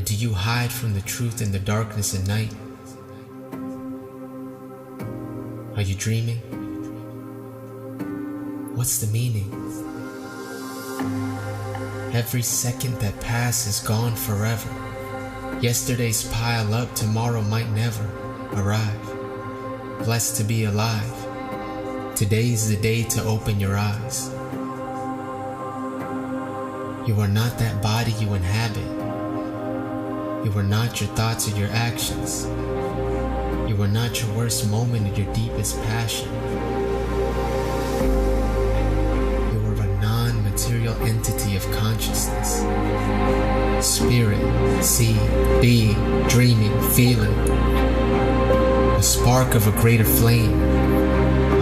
Do you hide from the truth in the darkness at night? Are you dreaming? What's the meaning? Every second that passes is gone forever. Yesterday's pile up, tomorrow might never arrive. Blessed to be alive. Today's the day to open your eyes. You are not that body you inhabit. You are not your thoughts or your actions. You are not your worst moment or your deepest passion. You are a non-material entity of consciousness. Spirit, seeing, being, dreaming, feeling. A spark of a greater flame.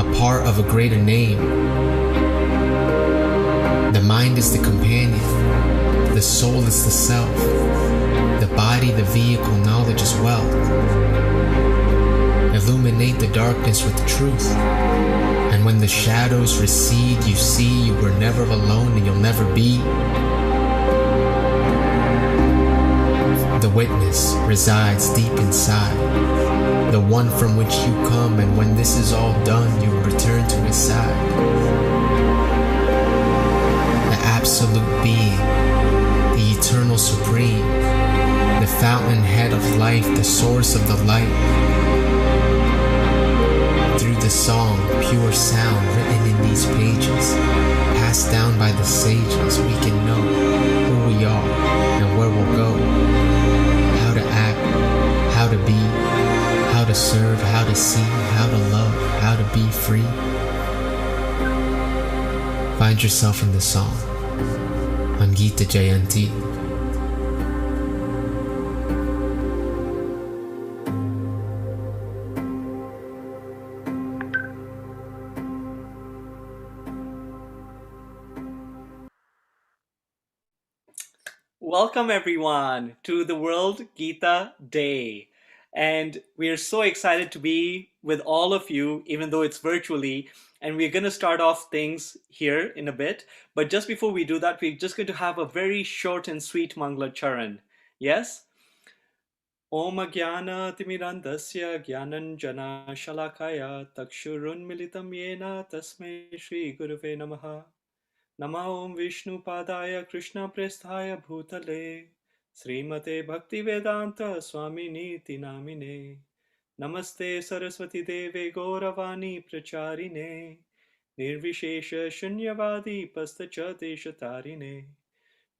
A part of a greater name. The mind is the companion. The soul is the self. The body, the vehicle, knowledge is wealth. Illuminate the darkness with truth. And when the shadows recede, you see you were never alone and you'll never be. The witness resides deep inside. The one from which you come, and when this is all done, you will return to his side. The absolute being, the eternal supreme, the fountainhead of life, the source of the light. Through the song, pure sound written in these pages, passed down by the sages, we can know who we are and where we'll go, how to act, how to be, how to serve, how to see, how to love, how to be free. Find yourself in the song on Gita Jayanti. Welcome everyone to the World Gita Day. And we are so excited to be with all of you, even though it's virtually. And we're going to start off things here in a bit. But just before we do that, we're just going to have a very short and sweet Mangala Charan. Yes? Om Jnana Timirandasya Jnananjana Shalakaya Takshurun Militam Yena Tasmai Shri Guruve Namaha. Nama Om Vishnu Padaya Krishna Presthaya Bhutale Srimate Bhakti Vedanta Swami Niti Namine Namaste Saraswati Deve Gauravani Pracharine Nirvishesha Shunyavadi Pastachate Shatarine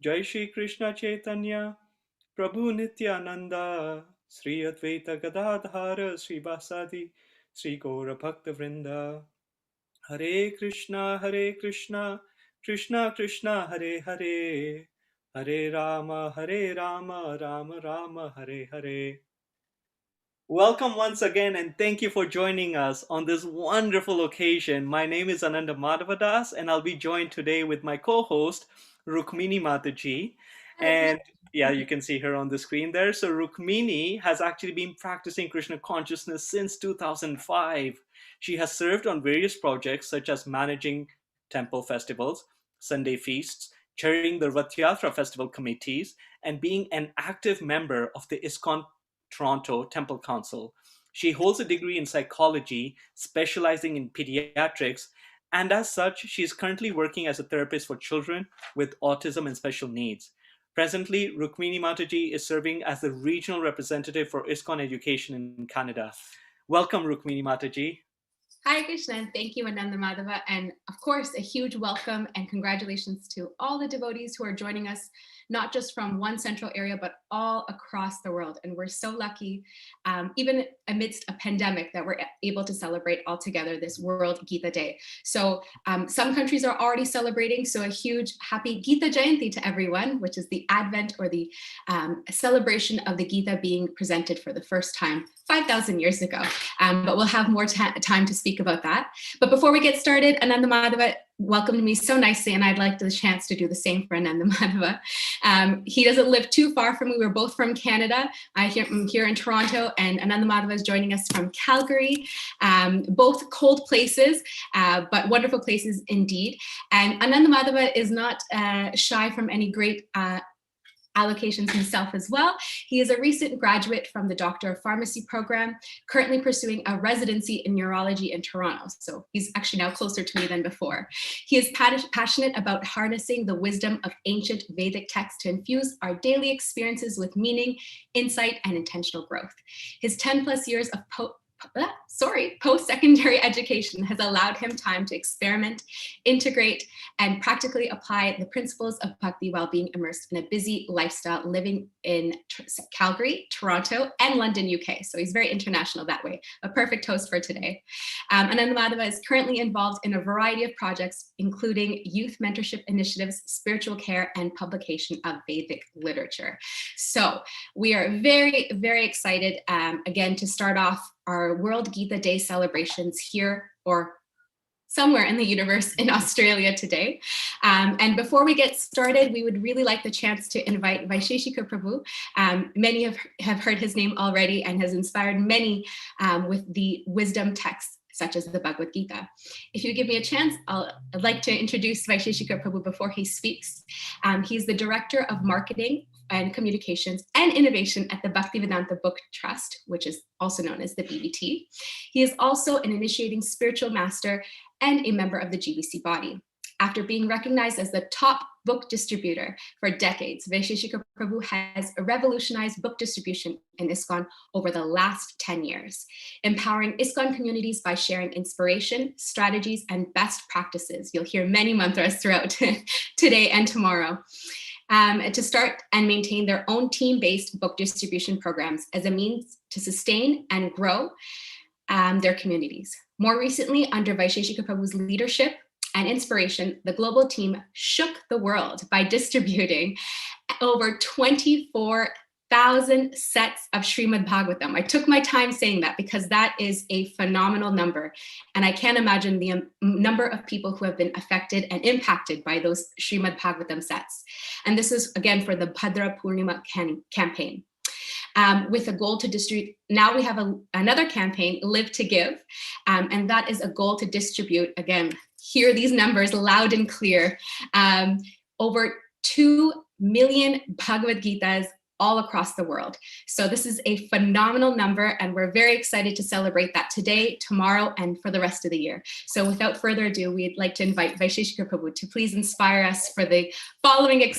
Jai Shri Krishna Chaitanya Prabhu Nityananda Sri Advaita Gadadhara Sri Vasadi Sri Gaura Bhakta Vrinda Hare Krishna Krishna Krishna Hare Hare Hare Rama Rama Rama Hare Hare. Welcome once again and thank you for joining us on this wonderful occasion. My name is Ananda Madhavadas and I'll be joined today with my co-host Rukmini Mataji. And yeah, you can see her on the screen there. So Rukmini has actually been practicing Krishna consciousness since 2005. She has served on various projects such as managing temple festivals, Sunday feasts, chairing the Rath Yatra festival committees, and being an active member of the ISKCON Toronto Temple Council. She holds a degree in psychology, specializing in pediatrics, and as such, she is currently working as a therapist for children with autism and special needs. Presently, Rukmini Mataji is serving as the regional representative for ISKCON Education in Canada. Welcome, Rukmini Mataji. Hi, Krishna, and thank you, Ananda Madhava. And of course, a huge welcome and congratulations to all the devotees who are joining us, not just from one central area, but all across the world. And we're so lucky, even amidst a pandemic, that we're able to celebrate all together this World Gita Day. So some countries are already celebrating, so a huge happy Gita Jayanti to everyone, which is the advent or the celebration of the Gita being presented for the first time 5,000 years ago. But we'll have more time to speak about that. But before we get started, Ananda Madhava welcomed me so nicely, and I'd like the chance to do the same for Ananda Madhava. He doesn't live too far from me. We're both from Canada. I'm here in Toronto, and Ananda Madhava is joining us from Calgary. Both cold places, but wonderful places indeed. And Ananda Madhava is not shy from any great allocations himself as well. He is a recent graduate from the Doctor of Pharmacy program, currently pursuing a residency in neurology in Toronto. So he's actually now closer to me than before. He is passionate about harnessing the wisdom of ancient Vedic texts to infuse our daily experiences with meaning, insight, and intentional growth. His 10 plus years of post-secondary education has allowed him time to experiment, integrate, and practically apply the principles of bhakti while being immersed in a busy lifestyle, living in Calgary, Toronto, and London, UK. So he's very international that way, a perfect host for today. Anandamadhava is currently involved in a variety of projects, including youth mentorship initiatives, spiritual care, and publication of Vedic literature. So we are very, very excited, again, to start off our World Gita Day celebrations here or somewhere in the universe in Australia today. And before we get started, we would really like the chance to invite Vaisesika Prabhu. Many have heard his name already and has inspired many with the wisdom texts such as the Bhagavad Gita. If you give me a chance, I'd like to introduce Vaisesika Prabhu before he speaks. He's the Director of Marketing and Communications and Innovation at the Bhaktivedanta Book Trust, which is also known as the BBT. He is also an initiating spiritual master and a member of the GBC body. After being recognized as the top book distributor for decades, Vaisesika Prabhu has revolutionized book distribution in ISKCON over the last 10 years, empowering ISKCON communities by sharing inspiration, strategies, and best practices. You'll hear many mantras throughout today and tomorrow. To start and maintain their own team-based book distribution programs as a means to sustain and grow their communities. More recently, under Vaisesika Prabhu's leadership and inspiration, the global team shook the world by distributing over 24,000 sets of Srimad Bhagavatam. I took my time saying that because that is a phenomenal number. And I can't imagine the number of people who have been affected and impacted by those Srimad Bhagavatam sets. And this is, again, for the Bhadra Purnima campaign. With a goal to distribute. Now we have another campaign, Live to Give, and that is a goal to distribute, again, hear these numbers loud and clear, over 2 million Bhagavad Gitas all across the world. So this is a phenomenal number, and we're very excited to celebrate that today, tomorrow, and for the rest of the year. So without further ado, we'd like to invite Vaisesika Prabhu to please inspire us for the following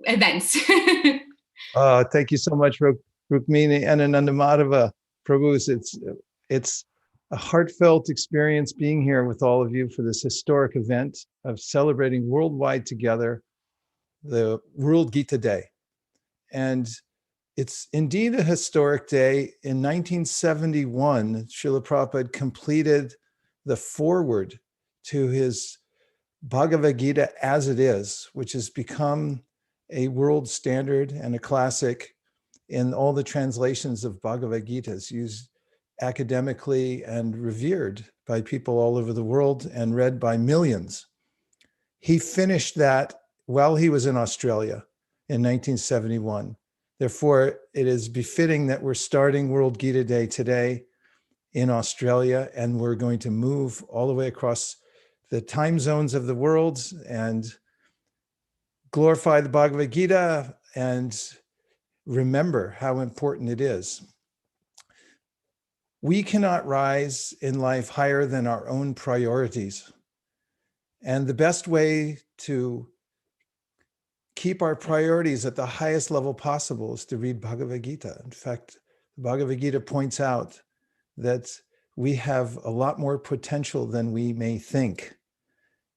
events. Thank you so much, Rukmini and Anandamadhava Prabhu. It's a heartfelt experience being here with all of you for this historic event of celebrating worldwide together the World Gita Day. And it's indeed a historic day. In 1971, Srila Prabhupada completed the foreword to his Bhagavad Gita as it is, which has become a world standard and a classic in all the translations of Bhagavad Gitas, used academically and revered by people all over the world and read by millions. He finished that while he was in Australia in 1971. Therefore, it is befitting that we're starting World Gita Day today in Australia, and we're going to move all the way across the time zones of the world and glorify the Bhagavad Gita and remember how important it is. We cannot rise in life higher than our own priorities. And the best way to keep our priorities at the highest level possible is to read Bhagavad Gita. In fact, the Bhagavad Gita points out that we have a lot more potential than we may think.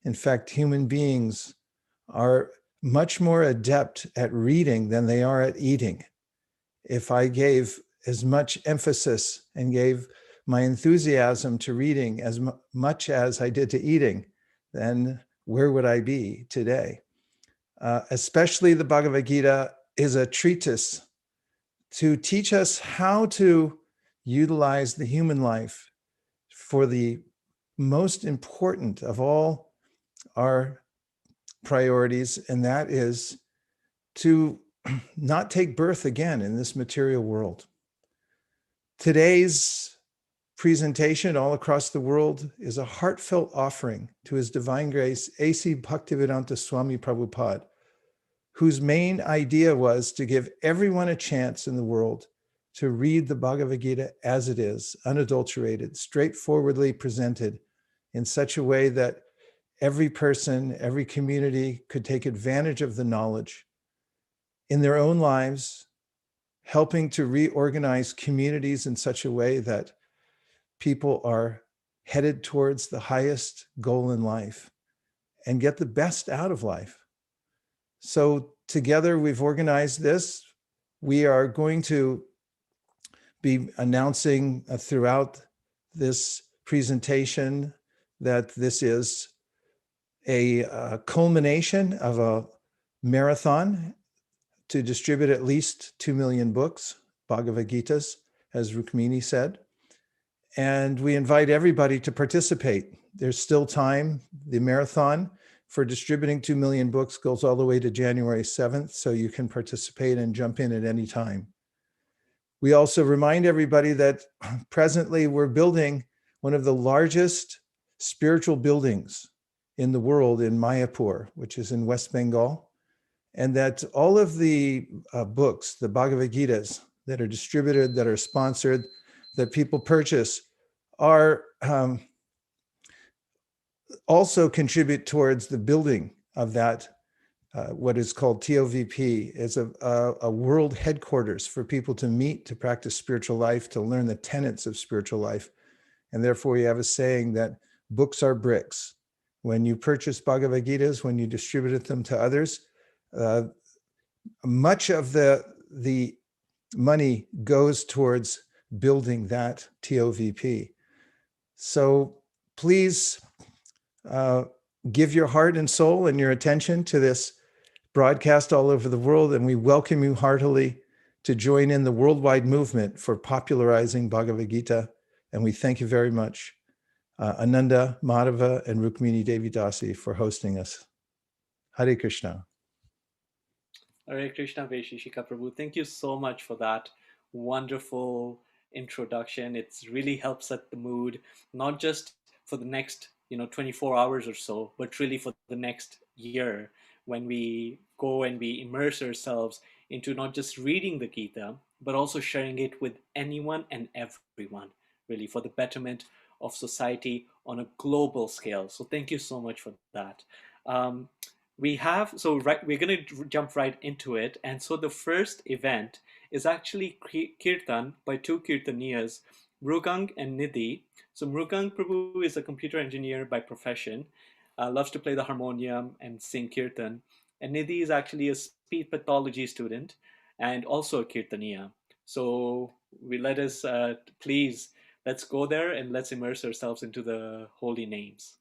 In fact, human beings are much more adept at reading than they are at eating. If I gave as much emphasis and gave my enthusiasm to reading as much as I did to eating, then where would I be today? Especially the Bhagavad Gita is a treatise to teach us how to utilize the human life for the most important of all our priorities, and that is to not take birth again in this material world. Today's presentation all across the world is a heartfelt offering to His Divine Grace A.C. Bhaktivedanta Swami Prabhupada, whose main idea was to give everyone a chance in the world to read the Bhagavad Gita as it is, unadulterated, straightforwardly presented in such a way that every person, every community could take advantage of the knowledge in their own lives, helping to reorganize communities in such a way that people are headed towards the highest goal in life and get the best out of life. So together we've organized this. We are going to be announcing throughout this presentation that this is a culmination of a marathon to distribute at least 2 million books, Bhagavad Gitas, as Rukmini said. And we invite everybody to participate. There's still time. The marathon for distributing 2 million books goes all the way to January 7th, so you can participate and jump in at any time. We also remind everybody that presently we're building one of the largest spiritual buildings in the world in Mayapur, which is in West Bengal, and that all of the books, the Bhagavad Gitas that are distributed, that are sponsored, that people purchase, are also contribute towards the building of that, what is called TOVP, is a world headquarters for people to meet, to practice spiritual life, to learn the tenets of spiritual life. And therefore, we have a saying that books are bricks. When you purchase Bhagavad Gitas, when you distributed them to others, much of the money goes towards building that TOVP. So please give your heart and soul and your attention to this broadcast all over the world, and we welcome you heartily to join in the worldwide movement for popularizing Bhagavad Gita. And we thank you very much, Ananda, Madhava, and Rukmini Devi Dasi, for hosting us. Hare Krishna. Hare Krishna, Vaisesika Prabhu. Thank you so much for that wonderful introduction. It really helps set the mood, not just for the next 24 hours or so, but really for the next year, when we go and we immerse ourselves into not just reading the Gita, but also sharing it with anyone and everyone, really for the betterment of society on a global scale. So thank you so much for that. We're going to jump right into it. And so the first event is actually Kirtan by two Kirtaniyas, Mrugang and Nidhi. So Mrugang Prabhu is a computer engineer by profession, loves to play the harmonium and sing Kirtan. And Nidhi is actually a speech pathology student and also a Kirtaniya. So let's go there and let's immerse ourselves into the holy names.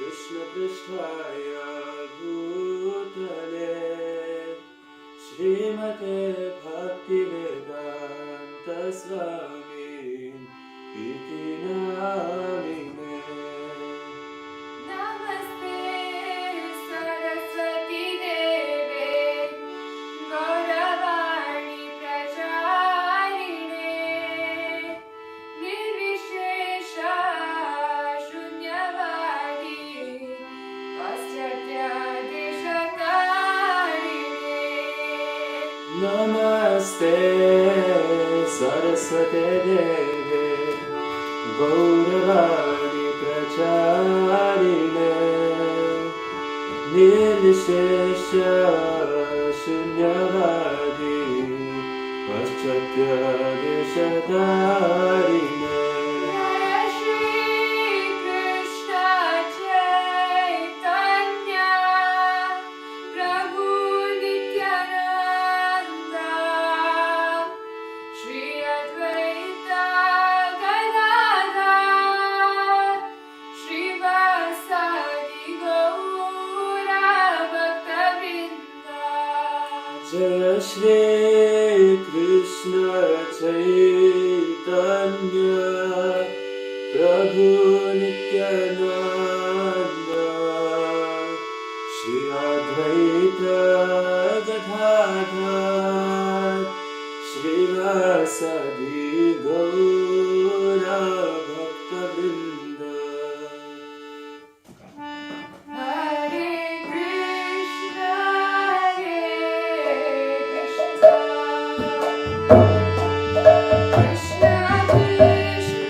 Krishna Pristhaya Bhutale Srimate Bhakti Vedanta Swami Iti Namine Namaste Saraswati Deve Gauravani Pracharine Nirvishesha Shunyavadi Paschatya Deshakarine Namaste Saraswate Deve Gauravani Pracharine Nirvishesha Shunyavadi Paschatya Deshakarine Jai Shri Krishna Chaitanya Prabhu Nityananda Shri Advaita Gadadhar Jaya Shri Krishna Chaitanya Prabhu Nityananda Shri Advaita Gadadhar Srivasadi Gaura Bhaktavinda. Hare Krishna, Krishna Krishna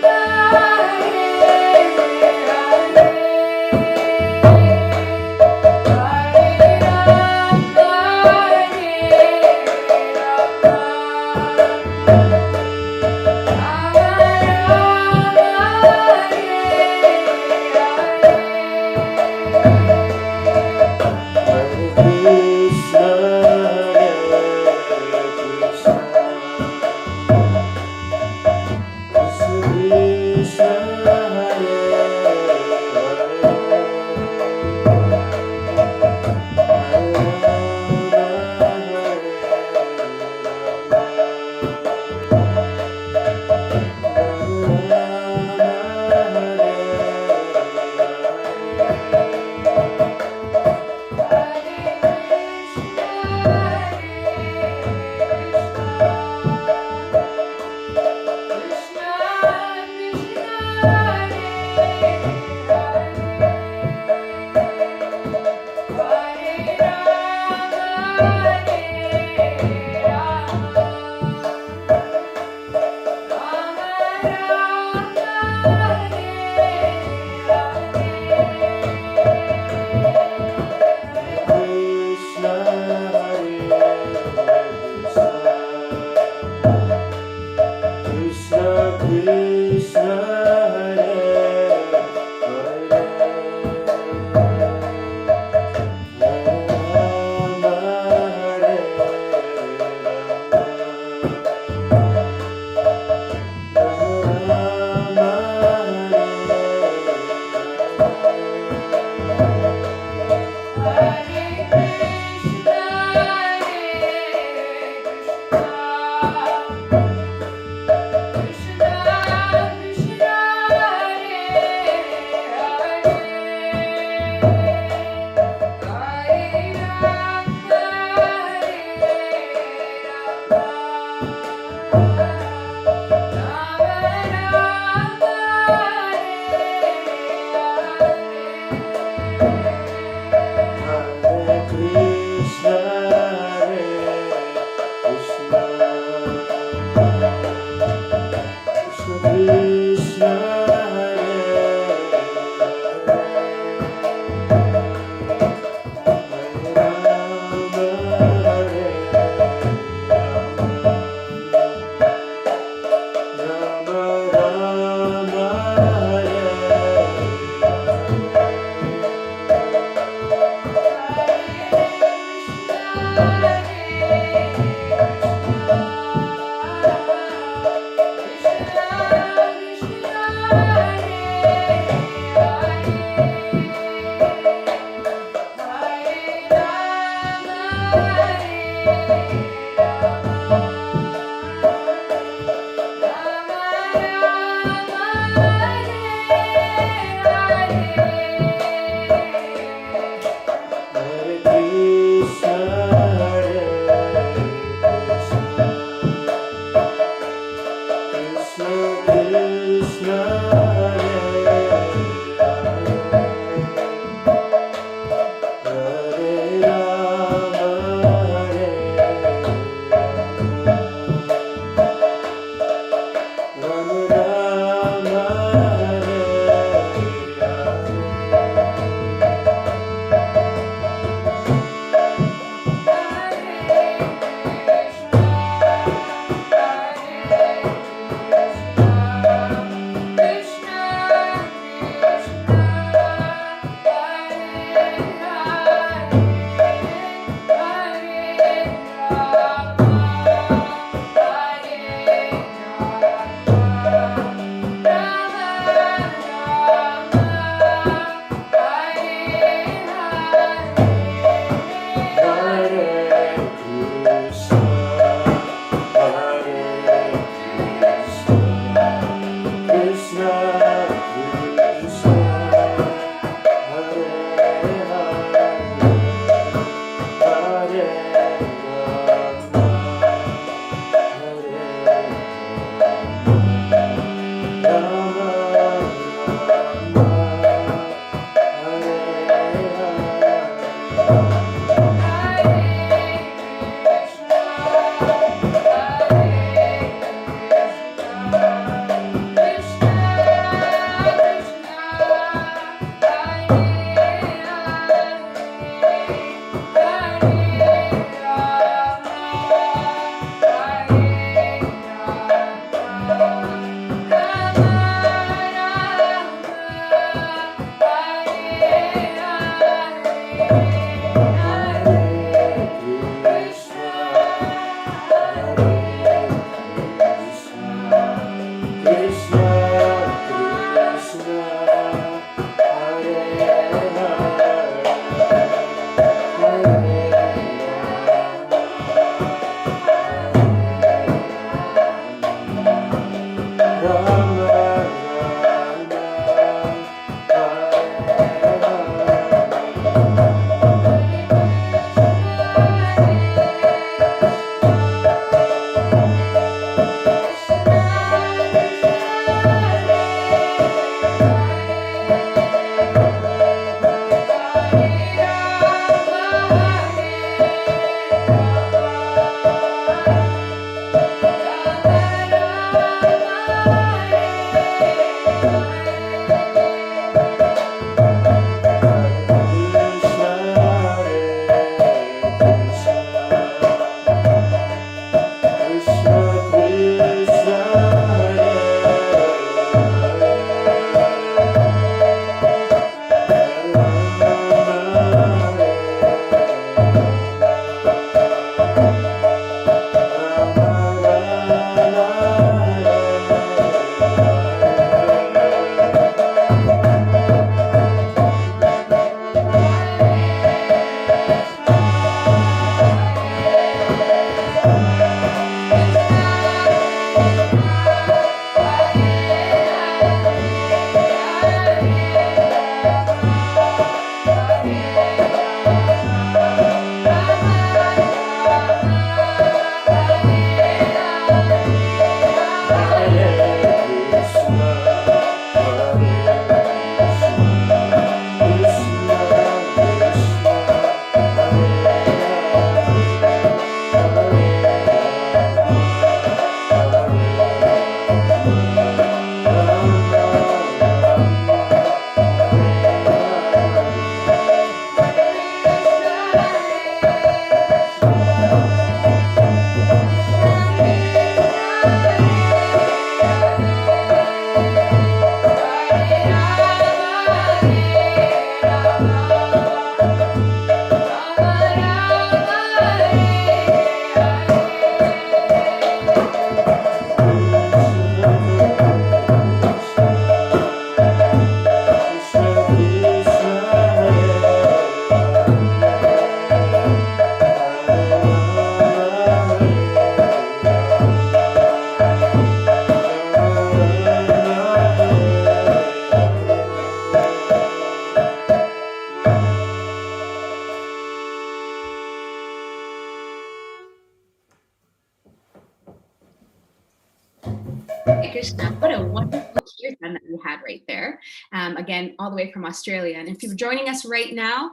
Krishna. What a wonderful kirtan that we had right there. Again, all the way from Australia. And if you're joining us right now,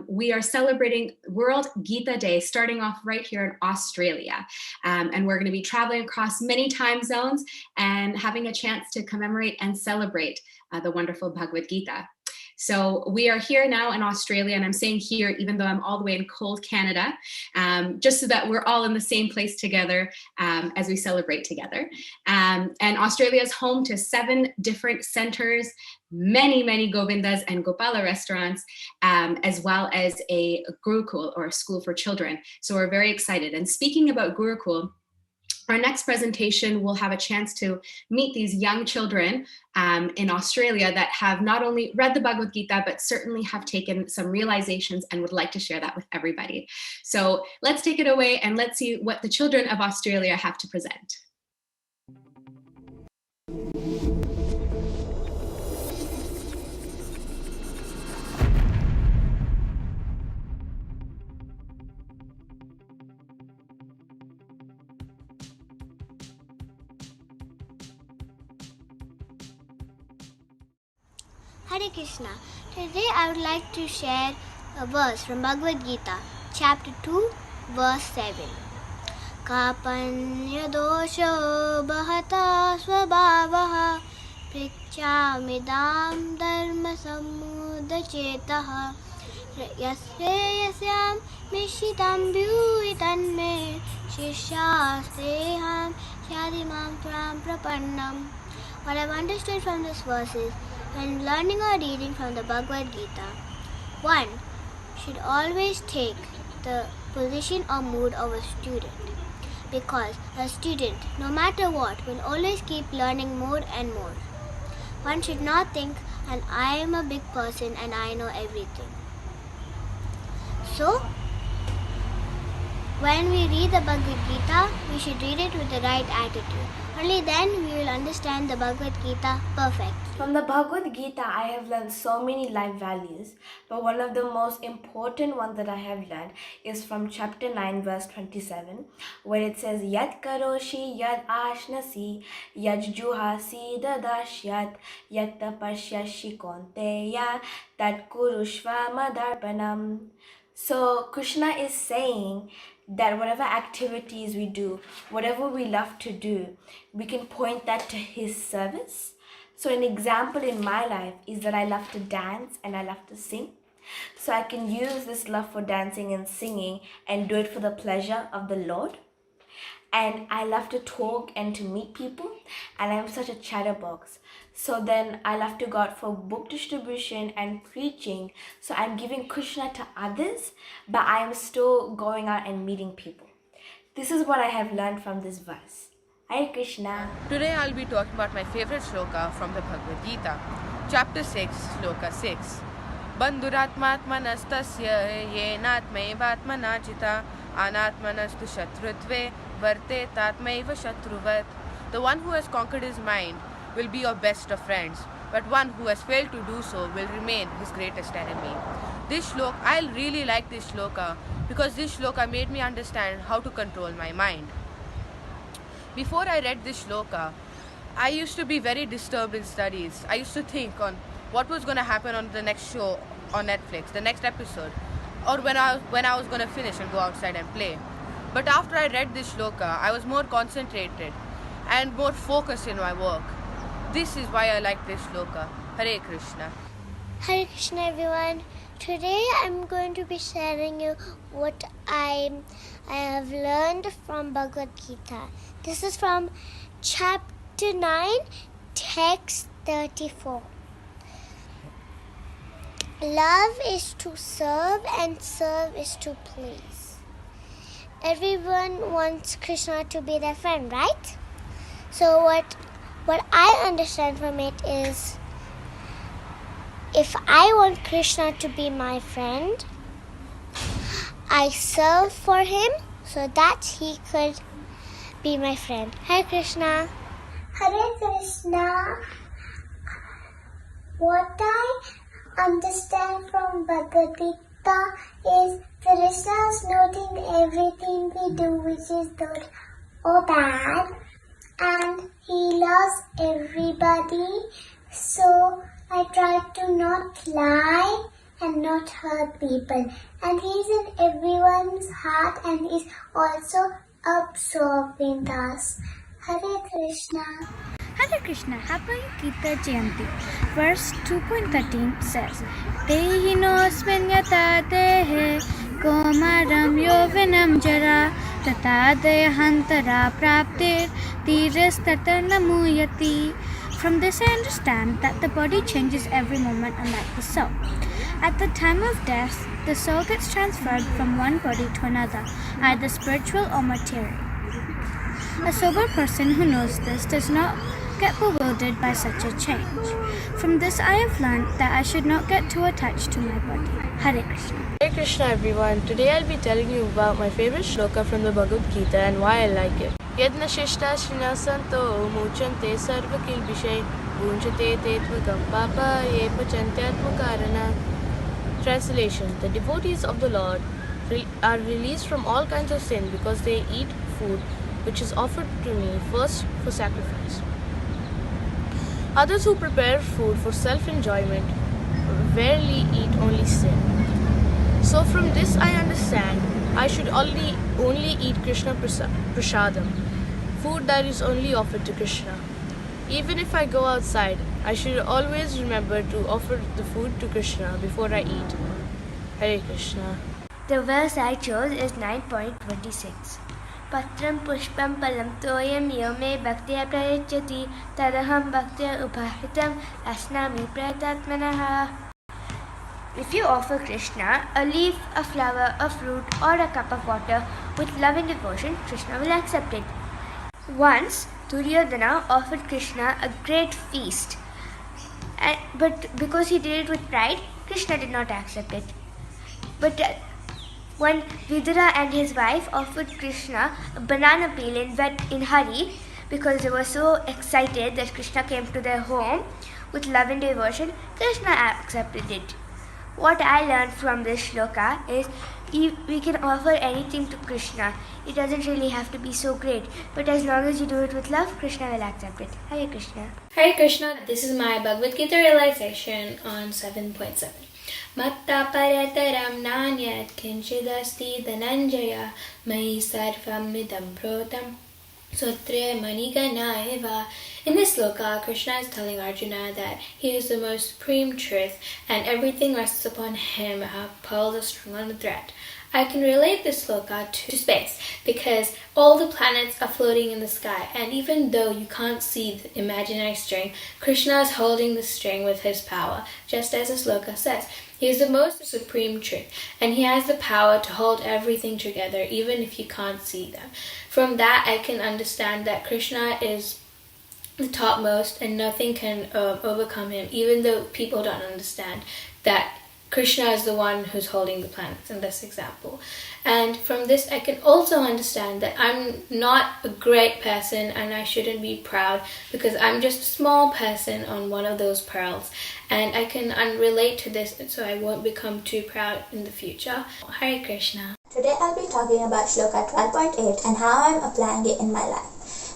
we are celebrating World Gita Day, starting off right here in Australia. And we're going to be traveling across many time zones and having a chance to commemorate and celebrate the wonderful Bhagavad Gita. So we are here now in Australia, and I'm saying here, even though I'm all the way in cold Canada, just so that we're all in the same place together as we celebrate together. And Australia is home to 7 different centers, many, many Govindas and Gopala restaurants, as well as a Gurukul, or a school for children. So we're very excited. And speaking about Gurukul, our next presentation will have a chance to meet these young children in Australia that have not only read the Bhagavad Gita, but certainly have taken some realizations and would like to share that with everybody. So let's take it away and let's see what the children of Australia have to present. Hare Krishna. Today I would like to share a verse from Bhagavad Gita, chapter 2, verse 7. Kapanya dosho bahata swabhavaha prichamidam dharma samudachetaha yasyam mishitam vyuitan me shishasteham shadimam tram prapannam. What I've understood from this verse is, when learning or reading from the Bhagavad Gita, one should always take the position or mood of a student, because a student, no matter what, will always keep learning more and more. One should not think, and I am a big person and I know everything. So, when we read the Bhagavad Gita, we should read it with the right attitude. Only then we will understand the Bhagavad Gita perfect. From the Bhagavad Gita, I have learned so many life values, but one of the most important ones that I have learned is from chapter 9, verse 27, where it says, Yat karoshi yad ashnasi, yad juhasi dadashyat, yat tapashyashi konteya, tat kurushva madarpanam. So Krishna is saying that whatever activities we do, whatever we love to do, we can point that to his service. So an example in my life is that I love to dance and I love to sing. So I can use this love for dancing and singing and do it for the pleasure of the Lord. And I love to talk and to meet people, and I'm such a chatterbox. So then I love to go out for book distribution and preaching. So I'm giving Krishna to others, but I am still going out and meeting people. This is what I have learned from this verse. Hare Krishna. Today I'll be talking about my favorite shloka from the Bhagavad Gita, chapter 6, shloka 6. Bandhuratmatmanastasya yenatmaivatmanachita anatmanastu shatrutve varte tatmaiva shatruvat. The one who has conquered his mind will be your best of friends, but one who has failed to do so will remain his greatest enemy. This shloka, I really like this shloka because this shloka made me understand how to control my mind. Before I read this shloka, I used to be very disturbed in studies. I used to think on what was going to happen on the next show on Netflix, the next episode, or when I was going to finish and go outside and play. But after I read this shloka, I was more concentrated and more focused in my work. This is why I like this shloka. Hare Krishna. Hare Krishna everyone. Today I'm going to be sharing you what I have learned from Bhagavad Gita. This is from chapter 9, text 34. Love is to serve and serve is to please. Everyone wants Krishna to be their friend, right? So what I understand from it is, if I want Krishna to be my friend, I serve for him so that he could be my friend. Hare Krishna. Hare Krishna. What I understand from Bhagavad Gita is Krishna is noting everything we do which is good or bad, and he loves everybody. So I try to not lie and not hurt people. And he's in everyone's heart and is also absorbing us. Hare Krishna. Hare Krishna, Happy Gita Jayanti. Verse 2.13 says, Dehinosmin yata dehe komaram yovinam jara tata dehantara praptir tirastata namuyati. From this I understand that the body changes every moment unlike the soul. At the time of death, the soul gets transferred from one body to another, either spiritual or material. A sober person who knows this does not get bewildered by such a change. From this I have learned that I should not get too attached to my body. Hare Krishna. Hare Krishna everyone. Today I'll be telling you about my favorite shloka from the Bhagavad Gita and why I like it. Yadna shishta shina santo muchante sarva kilbishay bunchate tetvagam papa ye pachantyatma karana. Translation: the devotees of the Lord are released from all kinds of sin because they eat food which is offered to me first for sacrifice. Others who prepare food for self-enjoyment rarely eat only sin. So from this I understand I should only eat Krishna prasadam, food that is only offered to Krishna. Even if I go outside, I should always remember to offer the food to Krishna before I eat. Hare Krishna. The verse I chose is 9.26. Patram pushpam palam toyam yome bhaktiya prayachati tadaham bhaktiya upahitam asnami pratatmanaha. If you offer Krishna a leaf, a flower, a fruit or a cup of water with love and devotion, Krishna will accept it. Once, Duryodhana offered Krishna a great feast, but because he did it with pride, Krishna did not accept it. But when Vidura and his wife offered Krishna a banana peel in hurry, because they were so excited that Krishna came to their home with love and devotion, Krishna accepted it. What I learned from this shloka is we can offer anything to Krishna. It doesn't really have to be so great, but as long as you do it with love, Krishna will accept it. Hare Krishna. Hare Krishna. This is my Bhagavad Gita realization on 7.7. Matta parataram nanyat kinchidasti dhananjaya mai sarvam midam protam sutre manigana eva. In this sloka, Krishna is telling Arjuna that he is the most supreme truth and everything rests upon him, how pearls are strung on a thread. I can relate this sloka to space because all the planets are floating in the sky, and even though you can't see the imaginary string, Krishna is holding the string with his power, just as the sloka says. He is the most supreme truth, and he has the power to hold everything together, even if you can't see them. From that, I can understand that Krishna is the topmost and nothing can overcome him, even though people don't understand that Krishna is the one who's holding the planets in this example. And from this I can also understand that I'm not a great person and I shouldn't be proud because I'm just a small person on one of those pearls, and I can relate to this so I won't become too proud in the future. Hare Krishna. Today I'll be talking about Shloka 12.8 and how I'm applying it in my life.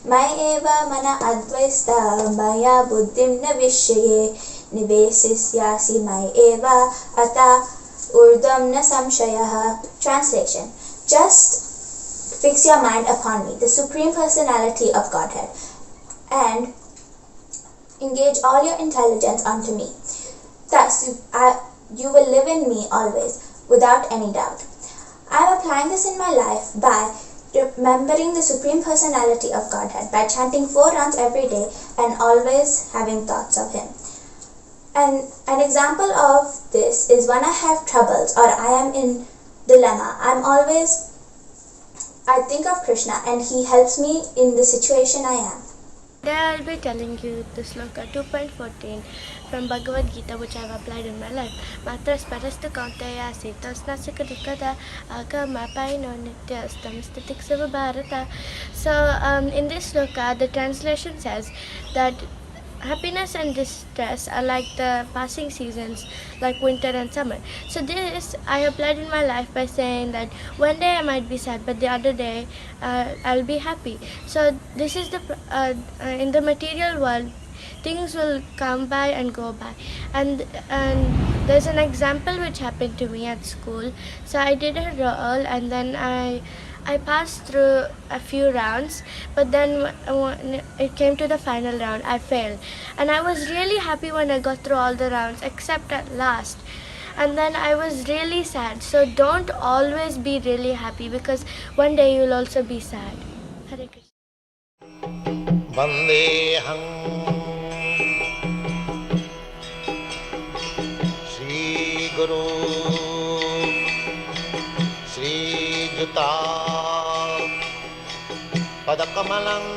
Eva mana advaista maya buddhim na vishye nivesisyasi eva ata urdam na samshayaha. Translation: just fix your mind upon me, the Supreme Personality of Godhead, and engage all your intelligence onto me. Thus, you will live in me always, without any doubt. I am applying this in my life by remembering the Supreme Personality of Godhead, by chanting 4 rounds every day and always having thoughts of Him. And an example of this is when I have troubles or I am in dilemma, I think of Krishna and He helps me in the situation I am. Today I'll be telling you the sloka 2.14 from Bhagavad Gita, which I've applied in my life. Matra sparastu kaunteya sitosnasika dukada agamapaino nityastam statiksava bharata. So in this sloka, the translation says that happiness and distress are like the passing seasons, like winter and summer. So this I applied in my life by saying that one day I might be sad, but the other day I'll be happy. So this is the in the material world, things will come by and go by, and there's an example which happened to me at school. So I did a roll, and then I passed through a few rounds, but then when it came to the final round, I failed. And I was really happy when I got through all the rounds, except at last. And then I was really sad. So don't always be really happy, because one day you'll also be sad. Hare Krishna. Vandeham Shri Guru Shri Juta Padakamalang.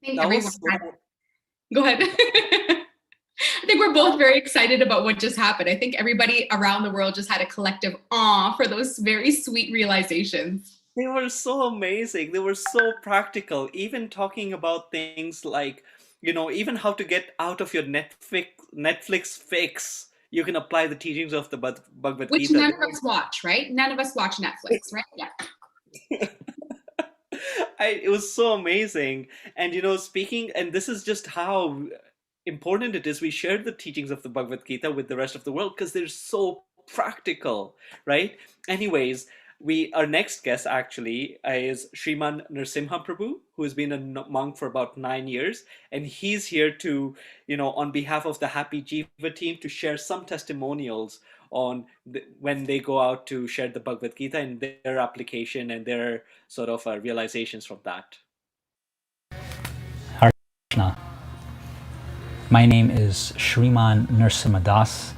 I think That everyone was had. Go ahead. I think we're both very excited about what just happened. I think everybody around the world just had a collective awe for those very sweet realizations. They were so amazing. They were so practical. Even talking about things like, even how to get out of your Netflix fix. You can apply the teachings of the Bhagavad Which Gita. none of us watch, right? None of us watch Netflix, right? Yeah. It was so amazing. And speaking, and this is just how important it is. We shared the teachings of the Bhagavad Gita with the rest of the world because they're so practical, right? Anyways, our next guest actually is Sriman Nrsimha Prabhu, who has been a monk for about 9 years, and he's here to, on behalf of the Happy Jiva team, to share some testimonials on when they go out to share the Bhagavad Gita and their application and their sort of realizations from that. Hare Krishna. My name is Sriman Nrsimha Das,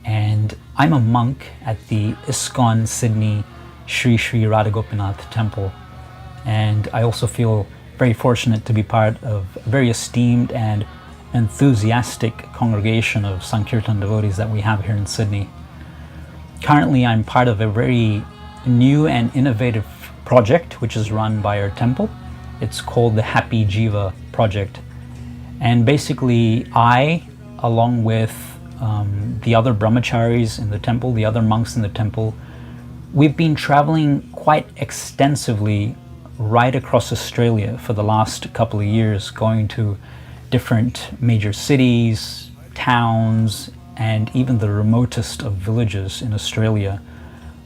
and I'm a monk at the ISKCON Sydney Sri Sri Radha Gopinath Temple. And I also feel very fortunate to be part of a very esteemed and enthusiastic congregation of Sankirtan devotees that we have here in Sydney. Currently, I'm part of a very new and innovative project which is run by our temple. It's called the Happy Jiva Project. And basically, I, along with the other brahmacharis in the temple, the other monks in the temple, we've been traveling quite extensively right across Australia for the last couple of years, going to different major cities, towns, and even the remotest of villages in Australia.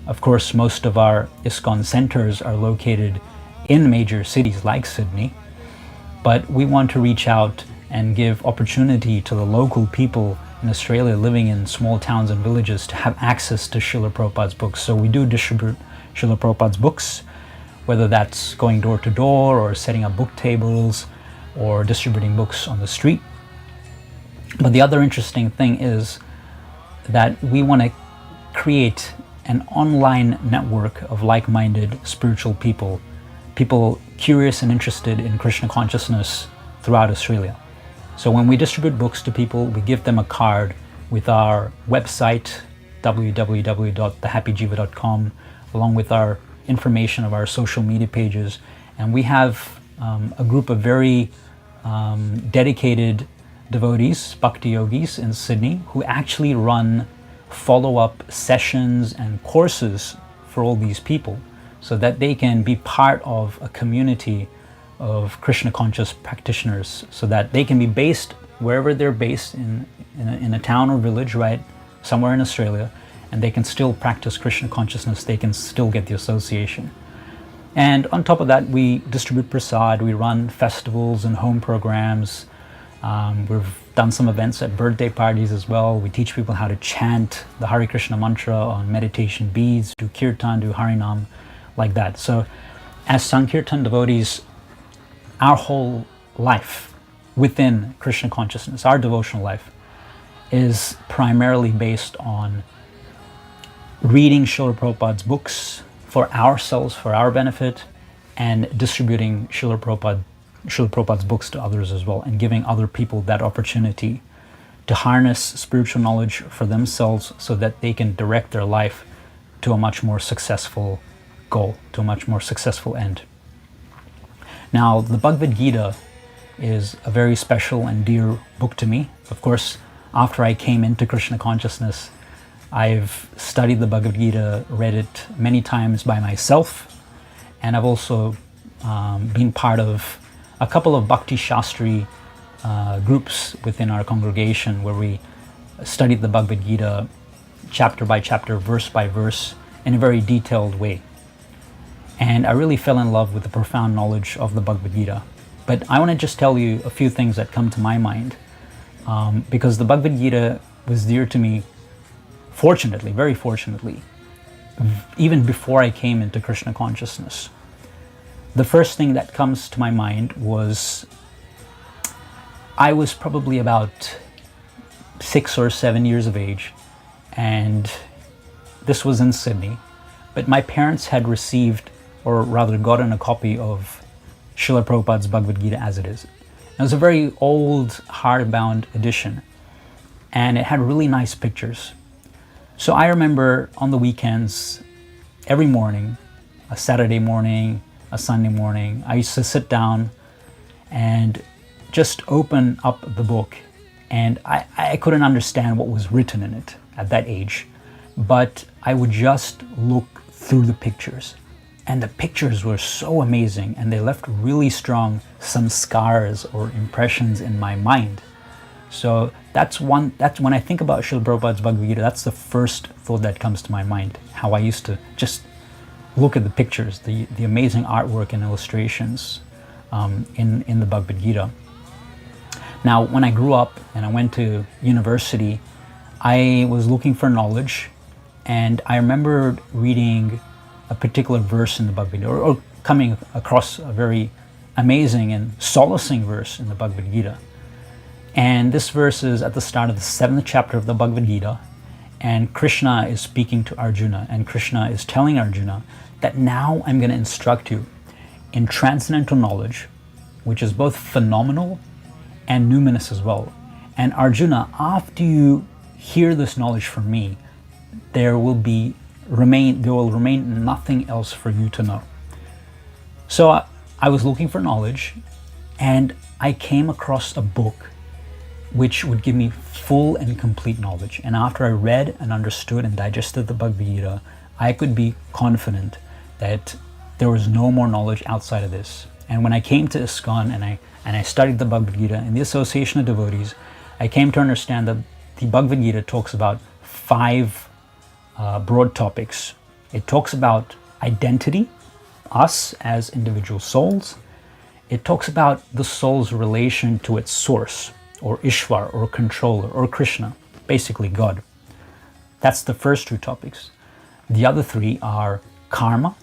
Of course, most of our ISKCON centers are located in major cities like Sydney, but we want to reach out and give opportunity to the local people in Australia living in small towns and villages to have access to Srila Prabhupada's books. So we do distribute Srila Prabhupada's books, whether that's going door to door or setting up book tables or distributing books on the street. But the other interesting thing is that we want to create an online network of like-minded spiritual people curious and interested in Krishna consciousness throughout Australia. So when we distribute books to people, we give them a card with our website, www.thehappyjiva.com, along with our information of our social media pages. And we have a group of very dedicated devotees, bhakti yogis in Sydney, who actually run follow-up sessions and courses for all these people so that they can be part of a community of Krishna conscious practitioners, so that they can be based wherever they're based in a town or village, right, somewhere in Australia, and they can still practice Krishna consciousness, they can still get the association. And on top of that, we distribute prasad, we run festivals and home programs. We've done some events at birthday parties as well. We teach people how to chant the Hare Krishna mantra on meditation beads, do kirtan, do harinam, like that. So as Sankirtan devotees, our whole life within Krishna consciousness, our devotional life, is primarily based on reading Srila Prabhupada's books for ourselves, for our benefit, and distributing Srila Prabhupada's books to others as well, and giving other people that opportunity to harness spiritual knowledge for themselves so that they can direct their life to a much more successful goal, to a much more successful end. Now, the Bhagavad Gita is a very special and dear book to me. Of course, after I came into Krishna consciousness, I've studied the Bhagavad Gita, read it many times by myself, and I've also been part of a couple of Bhakti Shastri groups within our congregation where we studied the Bhagavad Gita chapter by chapter, verse by verse, in a very detailed way. And I really fell in love with the profound knowledge of the Bhagavad Gita. But I want to just tell you a few things that come to my mind, because the Bhagavad Gita was dear to me, fortunately, very fortunately, even before I came into Krishna consciousness. The first thing that comes to my mind was I was probably about 6 or 7 years of age, and this was in Sydney, but my parents had received, or rather gotten, a copy of Srila Prabhupada's Bhagavad Gita as it is. It was a very old, hardbound edition, and it had really nice pictures. So I remember on the weekends, every morning, a Saturday morning, a Sunday morning, I used to sit down and just open up the book, and I couldn't understand what was written in it at that age, but I would just look through the pictures. And the pictures were so amazing, and they left really strong samskaras or impressions in my mind. So that's when I think about Srila Prabhupada's Bhagavad Gita, that's the first thought that comes to my mind, how I used to just look at the pictures, the amazing artwork and illustrations in the Bhagavad Gita. Now, when I grew up and I went to university, I was looking for knowledge, and I remember reading a particular verse in the Bhagavad Gita, or coming across a very amazing and solacing verse in the Bhagavad Gita. And this verse is at the start of the 7th chapter of the Bhagavad Gita, and Krishna is speaking to Arjuna, and Krishna is telling Arjuna that now I'm going to instruct you in transcendental knowledge, which is both phenomenal and numinous as well. And Arjuna, after you hear this knowledge from me, there will remain nothing else for you to know. So I was looking for knowledge, and I came across a book which would give me full and complete knowledge. And after I read and understood and digested the Bhagavad Gita, I could be confident that there was no more knowledge outside of this. And when I came to ISKCON and I studied the Bhagavad Gita in the association of devotees, I came to understand that the Bhagavad Gita talks about 5 broad topics. It talks about identity, us as individual souls. It talks about the soul's relation to its source, or Ishvara, or controller, or Krishna, basically God. That's the first 2 topics. The other 3 are karma.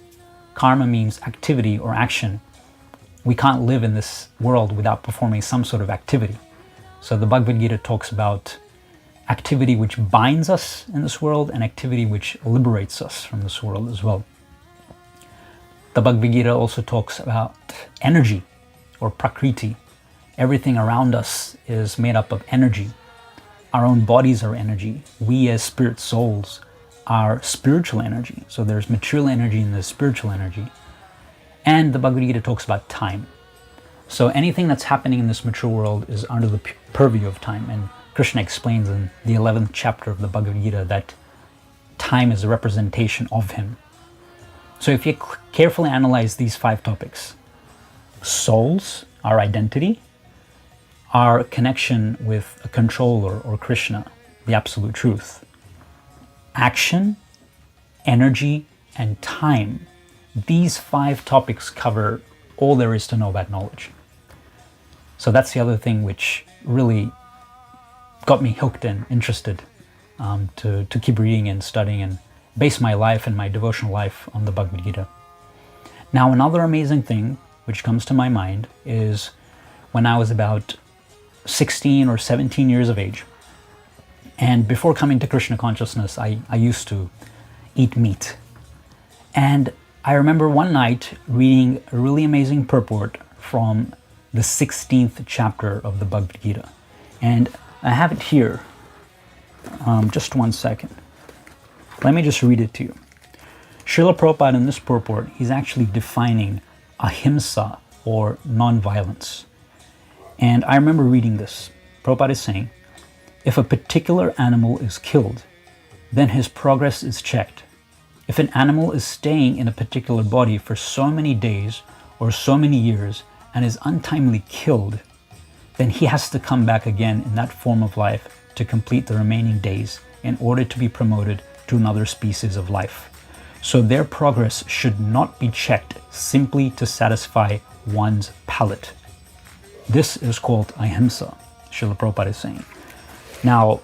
Karma means activity or action. We can't live in this world without performing some sort of activity. So the Bhagavad Gita talks about activity which binds us in this world and activity which liberates us from this world as well. The Bhagavad Gita also talks about energy, or prakriti. Everything around us is made up of energy. Our own bodies are energy. We as spirit souls are spiritual energy. So there's material energy and there's spiritual energy. And the Bhagavad Gita talks about time. So anything that's happening in this material world is under the purview of time. And Krishna explains in the 11th chapter of the Bhagavad Gita that time is a representation of him. So if you carefully analyze these 5 topics, souls, our identity, our connection with a controller or Krishna, the absolute truth, action, energy, and time, these 5 topics cover all there is to know about knowledge. So that's the other thing which really got me hooked and interested to keep reading and studying and base my life and my devotional life on the Bhagavad Gita. Now, another amazing thing which comes to my mind is when I was about 16 or 17 years of age, and before coming to Krishna consciousness, I used to eat meat. And I remember one night reading a really amazing purport from the 16th chapter of the Bhagavad Gita. And I have it here. Just one second. Let me just read it to you. Srila Prabhupada in this purport, he's actually defining ahimsa, or non-violence. And I remember reading this. Prabhupada is saying, if a particular animal is killed, then his progress is checked. If an animal is staying in a particular body for so many days or so many years and is untimely killed, then he has to come back again in that form of life to complete the remaining days in order to be promoted to another species of life. So their progress should not be checked simply to satisfy one's palate. This is called ahimsa, Srila Prabhupada is saying. Now,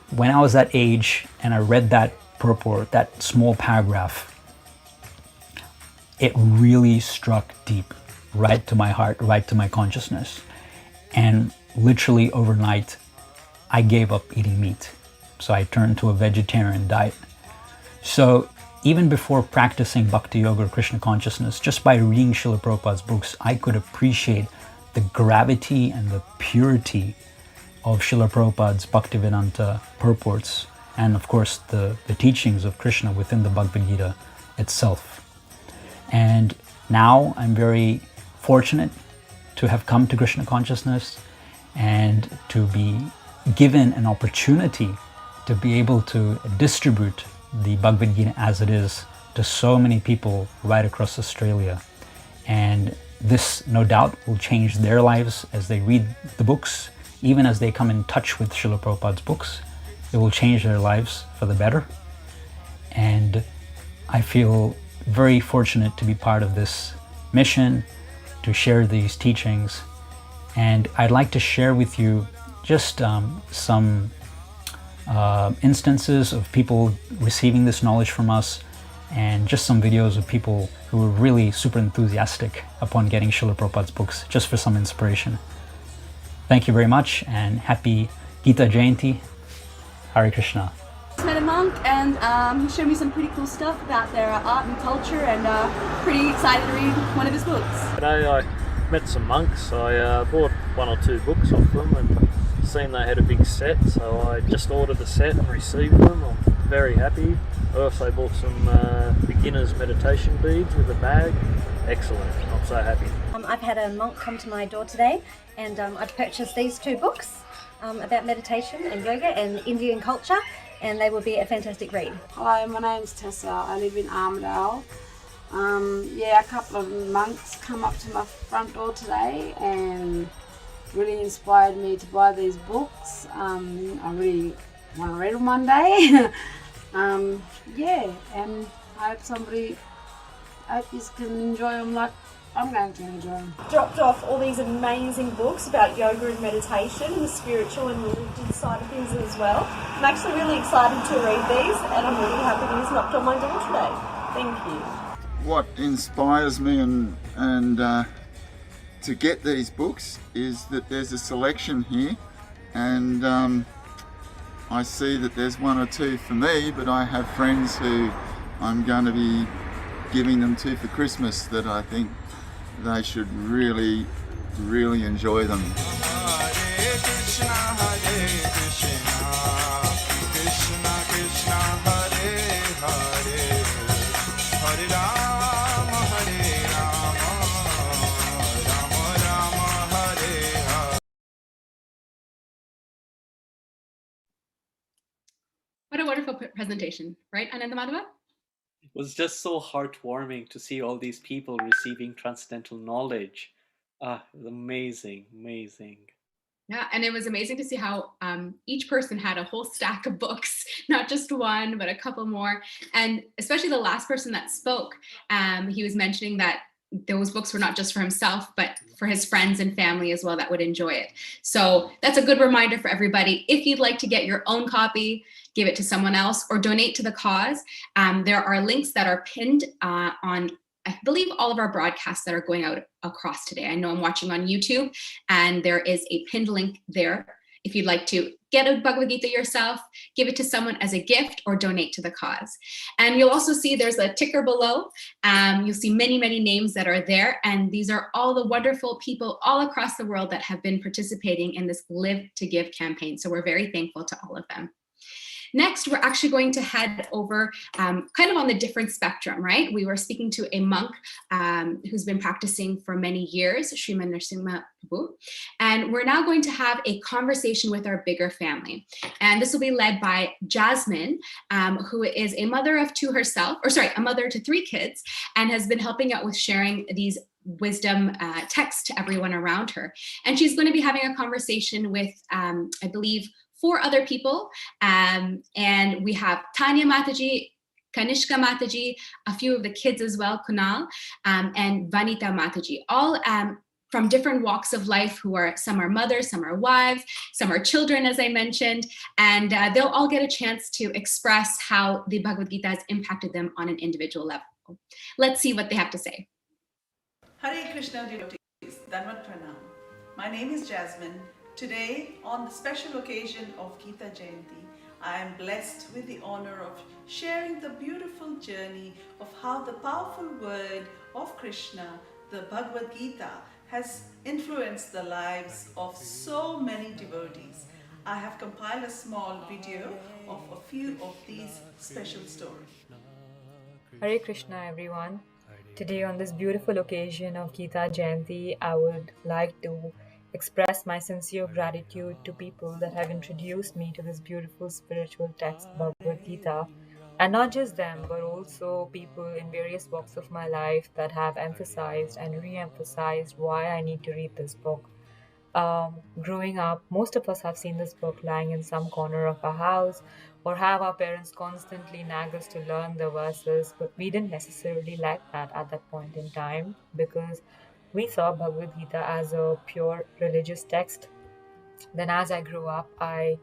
when I was that age and I read that purport, that small paragraph, it really struck deep, right to my heart, right to my consciousness. And literally overnight, I gave up eating meat. So I turned to a vegetarian diet. So even before practicing Bhakti Yoga or Krishna consciousness, just by reading Srila Prabhupada's books, I could appreciate the gravity and the purity of Srila Prabhupada's Bhaktivedanta purports, and of course the teachings of Krishna within the Bhagavad Gita itself. And now I'm very fortunate to have come to Krishna consciousness and to be given an opportunity to be able to distribute the Bhagavad Gita as it is to so many people right across Australia. And this, no doubt, will change their lives as they read the books, even as they come in touch with Srila Prabhupada's books. It will change their lives for the better. And I feel very fortunate to be part of this mission, to share these teachings. And I'd like to share with you just some instances of people receiving this knowledge from us, and just some videos of people who were really super enthusiastic upon getting Srila Prabhupada's books, just for some inspiration. Thank you very much, and happy Gita Jayanti. Hare Krishna. I met a monk and he showed me some pretty cool stuff about their art and culture, and pretty excited to read one of his books. Today I met some monks. I bought one or two books off them and seen they had a big set, so I just ordered the set and received them. I'm very happy. I also bought some beginner's meditation beads with a bag. Excellent. I'm so happy. I've had a monk come to my door today, and I've purchased these two books about meditation and yoga and Indian culture, and they will be a fantastic read. Hello, my name's Tessa. I live in Armidale. A couple of monks come up to my front door today and really inspired me to buy these books. I really want to read them one day. And I hope you can enjoy them like I'm going to enjoy them. Dropped off all these amazing books about yoga and meditation and the spiritual and religious side of things as well. I'm actually really excited to read these, and I'm really happy that he's knocked on my door today. Thank you. What inspires me and to get these books is that there's a selection here, and I see that there's one or two for me, but I have friends who I'm going to be giving them to for Christmas that I think they should really, really enjoy them. Hare Krishna, Krishna Krishna, Hare Hare, Hare Rama, Hare Rama, Rama Rama, Hare Hare. What a wonderful presentation, right, Ananda Madhava? It was just so heartwarming to see all these people receiving transcendental knowledge. It was amazing, amazing. Yeah, and it was amazing to see how each person had a whole stack of books, not just one, but a couple more. And especially the last person that spoke, he was mentioning that those books were not just for himself, but for his friends and family as well that would enjoy it. So that's a good reminder for everybody. If you'd like to get your own copy, give it to someone else, or donate to the cause, there are links that are pinned on, I believe, all of our broadcasts that are going out across today. I know I'm watching on YouTube, and there is a pinned link there. If you'd like to get a Bhagavad Gita yourself, give it to someone as a gift, or donate to the cause. And you'll also see there's a ticker below. You'll see many, many names that are there. And these are all the wonderful people all across the world that have been participating in this Live to Give campaign. So we're very thankful to all of them. Next, we're actually going to head over kind of on the different spectrum, right? We were speaking to a monk who's been practicing for many years, Sriman Narasimha Prabhu, and we're now going to have a conversation with our bigger family. And this will be led by Jasmine, who is a mother of two herself, a mother to 3 kids, and has been helping out with sharing these wisdom texts to everyone around her. And she's going to be having a conversation with, I believe, 4 other people. And we have Tanya Mataji, Kanishka Mataji, a few of the kids as well, Kunal, and Vanita Mataji, all from different walks of life, some are mothers, some are wives, some are children, as I mentioned, and they'll all get a chance to express how the Bhagavad Gita has impacted them on an individual level. Let's see what they have to say. Hare Krishna devotees, Danvat Pranam. My name is Jasmine. Today, on the special occasion of Gita Jayanti, I am blessed with the honor of sharing the beautiful journey of how the powerful word of Krishna, the Bhagavad Gita, has influenced the lives of so many devotees. I have compiled a small video of a few of these special stories. Hare Krishna everyone. Today on this beautiful occasion of Gita Jayanti, I would like to express my sincere gratitude to people that have introduced me to this beautiful spiritual text, Bhagavad Gita. And not just them, but also people in various walks of my life that have emphasized and re-emphasized why I need to read this book. Growing up, most of us have seen this book lying in some corner of our house or have our parents constantly nag us to learn the verses, but we didn't necessarily like that at that point in time because we saw Bhagavad Gita as a pure religious text. Then as I grew up, I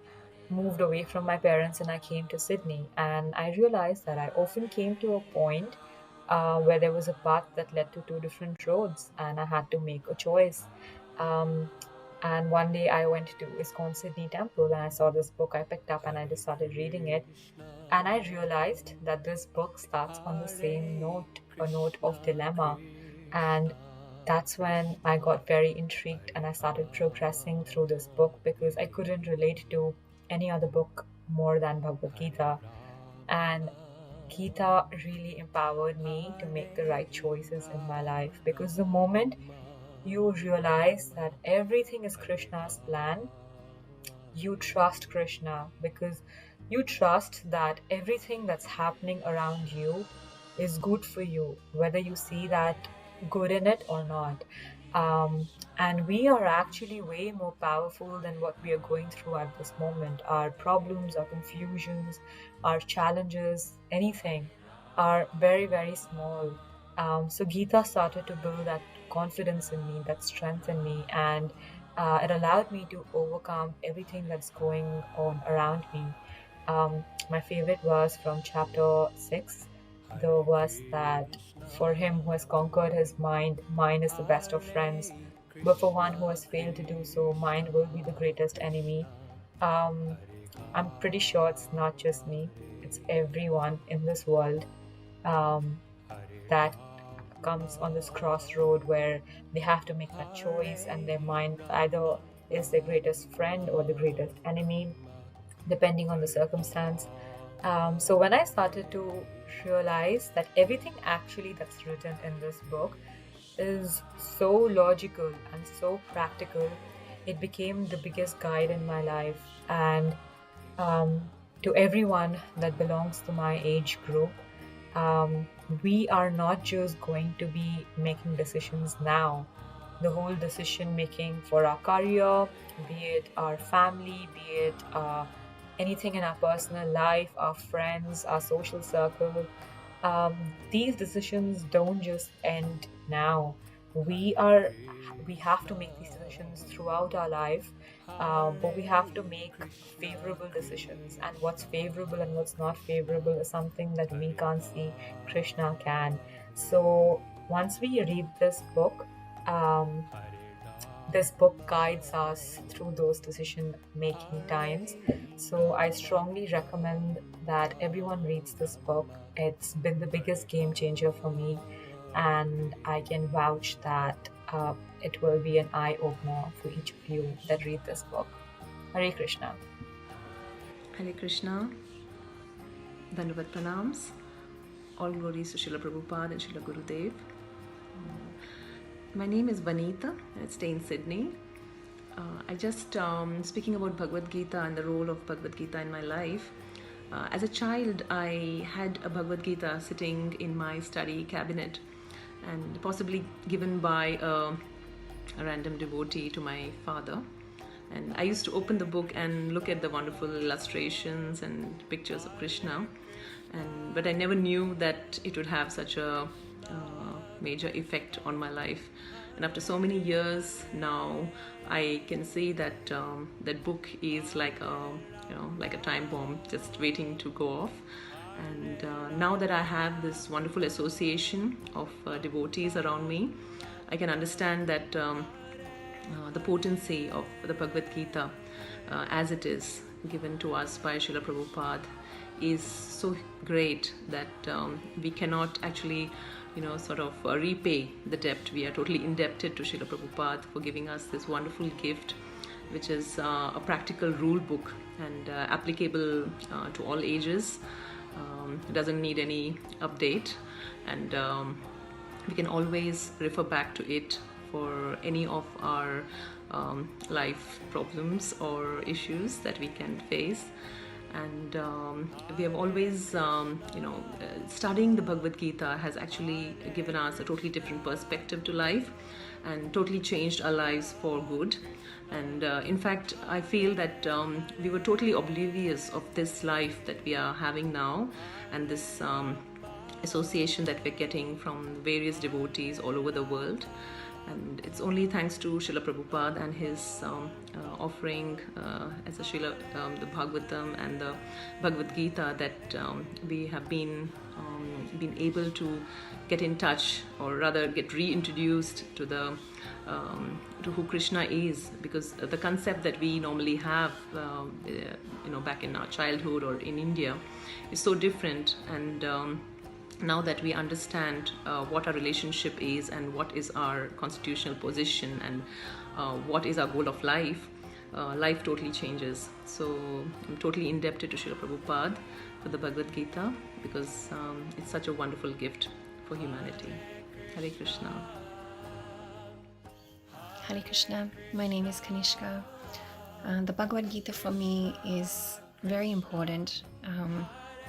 moved away from my parents and I came to Sydney, and I realized that I often came to a point where there was a path that led to 2 different roads and I had to make a choice. And one day I went to ISKCON Sydney Temple and I saw this book I picked up and I just started reading it. And I realized that this book starts on the same note, a note of dilemma. And that's when I got very intrigued and I started progressing through this book because I couldn't relate to any other book more than Bhagavad Gita. And Gita really empowered me to make the right choices in my life because the moment you realize that everything is Krishna's plan, you trust Krishna because you trust that everything that's happening around you is good for you, whether you see that good in it or not. And we are actually way more powerful than what we are going through at this moment. Our problems, our confusions, our challenges, anything are very, very small. So Gita started to build that confidence in me, that strength in me, and it allowed me to overcome everything that's going on around me. My favorite verse from chapter 6, the verse that for him who has conquered his mind, mind is the best of friends. But for one who has failed to do so, mind will be the greatest enemy. I'm pretty sure it's not just me, it's everyone in this world that comes on this crossroad where they have to make that choice and their mind either is their greatest friend or the greatest enemy, depending on the circumstance. So when I started to realize that everything actually that's written in this book is so logical and so practical, it became the biggest guide in my life. And to everyone that belongs to my age group, we are not just going to be making decisions now. The whole decision making for our career, be it our family, be it anything in our personal life, our friends, our social circle, these decisions don't just end now. We have to make these decisions throughout our life, but we have to make favorable decisions, and what's favorable and what's not favorable is something that we can't see, Krishna can. So once we read this book guides us through those decision making times. So I strongly recommend that everyone reads this book. It's been the biggest game changer for me, and I can vouch that it will be an eye-opener for each of you that read this book. Hare Krishna. Hare Krishna. Dandavat Pranams. All glories to Srila Prabhupada and Srila Gurudev. My name is Vanita. I stay in Sydney. I just, speaking about Bhagavad Gita and the role of Bhagavad Gita in my life. As a child, I had a Bhagavad Gita sitting in my study cabinet and possibly given by a random devotee to my father. And I used to open the book and look at the wonderful illustrations and pictures of Krishna. But I never knew that it would have such a major effect on my life. And after so many years now, I can see that that book is like a time bomb just waiting to go off. And now that I have this wonderful association of devotees around me, I can understand that the potency of the Bhagavad Gita as it is given to us by Srila Prabhupada is so great that we cannot actually sort of repay the debt. We are totally indebted to Srila Prabhupada for giving us this wonderful gift, which is a practical rule book and applicable to all ages. It doesn't need any update, and we can always refer back to it for any of our life problems or issues that we can face. And we have always, studying the Bhagavad Gita has actually given us a totally different perspective to life and totally changed our lives for good. And in fact, I feel that we were totally oblivious of this life that we are having now and this association that we're getting from various devotees all over the world. And it's only thanks to Srila Prabhupada and his offering as a Srila, the Bhagavatam and the Bhagavad Gita that we have been able to get in touch, or rather get reintroduced to the to who Krishna is, because the concept that we normally have back in our childhood or in India is so different. And now that we understand what our relationship is and what is our constitutional position and what is our goal of life, life totally changes. So I'm totally indebted to Srila Prabhupada for the Bhagavad Gita because it's such a wonderful gift for humanity. Hare Krishna. Hare Krishna. My name is Kanishka. The Bhagavad Gita for me is very important.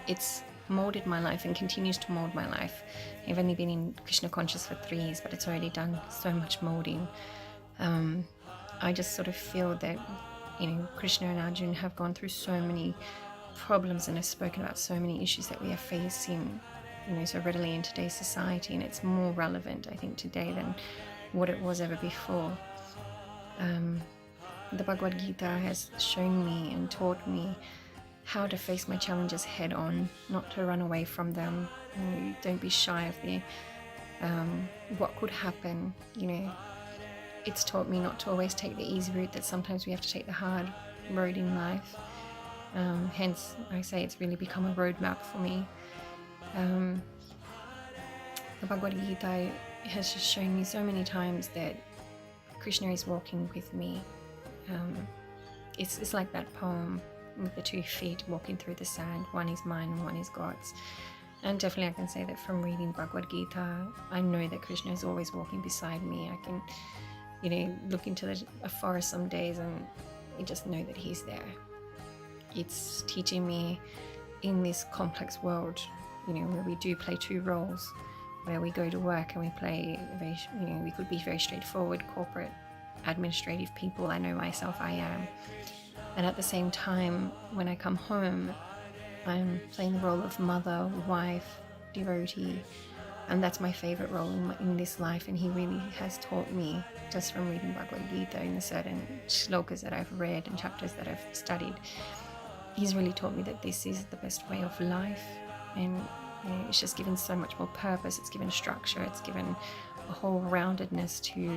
It's molded my life and continues to mold my life. I've only been in Krishna conscious for 3 years, but it's already done so much molding. I just sort of feel that, Krishna and Arjuna have gone through so many problems and have spoken about so many issues that we are facing, so readily in today's society, and it's more relevant, I think, today than what it was ever before. The Bhagavad Gita has shown me and taught me how to face my challenges head on, not to run away from them. Don't be shy of the what could happen. It's taught me not to always take the easy route, that sometimes we have to take the hard road in life. Hence, I say it's really become a roadmap for me. The Bhagavad Gita has just shown me so many times that Krishna is walking with me. It's like that poem with the 2 feet walking through the sand. One is mine and one is God's. And definitely I can say that from reading Bhagavad Gita, I know that Krishna is always walking beside me. I can, look into a forest some days and I just know that he's there. It's teaching me in this complex world, where we do play 2 roles, where we go to work and we play, we could be very straightforward corporate administrative people. I know myself, I am. And at the same time, when I come home, I'm playing the role of mother, wife, devotee, and that's my favorite role in this life. And he really has taught me, just from reading Bhagavad Gita in the certain shlokas that I've read and chapters that I've studied, he's really taught me that this is the best way of life. And it's just given so much more purpose, it's given structure, it's given a whole roundedness to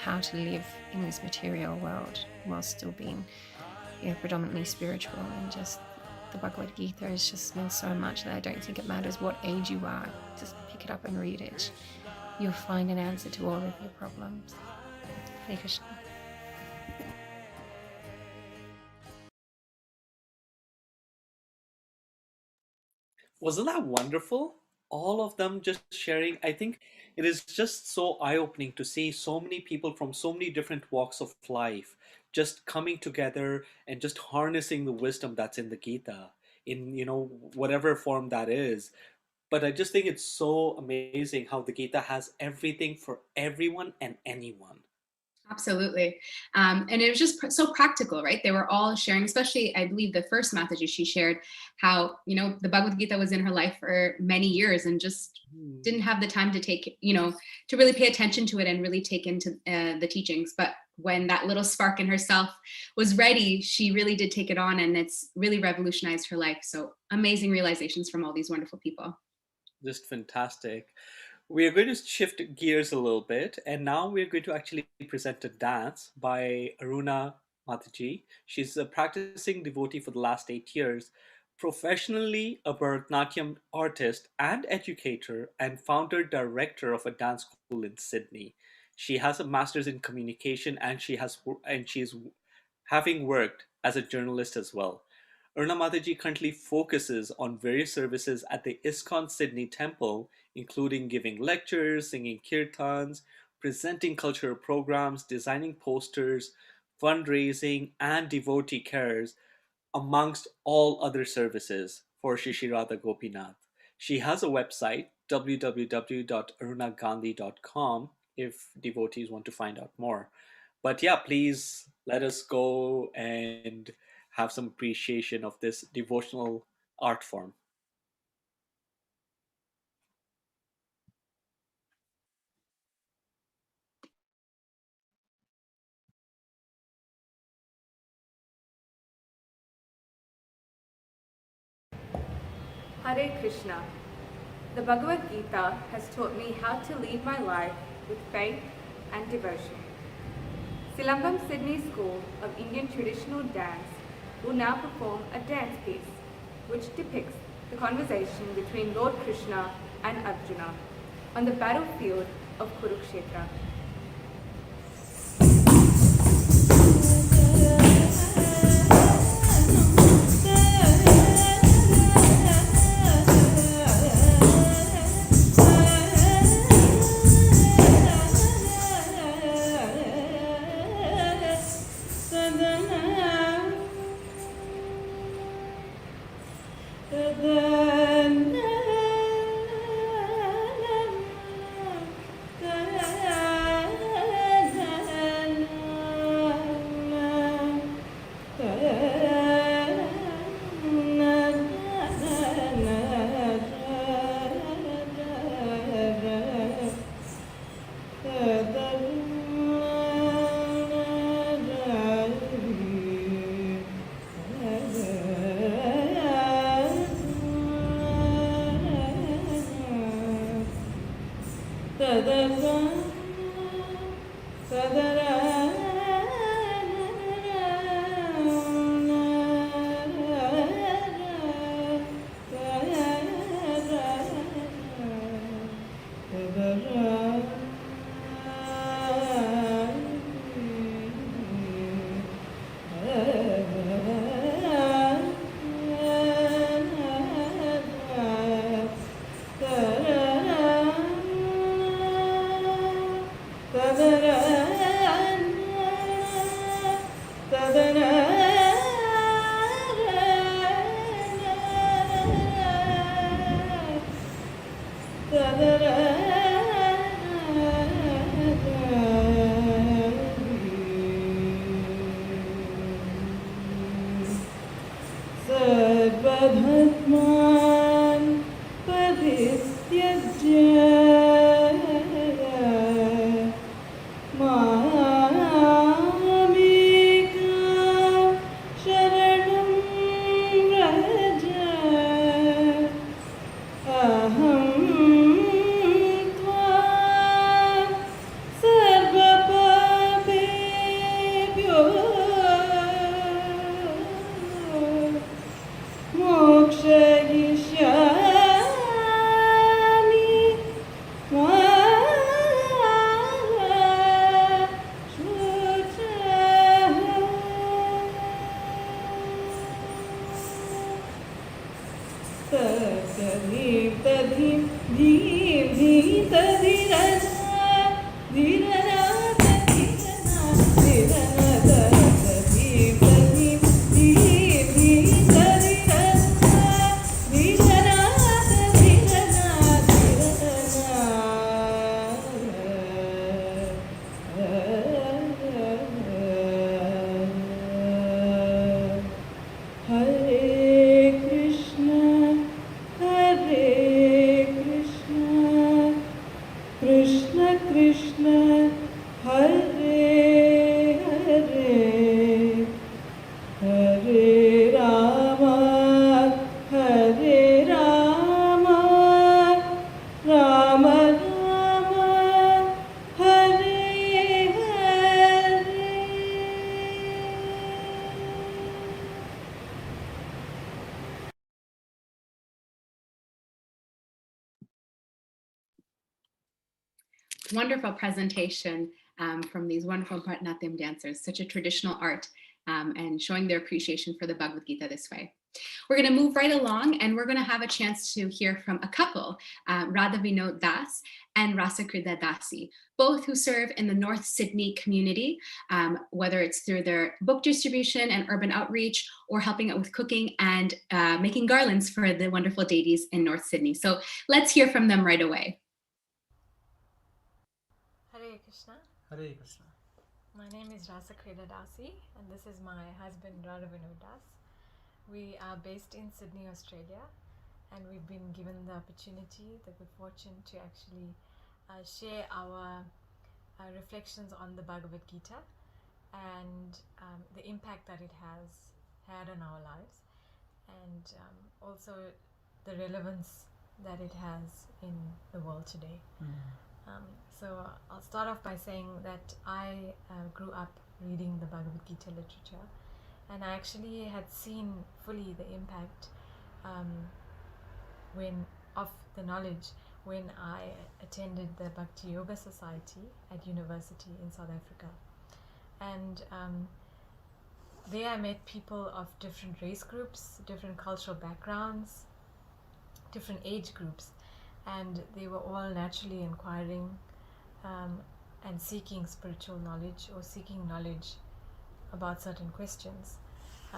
how to live in this material world while still being predominantly spiritual. And just the Bhagavad Gita has just meant so much that I don't think it matters what age you are. Just pick it up and read it. You'll find an answer to all of your problems. Hare Krishna. Wasn't that wonderful? All of them just sharing. I think it is just so eye-opening to see so many people from so many different walks of life just coming together and just harnessing the wisdom that's in the Gita in, whatever form that is. But I just think it's so amazing how the Gita has everything for everyone and anyone. Absolutely. And it was just so practical, right? They were all sharing, especially, I believe, the first Mataji, she shared how, the Bhagavad Gita was in her life for many years and just didn't have the time to take, to really pay attention to it and really take into the teachings. But when that little spark in herself was ready, she really did take it on, and it's really revolutionized her life. So amazing realizations from all these wonderful people. Just fantastic. We are going to shift gears a little bit, and now we're going to actually present a dance by Aruna Mataji. She's a practicing devotee for the last 8 years, professionally a Bharatanatyam artist and educator, and founder director of a dance school in Sydney. She has a master's in communication, and she's having worked as a journalist as well. Aruna Mataji currently focuses on various services at the ISKCON Sydney Temple, including giving lectures, singing kirtans, presenting cultural programs, designing posters, fundraising, and devotee cares, amongst all other services for Shri Shri Radha Gopinath. She has a website, www.arunagandhi.com, if devotees want to find out more. But yeah, please let us go and have some appreciation of this devotional art form. Hare Krishna. The Bhagavad Gita has taught me how to lead my life with faith and devotion. Silambam Sydney School of Indian Traditional Dance will now perform a dance piece which depicts the conversation between Lord Krishna and Arjuna on the battlefield of Kurukshetra. Moksha wonderful presentation from these wonderful Bharatanatyam dancers, such a traditional art, and showing their appreciation for the Bhagavad Gita this way. We're going to move right along, and we're going to have a chance to hear from a couple, Radha Vinod Das and Rasakrida Dasi, both who serve in the North Sydney community, whether it's through their book distribution and urban outreach, or helping out with cooking and making garlands for the wonderful deities in North Sydney. So let's hear from them right away. Hare Krishna. Hare Krishna. My name is Rasakrida Dasi, and this is my husband Radha Vinod Das. We are based in Sydney, Australia, and we've been given the opportunity, the good fortune to actually share our reflections on the Bhagavad Gita and the impact that it has had on our lives, and also the relevance that it has in the world today. So I'll start off by saying that I grew up reading the Bhagavad Gita literature, and I actually had seen fully the impact of the knowledge when I attended the Bhakti Yoga Society at university in South Africa. And there I met people of different race groups, different cultural backgrounds, different age groups, and they were all naturally inquiring and seeking spiritual knowledge, or seeking knowledge about certain questions,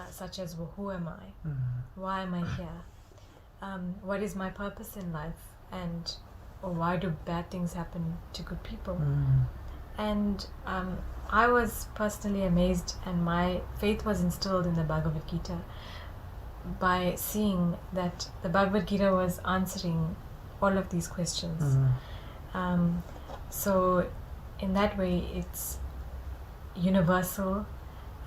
such as, well, who am I? Why am I here? What is my purpose in life? And or why do bad things happen to good people? And I was personally amazed, and my faith was instilled in the Bhagavad Gita by seeing that the Bhagavad Gita was answering all of these questions. So in that way, it's universal.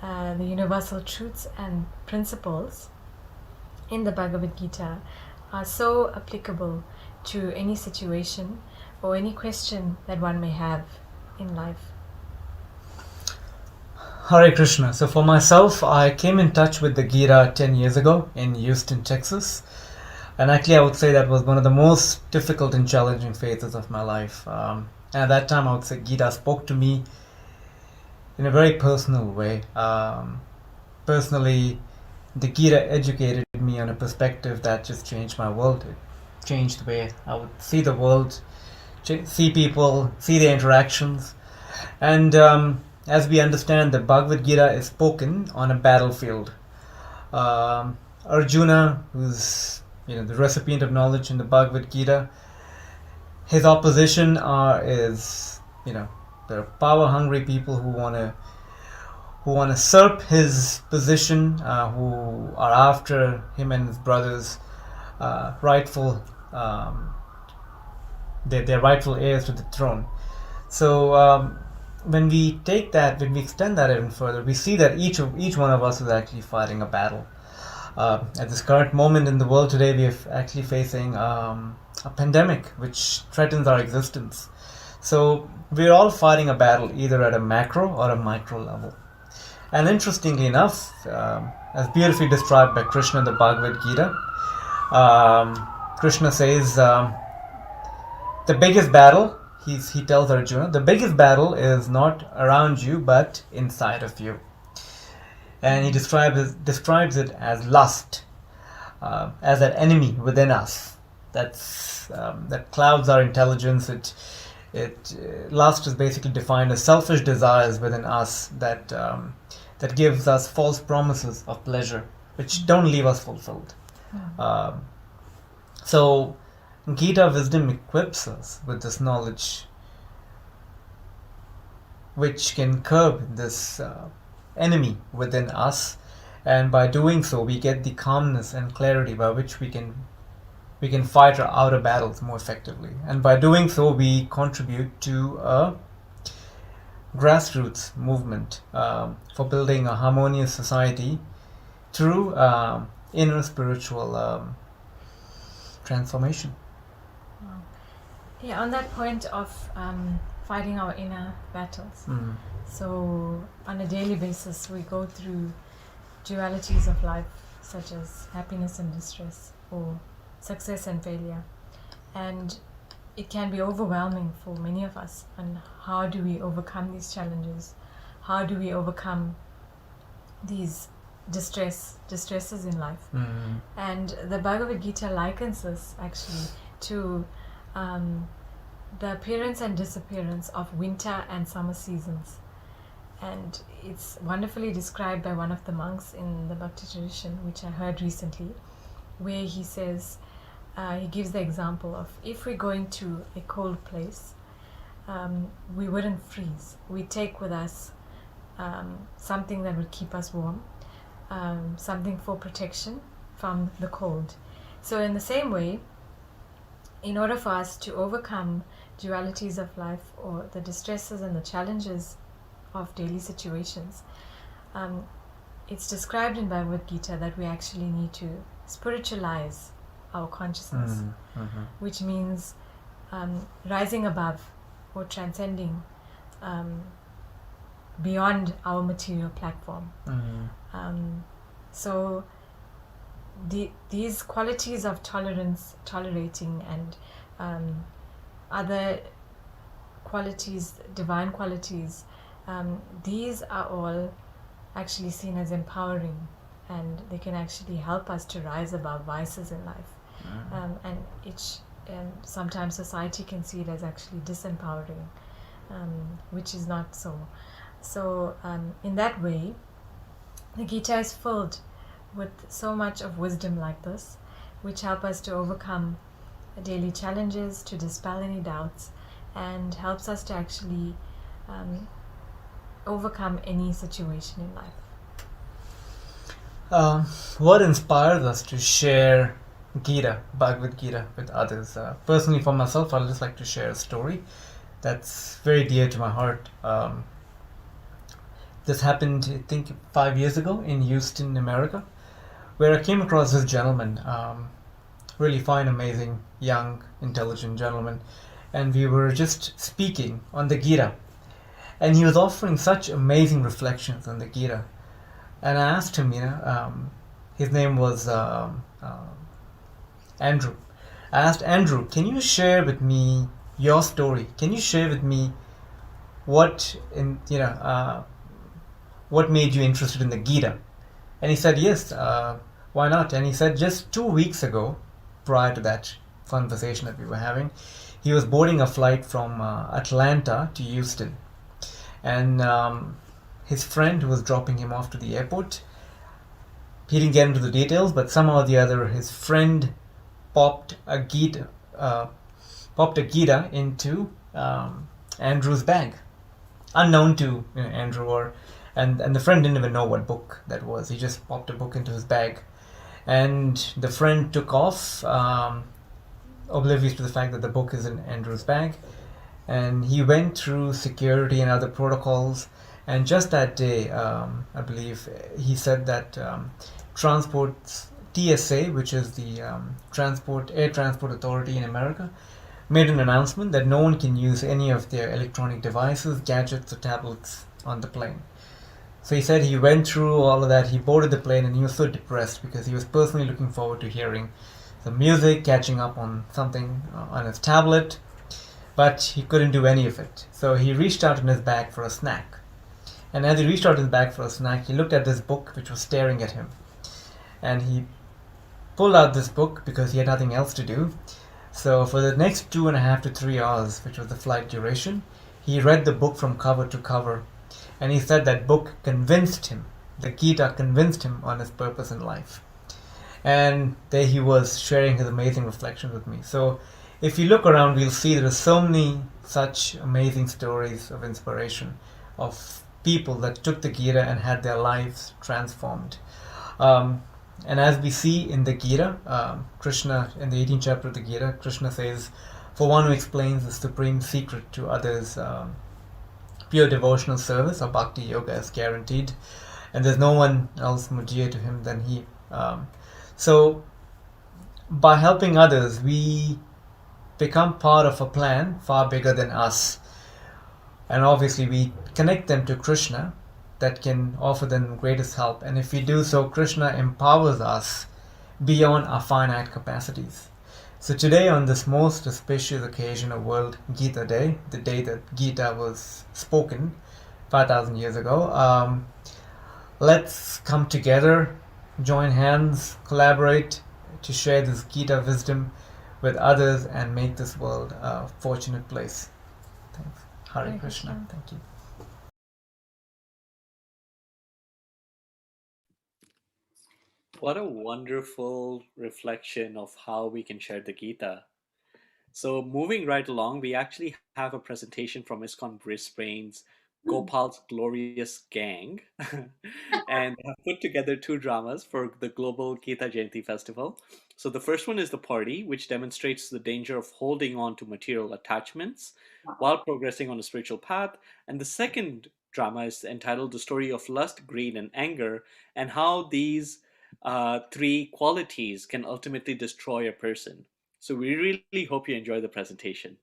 The universal truths and principles in the Bhagavad Gita are so applicable to any situation or any question that one may have in life. Hare Krishna. So for myself, I came in touch with the Gita 10 years ago in Houston, Texas. And actually I would say that was one of the most difficult and challenging phases of my life. And at that time I would say Gita spoke to me in a very personal way. Personally, the Gita educated me on a perspective that just changed my world. It changed the way I would see the world, see people, see their interactions. And as we understand, the Bhagavad Gita is spoken on a battlefield. Arjuna, who's the recipient of knowledge in the Bhagavad Gita, his opposition is there are power-hungry people who want to usurp his position, who are after him and his brothers' rightful heirs to the throne. So when we take that, when we extend that even further, we see that each one of us is actually fighting a battle. At this current moment in the world today, we are actually facing a pandemic which threatens our existence. So we're all fighting a battle either at a macro or a micro level. And interestingly enough, as beautifully described by Krishna in the Bhagavad Gita, Krishna says the biggest battle, he tells Arjuna, the biggest battle is not around you but inside of you. And he describes it as lust, as an enemy within us that clouds our intelligence. Lust is basically defined as selfish desires within us that gives us false promises of pleasure, which don't leave us fulfilled. So Gita wisdom equips us with this knowledge, which can curb this enemy within us, and by doing so, we get the calmness and clarity by which we can fight our outer battles more effectively. And by doing so, we contribute to a grassroots movement for building a harmonious society through inner spiritual transformation. Yeah, on that point of fighting our inner battles. So on a daily basis, we go through dualities of life, such as happiness and distress, or success and failure. And it can be overwhelming for many of us. And how do we overcome these challenges? How do we overcome these distresses in life? Mm. And the Bhagavad Gita likens this actually to the appearance and disappearance of winter and summer seasons. And it's wonderfully described by one of the monks in the Bhakti tradition, which I heard recently, where he says, he gives the example of if we're going to a cold place, we wouldn't freeze. We take with us something that would keep us warm, something for protection from the cold. So in the same way, in order for us to overcome dualities of life or the distresses and the challenges of daily situations, it's described in Bhagavad Gita that we actually need to spiritualize our consciousness, which means rising above or transcending beyond our material platform. So these qualities of tolerance, tolerating, and other qualities, divine qualities, these are all actually seen as empowering, and they can actually help us to rise above vices in life. And sometimes society can see it as actually disempowering, which is not so. So in that way, the Gita is filled with so much of wisdom like this, which help us to overcome daily challenges, to dispel any doubts, and helps us to actually overcome any situation in life. What inspires us to share Gita, Bhagavad Gita, with others? Personally, for myself, I'd just like to share a story that's very dear to my heart. This happened, I think, 5 years ago in Houston, America, where I came across this gentleman, really fine, amazing, young, intelligent gentleman, and we were just speaking on the Gita, and he was offering such amazing reflections on the Gita. And I asked him, his name was Andrew. I asked Andrew, can you share with me your story? Can you share with me what made you interested in the Gita? And he said, yes, why not? And he said just 2 weeks ago, prior to that conversation that we were having, he was boarding a flight from Atlanta to Houston. And his friend who was dropping him off to the airport, he didn't get into the details, but somehow or the other, his friend popped a Gita into Andrew's bag, unknown to Andrew, and the friend didn't even know what book that was. He just popped a book into his bag, and the friend took off, oblivious to the fact that the book is in Andrew's bag, and he went through security and other protocols. And just that day, I believe, he said that Transport TSA, which is the Air Transport Authority in America, made an announcement that no one can use any of their electronic devices, gadgets, or tablets on the plane. So he said he went through all of that, he boarded the plane, and he was so depressed because he was personally looking forward to hearing some music, catching up on something on his tablet, but he couldn't do any of it. So he reached out in his bag for a snack. And as he reached out his bag for a snack, he looked at this book which was staring at him. And he pulled out this book because he had nothing else to do. So for the next 2.5 to 3 hours, which was the flight duration, he read the book from cover to cover. And he said that book convinced him, the Gita convinced him on his purpose in life. And there he was sharing his amazing reflections with me. So if you look around, we'll see there are so many such amazing stories of inspiration, of people that took the Gita and had their lives transformed. And as we see in the Gita, Krishna, in the 18th chapter of the Gita, Krishna says, for one who explains the supreme secret to others, pure devotional service or bhakti yoga is guaranteed, and there's no one else more dear to him than he. So by helping others, we become part of a plan far bigger than us. And obviously we connect them to Krishna that can offer them greatest help. And if we do so, Krishna empowers us beyond our finite capacities. So today, on this most auspicious occasion of World Gita Day, the day that Gita was spoken 5,000 years ago, let's come together, join hands, collaborate to share this Gita wisdom with others and make this world a fortunate place. Thanks. Hare Krishna. Thank you. What a wonderful reflection of how we can share the Gita. So moving right along, we actually have a presentation from ISKCON Brisbane's Gopal's Glorious Gang, and have put together two dramas for the Global Gita Jayanti Festival. So the first one is The Party, which demonstrates the danger of holding on to material attachments while progressing on a spiritual path. And the second drama is entitled The Story of Lust, Greed, and Anger, and how these three qualities can ultimately destroy a person. So we really hope you enjoy the presentation.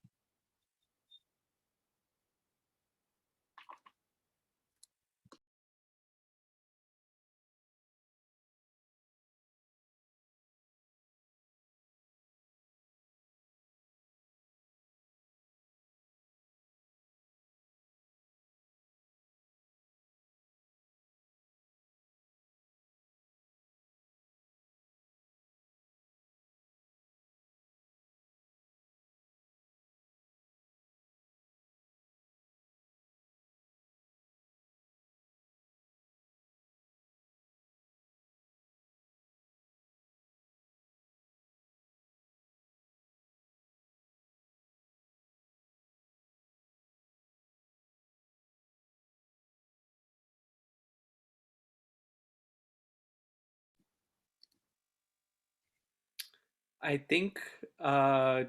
I think the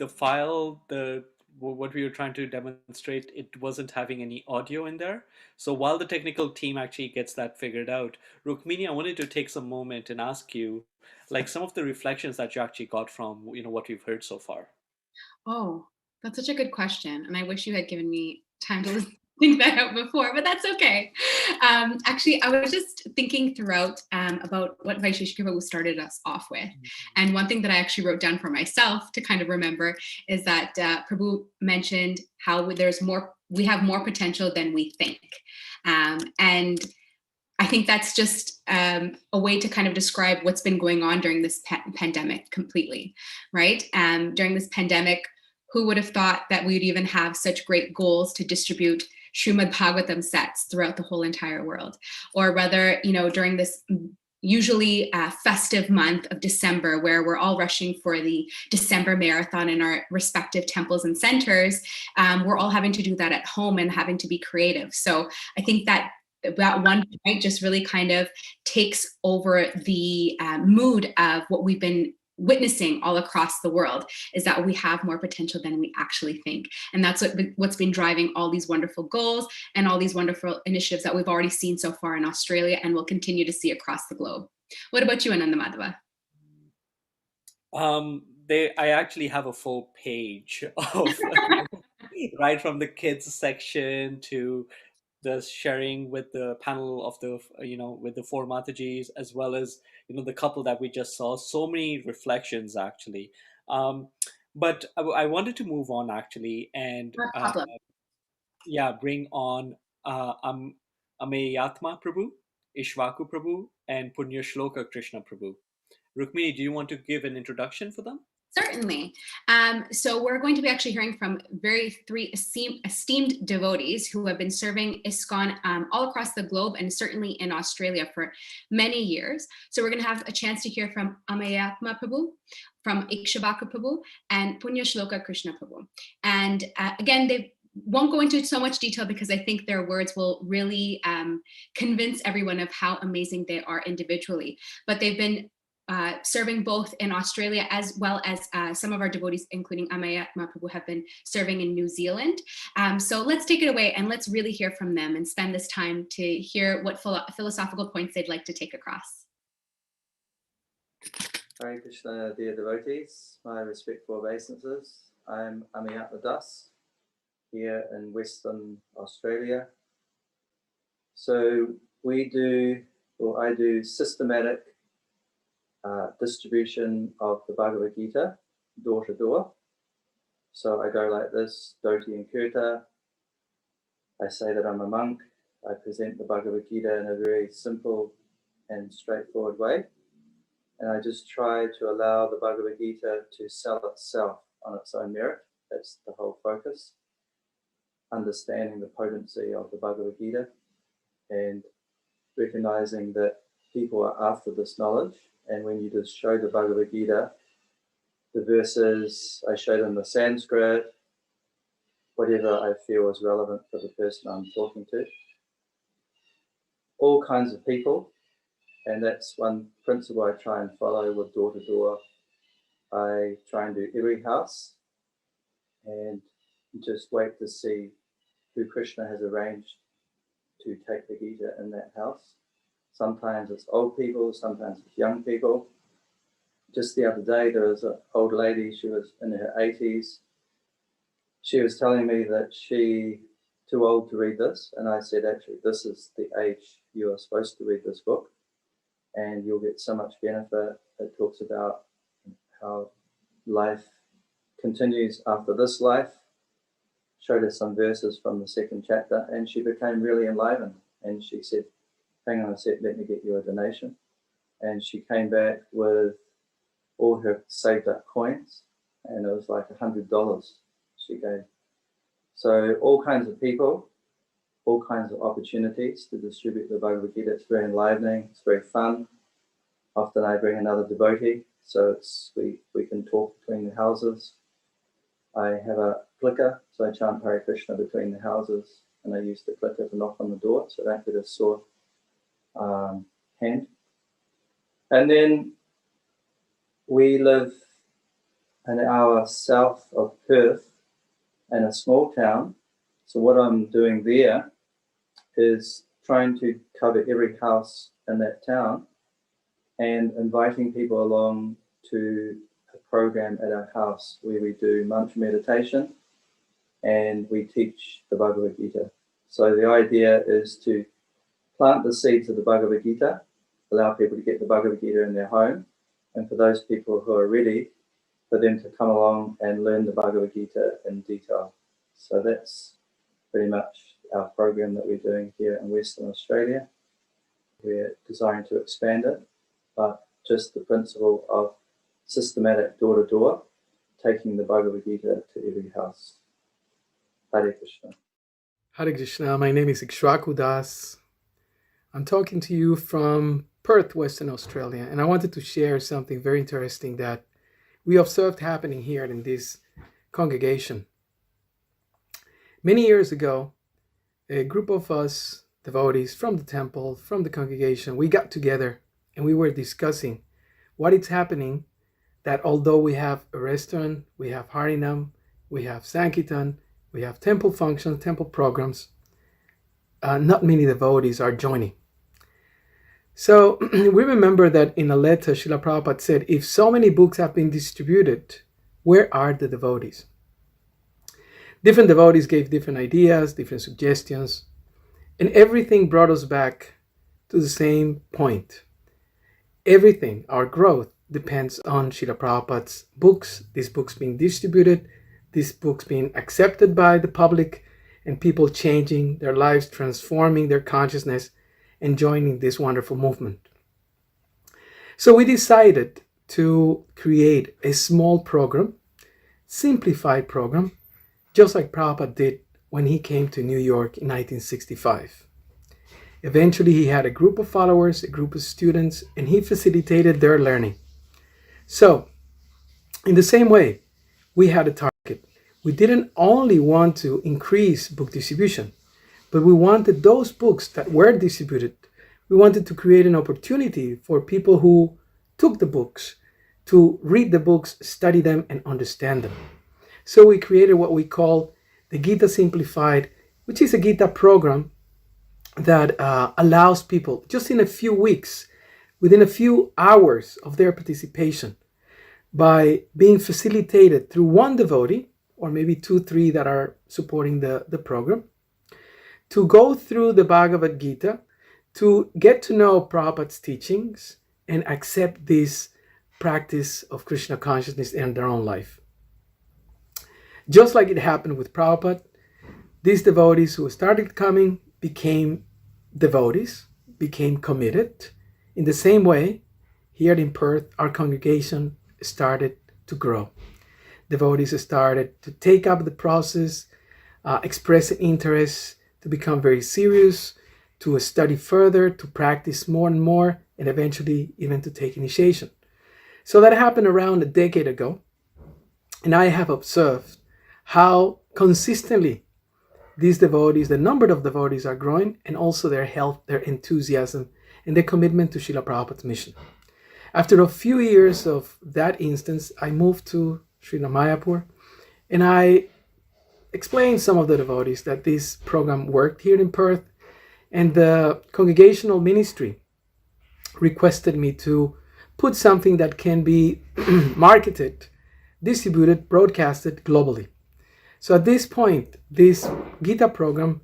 file, what we were trying to demonstrate, it wasn't having any audio in there. So while the technical team actually gets that figured out, Rukmini, I wanted to take some moment and ask you, like some of the reflections that you actually got from what we've heard so far. Oh, that's such a good question. And I wish you had given me time to think that out before, but that's okay. Actually, I was just thinking throughout about what Vaisesika Prabhu started us off with. And one thing that I actually wrote down for myself to kind of remember is that Prabhu mentioned how we have more potential than we think. And I think that's just a way to kind of describe what's been going on during this pandemic completely, right? During this pandemic, who would have thought that we would even have such great goals to distribute Srimad Bhagavatam sets throughout the whole entire world? Or whether, during this usually festive month of December, where we're all rushing for the December marathon in our respective temples and centers, we're all having to do that at home and having to be creative. So I think that one point just really kind of takes over the mood of what we've been witnessing all across the world, is that we have more potential than we actually think. And that's what's been driving all these wonderful goals and all these wonderful initiatives that we've already seen so far in Australia and will continue to see across the globe. What about you, Ananda Madhava? I actually have a full page of right from the kids section to the sharing with the panel of the with the four Matajis, as well as the couple that we just saw. So many reflections actually, but I wanted to move on actually and bring on Ameyatma Prabhu, Ishvaku Prabhu, and Punya Shloka Krishna Prabhu. Rukmini, do you want to give an introduction for them? Certainly. So we're going to be actually hearing from three esteemed devotees who have been serving ISKCON all across the globe and certainly in Australia for many years. So we're going to have a chance to hear from Ameyatma Prabhu, from Ishvaku Prabhu, and Punya Shloka Krishna Prabhu. And again, they won't go into so much detail because I think their words will really convince everyone of how amazing they are individually. But they've been serving both in Australia as well as some of our devotees, including Ameyatma Prabhu, have been serving in New Zealand. So let's take it away and let's really hear from them and spend this time to hear what philosophical points they'd like to take across. Hare Krishna, dear devotees, my respectful obeisances. I'm Ameyatma Das here in Western Australia. So I do systematic distribution of the Bhagavad Gita door to door. So I go like this, Dhoti and Kurta. I say that I'm a monk. I present the Bhagavad Gita in a very simple and straightforward way. And I just try to allow the Bhagavad Gita to sell itself on its own merit. That's the whole focus. Understanding the potency of the Bhagavad Gita and recognizing that people are after this knowledge. And when you just show the Bhagavad Gita, the verses, I show them the Sanskrit, whatever I feel is relevant for the person I'm talking to. All kinds of people. And that's one principle I try and follow with door to door. I try and do every house and just wait to see who Krishna has arranged to take the Gita in that house. Sometimes it's old people, sometimes it's young people. Just the other day, there was an old lady, she was in her 80s. She was telling me that she too old to read this. And I said, actually, this is the age you are supposed to read this book. And you'll get so much benefit. It talks about how life continues after this life. Showed her some verses from the second chapter, and she became really enlivened. And she said, hang on a sec, let me get you a donation. And she came back with all her saved up coins, and it was like $100 she gave. So all kinds of people, all kinds of opportunities to distribute the Bhagavad Gita. It's very enlivening, it's very fun. Often I bring another devotee, so we can talk between the houses. I have a clicker, so I chant Hare Krishna between the houses, and I use the clicker to knock on the door, so I don't get a sore hand. And then we live an hour south of Perth in a small town. So what I'm doing there is trying to cover every house in that town and inviting people along to a program at our house where we do mantra meditation and we teach the Bhagavad Gita. So the idea is to plant the seeds of the Bhagavad Gita, allow people to get the Bhagavad Gita in their home, and for those people who are ready, for them to come along and learn the Bhagavad Gita in detail. So that's pretty much our program that we're doing here in Western Australia. We're desiring to expand it, but just the principle of systematic door-to-door, taking the Bhagavad Gita to every house. Hare Krishna. Hare Krishna, my name is Ikshwaku Das. I'm talking to you from Perth, Western Australia, and I wanted to share something very interesting that we observed happening here in this congregation. Many years ago, a group of us devotees from the temple, from the congregation, we got together and we were discussing what is happening, that although we have a restaurant, we have Harinam, we have Sankirtan, we have temple functions, temple programs, not many devotees are joining. So we remember that in a letter, Srila Prabhupada said, if so many books have been distributed, where are the devotees? Different devotees gave different ideas, different suggestions, and everything brought us back to the same point. Everything, our growth, depends on Srila Prabhupada's books, these books being distributed, these books being accepted by the public, and people changing their lives, transforming their consciousness, and joining this wonderful movement. So we decided to create a small program, simplified program, just like Prabhupada did when he came to New York in 1965. Eventually, he had a group of followers, a group of students, and he facilitated their learning. So, in the same way, we had a target. We didn't only want to increase book distribution, but we wanted those books that were distributed, we wanted to create an opportunity for people who took the books to read the books, study them, and understand them. So we created what we call the Gita Simplified, which is a Gita program that allows people, just in a few weeks, within a few hours of their participation, by being facilitated through one devotee, or maybe 2, 3 that are supporting the program, to go through the Bhagavad Gita, to get to know Prabhupada's teachings and accept this practice of Krishna consciousness in their own life. Just like it happened with Prabhupada, these devotees who started coming became devotees, became committed. In the same way, here in Perth, our congregation started to grow. Devotees started to take up the process, express an interest, to become very serious, to study further, to practice more and more, and eventually even to take initiation. So that happened around a decade ago, and I have observed how consistently these devotees, the number of devotees are growing, and also their health, their enthusiasm, and their commitment to Srila Prabhupada's mission. After a few years of that instance, I moved to Srila Mayapur, and I explained some of the devotees that this program worked here in Perth, and the congregational ministry requested me to put something that can be marketed, distributed, broadcasted globally. So at this point, this Gita program,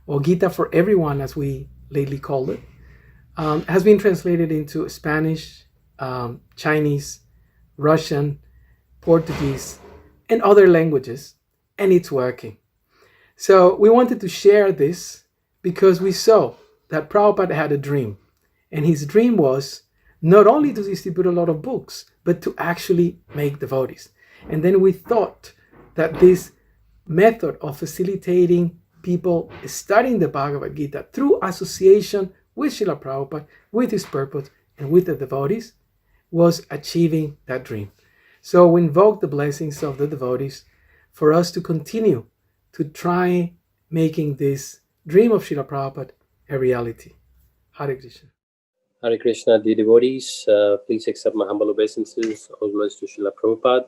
or Gita for Everyone as we lately called it, has been translated into Spanish, Chinese, Russian, Portuguese, and other languages, and it's working. So we wanted to share this because we saw that Prabhupada had a dream, and his dream was not only to distribute a lot of books, but to actually make devotees. And then we thought that this method of facilitating people studying the Bhagavad Gita through association with Srila Prabhupada, with his purpose, and with the devotees, was achieving that dream. So we invoke the blessings of the devotees for us to continue to try making this dream of Srila Prabhupada a reality. Hare Krishna. Hare Krishna, dear devotees, please accept my humble obeisances, homage to Srila Prabhupada.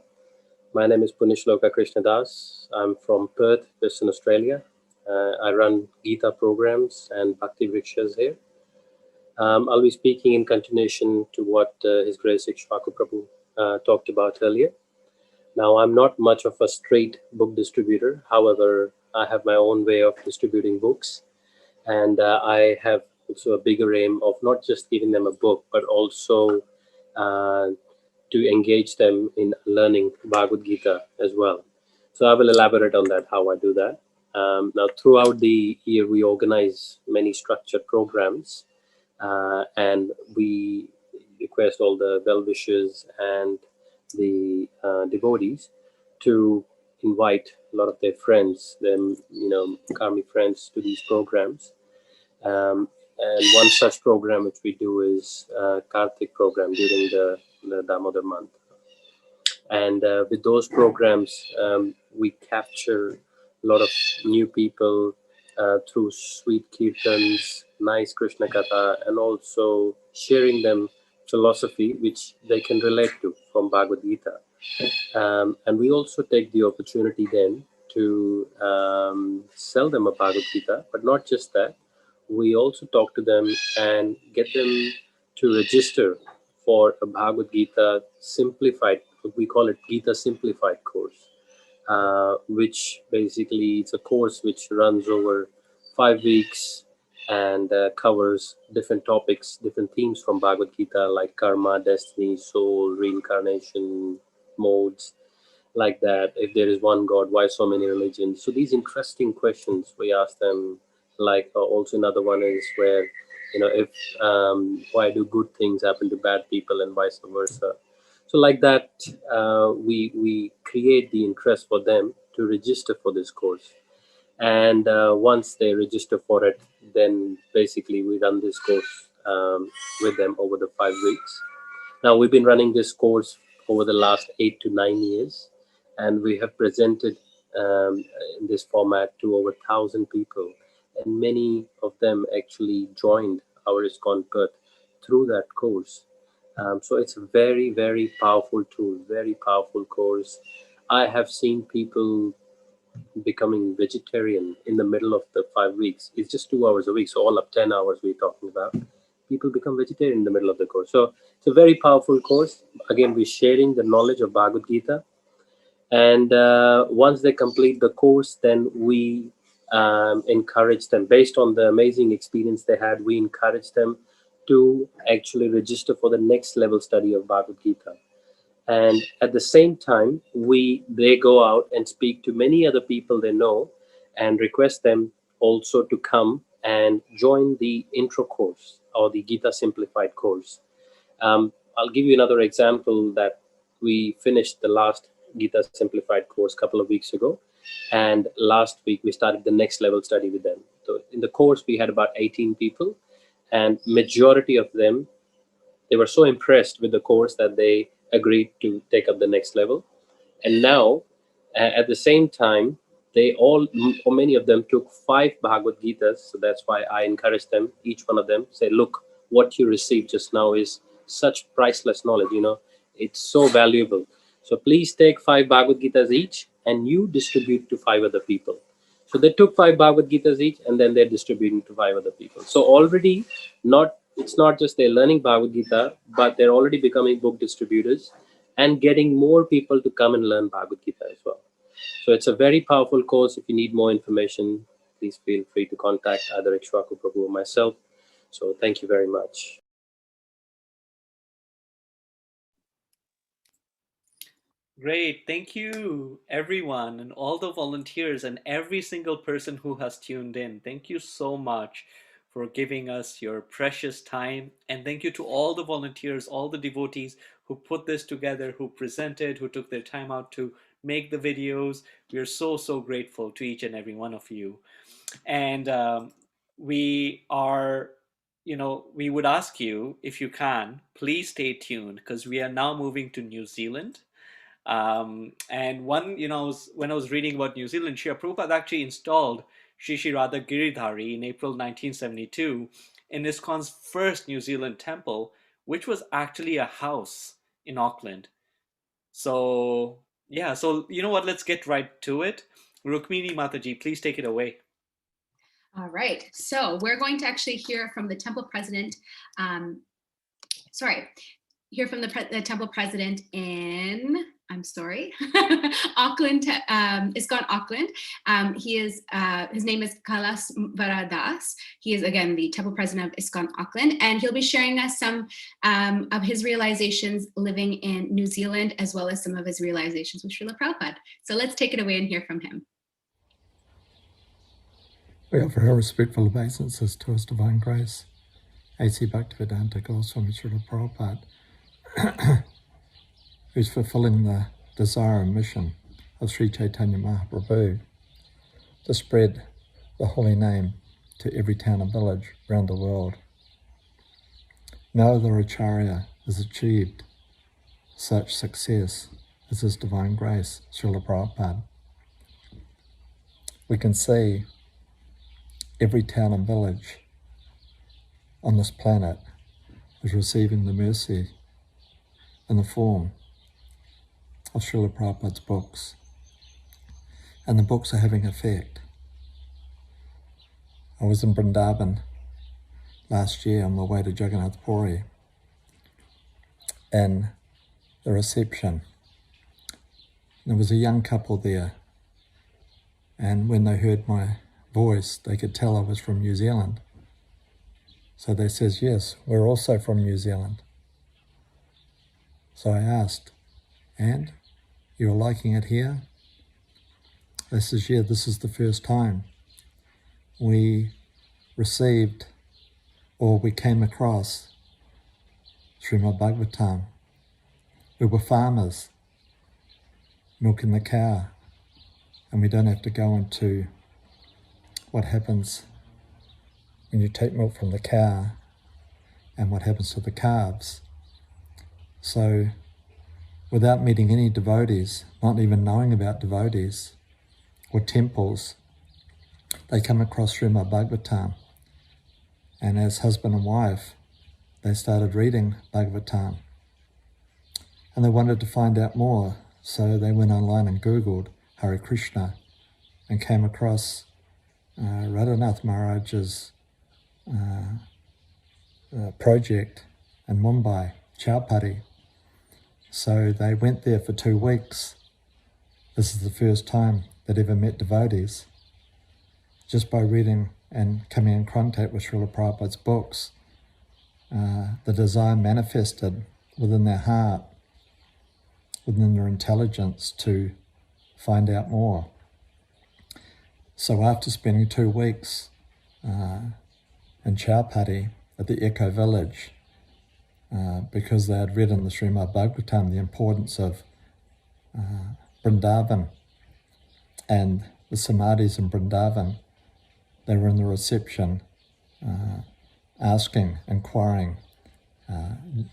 My name is Punishloka Krishna Das. I'm from Perth, Western Australia. I run Gita programs and Bhakti Vrikshas here. I'll be speaking in continuation to what His Grace Ikshvaku Prabhu talked about earlier. Now, I'm not much of a straight book distributor. However, I have my own way of distributing books. And I have also a bigger aim of not just giving them a book, but also to engage them in learning Bhagavad Gita as well. So I will elaborate on that, how I do that. Now, throughout the year, we organize many structured programs, and we request all the well-wishers and the devotees to invite a lot of their friends, them, karmic friends, to these programs. And one such program which we do is Kartik program during the Damodar month. And with those programs, we capture a lot of new people through sweet kirtans, nice Krishna Katha, and also sharing them philosophy which they can relate to from Bhagavad Gita. And we also take the opportunity then to sell them a Bhagavad Gita, but not just that. We also talk to them and get them to register for a Bhagavad Gita simplified, we call it Gita Simplified course, which basically it's a course which runs over 5 weeks and covers different topics, different themes from Bhagavad Gita, like karma, destiny, soul, reincarnation, modes, like that. If there is one God, why so many religions? So these interesting questions we ask them. Like also another one is where, if why do good things happen to bad people and vice versa. So like that, we create the interest for them to register for this course. And once they register for it, then basically we run this course with them over the 5 weeks. Now we've been running this course over the last 8 to 9 years, and we have presented in this format to over 1,000 people. And many of them actually joined our ISKCON Perth through that course. So it's a very, very powerful tool, very powerful course. I have seen people becoming vegetarian in the middle of the 5 weeks. It's just 2 hours a week, so all up 10 hours we're talking about. People become vegetarian in the middle of the course. So it's a very powerful course. Again, we're sharing the knowledge of Bhagavad Gita. And once they complete the course, then we encourage them, based on the amazing experience they had, we encourage them to actually register for the next level study of Bhagavad Gita. And at the same time, they go out and speak to many other people they know and request them also to come and join the intro course or the Gita Simplified course. I'll give you another example that we finished the last Gita Simplified course a couple of weeks ago. And last week we started the next level study with them. So in the course, we had about 18 people, and majority of them, they were so impressed with the course that they agreed to take up the next level. And now, at the same time, or many of them took 5 Bhagavad Gitas. So that's why I encourage them, each one of them, say, look, what you received just now is such priceless knowledge, it's so valuable. So please take 5 Bhagavad Gitas each and you distribute to 5 other people. So they took 5 Bhagavad Gitas each and then they're distributing to 5 other people. So already it's not just they're learning Bhagavad Gita, but they're already becoming book distributors and getting more people to come and learn Bhagavad Gita as well. So it's a very powerful course. If you need more information, please feel free to contact either Ikshwaku Prabhu or myself. So thank you very much. Great. Thank you, everyone, and all the volunteers and every single person who has tuned in. Thank you so much for giving us your precious time. And thank you to all the volunteers, all the devotees who put this together, who presented, who took their time out to make the videos. We are so, so grateful to each and every one of you. And we would ask you, if you can, please stay tuned, because we are now moving to New Zealand. And when I was reading about New Zealand, Srila Prabhupada actually installed Sri Sri Radha Giridhari in April 1972 in ISKCON's first New Zealand temple, which was actually a house in Auckland. So yeah, so you know what, let's get right to it. Rukmini Mataji, please take it away. All right, so we're going to actually hear from the temple president, the temple president in, Auckland, ISKCON Auckland. His name is Kailas Varadas. He is, again, the temple president of ISKCON Auckland, and he'll be sharing us some of his realizations living in New Zealand, as well as some of his realizations with Srila Prabhupada. So let's take it away and hear from him. We offer our respectful obeisances to His Divine Grace, A.C. Bhaktivedanta Goswami Srila Prabhupada, who's fulfilling the desire and mission of Sri Chaitanya Mahaprabhu to spread the holy name to every town and village around the world. No other Acharya has achieved such success as His Divine Grace, Srila Prabhupada. We can see every town and village on this planet is receiving the mercy in the form of Srila Prabhupada's books. And the books are having effect. I was in Vrindavan last year on my way to Jagannath Puri, and the reception. There was a young couple there, and when they heard my voice, they could tell I was from New Zealand. So they says, yes, we're also from New Zealand. So I asked, and you're liking it here? They says, yeah, this is the first time we received or we came across Srimad Bhagavatam. We were farmers milking the cow, and we don't have to go into what happens when you take milk from the cow and what happens to the calves. So without meeting any devotees, not even knowing about devotees or temples, they come across Srimad Bhagavatam, and as husband and wife, they started reading Bhagavatam, and they wanted to find out more, so they went online and Googled Hare Krishna and came across Radhanath Maharaj's project in Mumbai, Jayapataka. So they went there for 2 weeks. This is the first time they'd ever met devotees. Just by reading and coming in contact with Srila Prabhupada's books, the desire manifested within their heart within their intelligence to find out more. So after spending 2 weeks in Jayapataka at the Eco Village, because they had read in the Srimad Bhagavatam the importance of Vrindavan and the Samadhis in Vrindavan, they were in the reception asking, inquiring.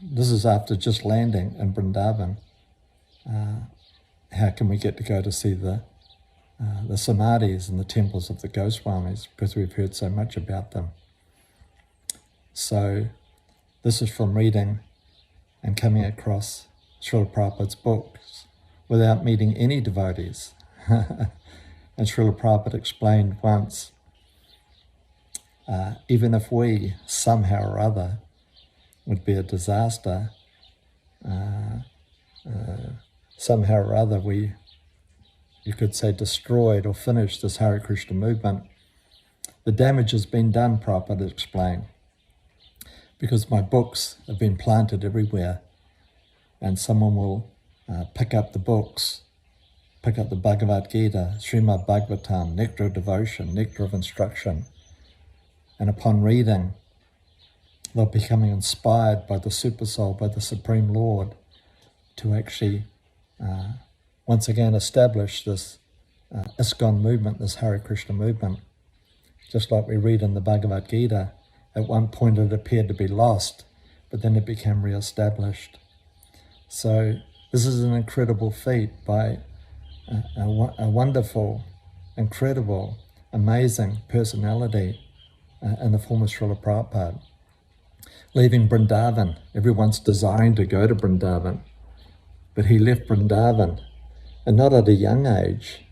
This is after just landing in Vrindavan. How can we get to go to see the Samadhis and the temples of the Goswamis, because we've heard so much about them. So this is from reading and coming across Srila Prabhupada's books without meeting any devotees. And Srila Prabhupada explained once, even if we somehow or other would be a disaster, somehow or other you could say destroyed or finished this Hare Krishna movement, the damage has been done, Prabhupada explained, because my books have been planted everywhere, and someone will pick up the books, pick up the Bhagavad Gita, Srimad Bhagavatam, nectar of devotion, nectar of instruction, and upon reading, they'll be becoming inspired by the Super Soul, by the Supreme Lord, to actually once again establish this ISKCON movement, this Hare Krishna movement. Just like we read in the Bhagavad Gita, at one point it appeared to be lost, but then it became re-established. So this is an incredible feat by a wonderful, incredible, amazing personality in the form of Srila Prabhupada. Leaving Vrindavan, everyone's desiring to go to Vrindavan, but he left Vrindavan, and not at a young age,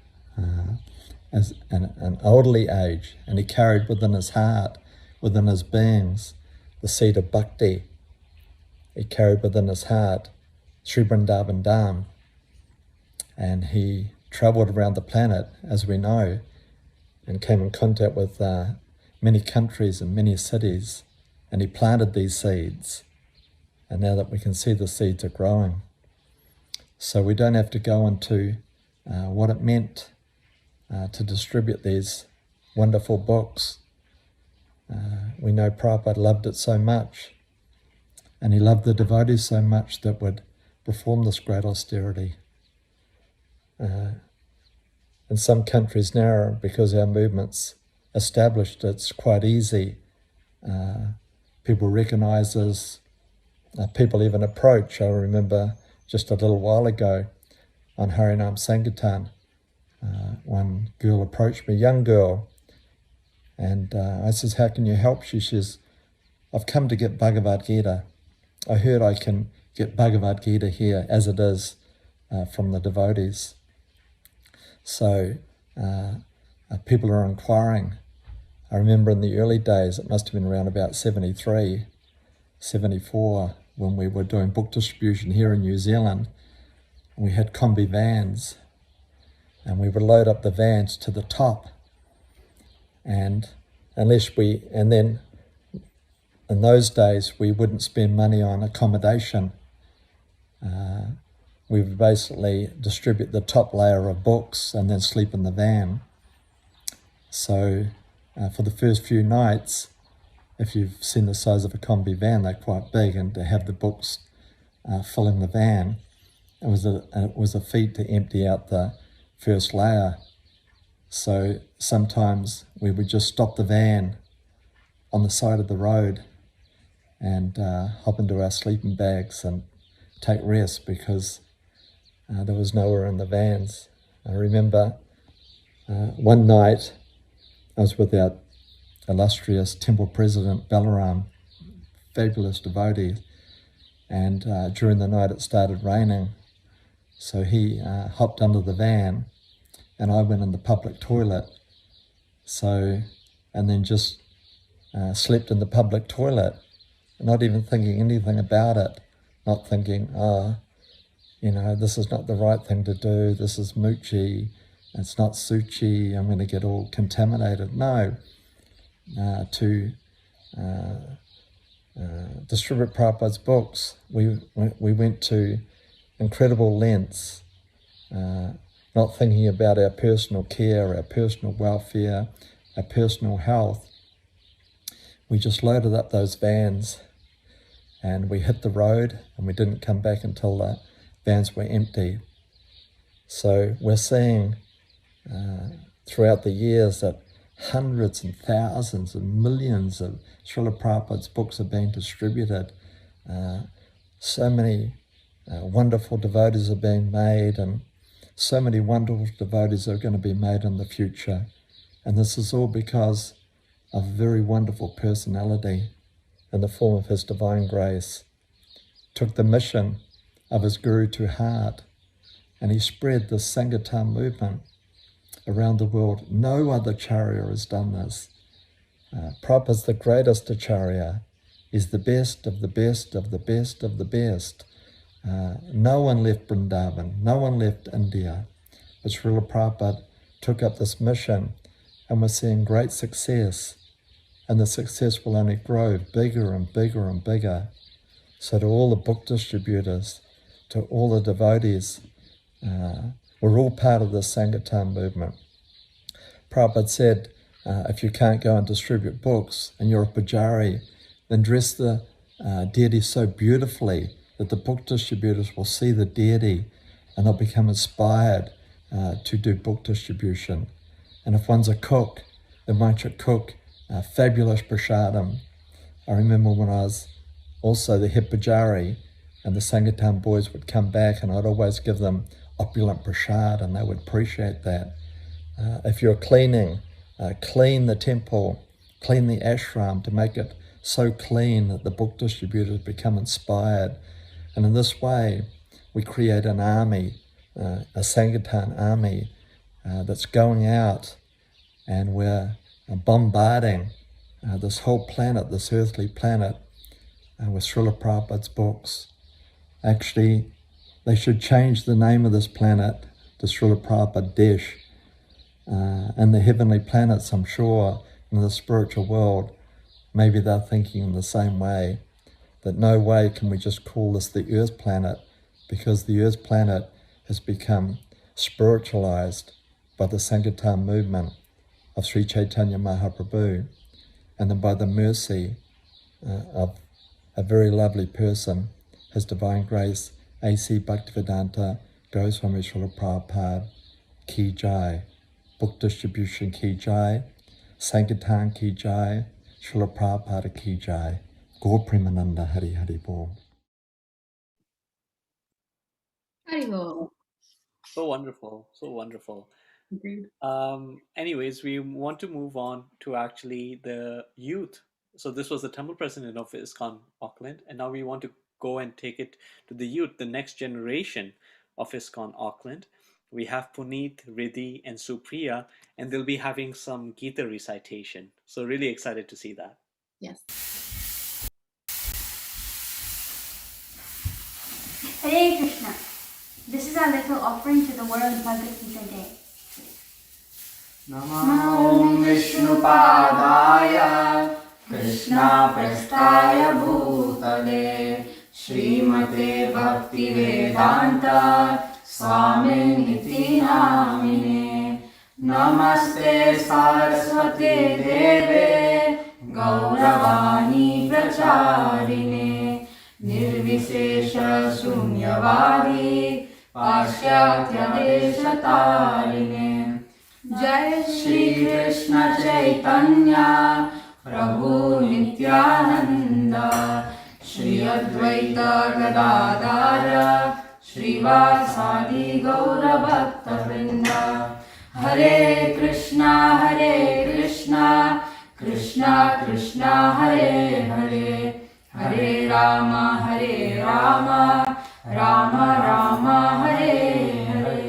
as an elderly age, and he carried within his heart, within his beings, the seed of bhakti. He carried within his heart Sri Vrindavan Dham, and he travelled around the planet, as we know, and came in contact with many countries and many cities, and he planted these seeds, and now that we can see the seeds are growing. So we don't have to go into what it meant to distribute these wonderful books. We know Prabhupada loved it so much, and he loved the devotees so much that would perform this great austerity. In some countries now, because our movement's established, it's quite easy. People recognize us, people even approach. I remember just a little while ago on Harinam Sankirtan, one girl approached me, young girl, and I says, how can you help? She says, I've come to get Bhagavad Gita. I heard I can get Bhagavad Gita here as it is from the devotees. So people are inquiring. I remember in the early days, it must have been around about 73, 74, when we were doing book distribution here in New Zealand. We had combi vans, and we would load up the vans to the top, and then in those days we wouldn't spend money on accommodation. We would basically distribute the top layer of books and then sleep in the van. So for the first few nights, if you've seen the size of a combi van, they're quite big, and to have the books filling the van, it was a feat to empty out the first layer. So sometimes we would just stop the van on the side of the road and hop into our sleeping bags and take rest, because there was nowhere in the vans. I remember one night I was with our illustrious temple president Balaram, fabulous devotee, and during the night it started raining, so he hopped under the van and I went in the public toilet, and then just slept in the public toilet, not even thinking anything about it, not thinking, this is not the right thing to do, this is moochi, it's not suchi, I'm going to get all contaminated. No. To distribute Prabhupada's books, we went to incredible lengths, not thinking about our personal care, our personal welfare, our personal health. We just loaded up those vans and we hit the road, and we didn't come back until the vans were empty. So we're seeing throughout the years that hundreds and thousands and millions of Srila Prabhupada's books are being distributed. So many wonderful devotees are being made, and so many wonderful devotees are going to be made in the future. And this is all because of a very wonderful personality in the form of His Divine Grace. Took the mission of his Guru to heart, and he spread the Sankirtan movement around the world. No other Acharya has done this. Prabhupada's the greatest Acharya. He's the best of the best of the best of the best. No one left Vrindavan, no one left India. But Srila Prabhupada took up this mission, and we're seeing great success. And the success will only grow bigger and bigger and bigger. So to all the book distributors, to all the devotees, we're all part of the Sankirtan movement. Prabhupada said, if you can't go and distribute books and you're a pujari, then dress the deity so beautifully that the book distributors will see the deity and they'll become inspired to do book distribution. And if one's a cook, then one should cook fabulous prasadam. I remember when I was also the head pujari, and the Sankirtan boys would come back, and I'd always give them opulent prasad, and they would appreciate that. If you're cleaning, clean the temple, clean the ashram to make it so clean that the book distributors become inspired. And in this way, we create an army, a Sankirtan army that's going out, and we're bombarding this whole planet, this earthly planet, with Srila Prabhupada's books. Actually, they should change the name of this planet to Srila Prabhupada Desh. And the heavenly planets, I'm sure, in the spiritual world, maybe they're thinking in the same way, that no way can we just call this the Earth planet, because the Earth planet has become spiritualized by the Sankirtan movement of Sri Chaitanya Mahaprabhu, and then by the mercy of a very lovely person, His Divine Grace, A.C. Bhaktivedanta Goswami Srila Prabhupada Ki Jai, book distribution Ki Jai, Sankirtan Ki Jai, Srila Prabhupada Ki Jai, Gaur Premananda Hari Hari Bol. Hari Bol. So wonderful, so wonderful. Agreed. Anyways, we want to move on to actually the youth. So this was the temple president of ISKCON Auckland, and now we want to go and take it to the youth, the next generation of ISKCON Auckland. We have Puneet, Riddhi, and Supriya, and they'll be having some Gita recitation. So really excited to see that. Yes. Hare Krishna. This is our little offering to the World Bhagavad Gita Day. Namo Vishnupadaya Krishna Prasthaya Bhutale Srimate Bhaktivedanta Swaminiti Namine Namaste Saraswati Deve Gauravani Pracharine Nirvishesha Shunyavadi Pashyatya Deshatarine Jai Shri Krishna Chaitanya Prabhu Nityananda Shri Advaita Gadadara Shri Vasadi Gaura Bhakta Vrinda Hare Krishna Krishna Krishna Hare Hare Hare Rama Rama Rama Hare Hare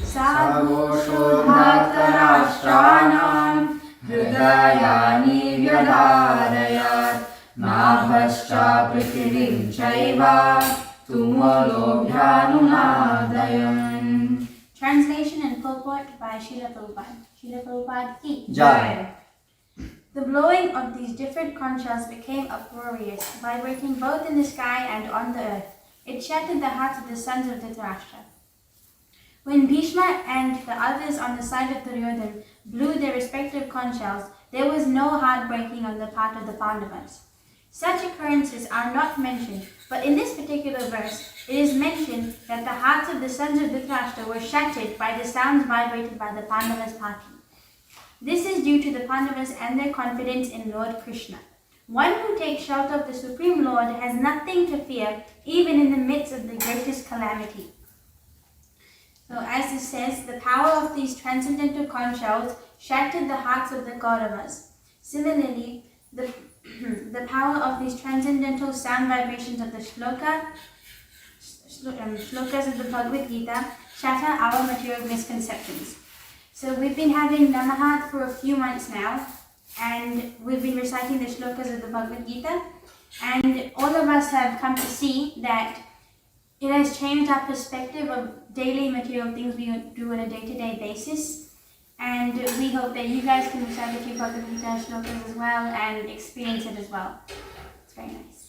Sarvoshodhatarashtanam Hridayani Vyadharayat Nabhascha Prithivim Chaiva Tumolobhyanunadayan. Translation and purport by Srila Prabhupada. Srila Prabhupada Ki Jai. The The blowing of these different conch shells became uproarious, vibrating both in the sky and on the earth. It shattered the hearts of the sons of Dhritarashtra. When Bhishma and the others on the side of Duryodhana blew their respective conch shells, there was no heart breaking on the part of the Pandavas. Such occurrences are not mentioned, but in this particular verse, it is mentioned that the hearts of the sons of Dhritarashtra were shattered by the sounds vibrated by the Pandavas' party. This is due to the Pandavas and their confidence in Lord Krishna. One who takes shelter of the Supreme Lord has nothing to fear, even in the midst of the greatest calamity. So as it says, the power of these transcendental conch shells shattered the hearts of the Kauravas. Similarly, the power of these transcendental sound vibrations of the shlokas of the Bhagavad Gita shatter our material misconceptions. So we've been having Namaha for a few months now, and we've been reciting the shlokas of the Bhagavad Gita, and all of us have come to see that it has changed our perspective of daily material things we do on a day-to-day basis. And we hope that you guys can recite a few Bhagavad Gita shlokas as well and experience it as well. It's very nice.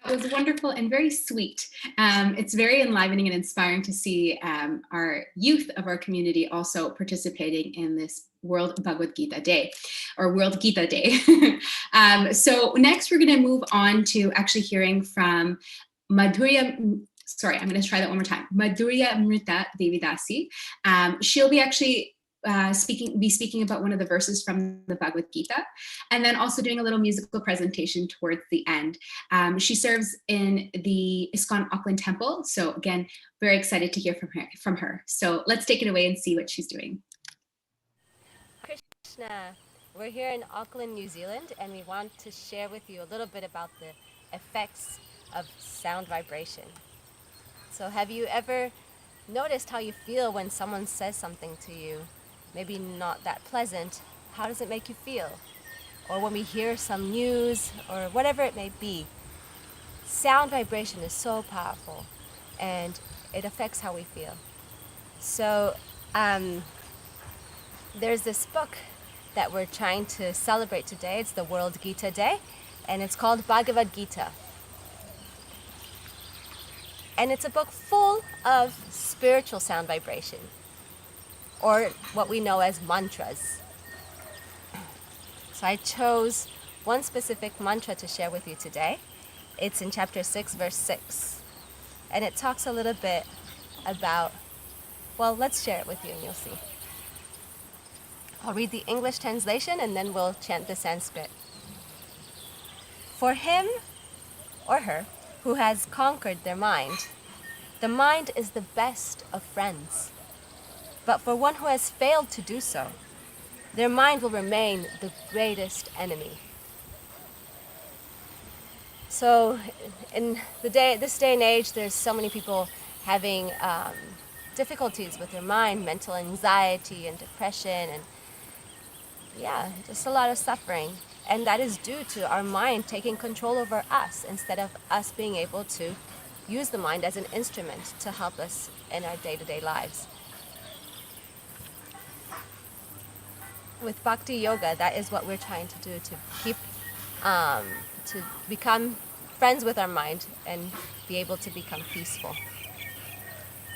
It was wonderful and very sweet. It's very enlivening and inspiring to see our youth of our community also participating in this World Bhagavad Gita Day, or World Gita Day. So next we're going to move on to actually hearing from Madhurya Mrita Devidasi. She'll be actually speaking about one of the verses from the Bhagavad Gita, and then also doing a little musical presentation towards the end. She serves in the ISKCON Auckland Temple, so again, very excited to hear from her. So let's take it away and see what she's doing. Krishna, we're here in Auckland, New Zealand, and we want to share with you a little bit about the effects of sound vibration. So have you ever noticed how you feel when someone says something to you? Maybe not that pleasant. How does it make you feel? Or when we hear some news or whatever it may be, sound vibration is so powerful and it affects how we feel. So there's this book that we're trying to celebrate today. It's the World Gita Day, and it's called Bhagavad Gita. And it's a book full of spiritual sound vibration, or what we know as mantras. So I chose one specific mantra to share with you today. It's in chapter 6, verse 6. And it talks a little bit about, well, let's share it with you and you'll see. I'll read the English translation and then we'll chant the Sanskrit. For him or her who has conquered their mind, the mind is the best of friends. But for one who has failed to do so, their mind will remain the greatest enemy. So in this day and age, there's so many people having difficulties with their mind, mental anxiety and depression, and just a lot of suffering. And that is due to our mind taking control over us instead of us being able to use the mind as an instrument to help us in our day-to-day lives. With Bhakti Yoga, that is what we're trying to do, to keep, to become friends with our mind and be able to become peaceful.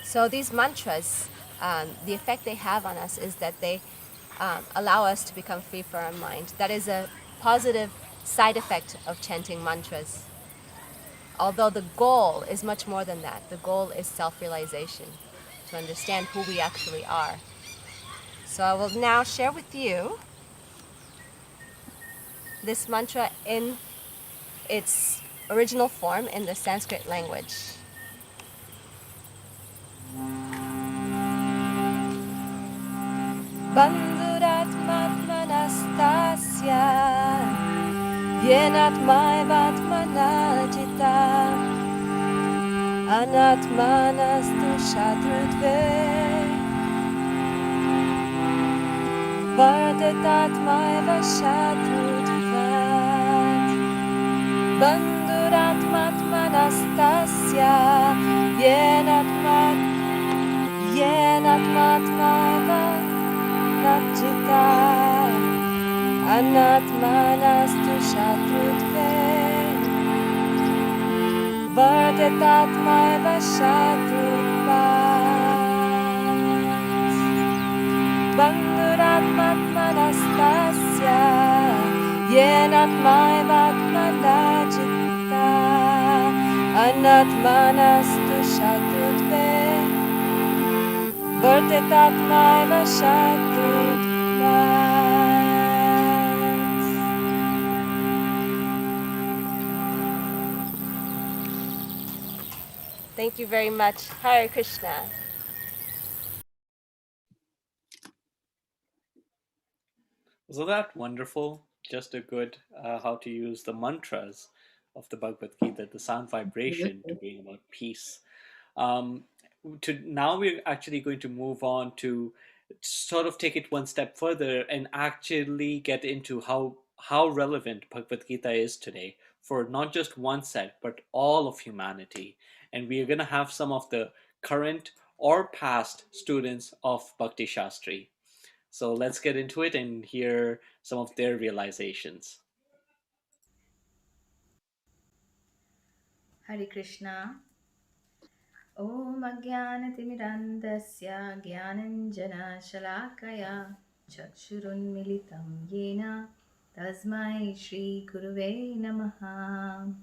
So these mantras, the effect they have on us is that they allow us to become free from our mind. That is a positive side effect of chanting mantras. Although the goal is much more than that. The goal is self-realization, to understand who we actually are. So I will now share with you this mantra in its original form in the Sanskrit language. Bandhuratmatmanastasya yenatmaivatmana jita anatmanastu shatrutve Vardatatmaiva shatrutvat Bandhuratmatmanastasya Yenatmatmava Napjita Anatmanastu Shatrutve Vartetatmaiva Shatrutvat Bandhuratmatmanastasya Yenatmaivatmanajita Anatmanastu Shatrutve Vartetatmaiva Shatrutvat. Thank you very much. Hare Krishna. Wasn't that wonderful? Just a good how to use the mantras of the Bhagavad Gita, the sound vibration to bring about peace. Now we're actually going to move on to sort of take it one step further and actually get into how relevant Bhagavad Gita is today for not just one sect but all of humanity. And we are going to have some of the current or past students of Bhakti Shastri. So let's get into it and hear some of their realizations. Hare Krishna. Om Ajnanatimirandasya Gyananjana Shalakaya Chakshurunmilitam Yena Tasmai Shri Guruve Namaha.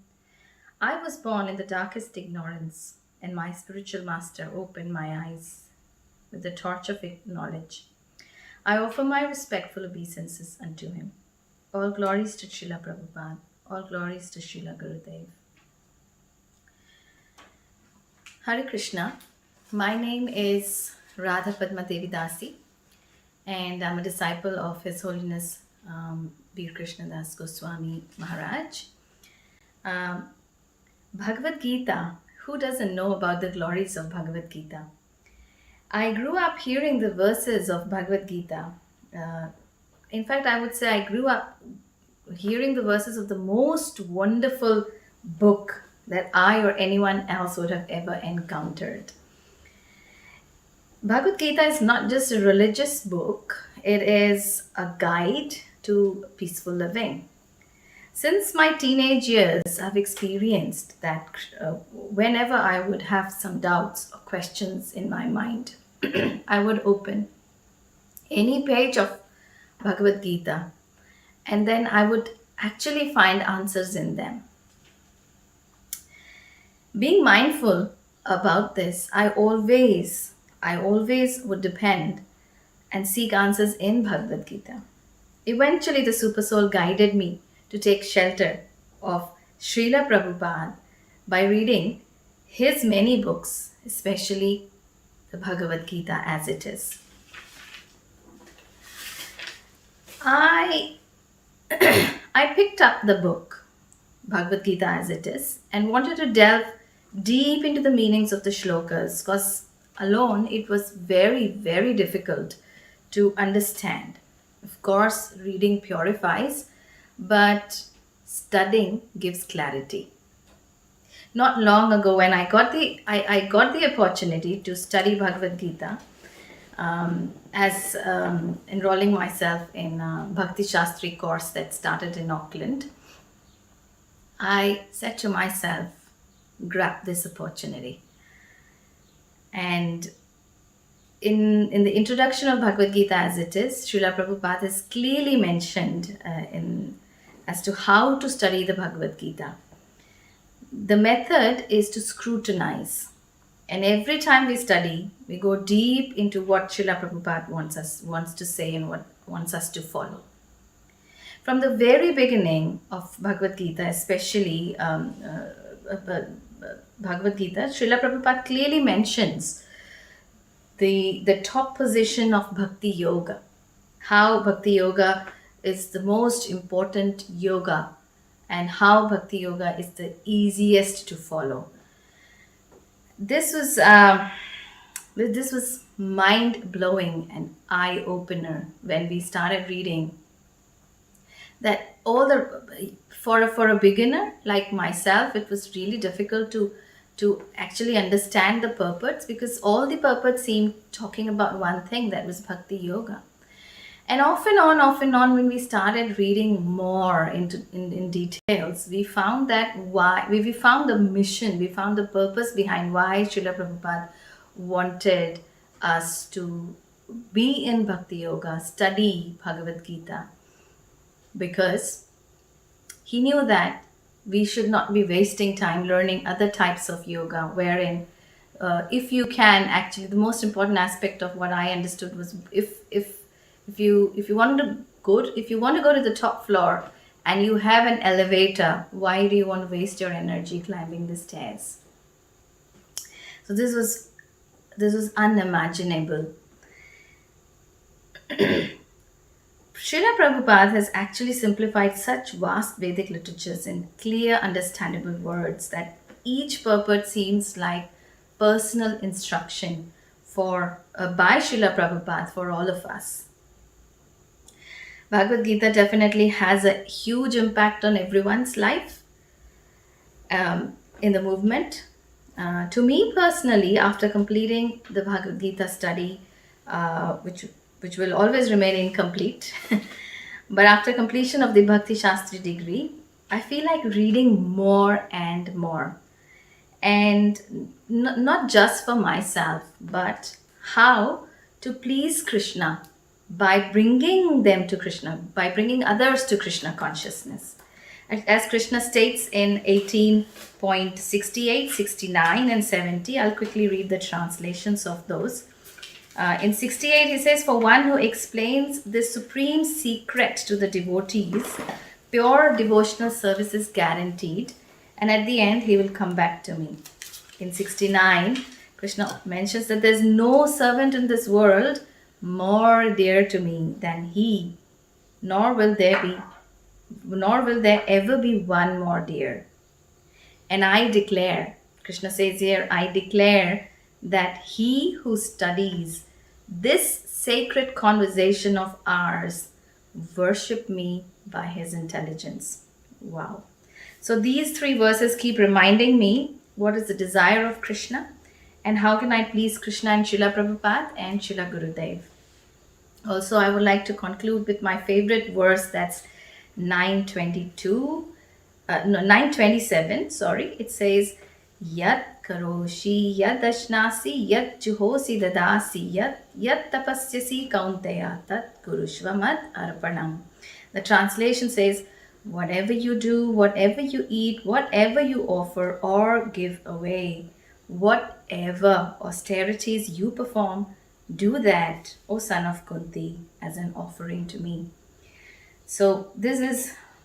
I was born in the darkest ignorance, and my spiritual master opened my eyes with the torch of knowledge. I offer my respectful obeisances unto him. All glories to Srila Prabhupada. All glories to Srila Gurudev. Hare Krishna. My name is Radha Padma Devi Dasi, and I'm a disciple of His Holiness Bir Krishna Das Goswami Maharaj. Bhagavad Gita. Who doesn't know about the glories of Bhagavad Gita? I grew up hearing the verses of Bhagavad Gita. In fact, I would say I grew up hearing the verses of the most wonderful book that I or anyone else would have ever encountered. Bhagavad Gita is not just a religious book, it is a guide to peaceful living. Since my teenage years, I've experienced that whenever I would have some doubts or questions in my mind, I would open any page of Bhagavad Gita and then I would actually find answers in them. Being mindful about this, I always would depend and seek answers in Bhagavad Gita. Eventually, the Super Soul guided me to take shelter of Srila Prabhupada by reading his many books, especially the Bhagavad Gita as it is. I picked up the book, Bhagavad Gita as it is, and wanted to delve deep into the meanings of the shlokas because alone it was very, very difficult to understand. Of course, reading purifies, but studying gives clarity. Not long ago, when I got the opportunity to study Bhagavad Gita, as enrolling myself in a Bhakti Shastri course that started in Auckland, I said to myself, grab this opportunity. And in the introduction of Bhagavad Gita as it is, Srila Prabhupada has clearly mentioned as to how to study the Bhagavad Gita. The method is to scrutinize. And every time we study, we go deep into what Srila Prabhupada wants to say and what wants us to follow. From the very beginning of Bhagavad Gita, especially Bhagavad Gita, Srila Prabhupada clearly mentions the top position of Bhakti Yoga. How Bhakti Yoga is the most important yoga and how Bhakti Yoga is the easiest to follow. This was mind-blowing and eye-opener when we started reading that for a beginner like myself, it was really difficult to to actually understand the purports, because all the purports seemed talking about one thing, that was bhakti yoga. And off and on, when we started reading more in details, we found that we found the mission, we found the purpose behind why Srila Prabhupada wanted us to be in bhakti yoga, study Bhagavad Gita, because he knew that we should not be wasting time learning other types of yoga, wherein if you can, actually the most important aspect of what I understood was if you want to go to the top floor and you have an elevator, why do you want to waste your energy climbing the stairs? So this was unimaginable. Srila Prabhupada has actually simplified such vast Vedic literatures in clear, understandable words that each purport seems like personal instruction by Srila Prabhupada for all of us. Bhagavad Gita definitely has a huge impact on everyone's life in the movement. To me personally, after completing the Bhagavad Gita study, which will always remain incomplete, but after completion of the Bhakti Shastri degree, I feel like reading more and more. And not just for myself, but how to please Krishna by bringing them to Krishna, by bringing others to Krishna consciousness. As Krishna states in 18.68, 69 and 70, I'll quickly read the translations of those. In 68, he says, "For one who explains the supreme secret to the devotees, pure devotional service is guaranteed, and at the end, he will come back to me." In 69, Krishna mentions that there's no servant in this world more dear to me than he, nor will there ever be one more dear. And I declare, Krishna says here, I declare that he who studies this sacred conversation of ours worship me by his intelligence. Wow. So these three verses keep reminding me what is the desire of Krishna and how can I please Krishna and Srila Prabhupada and Srila Gurudev. Also, I would like to conclude with my favorite verse, that's 927, It says, Yat karoshi, yat ashnasi, yat juhosi dadasi, yat tapasyasi kaunteya, tat kurushva mad arpanam. The translation says, whatever you do, whatever you eat, whatever you offer or give away, whatever austerities you perform, do that, O son of Kunti, as an offering to me. So this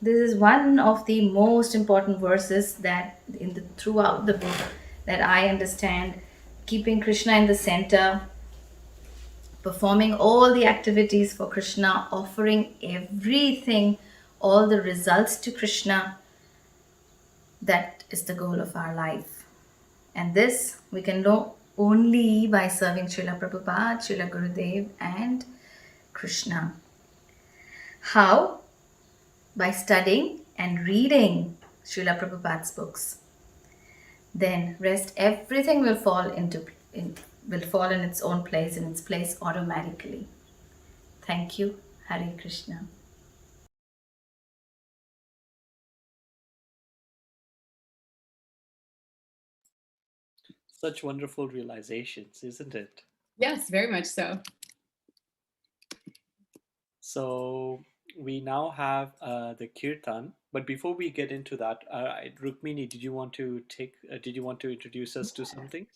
is one of the most important verses that throughout the book that I understand. Keeping Krishna in the center, performing all the activities for Krishna, offering everything, all the results to Krishna, that is the goal of our life. And this we can know only by serving Srila Prabhupada, Srila Gurudev and Krishna. How? By studying and reading Srila Prabhupada's books. Then everything will fall in its own place, in its place automatically. Thank you. Hare Krishna. Such wonderful realizations, isn't it? Yes, very much so. So we now have the kirtan, but before we get into that, Rukmini, did you want to introduce us to something?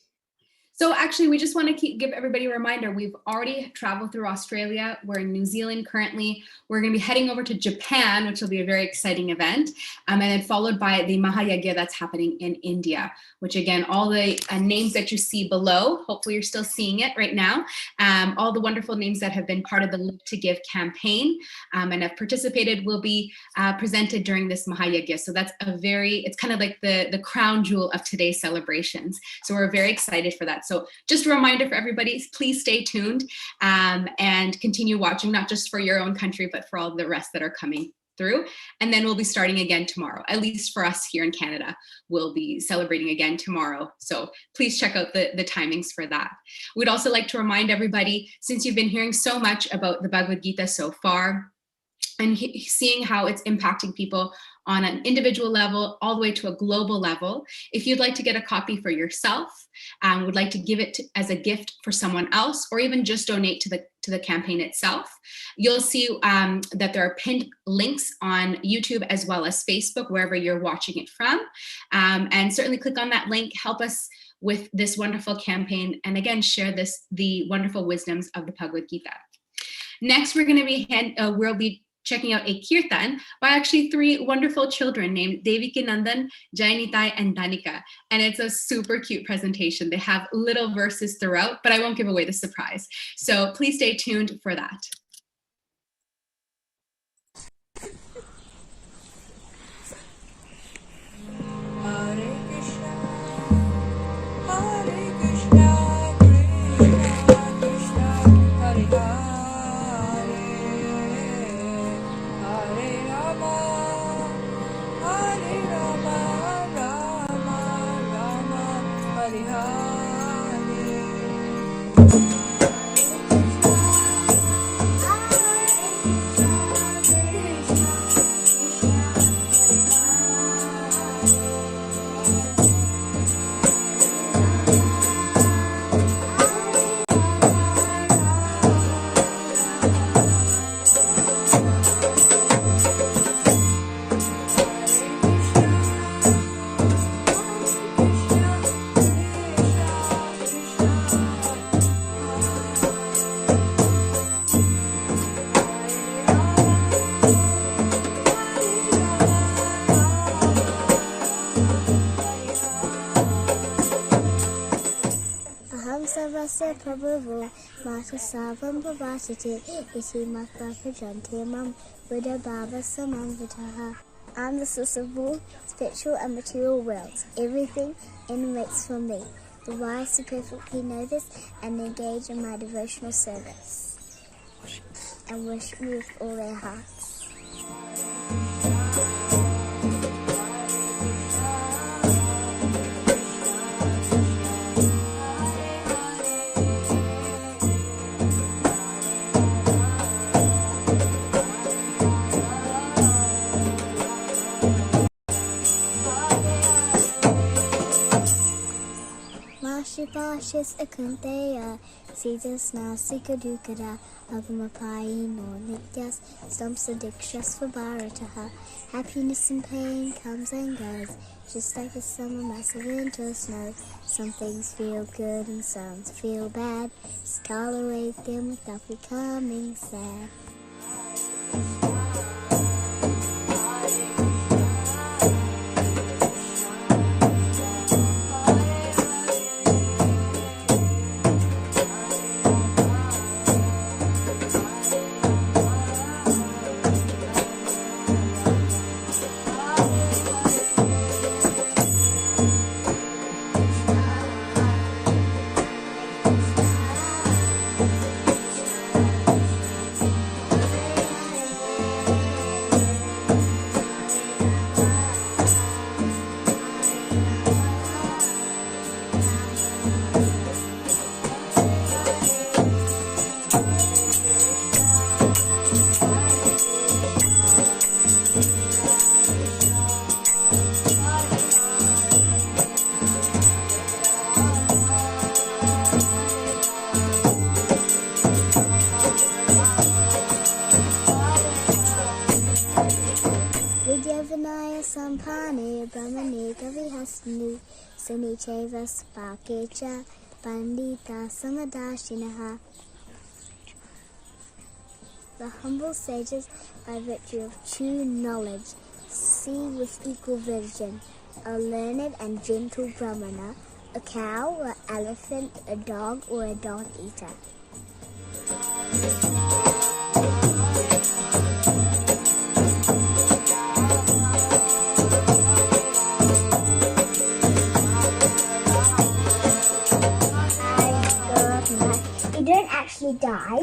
So actually, we just want to give everybody a reminder. We've already traveled through Australia. We're in New Zealand currently. We're going to be heading over to Japan, which will be a very exciting event. And then followed by the Maha Yajna that's happening in India, which again, all the names that you see below, hopefully you're still seeing it right now. All the wonderful names that have been part of the Live to Give campaign and have participated will be presented during this Maha Yajna. So that's it's kind of like the crown jewel of today's celebrations. So we're very excited for that. So just a reminder for everybody, please stay tuned and continue watching, not just for your own country, but for all the rest that are coming through. And then we'll be starting again tomorrow. At least for us here in Canada, we'll be celebrating again tomorrow. So please check out the timings for that. We'd also like to remind everybody, since you've been hearing so much about the Bhagavad Gita so far, and seeing how it's impacting people on an individual level all the way to a global level, if you'd like to get a copy for yourself, would like to give it as a gift for someone else, or even just donate to the campaign itself, you'll see that there are pinned links on YouTube as well as Facebook, wherever you're watching it from. And certainly click on that link, help us with this wonderful campaign, and again, share the wonderful wisdoms of the Bhagavad Gita. Next, we'll be checking out a kirtan by actually 3 wonderful children named Devi Nandan, Jayanitai, and Danika. And it's a super cute presentation. They have little verses throughout, but I won't give away the surprise. So please stay tuned for that. Prabhu, Mata Savam Bhavasati, Iti Mata Prajanti Mam, Buddha Baba Samam Vitaha. I'm the source of both spiritual and material worlds. Everything emanates from me. The wise to perfectly know this and engage in my devotional service and worship me with all their hearts. Shipashis akunteya, Sidas Nasika Dukada, Agamapai no Nityas, Stumsa Dikshas for Bharataha. Happiness and pain comes and goes, just like the summer mass of winter snow. Some things feel good and some feel bad. Just tolerate them without becoming sad. Sampane Brahmane Kavihasni Sanicheva Spakecha Pandita Samadashinaha. The humble sages, by virtue of true knowledge, see with equal vision a learned and gentle Brahmana, a cow, an elephant, a dog, or a dog-eater. You don't actually die.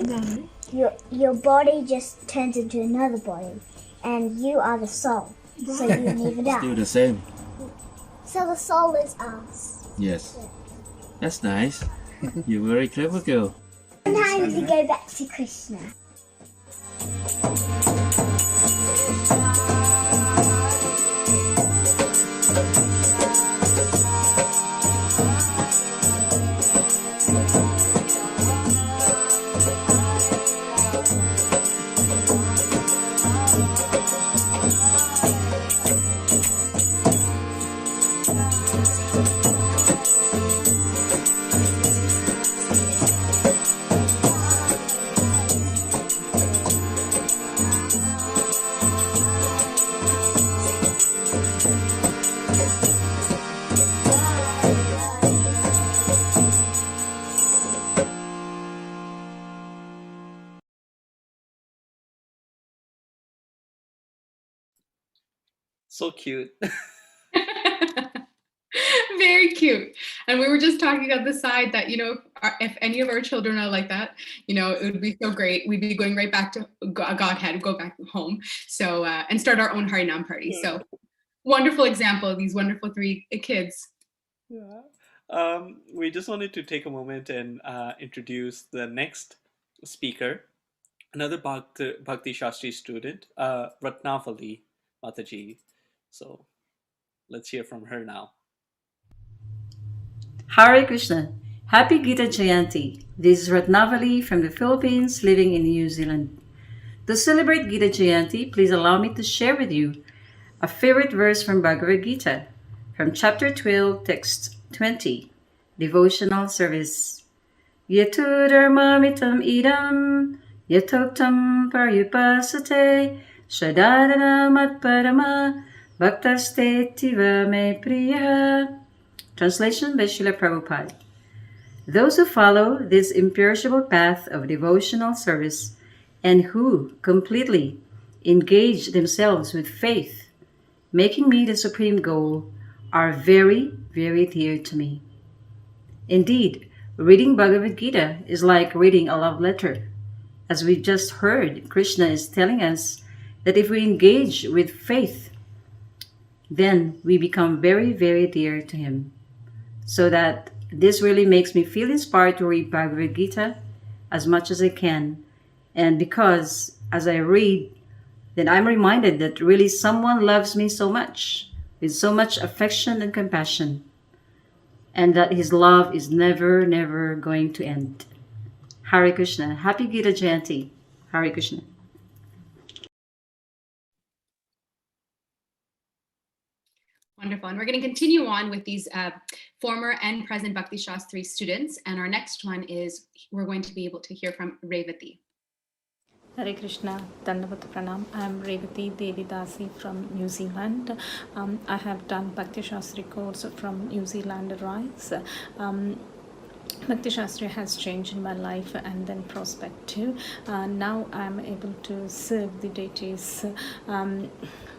No. Your body just turns into another body. and you are the soul. So you never die. Still the same. So the soul is us. Yes. That's nice. You're a very clever girl. Sometimes you go back to Krishna. So cute. Very cute. And we were just talking on the side that, you know, if any of our children are like that, you know, it would be so great. We'd be going right back to Godhead, go back home. So, and start our own Harinam party. Yeah. So wonderful example of these wonderful 3 kids. Yeah. We just wanted to take a moment and introduce the next speaker, another Bhakti Shastri student, Ratnavali Mataji. So let's hear from her now. Hare Krishna. Happy Gita Jayanti. This is Ratnavali from the Philippines, living in New Zealand. To celebrate Gita Jayanti, please allow me to share with you a favorite verse from Bhagavad Gita, from chapter 12, text 20, Devotional Service. Yetu dharmamitam idam, yatoktam paryupasate, shadadana matparama, bhaktaste tiva me priya. Translation by Srila Prabhupada. Those who follow this imperishable path of devotional service and who completely engage themselves with faith, making me the supreme goal, are very, very dear to me. Indeed, reading Bhagavad Gita is like reading a love letter. As we just heard, Krishna is telling us that if we engage with faith, then we become very, very dear to him. So that this really makes me feel inspired to read Bhagavad Gita as much as I can. And because as I read, then I'm reminded that really someone loves me so much, with so much affection and compassion, and that his love is never, never going to end. Hare Krishna. Happy Gita Jayanti. Hare Krishna. Wonderful. And we're going to continue on with these former and present Bhakti Shastri students. And our next one is, we're going to be able to hear from Revati. Hare Krishna, Dandavat Pranam. I am Revati Devi Dasi from New Zealand. I have done Bhakti Shastri course from New Zealand Rise. Bhakti Shastri has changed in my life and then prospect too. Now I am able to serve the deities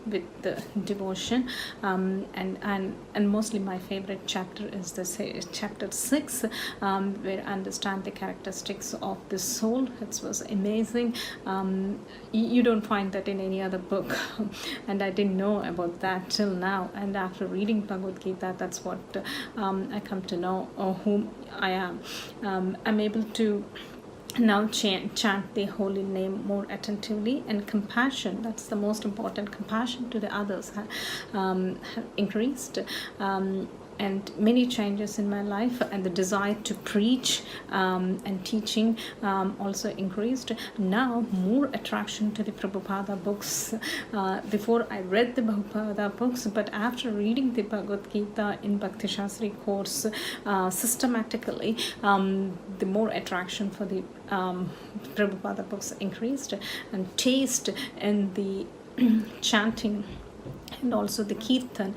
with the devotion, and mostly my favorite chapter is the chapter 6, where I understand the characteristics of the soul. It was amazing. You don't find that in any other book, and I didn't know about that till now. And after reading Bhagavad Gita, that's what I come to know whom I am. I'm able to now chant the holy name more attentively, and compassion, that's the most important, compassion to the others have increased, and many changes in my life, and the desire to preach and teaching also increased. Now more attraction to the Prabhupada books. Before I read the Prabhupada books, but after reading the Bhagavad Gita in Bhakti Shastri course systematically, the more attraction for the Prabhupada books increased, and taste in the chanting and also the kirtan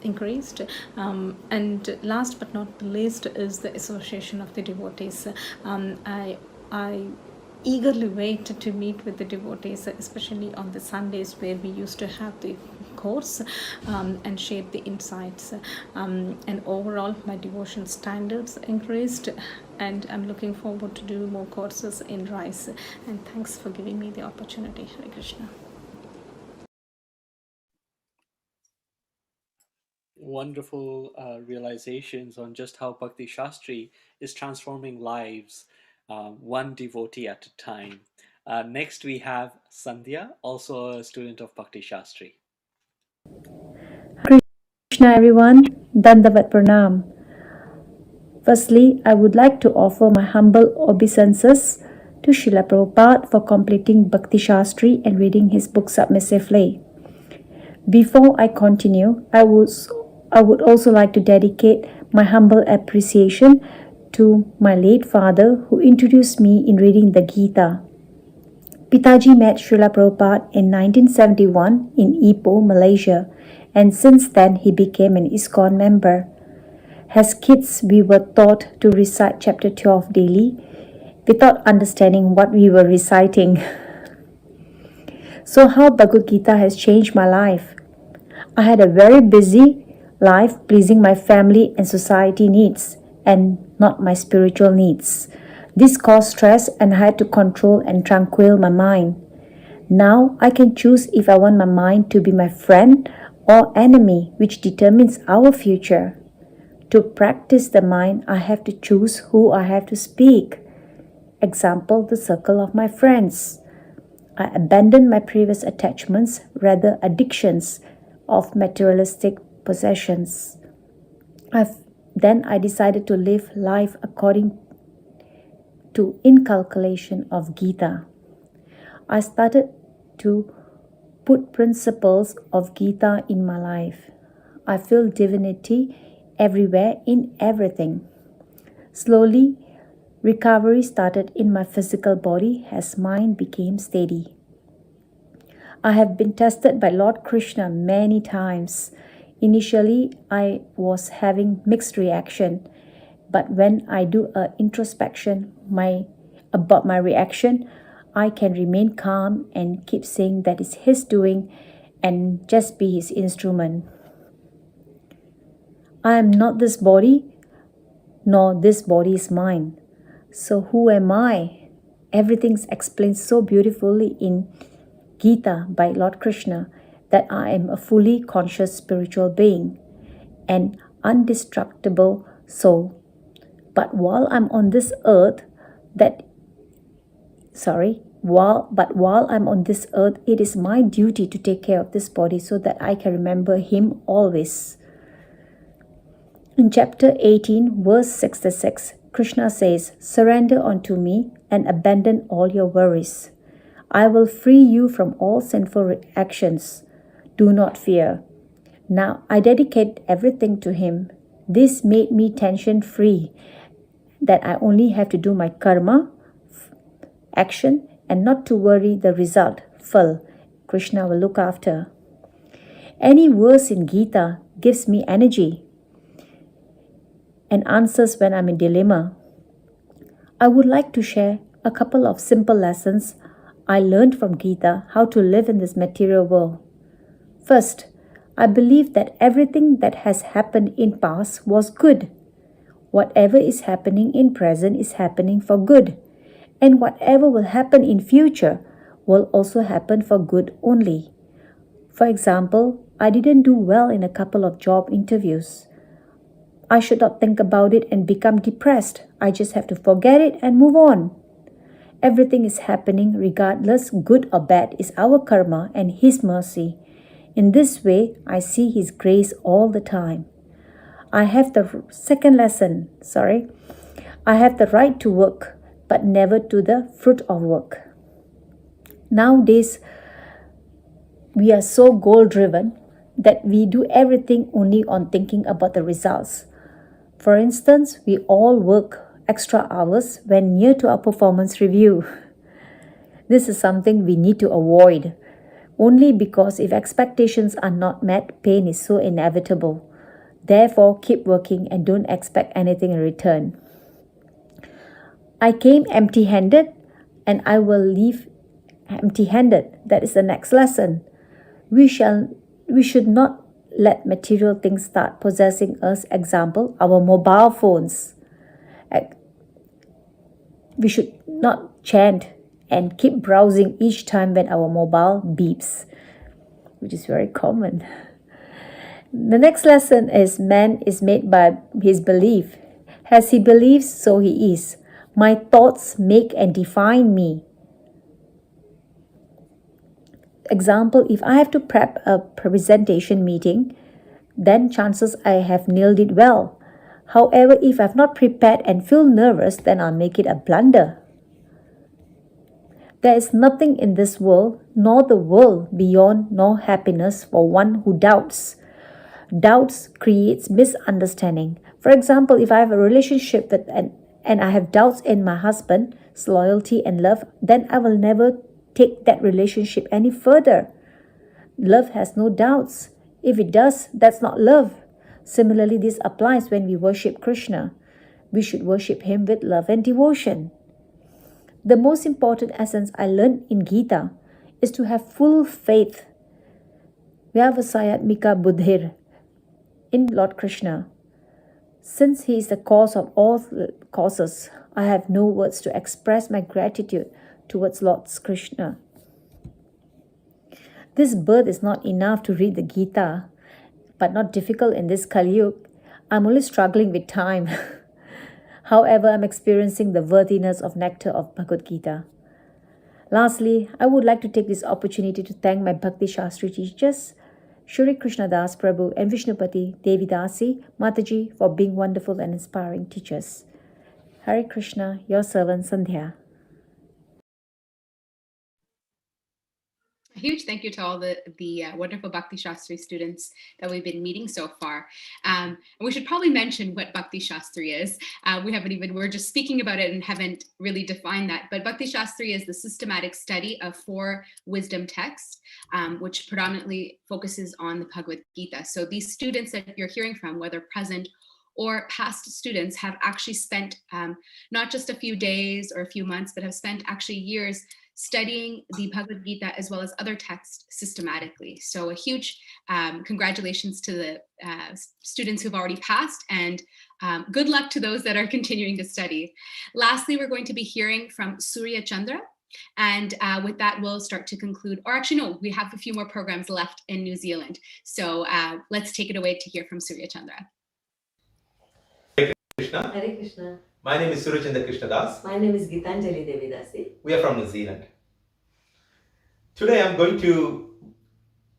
increased, and last but not the least is the association of the devotees. I eagerly wait to meet with the devotees, especially on the Sundays where we used to have the course and share the insights, and overall my devotion standards increased, and I'm looking forward to do more courses in RISE. And thanks for giving me the opportunity. Hare Krishna. wonderful realizations on just how Bhakti Shastri is transforming lives, one devotee at a time. Next, we have Sandhya, also a student of Bhakti Shastri. Krishna everyone, Dandavat Pranam. Firstly, I would like to offer my humble obeisances to Srila Prabhupada for completing Bhakti Shastri and reading his book submissively. Before I continue, I would also like to dedicate my humble appreciation to my late father who introduced me in reading the Gita. Pitaji met Srila Prabhupada in 1971 in Ipoh, Malaysia, and since then he became an ISKCON member. As kids, we were taught to recite chapter 12 daily without understanding what we were reciting. So how Bhagavad Gita has changed my life? I had a very busy life pleasing my family and society needs and not my spiritual needs. This caused stress and I had to control and tranquil my mind. Now I can choose if I want my mind to be my friend or enemy, which determines our future. To practice the mind, I have to choose who I have to speak. Example, the circle of my friends. I abandoned my previous attachments, rather addictions of materialistic possessions. Then I decided to live life according to inculcation of Gita. I started to put principles of Gita in my life. I feel divinity everywhere in everything. Slowly, recovery started in my physical body as mind became steady. I have been tested by Lord Krishna many times. Initially, I was having mixed reaction, but when I do an introspection about my reaction, I can remain calm and keep saying that it's his doing and just be his instrument. I am not this body, nor this body is mine. So who am I? Everything's explained so beautifully in Gita by Lord Krishna that I am a fully conscious spiritual being, an indestructible soul. But while I'm on this earth, while I'm on this earth, it is my duty to take care of this body so that I can remember him always. In chapter 18, verse 66, Krishna says, "Surrender unto me and abandon all your worries. I will free you from all sinful actions. Do not fear." Now I dedicate everything to him. This made me tension-free, that I only have to do my karma, action, and not to worry the result, phal. Krishna will look after. Any verse in Gita gives me energy and answers when I'm in dilemma. I would like to share a couple of simple lessons I learned from Gita how to live in this material world. First, I believe that everything that has happened in past was good. Whatever is happening in present is happening for good, and whatever will happen in future will also happen for good only. For example, I didn't do well in a couple of job interviews. I should not think about it and become depressed. I just have to forget it and move on. Everything is happening regardless, good or bad, is our karma and his mercy. In this way, I see his grace all the time. I have the right to work, but never to the fruit of work. Nowadays, we are so goal-driven that we do everything only on thinking about the results. For instance, we all work extra hours when near to our performance review. This is something we need to avoid, only because if expectations are not met, pain is so inevitable. Therefore, keep working and don't expect anything in return. I came empty-handed and I will leave empty-handed. That is the next lesson. We should not let material things start possessing us. Example, our mobile phones. We should not chant and keep browsing each time when our mobile beeps, which is very common. The next lesson is man is made by his belief. As he believes, so he is. My thoughts make and define me. Example, if I have to prep a presentation meeting, then chances I have nailed it well. However, if I've not prepared and feel nervous, then I'll make it a blunder. There is nothing in this world, nor the world beyond, nor happiness for one who doubts. Doubts creates misunderstanding. For example, if I have a relationship with and I have doubts in my husband's loyalty and love, then I will never take that relationship any further. Love has no doubts. If it does, that's not love. Similarly, this applies when we worship Krishna. We should worship him with love and devotion. The most important essence I learned in Gita is to have full faith, Vyavasayatmika buddhir, in Lord Krishna. Since he is the cause of all causes, I have no words to express my gratitude towards Lord Krishna. This birth is not enough to read the Gita, but not difficult in this Kali Yuga. I'm only struggling with time. However, I'm experiencing the worthiness of nectar of Bhagavad Gita. Lastly, I would like to take this opportunity to thank my Bhakti Shastri teachers, Shri Krishnadas Prabhu and Vishnupati Devi Dasi, Mataji, for being wonderful and inspiring teachers. Hare Krishna, your servant Sandhya. A huge thank you to all the wonderful Bhakti Shastri students that we've been meeting so far. And we should probably mention what Bhakti Shastri is. We're just speaking about it and haven't really defined that. But Bhakti Shastri is the systematic study of 4 wisdom texts, which predominantly focuses on the Bhagavad Gita. So these students that you're hearing from, whether present or past students, have actually spent not just a few days or a few months, but have spent actually years studying the Bhagavad Gita as well as other texts systematically. So a huge congratulations to the students who've already passed, and good luck to those that are continuing to study. Lastly, we're going to be hearing from Surya Chandra. And with that, we'll start to conclude, or actually, no, we have a few more programs left in New Zealand. So let's take it away to hear from Surya Chandra. Krishna. Hare Krishna. My name is Surachandra Krishnadas. My name is Gitanjali Devidasi. We are from New Zealand. Today I'm going to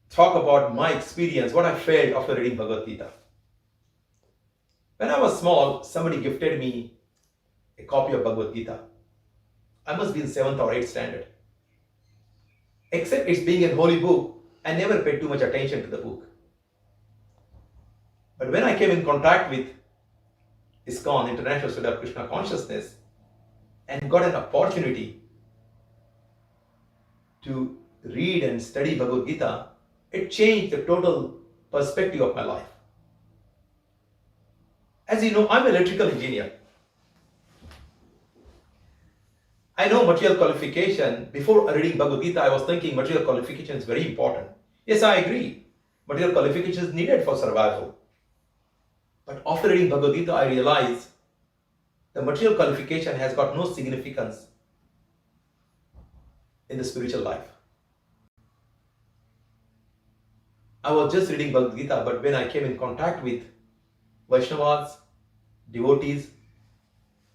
talk about my experience, what I felt after reading Bhagavad Gita. When I was small, somebody gifted me a copy of Bhagavad Gita. I must be in 7th or 8th standard. Except it's being a holy book, I never paid too much attention to the book. But when I came in contact with ISKCON, International Study of Krishna Consciousness, and got an opportunity to read and study Bhagavad Gita, it changed the total perspective of my life. As you know, I'm an electrical engineer. I know material qualification. Before reading Bhagavad Gita, I was thinking material qualification is very important. Yes, I agree. Material qualification is needed for survival. But after reading Bhagavad Gita, I realized the material qualification has got no significance in the spiritual life. I was just reading Bhagavad Gita, but when I came in contact with Vaishnavas, devotees,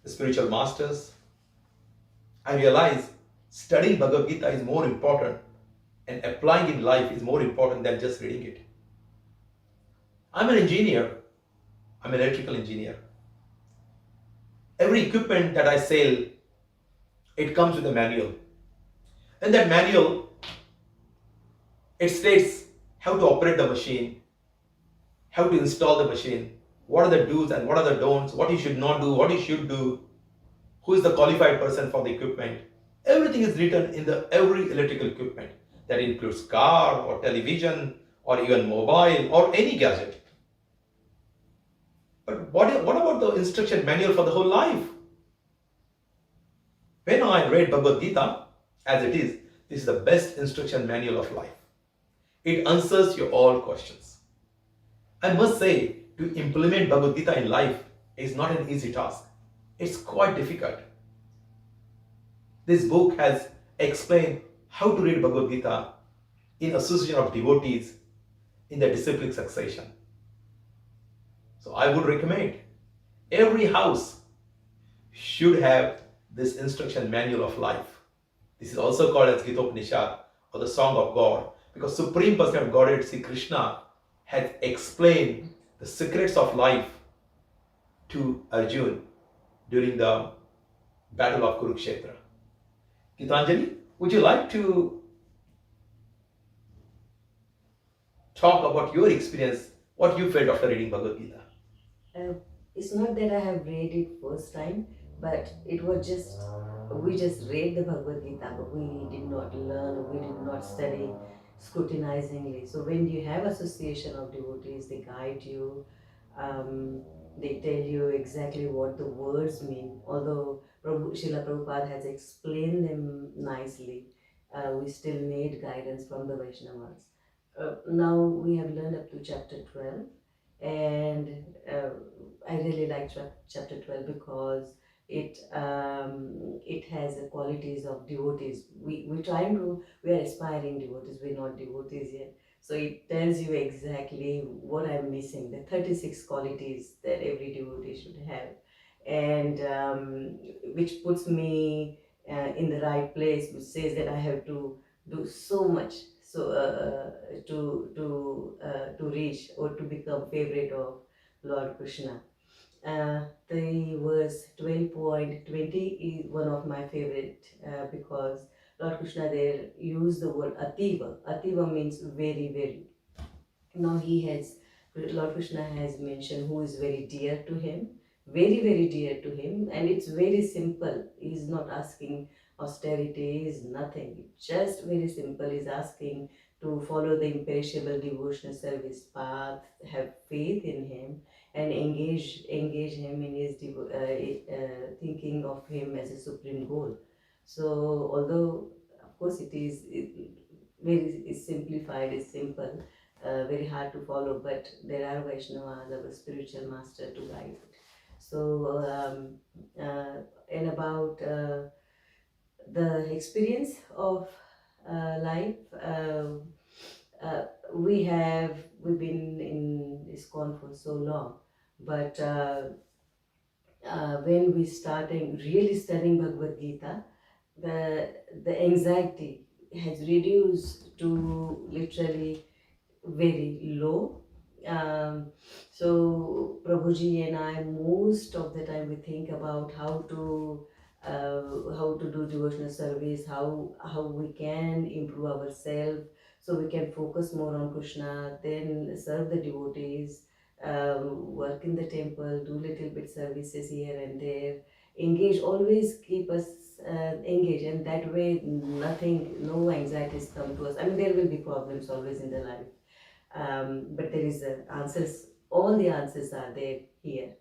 the spiritual masters, I realized studying Bhagavad Gita is more important and applying in life is more important than just reading it. I'm an engineer. I'm an electrical engineer. Every equipment that I sell, it comes with a manual. In that manual, it states how to operate the machine, how to install the machine, what are the do's and what are the don'ts, what you should not do, what you should do, who is the qualified person for the equipment. Everything is written in every electrical equipment. That includes car or television or even mobile or any gadget. But what about the instruction manual for the whole life? When I read Bhagavad Gita, as it is, this is the best instruction manual of life. It answers your all questions. I must say, to implement Bhagavad Gita in life is not an easy task. It's quite difficult. This book has explained how to read Bhagavad Gita in association of devotees in the disciplic succession. So I would recommend every house should have this instruction manual of life. This is also called as Gita Upanishad, or the Song of God, because Supreme Personality of Godhead, Sri Krishna, has explained the secrets of life to Arjuna during the Battle of Kurukshetra. Gitanjali, would you like to talk about your experience, what you felt after reading Bhagavad Gita? It's not that I have read it first time, but it was just, we just read the Bhagavad Gita, but we did not learn, we did not study scrutinizingly. So when you have association of devotees, they guide you, they tell you exactly what the words mean. Although Srila Prabhupada has explained them nicely, we still need guidance from the Vaishnavas. Now we have learned up to chapter 12, and I really like chapter 12 because it has the qualities of devotees. We are aspiring devotees, we're not devotees yet. So it tells you exactly what I'm missing, the 36 qualities that every devotee should have, and which puts me in the right place, which says that I have to do so much to reach or to become favorite of Lord Krishna. The verse 12.20 is one of my favorite because Lord Krishna there used the word ativa. Ativa means very, very. Now Lord Krishna has mentioned who is very dear to him, very, very dear to him, and it's very simple. He's not asking austerity, is nothing. Just very simple. He's asking to follow the imperishable devotional service path, have faith in him, and engage him in his thinking of him as a supreme goal. So although of course it's simplified, it's simple, very hard to follow, but there are Vaishnavas, our spiritual master to guide. So and about the experience of life, we've been in ISKCON for so long, but when we starting really studying Bhagavad Gita, the anxiety has reduced to literally very low. So Prabhuji and I, most of the time we think about how to do devotional service, how we can improve ourselves so we can focus more on Krishna, then serve the devotees, work in the temple, do little bit services here and there, engage, always keep us engaged, and that way no anxieties come to us. I mean, there will be problems always in the life, but there is answers, all the answers are there here.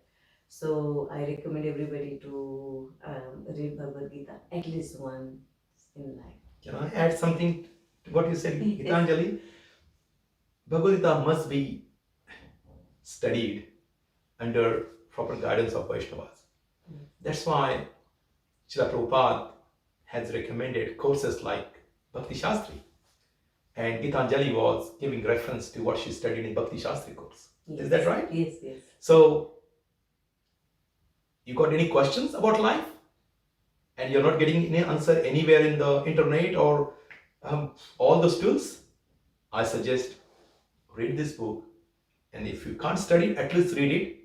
So I recommend everybody to read Bhagavad Gita at least once in life. Can I add something to what you said, Gitanjali? Bhagavad Gita must be studied under proper guidance of Vaishnavas. That's why Srila Prabhupada has recommended courses like Bhakti Shastri. And Gitanjali was giving reference to what she studied in Bhakti Shastri course. Yes. Is that right? Yes, yes. So, you got any questions about life? And you're not getting any answer anywhere in the internet or all those tools? I suggest read this book. And if you can't study, at least read it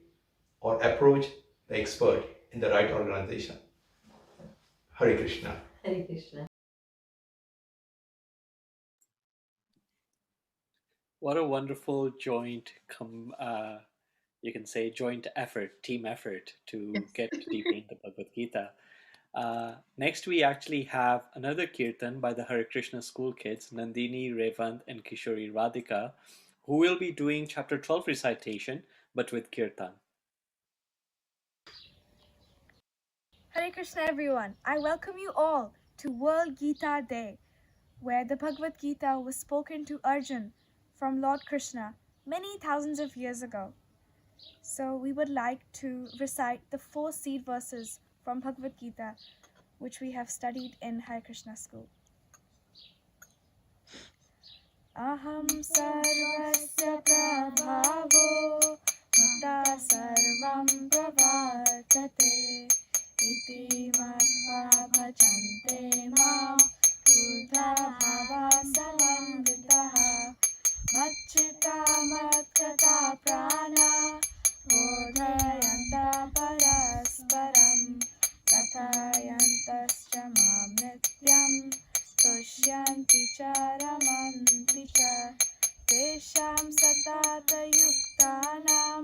or approach the expert in the right organization. Hare Krishna. Hare Krishna. What a wonderful joint, you can say joint effort, team effort to get deeper into Bhagavad Gita. Next, we actually have another kirtan by the Hare Krishna school kids, Nandini, Revant, and Kishori Radhika, who will be doing chapter 12 recitation, but with kirtan. Hare Krishna everyone, I welcome you all to World Gita Day, where the Bhagavad Gita was spoken to Arjuna from Lord Krishna many thousands of years ago. So we would like to recite the 4 seed verses from Bhagavad Gita, which we have studied in Hare Krishna school. Aham sarvasya prabhavo यदा सर्वं प्रवर्तते इति मत्वा भजन्ते मां बुधा भावा समन्वितः मच्चित्ता मत्कृता प्राणा बोधयन्तः परस्परं कथयन्तश्च मां नित्यं तुष्यन्ति च रमन्ति च तेषां सततयुक्तानां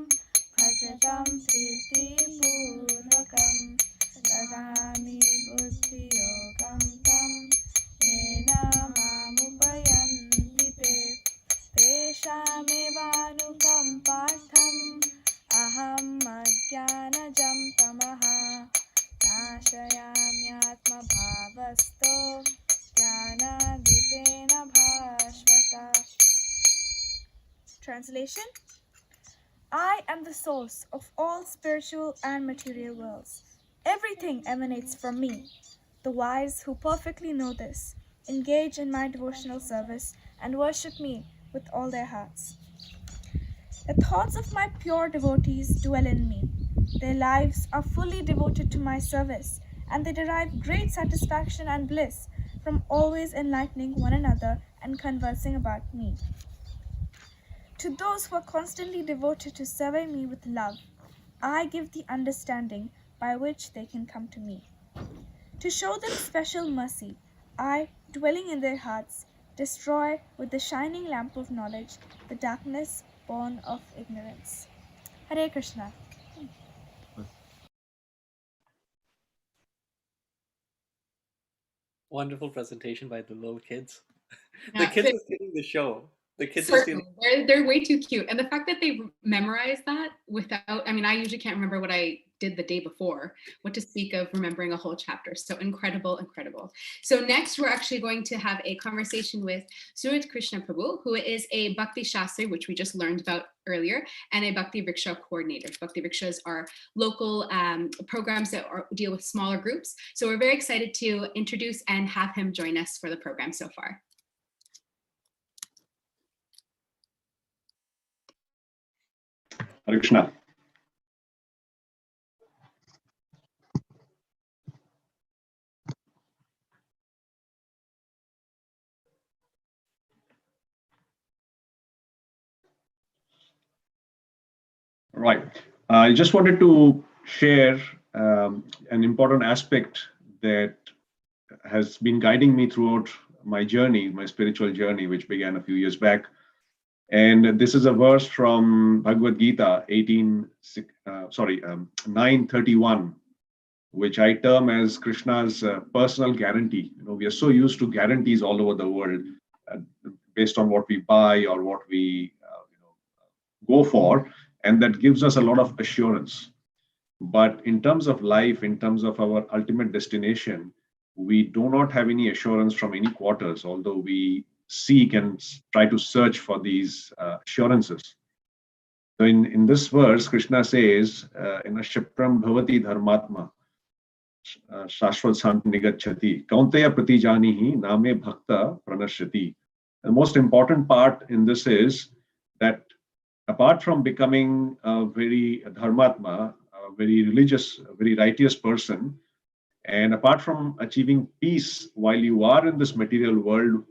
भजतां प्रीतिपूर्वकं ददामि बुद्धियोगं तं येन मामुपयन्ति ते तेषामेवानुकम्पार्थम् अहम् अज्ञानजं तमः नाशयाम्यात्मभावस्थो ज्ञानदीपेन भास्वता. Translation: I am the source of all spiritual and material worlds. Everything emanates from me. The wise who perfectly know this engage in my devotional service and worship me with all their hearts. The thoughts of my pure devotees dwell in me. Their lives are fully devoted to my service, and they derive great satisfaction and bliss from always enlightening one another and conversing about me. To those who are constantly devoted to serving me with love, I give the understanding by which they can come to me. To show them special mercy, I, dwelling in their hearts, destroy with the shining lamp of knowledge the darkness born of ignorance. Hare Krishna. Wonderful presentation by the little kids. Yeah, The kids are stealing the show. The kids are certainly. stealing. They're way too cute. And the fact that they memorize that without, I mean, I usually can't remember what I did the day before, what to speak of remembering a whole chapter. So incredible, incredible. So next, we're actually going to have a conversation with Srila Krishna Prabhu, who is a Bhakti Shastri, which we just learned about earlier, and a Bhakti Vriksha coordinator. Bhakti Vrikshas are local programs that deal with smaller groups. So we're very excited to introduce and have him join us for the program so far. Hare Krishna. Right. I just wanted to share an important aspect that has been guiding me throughout my journey, my spiritual journey, which began a few years back. And this is a verse from Bhagavad Gita 9:31, which I term as Krishna's personal guarantee. You know, we are so used to guarantees all over the world based on what we buy or what we go for, and that gives us a lot of assurance. But in terms of life, in terms of our ultimate destination, we do not have any assurance from any quarters, although we seek and try to search for these assurances. So in this verse, Krishna says, in a Shipram Bhavati Dharmatma, Shashvat Sant Nigachati, Kaunteya Pratijanihi Name Bhakta Pranashriti. The most important part in this is that apart from becoming a very dharmatma, a very religious, a very righteous person, and apart from achieving peace while you are in this material world,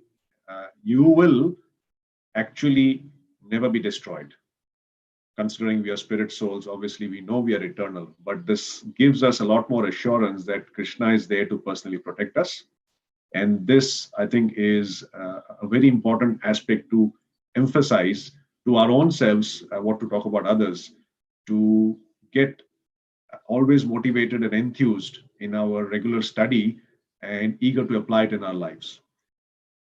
you will actually never be destroyed. Considering we are spirit souls, obviously we know we are eternal, but this gives us a lot more assurance that Krishna is there to personally protect us. And this, I think, is a very important aspect to emphasize to our own selves, what to talk about others, to get always motivated and enthused in our regular study and eager to apply it in our lives.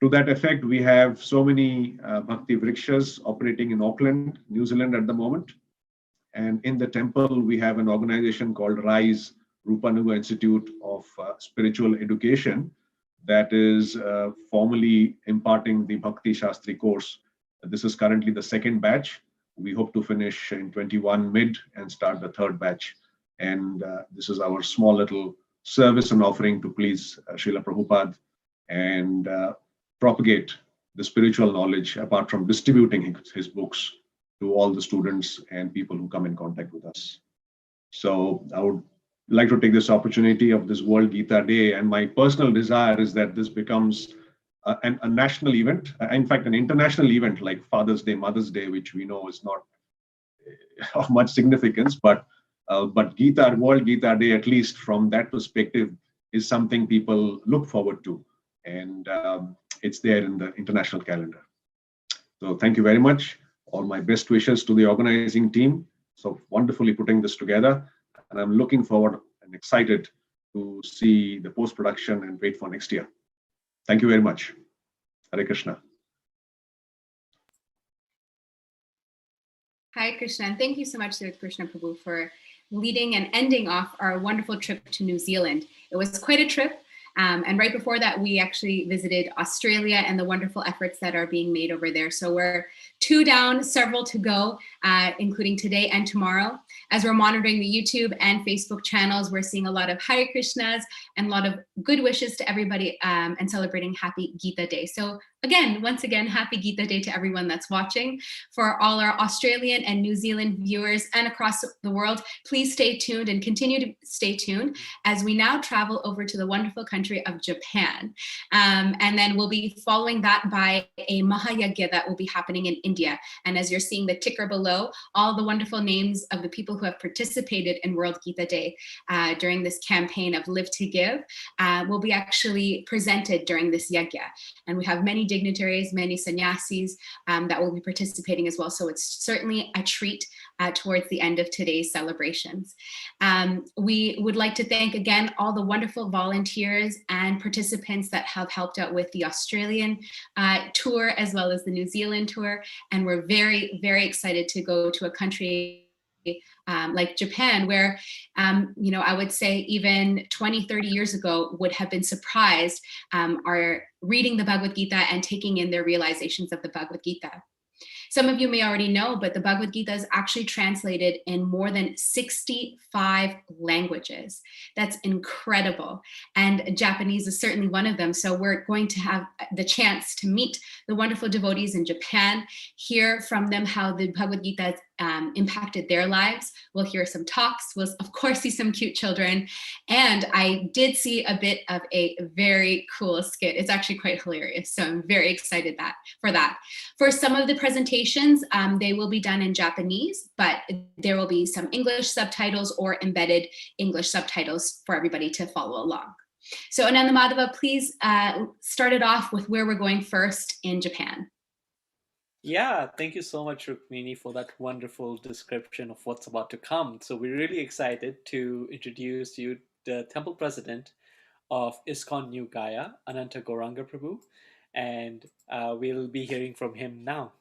To that effect, we have so many Bhakti Vrikshas operating in Auckland, New Zealand at the moment. And in the temple, we have an organization called RISE, Rupanuga Institute of Spiritual Education, that is formally imparting the Bhakti Shastri course. This is currently the second batch. We hope to finish in 21 mid and start the third batch. And this is our small little service and offering to please Srila Prabhupada and propagate the spiritual knowledge apart from distributing his books to all the students and people who come in contact with us. So I would like to take this opportunity of this World Gita Day, and my personal desire is that this becomes a national event, in fact, an international event like Father's Day, Mother's Day, which we know is not of much significance, but Gita, World Gita Day, at least from that perspective, is something people look forward to, and it's there in the international calendar. So thank you very much. All my best wishes to the organizing team. So wonderfully putting this together, and I'm looking forward and excited to see the post-production and wait for next year. Thank you very much. Hare Krishna. Hi, Krishna, and thank you so much to Krishna Prabhu for leading and ending off our wonderful trip to New Zealand. It was quite a trip. And right before that, we actually visited Australia and the wonderful efforts that are being made over there. So we're 2 down, several to go, including today and tomorrow. As we're monitoring the YouTube and Facebook channels, we're seeing a lot of Hare Krishnas and a lot of good wishes to everybody and celebrating Happy Gita Day. So again, once again, Happy Gita Day to everyone that's watching. For all our Australian and New Zealand viewers and across the world, please stay tuned and continue to stay tuned as we now travel over to the wonderful country of Japan. And then we'll be following that by a Maha Yajna that will be happening in India. And as you're seeing the ticker below, all the wonderful names of the people who have participated in World Gita Day during this campaign of Live to Give will be actually presented during this yajna. And we have many dignitaries, many sannyasis that will be participating as well. So it's certainly a treat towards the end of today's celebrations. We would like to thank again all the wonderful volunteers and participants that have helped out with the Australian tour as well as the New Zealand tour. And we're very, very excited to go to a country like Japan, where, I would say even 20, 30 years ago would have been surprised are reading the Bhagavad Gita and taking in their realizations of the Bhagavad Gita. Some of you may already know, but the Bhagavad Gita is actually translated in more than 65 languages. That's incredible. And Japanese is certainly one of them. So we're going to have the chance to meet the wonderful devotees in Japan, hear from them how the Bhagavad Gita has impacted their lives. We'll hear some talks. We'll, of course, see some cute children. And I did see a bit of a very cool skit. It's actually quite hilarious. So I'm very excited for that. For some of the presentations, they will be done in Japanese, but there will be some English subtitles or embedded English subtitles for everybody to follow along. So Ananda Madhava, please start it off with where we're going first in Japan. Yeah, thank you so much, Rukmini, for that wonderful description of what's about to come. So we're really excited to introduce you the Temple President of ISKCON New Gaya, Ananta Gauranga Prabhu, and we'll be hearing from him now.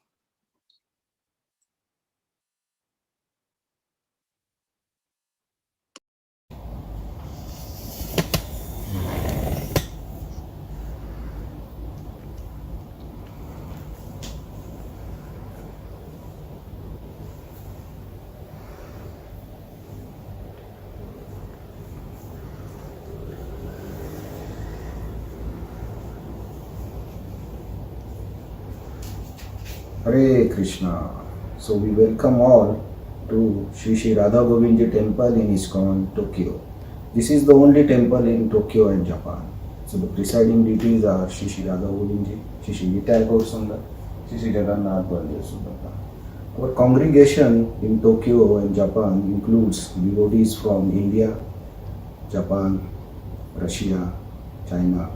Hare Krishna. So we welcome all to Sri Radha Govindji Temple in ISKCON, Tokyo. This is the only temple in Tokyo and Japan. So the presiding deities are Sri Radha Govindji, Sri Vitai Gaur Sundar, Sri Jagannath Baldev Subhadra. Our congregation in Tokyo and Japan includes devotees from India, Japan, Russia, China,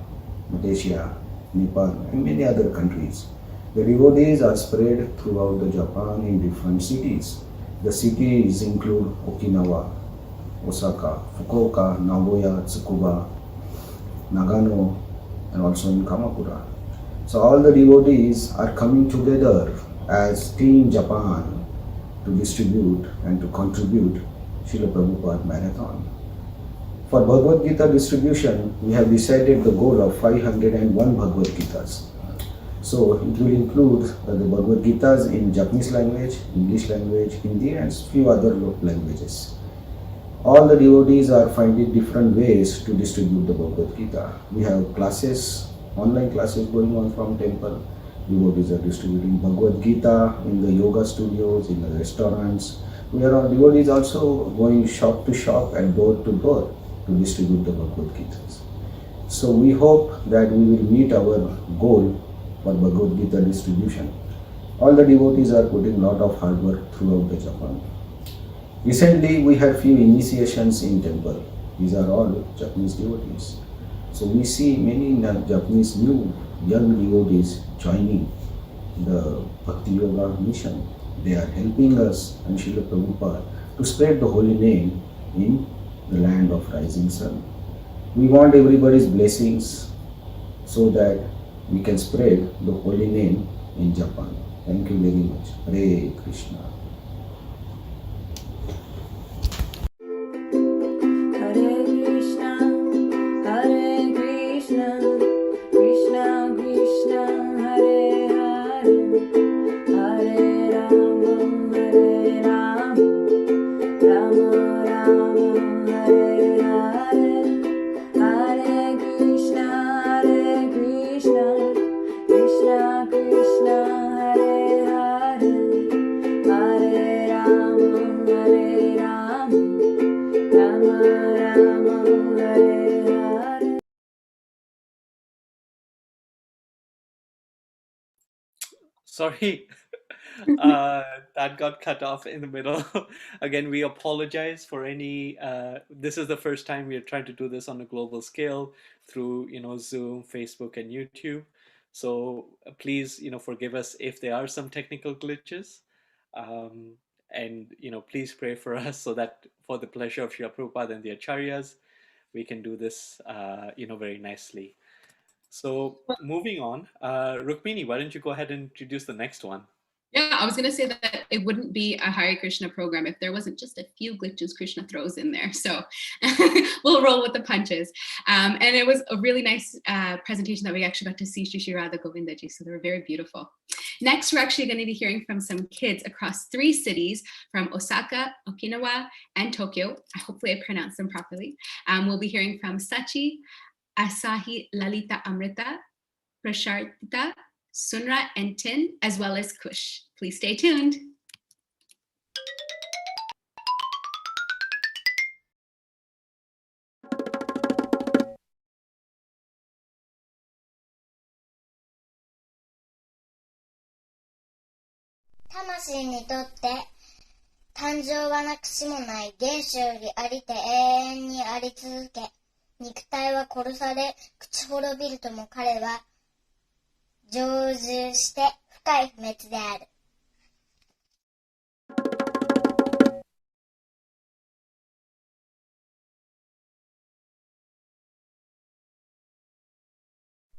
Malaysia, Nepal, and many other countries. The devotees are spread throughout the Japan in different cities. The cities include Okinawa, Osaka, Fukuoka, Nagoya, Tsukuba, Nagano, and also in Kamakura. So all the devotees are coming together as Team Japan to distribute and to contribute Srila Prabhupada Marathon. For Bhagavad Gita distribution, we have decided the goal of 501 Bhagavad Gitas. So it will include the Bhagavad Gitas in Japanese language, English language, Hindi, and few other languages. All the devotees are finding different ways to distribute the Bhagavad Gita. We have classes, online classes going on from temple, devotees are distributing Bhagavad Gita in the yoga studios, in the restaurants. Devotees also going shop to shop and door to door to distribute the Bhagavad Gitas. So we hope that we will meet our goal for Bhagavad Gita distribution. All the devotees are putting a lot of hard work throughout the Japan. Recently we had few initiations in temple. These are all Japanese devotees. So we see many Japanese new young devotees joining the Bhakti Yoga mission. They are helping us and Srila Prabhupada to spread the holy name in the land of rising sun. We want everybody's blessings so that we can spread the holy name in Japan. Thank you very much. Hare Krishna. Hare Krishna, Hare Krishna, Krishna Krishna, Hare Hare, Hare Rama, Hare Rama, Rama Rama, Hare Hare, Hare Krishna, Hare Krishna, Krishna Krishna, Hare Hare, Hare Rama, Hare Rama, Rama Rama, Hare Hare. Sorry, that got cut off in the middle. Again, we apologize for any. This is the first time we are trying to do this on a global scale through, Zoom, Facebook, and YouTube. So please, forgive us if there are some technical glitches. And please pray for us so that for the pleasure of Srila Prabhupada and the Acharyas, we can do this, very nicely. So moving on, Rukmini, why don't you go ahead and introduce the next one? Yeah, I was going to say that it wouldn't be a Hare Krishna program if there wasn't just a few glitches Krishna throws in there. So we'll roll with the punches. And it was a really nice presentation that we actually got to see Shri Radha Govindaji. So they were very beautiful. Next, we're actually going to be hearing from some kids across 3 cities from Osaka, Okinawa, and Tokyo. Hopefully I pronounced them properly. We'll be hearing from Sachi, Asahi Lalita Amrita, Prashartita, Sunra, and Tin, as well as Kush. Please stay tuned. Tamasiにとって誕生はなくしもない原始よりありて永遠にあり続け、肉体は殺され朽ち滅びるとも彼は成就して深い不滅である。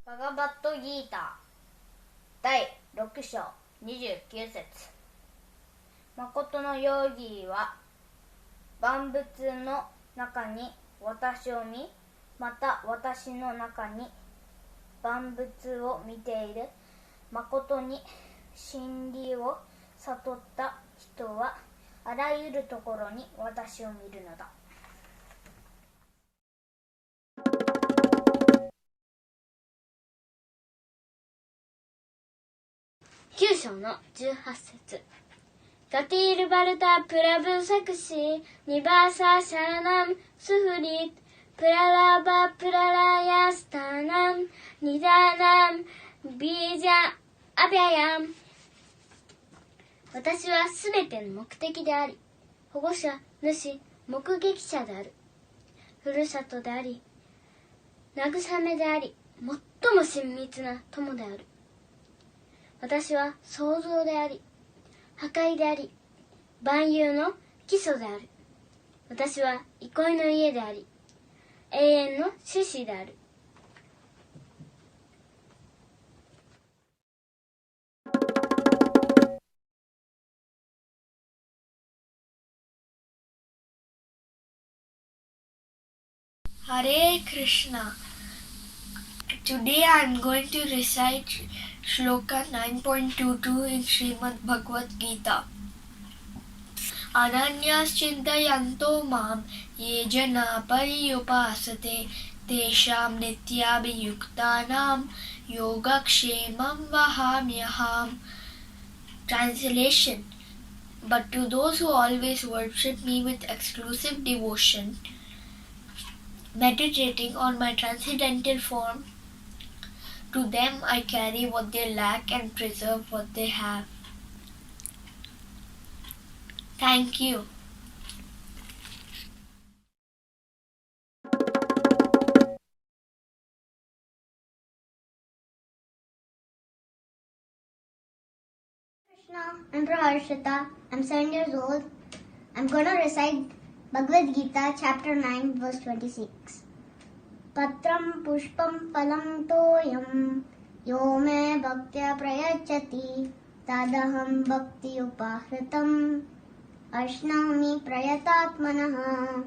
バガバットギーター第6章29節。誠のヨーギーは万物の中に私を見、また私の中に万物を見ている。誠に真理を悟った人はあらゆるところに私を見るのだ。9章の18節。ガティールバルタプラブサクシーニバーサシャラナムスフリプララバプララヤスタナムニダナムビージャアビャヤム。私はすべての目的であり、保護者、主、目撃者である。ふるさとであり、慰めであり、最も親密な友である。私は創造であり、破壊であり、万有の基礎である。私は憩いの家であり、永遠の種子である。Hare Krishna. Today I am going to recite Shloka 9.22 in Srimad Bhagavad Gita. Ananyas chintayanto mam ye jana pariyupasate Tesham nityabhiyuktanam yogakshemam vahamyaham. Translation. But to those who always worship me with exclusive devotion, meditating on my transcendental form, to them I carry what they lack and preserve what they have. Thank you. I'm Prabhupada. I'm 7 years old. I'm going to recite Bhagavad Gita chapter 9 verse 26. Patram pushpam phalam toyam yo me bhaktya prayachati tadaham bhakti upahritam ashnami prayatatmanaha.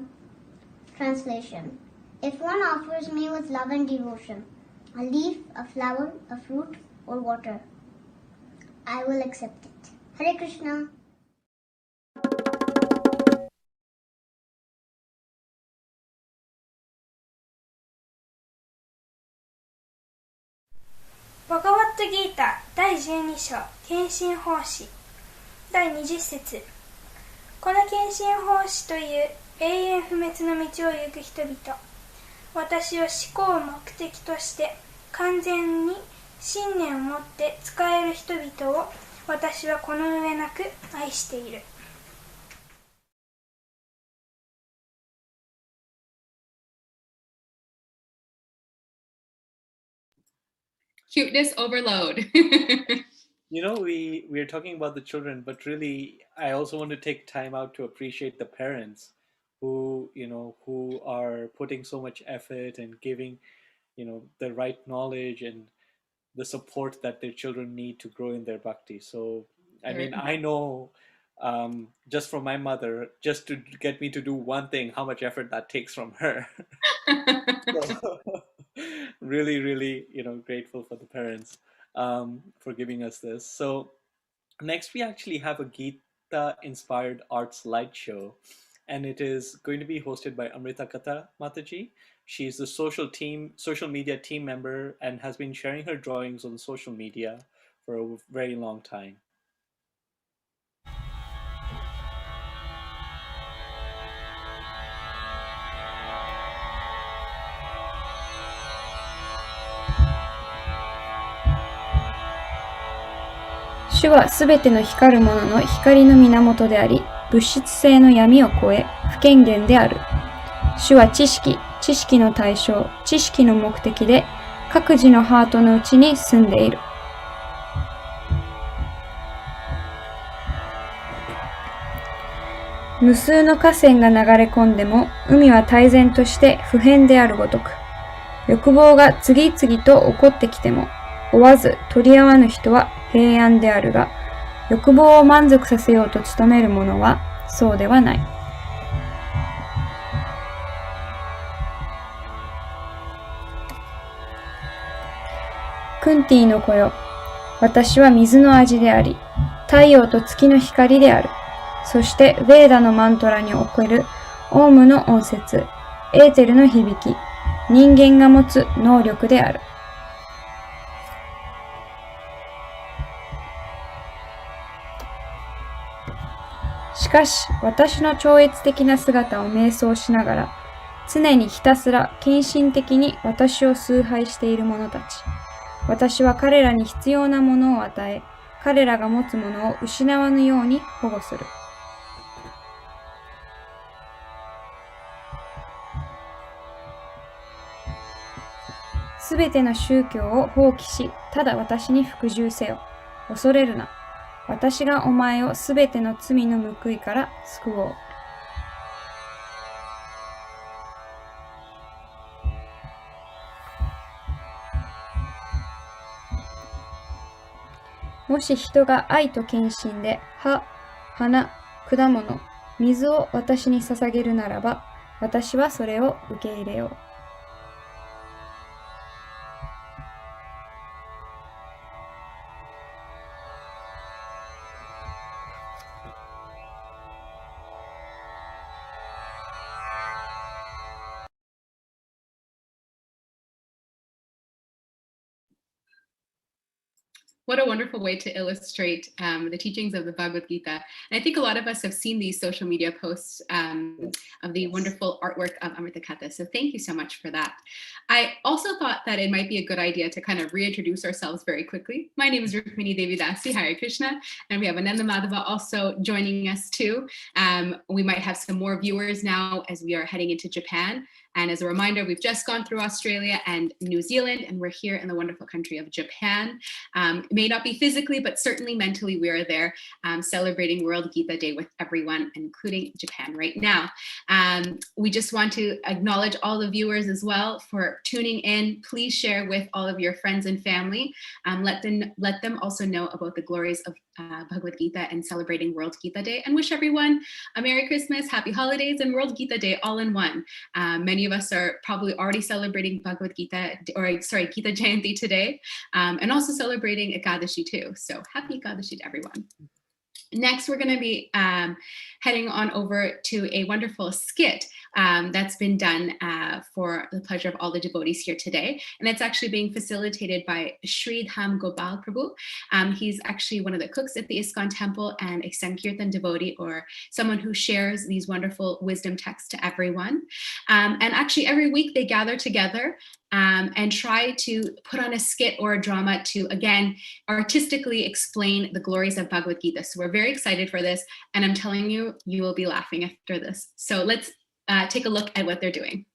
Translation. If one offers me with love and devotion a leaf, a flower, a fruit, or water, I will accept it. Hare Krishna. Bhagavad Gita 第12章献身奉仕第20節。この献身奉仕という永遠不滅の道を行く人々、私を思考を目的として完全に信念を持って使える人々を私はこの上なく愛している。Cuteness overload. You know, we're talking about the children, but really, I also want to take time out to appreciate the parents who, who are putting so much effort and giving, the right knowledge and the support that their children need to grow in their bhakti. So, I mean, I know just from my mother, just to get me to do one thing, how much effort that takes from her. So, really, really, grateful for the parents for giving us this. So next we actually have a Gita inspired art slideshow, and it is going to be hosted by Amrita Katha Mataji. She's the social media team member and has been sharing her drawings on social media for a very long time.主はすべての光るものの光の源であり、物質性の闇を超え、不権限である。主は知識の対象、知識の目的で、各自のハートの内に住んでいる。無数の河川が流れ込んでも、海は泰然として不変であるごとく、欲望が次々と起こってきても、追わず取り合わぬ人は平安であるが、欲望を満足させようと努める者はそうではない。クンティの子よ、私は水の味であり、太陽と月の光である。そしてヴェーダのマントラにおけるオウムの音節、エーテルの響き、人間が持つ能力である。しかし、私の超越的な姿を瞑想しながら、常にひたすら献身的に私を崇拝している者たち。私は彼らに必要なものを与え、彼らが持つものを失わぬように保護する。すべての宗教を放棄し、ただ私に服従せよ。恐れるな。私がお前をすべての罪の報いから救おう。もし人が愛と献身で葉、花、果物、水を私に捧げるならば、私はそれを受け入れよう。What a wonderful way to illustrate the teachings of the Bhagavad Gita. And I think a lot of us have seen these social media posts of the wonderful artwork of Amrita Katha. So thank you so much for that. I also thought that it might be a good idea to kind of reintroduce ourselves very quickly. My name is Rukmini Devi Dasi, Hare Krishna, and we have Ananda Madhava also joining us too. We might have some more viewers now as we are heading into Japan. And as a reminder, we've just gone through Australia and New Zealand, and we're here in the wonderful country of Japan. It may not be physically, but certainly mentally we are there celebrating World Gita Day with everyone, including Japan right now. We just want to acknowledge all the viewers as well for tuning in. Please share with all of your friends and family. Let them also know about the glories of Bhagavad Gita and celebrating World Gita Day, and wish everyone a Merry Christmas, Happy Holidays, and World Gita Day all in one. Many of us are probably already celebrating Bhagavad Gita, Gita Jayanti today, and also celebrating Ekadashi too. So happy Ekadashi to everyone. Next, we're going to be heading on over to a wonderful skit that's been done for the pleasure of all the devotees here today. And it's actually being facilitated by Sri Gopal Prabhu. He's actually one of the cooks at the ISKCON temple and a Sankirtan devotee, or someone who shares these wonderful wisdom texts to everyone. And actually every week they gather together and try to put on a skit or a drama to, again, artistically explain the glories of Bhagavad Gita. So we're very excited for this, and I'm telling you, you will be laughing after this. So let's take a look at what they're doing.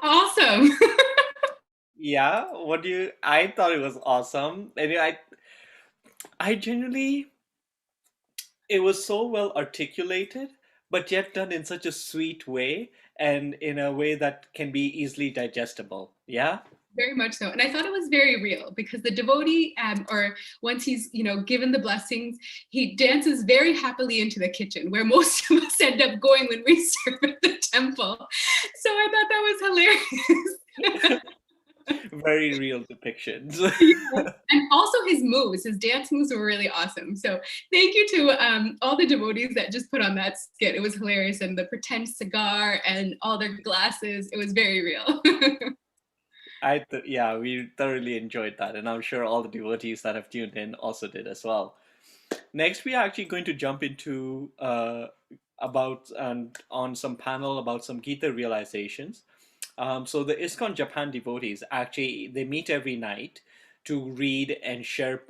awesome. Yeah, I thought it was awesome. And I genuinely, it was so well articulated, but yet done in such a sweet way and in a way that can be easily digestible. Yeah? Very much so. And I thought it was very real because the devotee, or once he's, given the blessings, he dances very happily into the kitchen where most of us end up going when we serve at the temple. So I thought that was hilarious. Very real depictions. And also his dance moves were really awesome. So thank you to all the devotees that just put on that skit. It was hilarious. And the pretend cigar and all their glasses, it was very real. Yeah, we thoroughly enjoyed that, and I'm sure all the devotees that have tuned in also did as well. Next, we are actually going to jump into on some panel about some Gita realizations. So the ISKCON Japan devotees actually they meet every night to read and share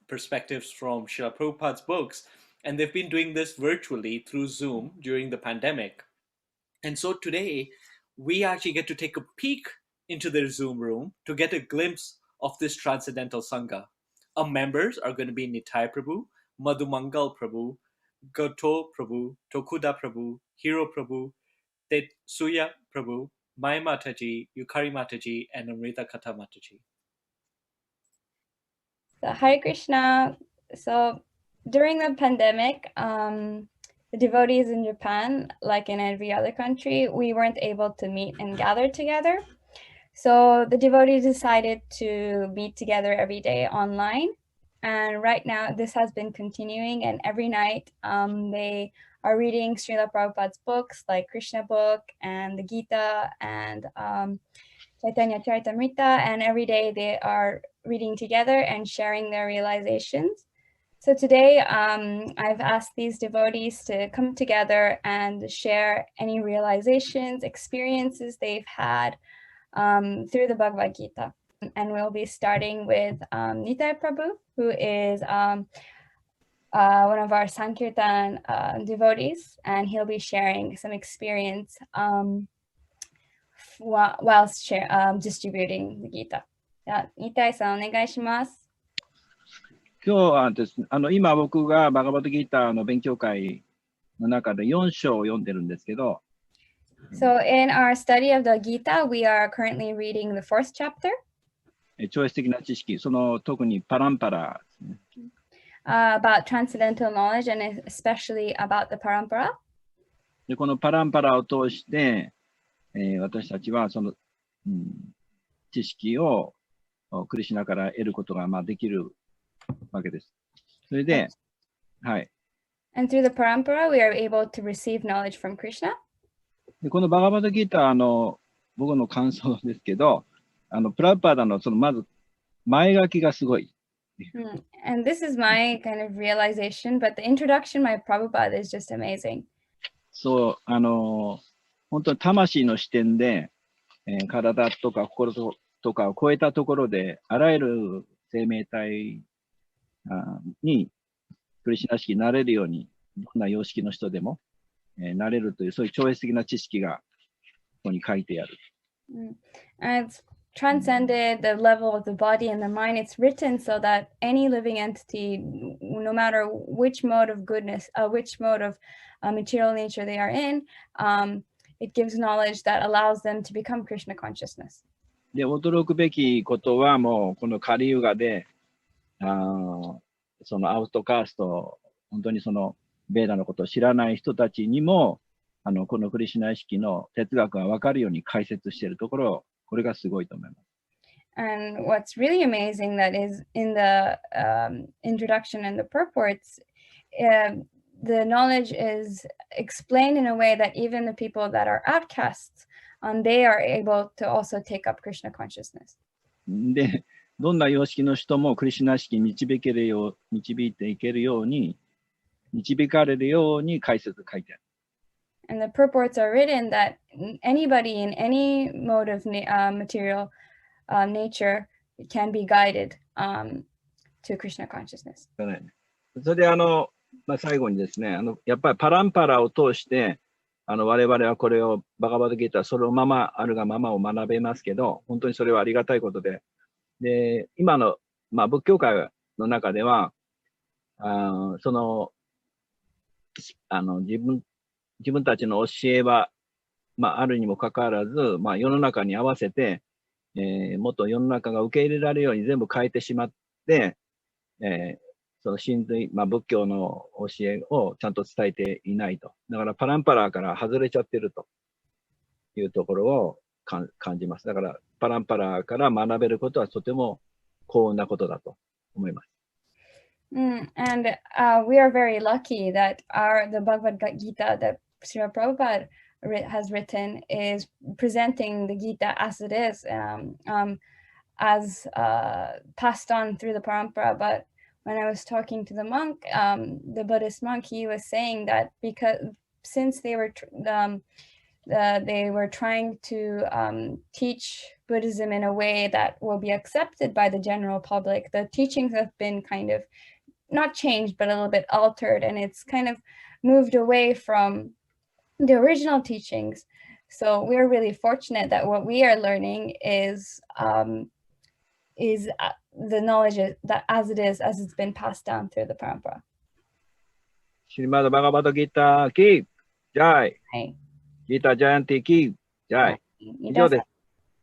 perspectives from Srila Prabhupada's books, and they've been doing this virtually through Zoom during the pandemic. And so today, we actually get to take a peek into their Zoom room to get a glimpse of this transcendental Sangha. Our members are going to be Nitai Prabhu, Madhumangal Prabhu, Gato Prabhu, Tokuda Prabhu, Hero Prabhu, Tetsuya Prabhu, Mai Mataji, Yukari Mataji, and Amrita Kata Mataji. So, Hare Krishna. So during the pandemic, the devotees in Japan, like in every other country, we weren't able to meet and gather together. So the devotees decided to meet together every day online. And right now, this has been continuing. And every night, they are reading Srila Prabhupada's books, like Krishna book and the Gita and Chaitanya Charitamrita. And every day, they are reading together and sharing their realizations. So today, I've asked these devotees to come together and share any realizations, experiences they've had through the Bhagavad Gita. And we'll be starting with Nitai Prabhu, who is one of our Sankirtan devotees, and he'll be sharing some experience whilst distributing the Gita. Nitai-san, お願いします。今日はですね、今僕がバガバッドギーターの勉強会の中で4章を読んでるんですけど、So in our study of the Gita, we are currently reading the fourth chapter. 超越的な知識、その特にパランパラですね。About transcendental knowledge and especially about the parampara. で、このパランパラを通して、私たちはその、知識をクリシュナから得ることができるわけです。それで、はい。And through the parampara, we are able to receive knowledge from Krishna. でこのバガバッドギーター僕の感想ですけど、プラブパダのまず前書きがすごい。And this is my kind of realization, but the introduction by Prabhupada is just amazing. そう、本当に魂の視点で、体とか心とかを超えたところで、あらゆる生命体にクリシュナ式になれるように、どんな様式の人でも、なれるという、そういう超越的な知識がここに書いてある。And it's transcended the level of the body and the mind. It's written so that any living entity, no matter which mode of goodness, which mode of material nature they are in, it gives knowledge that allows them to become Krishna consciousness. で、驚くべきことはもうこのカリユガで、そのアウトカースト、本当にそのベーダのことを知らない人たちにも、このクリシュナ意識の哲学が分かるように解説しているところ、これがすごいと思います。And what's really amazing that is in the introduction and the purports, the knowledge is explained in a way that even the people that are outcasts, they are able to also take up Krishna consciousness. で、どんな様式の人もクリシュナ意識に導いていけるように、導かれるように解説書いてある。And the purports are written that anybody in any mode of material nature can be guided to Krishna consciousness. それで最後にですね、やっぱりパランパラを通して我々はこれをバガバッドギーターそのままあるがままを学べますけど、本当にそれはありがたいことで、で、今の、仏教界の中では、その、自分たちの教えは、あるにもかかわらず、世の中に合わせて、もっと世の中が受け入れられるように全部変えてしまって、その神髄、仏教の教えをちゃんと伝えていないと。だからパランパラーから外れちゃってるというところを感じます。だからパランパラーから学べることはとても幸運なことだと思います。And we are very lucky that the Bhagavad Gita that Srila Prabhupada has written is presenting the Gita as it is, as passed on through the parampara. But when I was talking to the monk, the Buddhist monk, he was saying that since they were trying to teach Buddhism in a way that will be accepted by the general public, the teachings have been kind of not changed, but a little bit altered, and it's kind of moved away from the original teachings. So we're really fortunate that what we are learning is the knowledge that as it is, as it's been passed down through the parampara. Srimad Bhagavad Gita ki jai. Gita Jayanti ki jai. 以上です。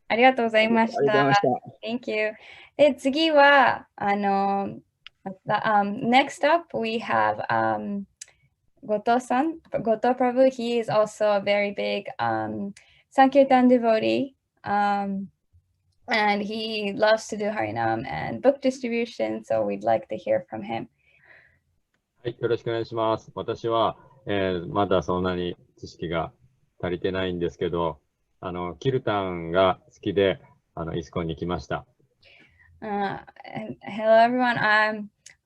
ありがとうございました。Thank you. で、次は、next up we have Goto-san, Gopal Prabhu. He is also a very big Sankirtan devotee, and he loves to do Harinam and book distribution, so we'd like to hear from him. はい、よろしくお願いします。私は、まだそんなに知識が足りてないんですけど、キルタンが好きで、イスコンに来ました。Hello everyone.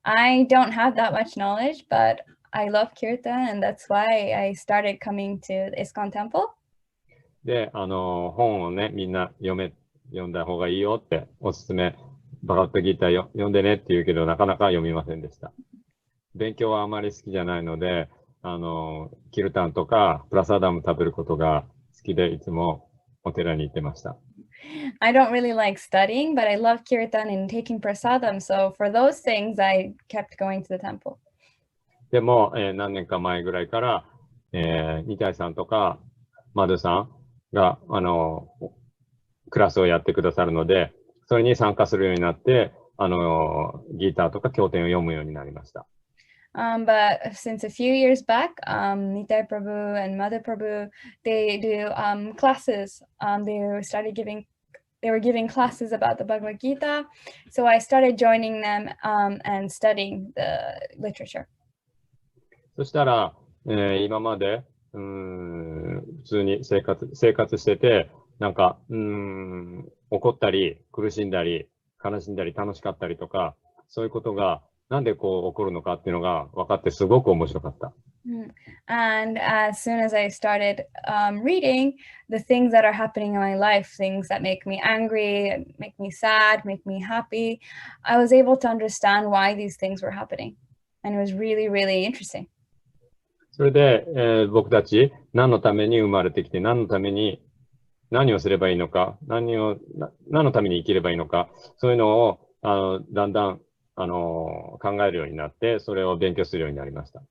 I don't have that much knowledge, but I love Kirtan, and that's why I started coming to the ISKCON temple. で、本をね、みんな読んだ方がいいよっておすすめ、バガバッドギーター読んでねって言うけど、なかなか読みませんでした。勉強はあまり好きじゃないので、キルタンとかプラサダム食べることが好きで、いつもお寺に行ってました。I don't really like studying, but I love Kirtan and taking prasadam, so for those things I kept going to the temple. でも、何年か前ぐらいから、ニタイさんとかマドゥさんが、クラスをやってくださるので、それに参加するようになって、ギターとか経典を読むようになりました。But since a few years back, Nitai Prabhu and Mother Prabhu, they do classes. They were giving classes about the Bhagavad Gita, so I started joining them and studying the literature. そしたら、今まで普通に生活してて、なんか怒ったり苦しんだり悲しんだり楽しかったりとか、そういうことがなんでこう起こるのかっていうのが分かってすごく面白かった。And as soon as I started reading the things that are happening in my life, things that make me angry, make me sad, make me happy, I was able to understand why these things were happening. And it was really, really interesting. それで、僕たち何のために生まれてきて、何のために何をすればいいのか、何のために生きればいいのか、そういうのをだんだん考えるようになって、それを勉強するようになりました。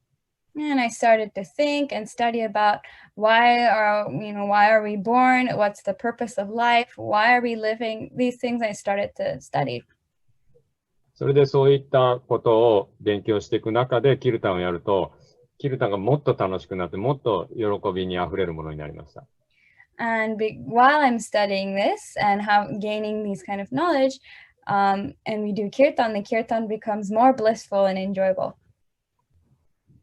And I started to think and study about why are we born? What's the purpose of life? Why are we living? These things I started to study. それでそういったことを勉強していく中でキルタンをやると、キルタンがもっと楽しくなって、もっと喜びにあふれるものになりました。And while I'm studying this and gaining these kind of knowledge, and we do kirtan, the kirtan becomes more blissful and enjoyable.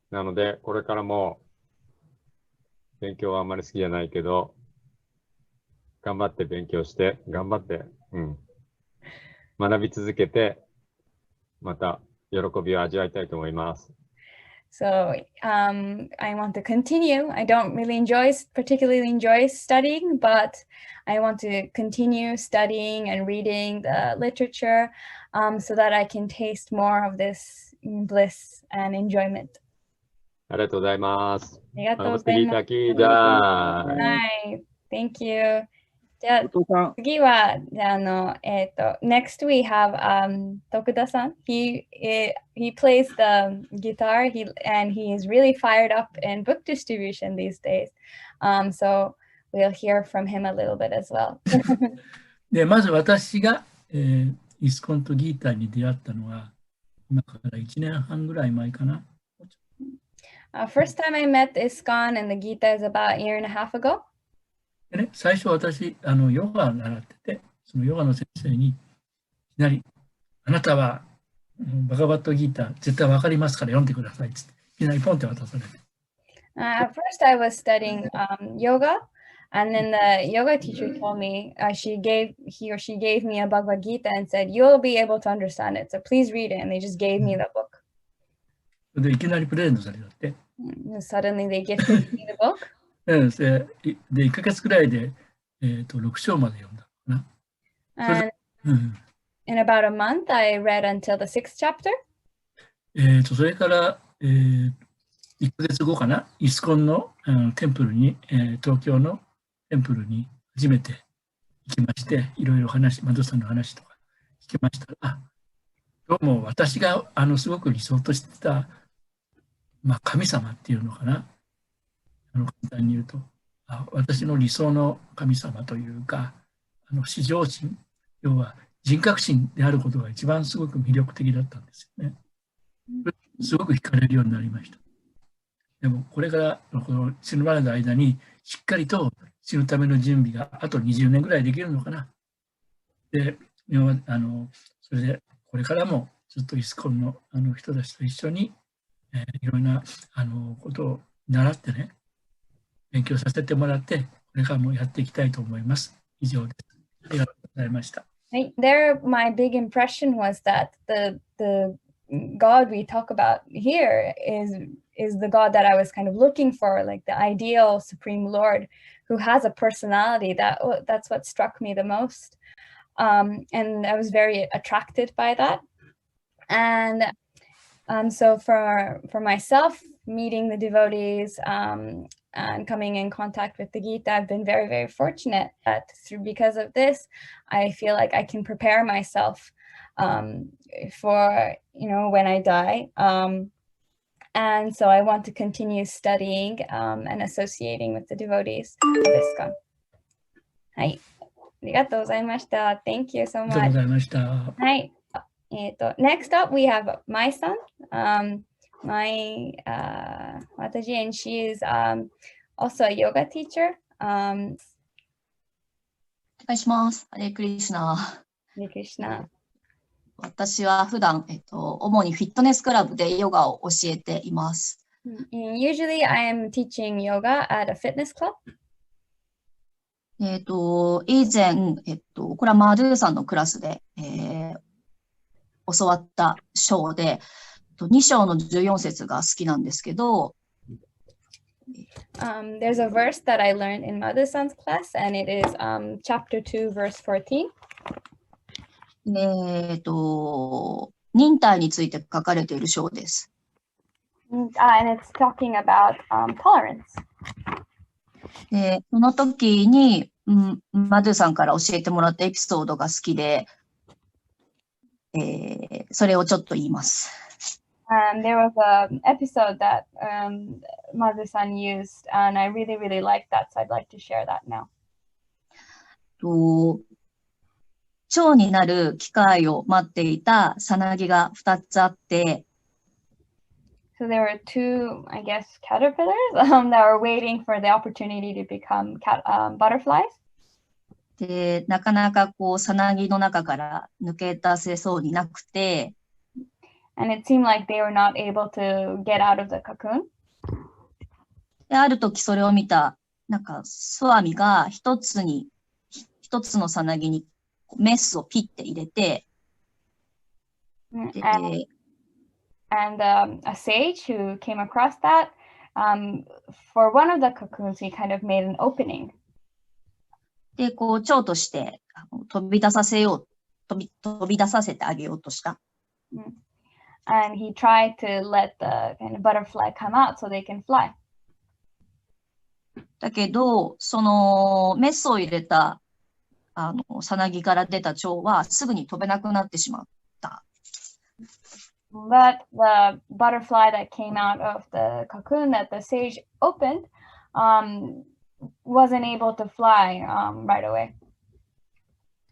なので、これからも勉強はあんまり好きじゃないけど、頑張って勉強して、頑張って、学び続けて、また喜びを味わいたいと思います。So I want to continue. I don't really particularly enjoy studying, but I want to continue studying and reading the literature so that I can taste more of this bliss and enjoyment. ありがとうございます。ありがとうごバガバットギータざいます。ーキージャーイ。はい。Thank you. じゃあ、次は、next we have Tokuda-san. He plays the guitar and he is really fired up in book distribution these days. So we'll hear from him a little bit as well. で、まず私が、イスコンとギーターに出会ったのは、今から1年半ぐらい前かな。First time I met ISKCON and the Gita is about a year and a half ago. でね、最初私、ヨガを習ってて、そのヨガの先生に、いきなり、あなたは、バガバットギーター絶対わかりますから読んでくださいって、いきなりポンって渡されて。At first I was studying yoga, and then the yoga teacher told me, he or she gave me a Bhagavad Gita and said, you'll be able to understand it, so please read it, and they just gave me the book. で、いきなりプレゼントされたって。Suddenly they gifted me the book. で、1ヶ月くらいで、6章まで読んだかな。And in about a month, I read until the 6th chapter. それから、1ヶ月後かな、イスコンの、テンプルに、東京のテンプルに初めて行きまして、いろいろマドさんの話とか聞きましたら、どうも私がすごく理想としてた、神様っていうのかな、簡単に言うと、私の理想の神様というか、至上心、要は人格心であることが一番すごく魅力的だったんですよね。すごく惹かれるようになりました。でもこれからこの死ぬまでの間にしっかりと死ぬための準備があと20年ぐらいできるのかな。で、それでこれからもずっとイスコンの人たちと一緒に、いろんなことを習ってね、勉強させてもらって、これからもやっていきたいと思います。以上です。ありがとうございました。There, my big impression was that the God we talk about here is the God that I was kind of looking for, like the ideal Supreme Lord who has a personality. That's what struck me the most. And I was very attracted by that. And so for myself, meeting the devotees and coming in contact with the Gita, I've been very, very fortunate that because of this, I feel like I can prepare myself for, when I die. And so I want to continue studying and associating with the devotees of ISKCON. はい。ありがとうございました。Thank you so much. ありがとうございました。はい。Next up, we have my son, Mataji, and she is also a yoga teacher. お願いします。ハレクリシュナ。ハレクリシュナ。私は普段、主にフィットネスクラブでヨガを教えています。Usually I am teaching yoga at a fitness club. 以前、これはマドゥさんのクラスで、教わった章で、2章の14節が好きなんですけど、There's a verse that I learned in Madhu-san's class, and it is chapter 2, verse 14. 忍耐について書かれている章です。And it's talking about tolerance. で、その時に、マドゥさんから教えてもらったエピソードが好きで、それをちょっと言います。There was an episode that Madhu-san used, and I really, really liked that, so I'd like to share that now. 蝶になる機会を待っていたさなぎが2つあって、So there were two, I guess, caterpillars that were waiting for the opportunity to become butterflies. で、なかなかさなぎの中から抜け出せそうになくて、And it seemed like they were not able to get out of the cocoon. で、ある時それを見た、スワミが一つのさなぎにメスをピッて入れて、And a sage who came across that, for one of the cocoons, he kind of made an opening. で、蝶として飛び出させてあげようとした。and he tried to let the kind of butterfly come out so they can fly. だけど、そのメスを入れたさなぎから出た蝶はすぐに飛べなくなってしまった。But the butterfly that came out of the cocoon that the sage opened wasn't able to fly right away.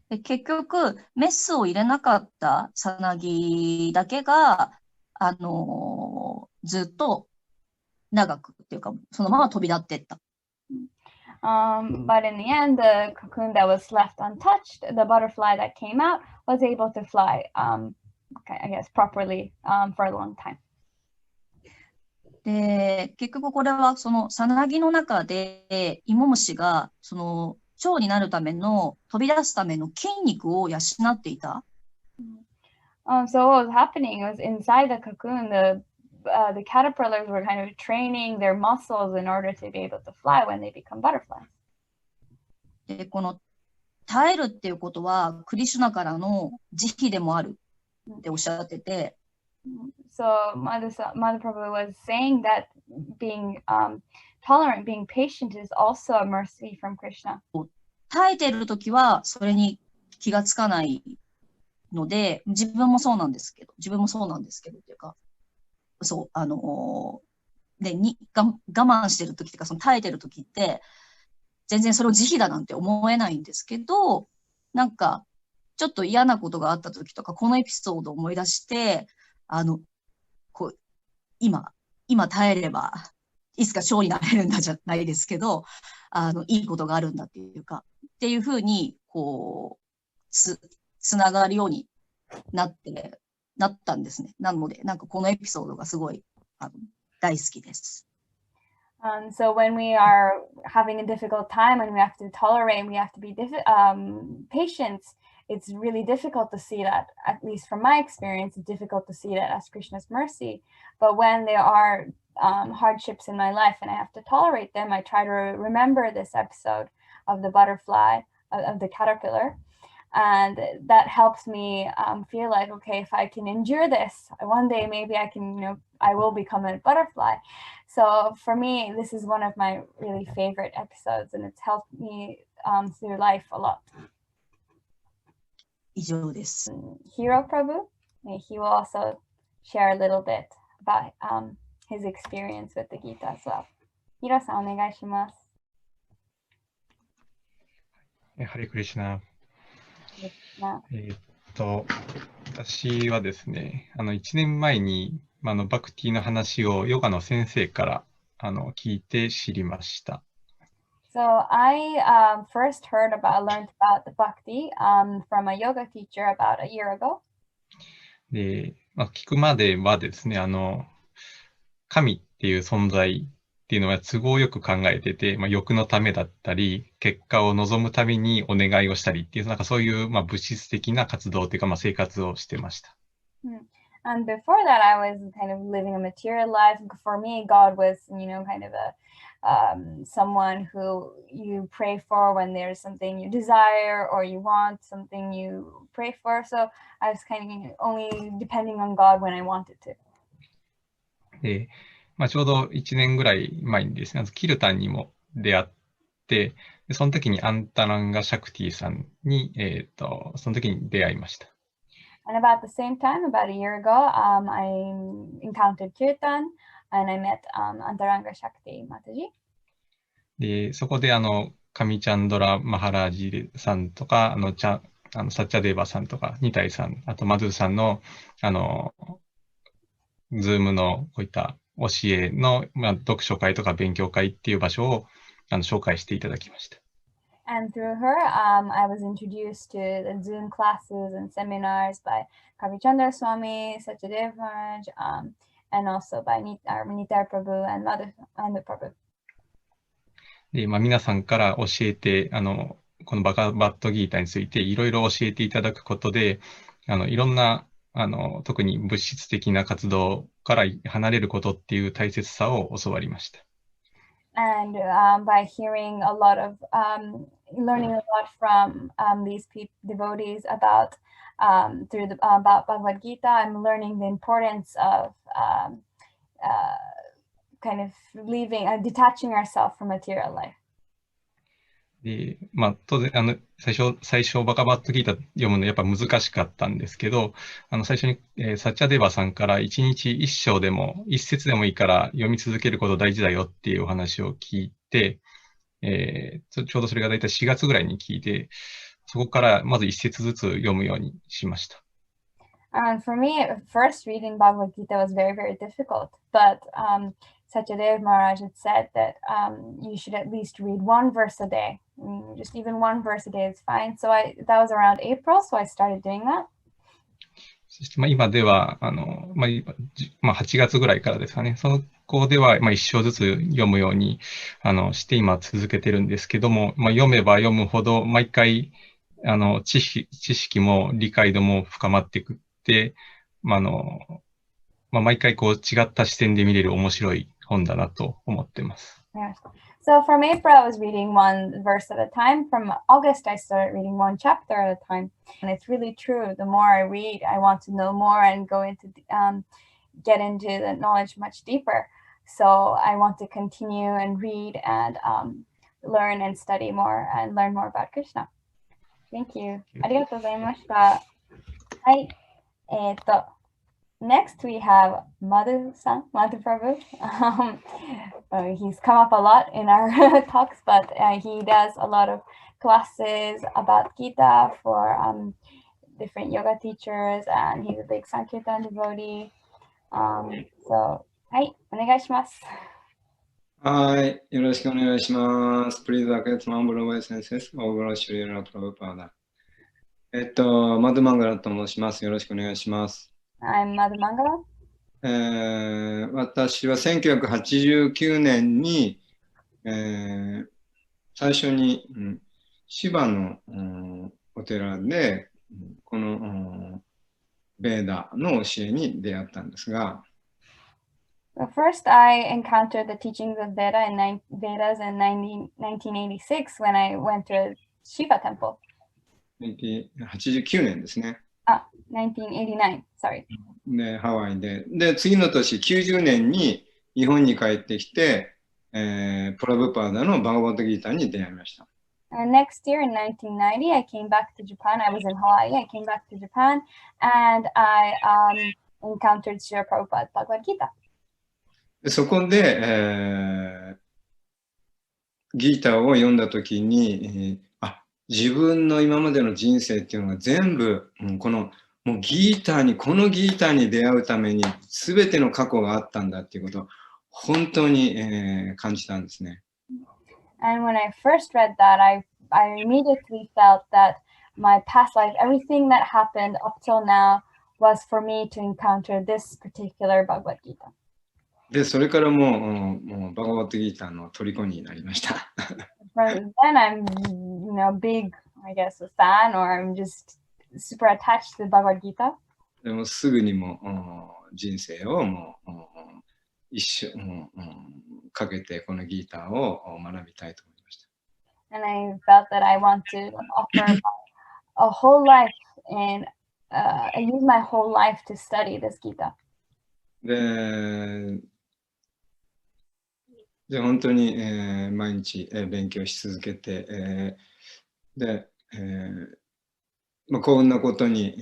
で結局、メスを入れなかったさなぎだけが、ずっと長くっていうか、そのまま飛び立っていった。But in the end, the cocoon that was left untouched, the butterfly that came out, was able to fly, I guess, properly for a long time. で、結局これはそのさなぎの中で、芋虫がその蝶になるための、飛び出すための筋肉を養っていた。So what was happening was inside the cocoon, the caterpillars were kind of training their muscles in order to be able to fly when they become butterflies. で、この耐えるっていうことは、クリシュナからの慈悲でもあるっておっしゃってて。So Mother Prabhu was saying that being tolerant, being patient is also a mercy from Krishna. 耐えているときはそれに気がつかないので、自分もそうなんですけどっていうか、そう、で、我慢してるときっていうか、その耐えてるときって、全然それを慈悲だなんて思えないんですけど、なんか、ちょっと嫌なことがあったときとか、このエピソードを思い出して、こう、今耐えれば、いつか蝶になれるんだじゃないですけど、いいことがあるんだっていうか、っていうふうに、こう、つながるようになったんですね。なので、なんかこのエピソードがすごい大好きです。So when we are having a difficult time and we have to tolerate and we have to be patient, it's really difficult to see that, at least from my experience, it's difficult to see that as Krishna's mercy. But when there are hardships in my life and I have to tolerate them, I try to remember this episode of the butterfly, of the caterpillar. And that helps me feel like, okay, if I can endure this, one day maybe I can, I will become a butterfly. So for me, this is one of my really favorite episodes, and it's helped me through life a lot. 以上です。Hero Prabhu, he will also share a little bit about his experience with the Gita as well. Hiro-san, お願いします。Hare Krishna。私はですね、1年前に、バクティの話をヨガの先生から聞いて知りました。So I first learned about the bhakti from a yoga teacher about a year ago. で、聞くまではですね、神っていう存在っていうのは都合よく考えてて、欲のためだったり、結果を望むためにお願いをしたりっていう、なんかそういう、物質的な活動というか、生活をしてました。And before that, I was kind of living a material life. For me, God was, kind of someone who you pray for when there's something you desire or you want, something you pray for. So I was kind of only depending on God when I wanted to. で、ちょうど1年ぐらい前にですね、キルタンにも出会って、その時にアンタランガ・シャクティさんに、その時に出会いました。And about the same time, about a year ago, I encountered Kirtan and I met Antaranga Shakti Mataji. で、そこでカミチャンドラ・マハラージさんとか、サッチャデーバさんとか、ニタイさん、あとマドゥさんの、ズームのこういった教えの、読書会とか勉強会っていう場所を紹介していただきました。And through her, I was introduced to the Zoom classes and seminars by Kavichandra Swami, Satyadev Maharaj, and also by Nitai Prabhu and Mother Prabhu. で、皆さんから教えて、このバッドギータについていろいろ教えていただくことで、いろんな、特に物質的な活動から離れることっていう大切さを教わりました。And by hearing a lot of, learning a lot from these devotees about about Bhagavad Gita, I'm learning the importance of kind of detaching ourselves from material life. で、当然、最初、バカバットギータ読むのやっぱ難しかったんですけど、最初に、サッチャデーバさんから一日一章でも、一節でもいいから読み続けること大事だよっていうお話を聞いて、ちょうどそれが大体4月ぐらいに聞いて、そこからまず一節ずつ読むようにしました。For me, first reading Bhagavad Gita was very, very difficult, but Satyadeva Maharaj had said that you should at least read one verse a day. Just even one verse a day is fine. So that was around April, so I started doing that. そして今では8月ぐらいからですかね。そこでは一章ずつ読むようにして今続けてるんですけども、読めば読むほど毎回知識も理解度も深まっていくって、毎回こう違った視点で見れる面白い本だなと思ってます。Yeah. So from April, I was reading one verse at a time. From August, I started reading one chapter at a time. And it's really true. The more I read, I want to know more and go into, get into the knowledge much deeper. So I want to continue and read and learn and study more and learn more about Krishna. Thank you. ありがとうございました。はい。Next, we have Madhu Prabhu. He's come up a lot in our talks, but he does a lot of classes about Gita for different yoga teachers, and he's a big Sankirtan devotee. So, はい、お願いします。はい、よろしくお願いします。Please accept my humble obeisances over Srila Prabhupada. マドマンガラと申します。よろしくお願いします。I'm Madhu Mangala. 私は1989年に、最初に、芝の、お寺でこのベーダの教えに出会ったんですが、First, I encountered the teachings of Vedas in 1986 when I went to a Shiva temple. 89年ですね。1989, sorry. で、ハワイで。で、次の年、90年に日本に帰ってきて、プラブパーダのバガバッドギータに出会いました。And next year in 1990, I came back to Japan. I was in Hawaii. I came back to Japan and I encountered Srila Prabhupada's Bhagavad Gita. でそこで、ギータを読んだときに、自分の今までの人生っていうのが全部、このもうギータに、このギータに出会うために全ての過去があったんだっていうことを本当に、感じたんですね。And when I first read that, I immediately felt that my past life, everything that happened up till now, was for me to encounter this particular Bhagavad Gita. で、それからもうバガバッドギータの虜になりました。From then, I'm, big, I guess, a fan, or I'm just super attached to the Bhagavad Gita. でもすぐにも人生をもう一生かけてこのギータを学びたいと思いました。And I felt that I want to offer a whole life and I use my whole life to study this Gita. で本当に、毎日、勉強し続けて、幸運なことに、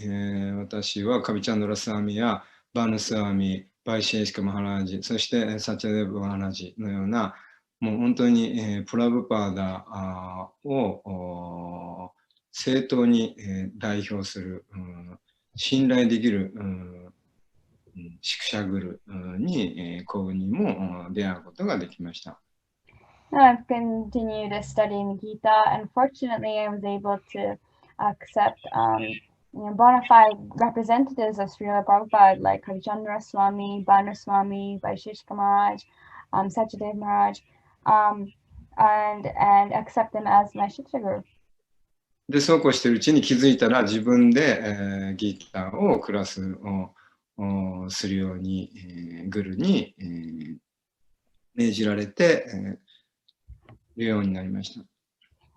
私はカビチャンドラスワミやバヌスワミ、バイシェイシカマハラージ、そしてサチャデブマハラージのような、もう本当に、プラブパーダを正当に、代表する、信頼できる、シクシャグルに幸運にも出会うことができました。I've continued to study in the Gita, and fortunately, I was able to accept bona fide representatives of Srila Prabhupada like Kavichandra Swami, Banu Swami, Vaisesika Maharaj, Satyadeva Maharaj, and accept them as my Shiksha Guru. で、そうこうしているうちに気づいたら自分で、ギターをクラスをするように、グルに、命じられて、るようになりました。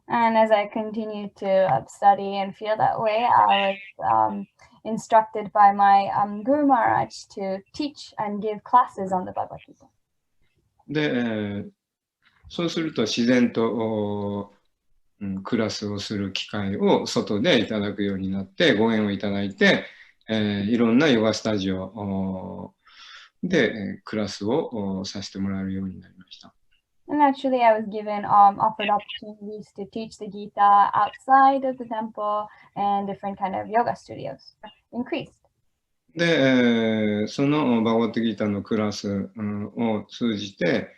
And as I continued to study and feel that way, I was instructed by my Guru Maharaj to teach and give classes on the Bhagavad Gita. で、そうすると自然とクラスをする機会を外でいただくようになって、ご縁をいただいて、いろんなヨガスタジオでクラスをさせてもらえるようになりました。And naturally, I was given offered opportunities to teach the Gita outside of the temple, and different kind of yoga studios increased. で、そのバガバットギータのクラスを通じて、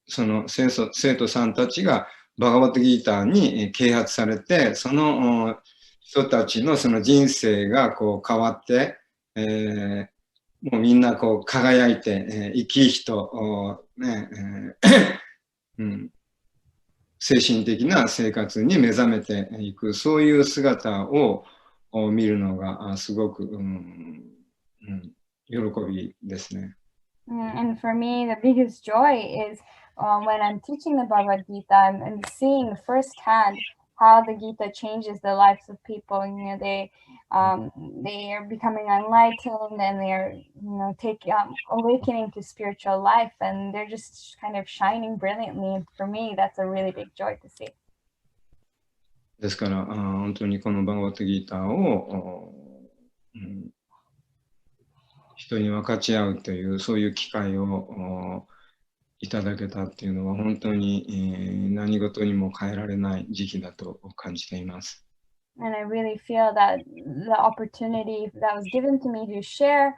その生徒さんたちがバガバットギータに啓発されて、その人たちのその人生がこう変わって、もうみんなこう輝いて、生き生きと、精神的な生活に目覚めていく、そういう姿を見るのがすごく、喜びですね。And for me, the biggest joy is when I'm teaching the Bhagavad Gita and seeing firsthand how the Gita changes the lives of people. You know, they are becoming enlightened, and they are, awakening to spiritual life, and they're just kind of shining brilliantly. And for me, that's a really big joy to see. ですから、本当にこのバガバットギータを、人に分かち合うという、そういう機会をいただけたっていうのは、本当に、何事にも変えられない時期だと感じています。And I really feel that the opportunity that was given to me to share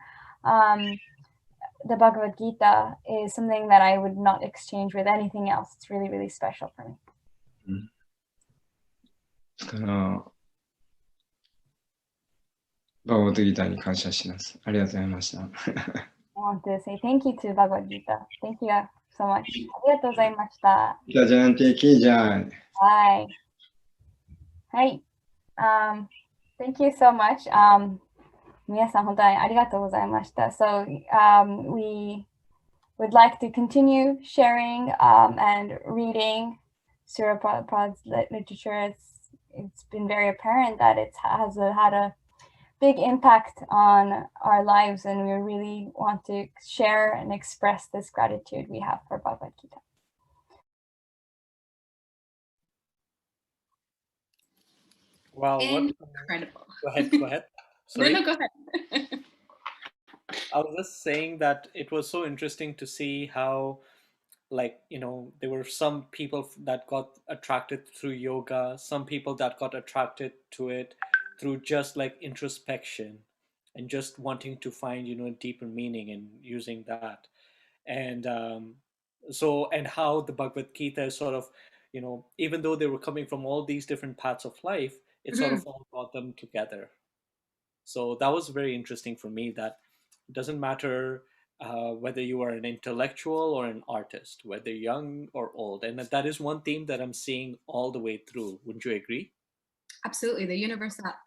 the Bhagavad Gita is something that I would not exchange with anything else. It's really, really special for me. ですから、バガバットギータに感謝します。ありがとうございました。I want to say thank you to Bhagavad Gita. Thank you so much. ありがとうございました。じゃあ、ジャヤンティキージャイ。はい。はい。Thank you so much. 皆さん本当にありがとうございました。So, we would like to continue sharing and reading Srila Prabhupada's literature. It's been very apparent that it has had a big impact on our lives, and we really want to share and express this gratitude we have for Bhagavad Gita. Wow, incredible. Go ahead. Sorry. No, go ahead. I was just saying that it was so interesting to see how, there were some people that got attracted through yoga, some people that got attracted to it through just like introspection and just wanting to find, deeper meaning and using that. And and how the Bhagavad Gita is sort of, even though they were coming from all these different paths of life, it sort of all brought them together. So that was very interesting for me, that it doesn't matter whether you are an intellectual or an artist, whether young or old. And that is one theme that I'm seeing all the way through. Wouldn't you agree? Absolutely. The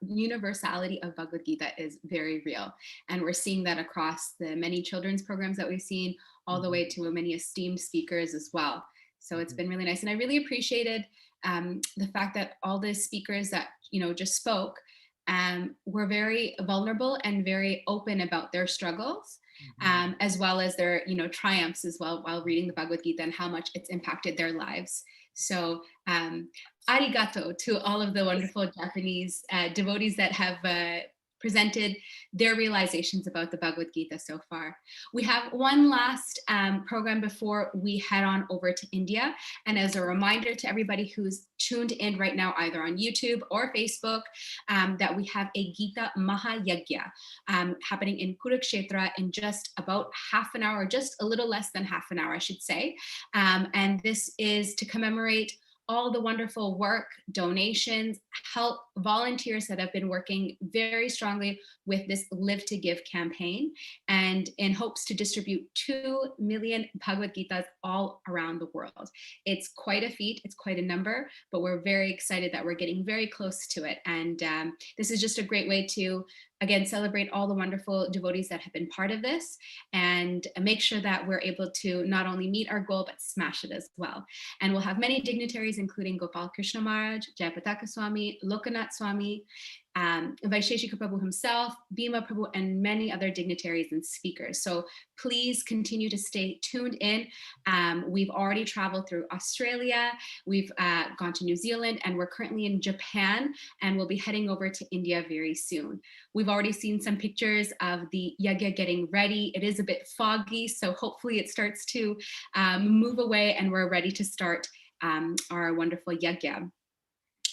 universality of Bhagavad Gita is very real. And we're seeing that across the many children's programs that we've seen, all the way to many esteemed speakers as well. So it's been really nice. And I really appreciated the fact that all the speakers that, just spoke were very vulnerable and very open about their struggles, as well as their, triumphs as well, while reading the Bhagavad Gita and how much it's impacted their lives. So arigato to all of the wonderful Japanese devotees that have presented their realizations about the Bhagavad Gita so far. We have one last program before we head on over to India. And as a reminder to everybody who's tuned in right now, either on YouTube or Facebook, that we have a Gita Maha Yajna happening in Kurukshetra in just about half an hour, just a little less than half an hour, I should say. And this is to commemorate all the wonderful work, donations, help, volunteers that have been working very strongly with this Live to Give campaign, and in hopes to distribute 2 million Bhagavad Gitas all around the world. It's quite a feat, it's quite a number, but we're very excited that we're getting very close to it. And this is just a great way to again, celebrate all the wonderful devotees that have been part of this and make sure that we're able to not only meet our goal, but smash it as well. And we'll have many dignitaries, including Gopal Krishna Maharaj, Jayapataka Swami, Lokanath Swami, Vaisesika Prabhu himself, Bhima Prabhu, and many other dignitaries and speakers. So please continue to stay tuned in. We've already traveled through Australia, we've gone to New Zealand, and we're currently in Japan, and we'll be heading over to India very soon. We've already seen some pictures of the yajna getting ready. It is a bit foggy, so hopefully it starts to move away and we're ready to start our wonderful yajna.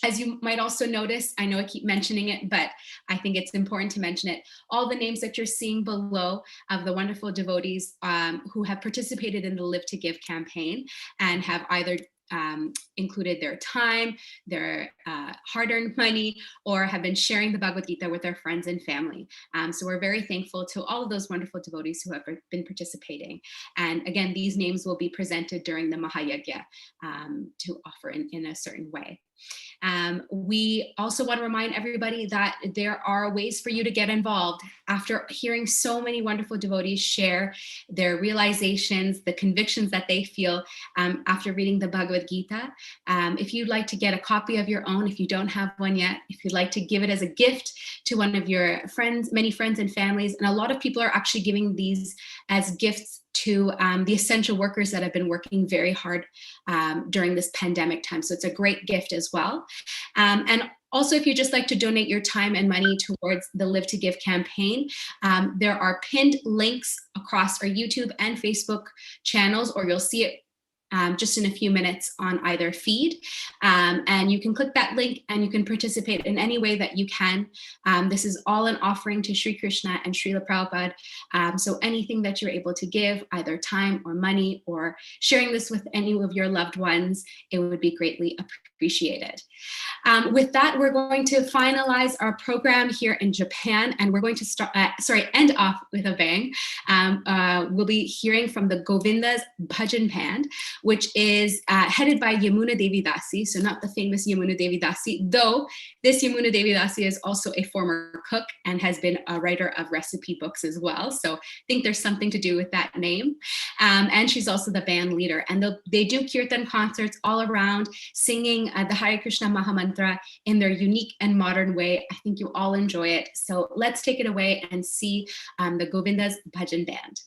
As you might also notice, I know I keep mentioning it, but I think it's important to mention it. All the names that you're seeing below of the wonderful devotees who have participated in the Live to Give campaign and have either included their time, their hard-earned money, or have been sharing the Bhagavad Gita with their friends and family. So we're very thankful to all of those wonderful devotees who have been participating. And again, these names will be presented during the Maha Yajna to offer in a certain way. We also want to remind everybody that there are ways for you to get involved. After hearing so many wonderful devotees share their realizations, the convictions that they feel after reading the Bhagavad Gita, if you'd like to get a copy of your own, if you don't have one yet, if you'd like to give it as a gift to one of your friends, many friends and families, and a lot of people are actually giving these as gifts to the essential workers that have been working very hard during this pandemic time. So it's a great gift as well. And also, if you just like to donate your time and money towards the Live to Give campaign, there are pinned links across our YouTube and Facebook channels, or you'll see it just in a few minutes on either feed. And you can click that link and you can participate in any way that you can. This is all an offering to Sri Krishna and Srila Prabhupada. So anything that you're able to give, either time or money, or sharing this with any of your loved ones, it would be greatly appreciated. With that, we're going to finalize our program here in Japan, and we're going to end off with a bang. We'll be hearing from the Govinda's Bhajan Band, which is headed by Yamuna Devi Dasi, so not the famous Yamuna Devi Dasi, though this Yamuna Devi Dasi is also a former cook and has been a writer of recipe books as well. So I think there's something to do with that name. And she's also the band leader. And they do kirtan concerts all around, singing the Hare Krishna Maha Mantra in their unique and modern way. I think you all enjoy it. So let's take it away and see the Govinda's Bhajan Band.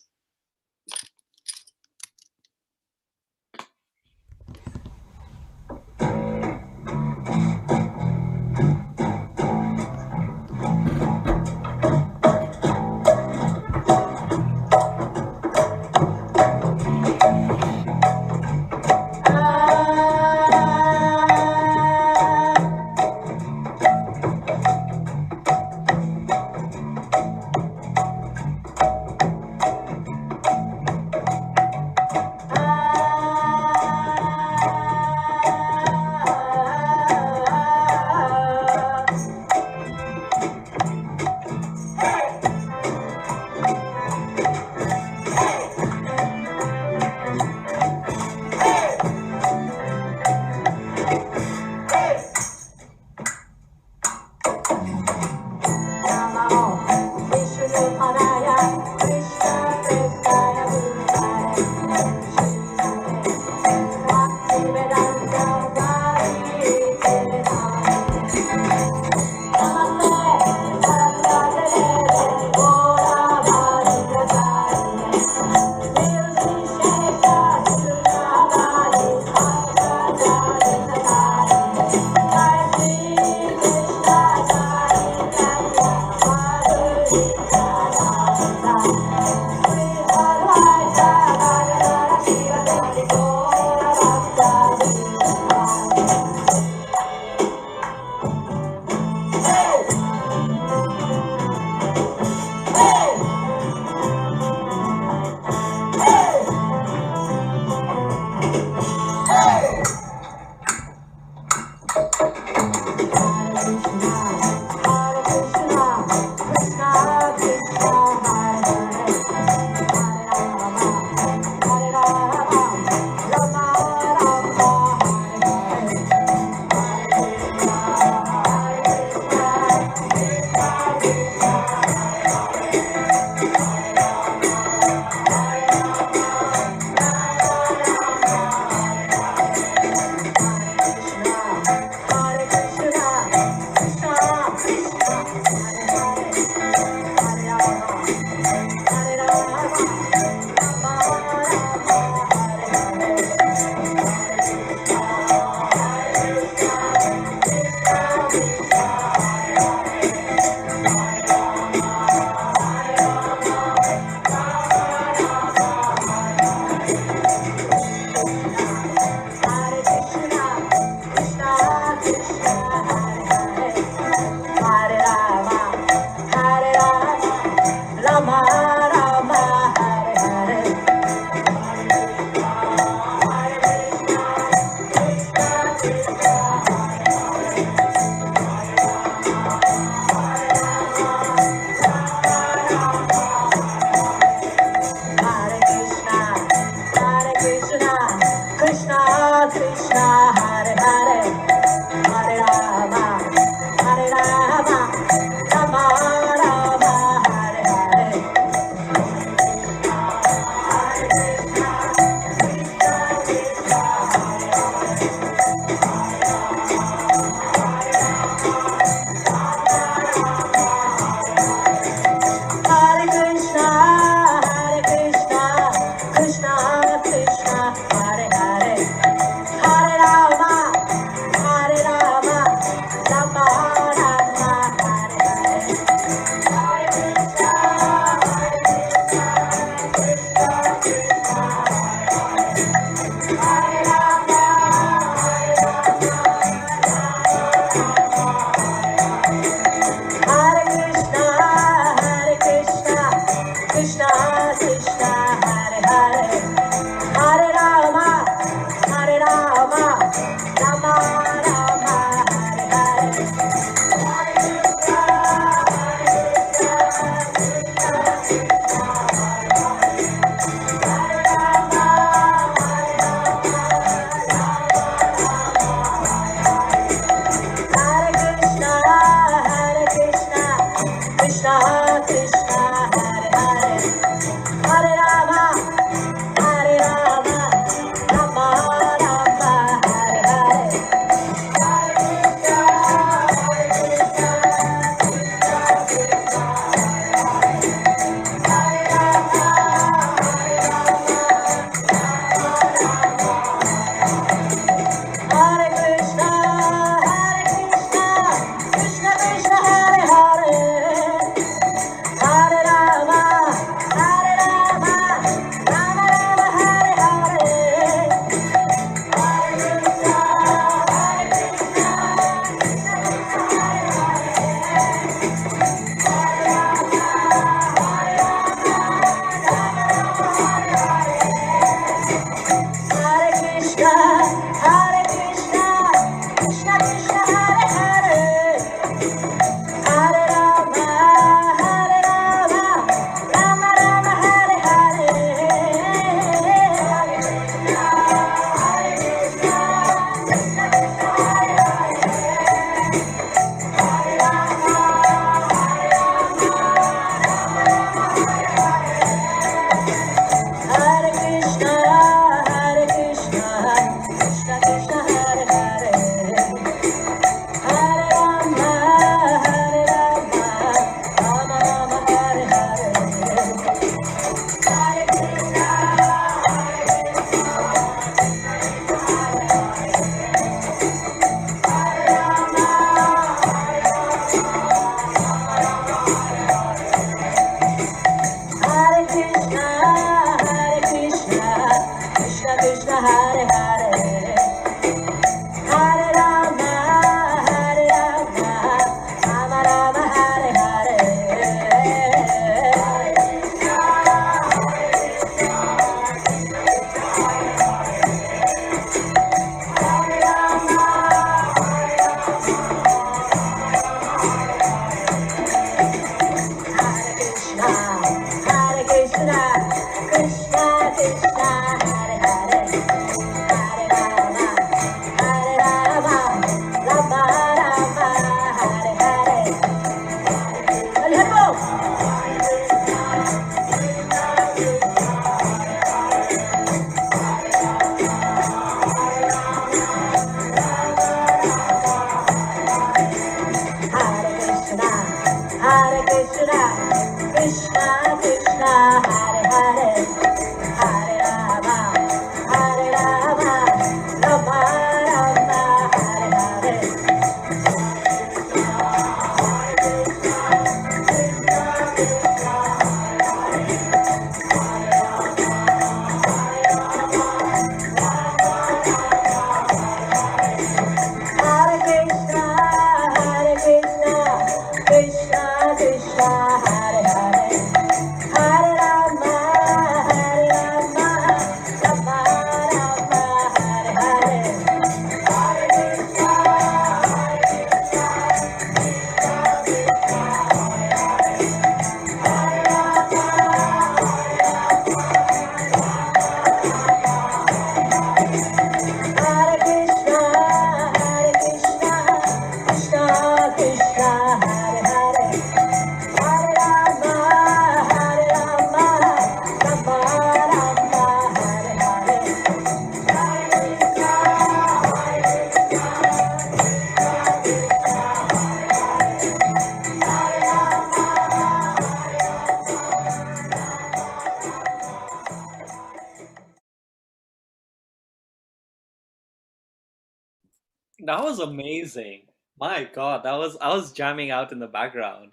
That was amazing. My God, I was jamming out in the background.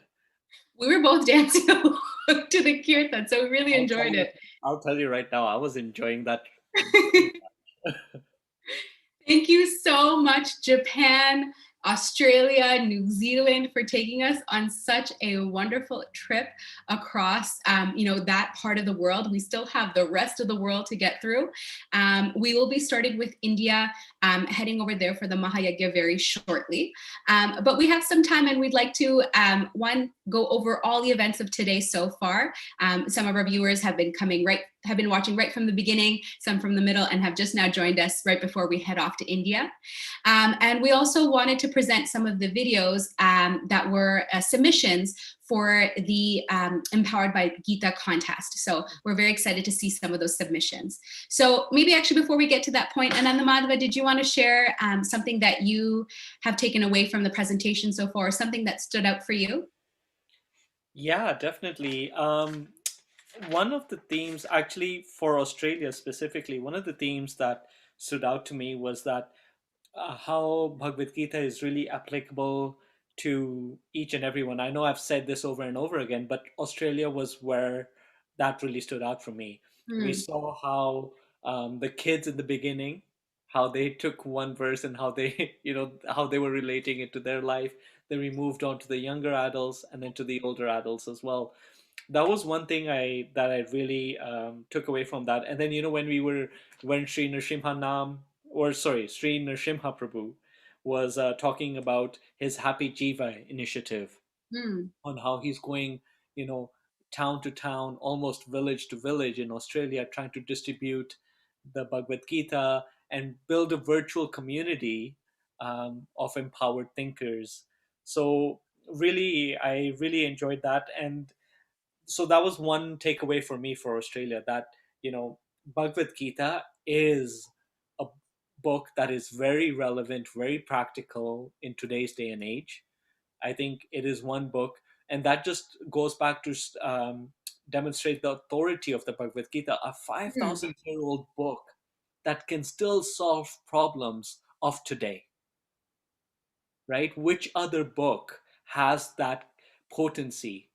We were both dancing along to the kirtan, so we really enjoyed it. I'll tell you right now, I was enjoying that. Thank you so much, Japan, Australia, New Zealand, for taking us on such a wonderful trip across, that part of the world. We still have the rest of the world to get through. We will be starting with India, heading over there for the Maha Yajna very shortly. But we have some time, and we'd like to, go over all the events of today so far. Some of our viewers have been watching right from the beginning, some from the middle, and have just now joined us right before we head off to India. And we also wanted to present some of the videos that were submissions for the Empowered by Gita contest. So we're very excited to see some of those submissions. So maybe actually before we get to that point, Ananda Madhava, did you want to share something that you have taken away from the presentation so far, something that stood out for you? Yeah, definitely. One of the themes, actually for Australia specifically, one of the themes that stood out to me was that how Bhagavad Gita is really applicable to each and everyone. I know I've said this over and over again, but Australia was where that really stood out for me. We saw how the kids in the beginning, how they took one verse and how they, how they were relating it to their life. Then we moved on to the younger adults and then to the older adults as well. That was one thing that I really took away from that. And then when Sri Nrsimha Prabhu was talking about his Happy Jiva initiative, on how he's going, town to town, almost village to village in Australia, trying to distribute the Bhagavad Gita and build a virtual community of empowered thinkers. So really, I really enjoyed that. And so that was one takeaway for me for Australia, that Bhagavad Gita is a book that is very relevant, very practical in today's day and age. I think it is one book, and that just goes back to demonstrate the authority of the Bhagavad Gita, a 5,000-year-old book that can still solve problems of today. Right? Which other book has that potency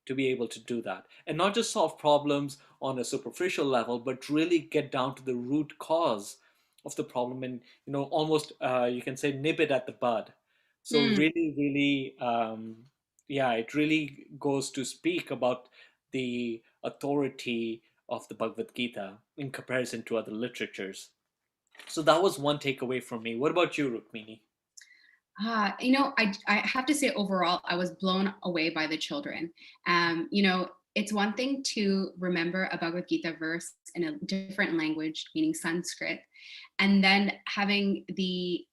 to be able to do that, and not just solve problems on a superficial level, but really get down to the root cause of the problem, and almost you can say nip it at the bud. So really, it really goes to speak about the authority of the Bhagavad Gita in comparison to other literatures. So that was one takeaway from me. What about you, Rukmini? I have to say overall, I was blown away by the children. It's one thing to remember a Bhagavad Gita verse in a different language, meaning Sanskrit, and then having the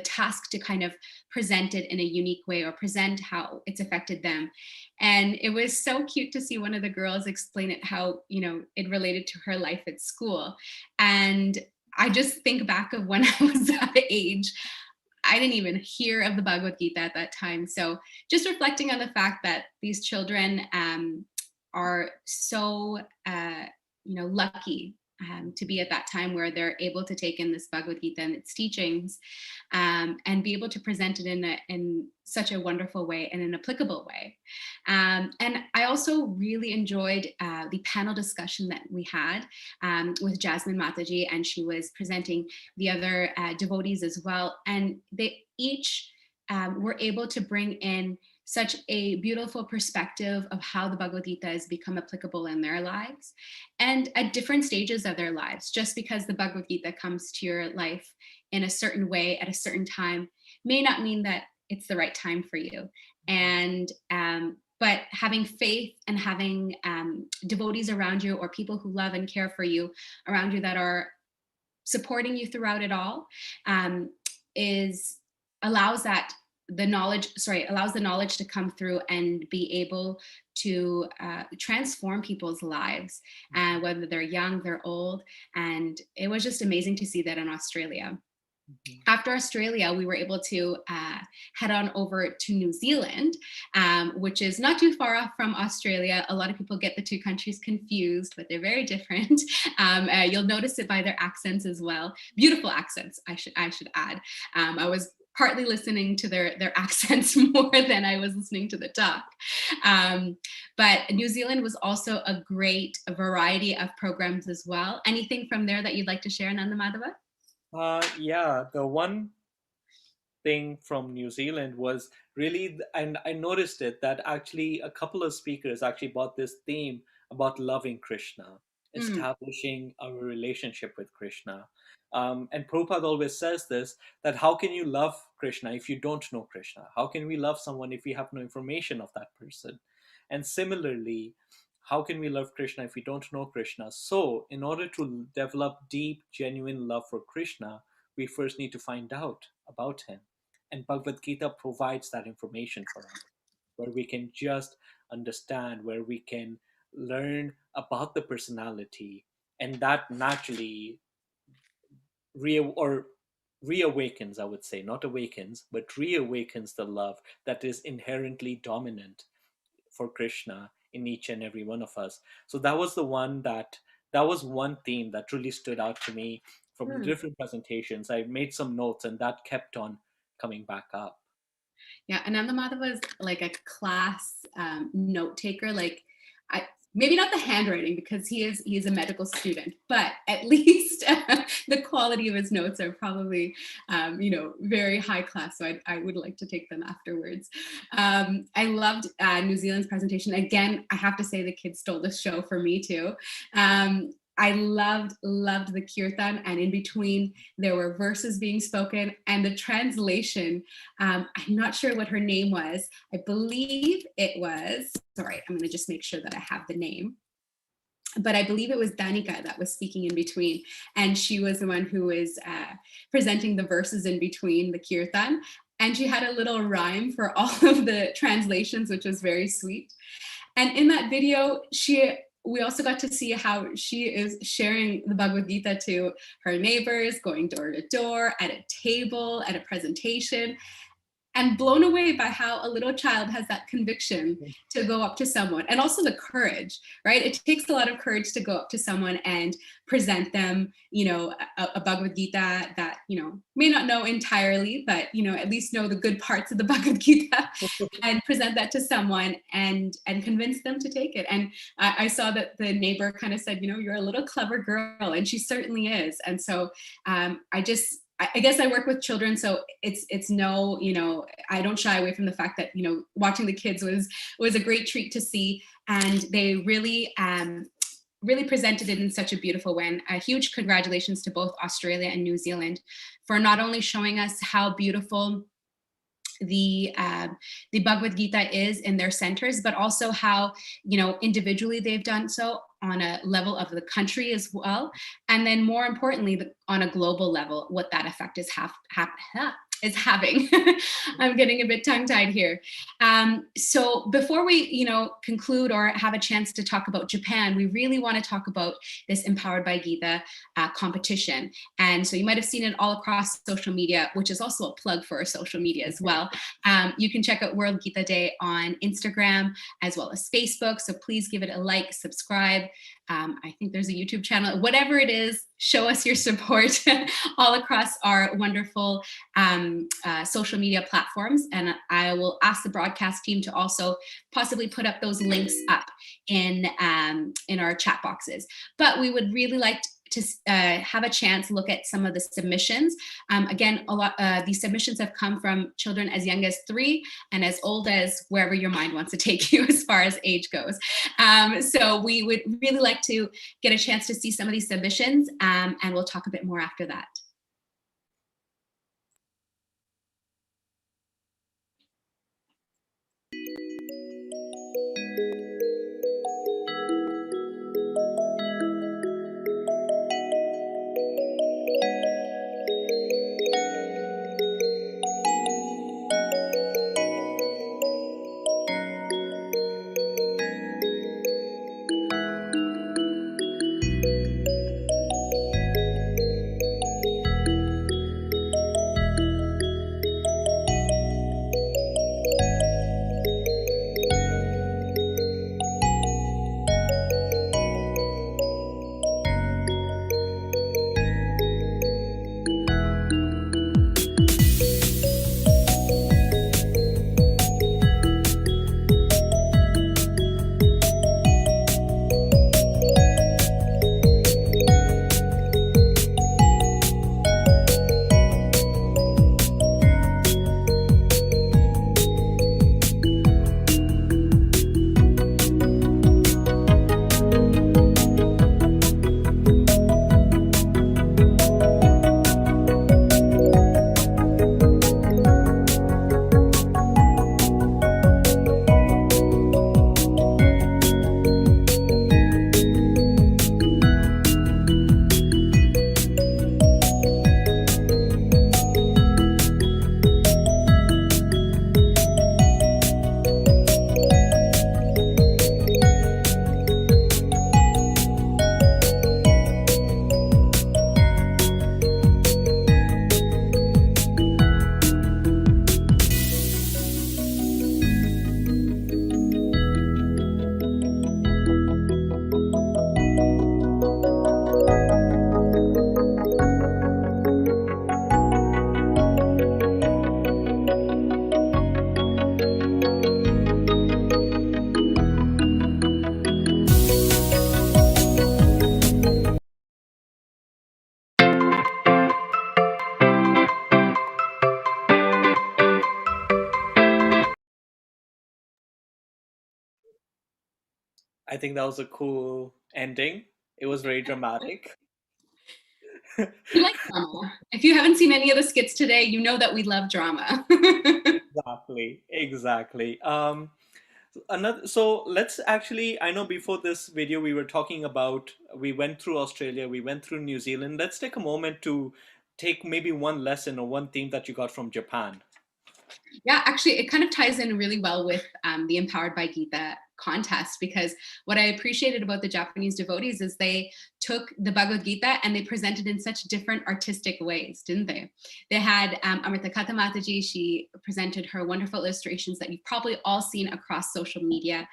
task to kind of present it in a unique way, or present how it's affected them. And it was so cute to see one of the girls explain it, how, it related to her life at school. And I just think back of when I was that age. I didn't even hear of the Bhagavad Gita at that time. So just reflecting on the fact that these children are so, lucky to be at that time where they're able to take in this Bhagavad Gita and its teachings, and be able to present it in such a wonderful way and an applicable way. And I also really enjoyed the panel discussion that we had with Jasmine Mataji, and she was presenting the other devotees as well. And they each were able to bring in such a beautiful perspective of how the Bhagavad Gita has become applicable in their lives, and at different stages of their lives. Just because the Bhagavad Gita comes to your life in a certain way at a certain time may not mean that it's the right time for you. And but having faith and having devotees around you, or people who love and care for you around you, that are supporting you throughout it all, allows the knowledge to come through and be able to transform people's lives, whether they're young, they're old. And it was just amazing to see that in Australia. After Australia, we were able to head on over to New Zealand, which is not too far off from Australia. A lot of people get the two countries confused, but they're very different. You'll notice it by their accents as well. Beautiful accents, I should add. I was partly listening to their accents more than I was listening to the talk. But New Zealand was also a great variety of programs as well. Anything from there that you'd like to share, Nanda Madhava? Yeah, the one thing from New Zealand was really, and I noticed it, that actually a couple of speakers actually brought this theme about loving Krishna, establishing our relationship with Krishna. And Prabhupada always says this, that how can you love Krishna if you don't know Krishna? How can we love someone if we have no information of that person? And similarly, how can we love Krishna if we don't know Krishna? So, in order to develop deep, genuine love for Krishna, we first need to find out about him. And Bhagavad Gita provides that information for us, where we can just understand, where we can learn about the personality, and that naturally reawakens, I would say, not awakens, but reawakens the love that is inherently dominant for Krishna in each and every one of us. So that was one theme that really stood out to me from the different presentations. I made some notes, and that kept on coming back up. Yeah, Ananda Madhava is like a class note taker. Like, maybe not the handwriting, because he is a medical student, but at least the quality of his notes are probably very high class. So I would like to take them afterwards. I loved New Zealand's presentation. Again, I have to say the kids stole the show for me too. I loved the kirtan, and in between there were verses being spoken, and the translation, I'm not sure what her name was. I believe it was, sorry, I'm going to just make sure that I have the name. But I believe it was Danika that was speaking in between, and she was the one who was presenting the verses in between the kirtan, and she had a little rhyme for all of the translations, which was very sweet. And in that video, we also got to see how she is sharing the Bhagavad Gita to her neighbors, going door to door, at a table, at a presentation, and blown away by how a little child has that conviction to go up to someone, and also the courage, right? It takes a lot of courage to go up to someone and present them, a Bhagavad Gita that, may not know entirely, but, at least know the good parts of the Bhagavad Gita and present that to someone and convince them to take it. And I saw that the neighbor kind of said, you're a little clever girl, and she certainly is. And so I guess I work with children, so it's no, I don't shy away from the fact that, watching the kids was a great treat to see, and they really presented it in such a beautiful way. And a huge congratulations to both Australia and New Zealand for not only showing us how beautiful the Bhagavad Gita is in their centers, but also how, individually they've done so on a level of the country as well. And then more importantly, on a global level, what that effect is having. I'm getting a bit tongue-tied here. So before we, conclude or have a chance to talk about Japan, we really want to talk about this Empowered by Gita competition. And so you might have seen it all across social media, which is also a plug for our social media as well. You can check out World Gita Day on Instagram as well as Facebook. So please give it a like, subscribe. I think there's a YouTube channel, whatever it is, show us your support all across our wonderful social media platforms. And I will ask the broadcast team to also possibly put up those links up in our chat boxes. But we would really like to have a chance to look at some of the submissions. Again, a lot these submissions have come from children as young as 3 and as old as wherever your mind wants to take you as far as age goes. So we would really like to get a chance to see some of these submissions, and we'll talk a bit more after that. I think that was a cool ending. It was very dramatic. We like drama. If you haven't seen any of the skits today, you know that we love drama. Exactly. So let's actually, I know before this video we were talking about, we went through Australia, we went through New Zealand. Let's take a moment to take maybe one lesson or one theme that you got from Japan. Yeah, actually, it kind of ties in really well with the Empowered by Gita contest, because what I appreciated about the Japanese devotees is they took the Bhagavad Gita and they presented in such different artistic ways, didn't they? They had Amrita Kata Mataji. She presented her wonderful illustrations that you've probably all seen across social media,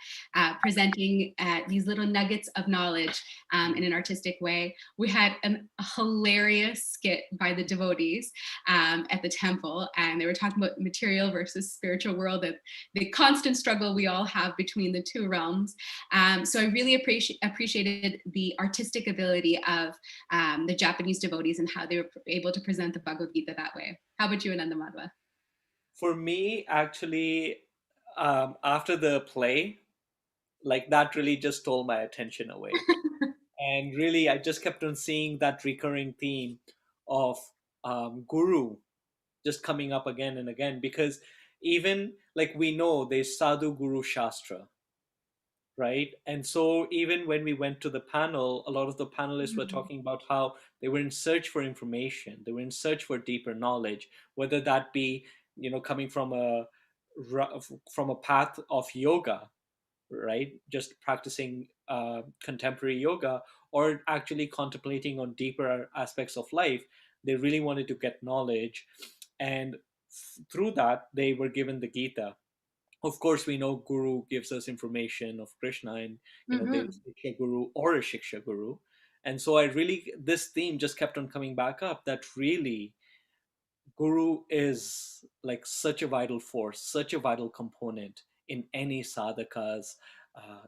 presenting these little nuggets of knowledge in an artistic way. We had a hilarious skit by the devotees at the temple, and they were talking about material versus spiritual world, and the constant struggle we all have between the two realms. So I really appreciated the artistic ability of the Japanese devotees and how they were able to present the Bhagavad Gita that way. How about you, Ananda Madhava? For me, actually, after the play, like that really just stole my attention away. And really, I just kept on seeing that recurring theme of Guru just coming up again and again, because even like we know there's Sadhu Guru Shastra, right? And so even when we went to the panel, a lot of the panelists were talking about how they were in search for information, they were in search for deeper knowledge, whether that be, you know, coming from a path of yoga, right, just practicing contemporary yoga, or actually contemplating on deeper aspects of life. They really wanted to get knowledge, and through that they were given the Gita. Of course, we know Guru gives us information of Krishna, and you know, there's a Shiksha Guru or a Shiksha Guru. And so I really, this theme just kept on coming back up, that really Guru is like such a vital force, such a vital component in any sadhaka's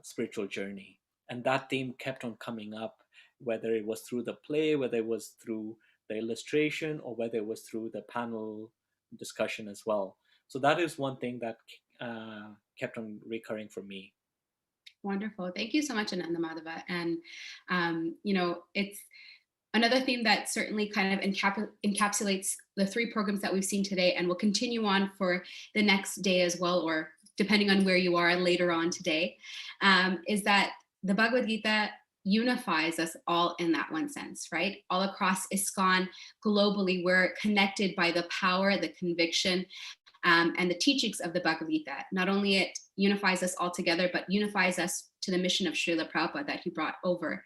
spiritual journey. And that theme kept on coming up, whether it was through the play, whether it was through the illustration, or whether it was through the panel discussion as well. So that is one thing that kept on recurring for me. Wonderful. Thank you so much, Ananda Madhava. And, you know, it's another theme that certainly kind of encapsulates the three programs that we've seen today and will continue on for the next day as well, or depending on where you are later on today, is that the Bhagavad Gita unifies us all in that one sense, right? All across ISKCON globally, we're connected by the power, the conviction, and the teachings of the Bhagavad Gita. Not only it unifies us all together, but unifies us to the mission of Srila Prabhupada that he brought over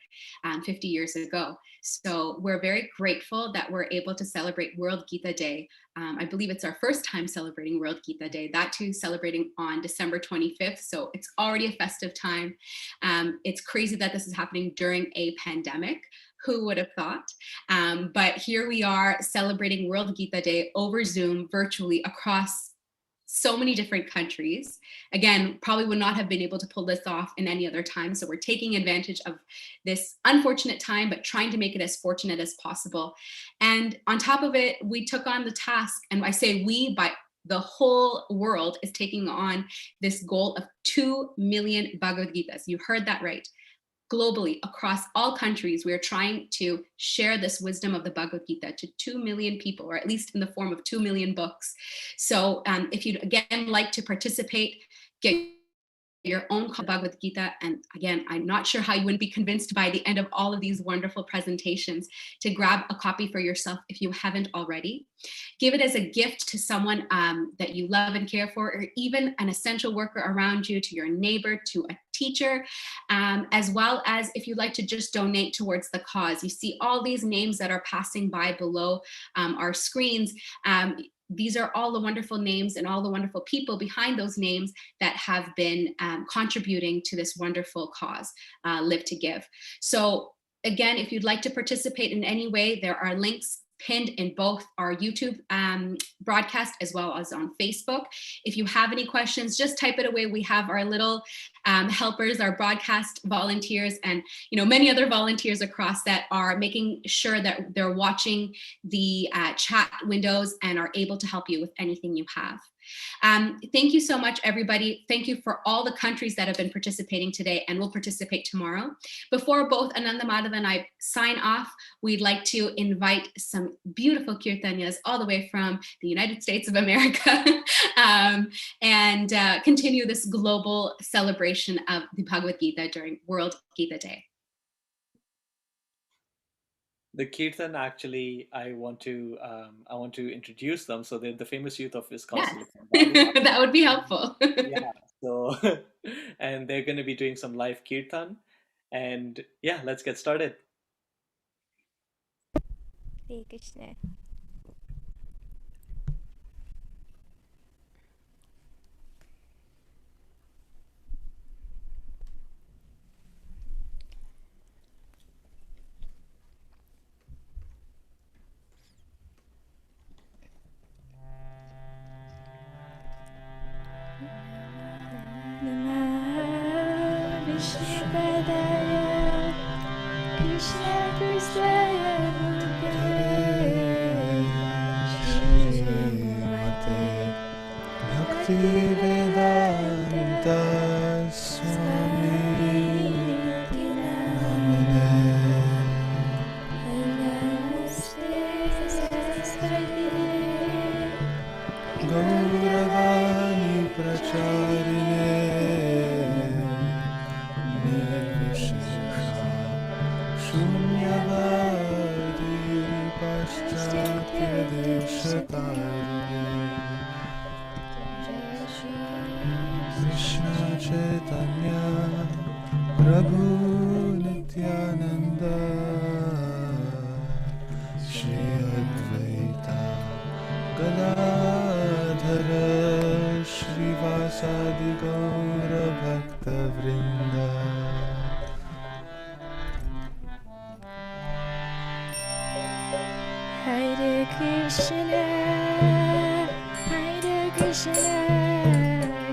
50 years ago. So we're very grateful that we're able to celebrate World Gita Day. I believe it's our first time celebrating World Gita Day, that too celebrating on December 25th. So it's already a festive time. It's crazy that this is happening during a pandemic. Who would have thought? But here we are celebrating World Gita Day over Zoom, virtually across so many different countries. Again, probably would not have been able to pull this off in any other time. So we're taking advantage of this unfortunate time, but trying to make it as fortunate as possible. And on top of it, we took on the task, and I say we, but the whole world is taking on this goal of 2 million Bhagavad Gitas. You heard that right. Globally, across all countries, we are trying to share this wisdom of the Bhagavad Gita to 2 million people, or at least in the form of 2 million books. So if you'd again like to participate, get your own Bhagavad Gita. And again, I'm not sure how you wouldn't be convinced by the end of all of these wonderful presentations to grab a copy for yourself if you haven't already. Give it as a gift to someone that you love and care for, or even an essential worker around you, to your neighbor, to a teacher, as well as if you'd like to just donate towards the cause. You see all these names that are passing by below our screens. These are all the wonderful names and all the wonderful people behind those names that have been contributing to this wonderful cause, Live to Give. So again, if you'd like to participate in any way, there are links pinned in both our YouTube broadcast as well as on Facebook. If you have any questions, just type it away. We have our little helpers, our broadcast volunteers, and many other volunteers across that are making sure that they're watching the chat windows and are able to help you with anything you have. Thank you so much, everybody. Thank you for all the countries that have been participating today and will participate tomorrow. Before both Ananda Madhava and I sign off, we'd like to invite some beautiful kirtanyas all the way from the United States of America and continue this global celebration of the Bhagavad Gita during World Gita Day. The Kirtan, actually, I want to introduce them. So they're the famous youth of Wisconsin. Yes. That would be helpful. Yeah. So, and they're going to be doing some live Kirtan. And yeah, let's get started. Hare Krishna. Bhaktivedanta Swami Gauravani Pracharine Nirvishesha Shunyavadi Paschatya Deshatarine Krishna Chaitanya Prabhu Nityananda Shri Advaita Gadadhara Shrivasadi Gaura Bhakta Vrinda Hare Krishna, Hare Krishna,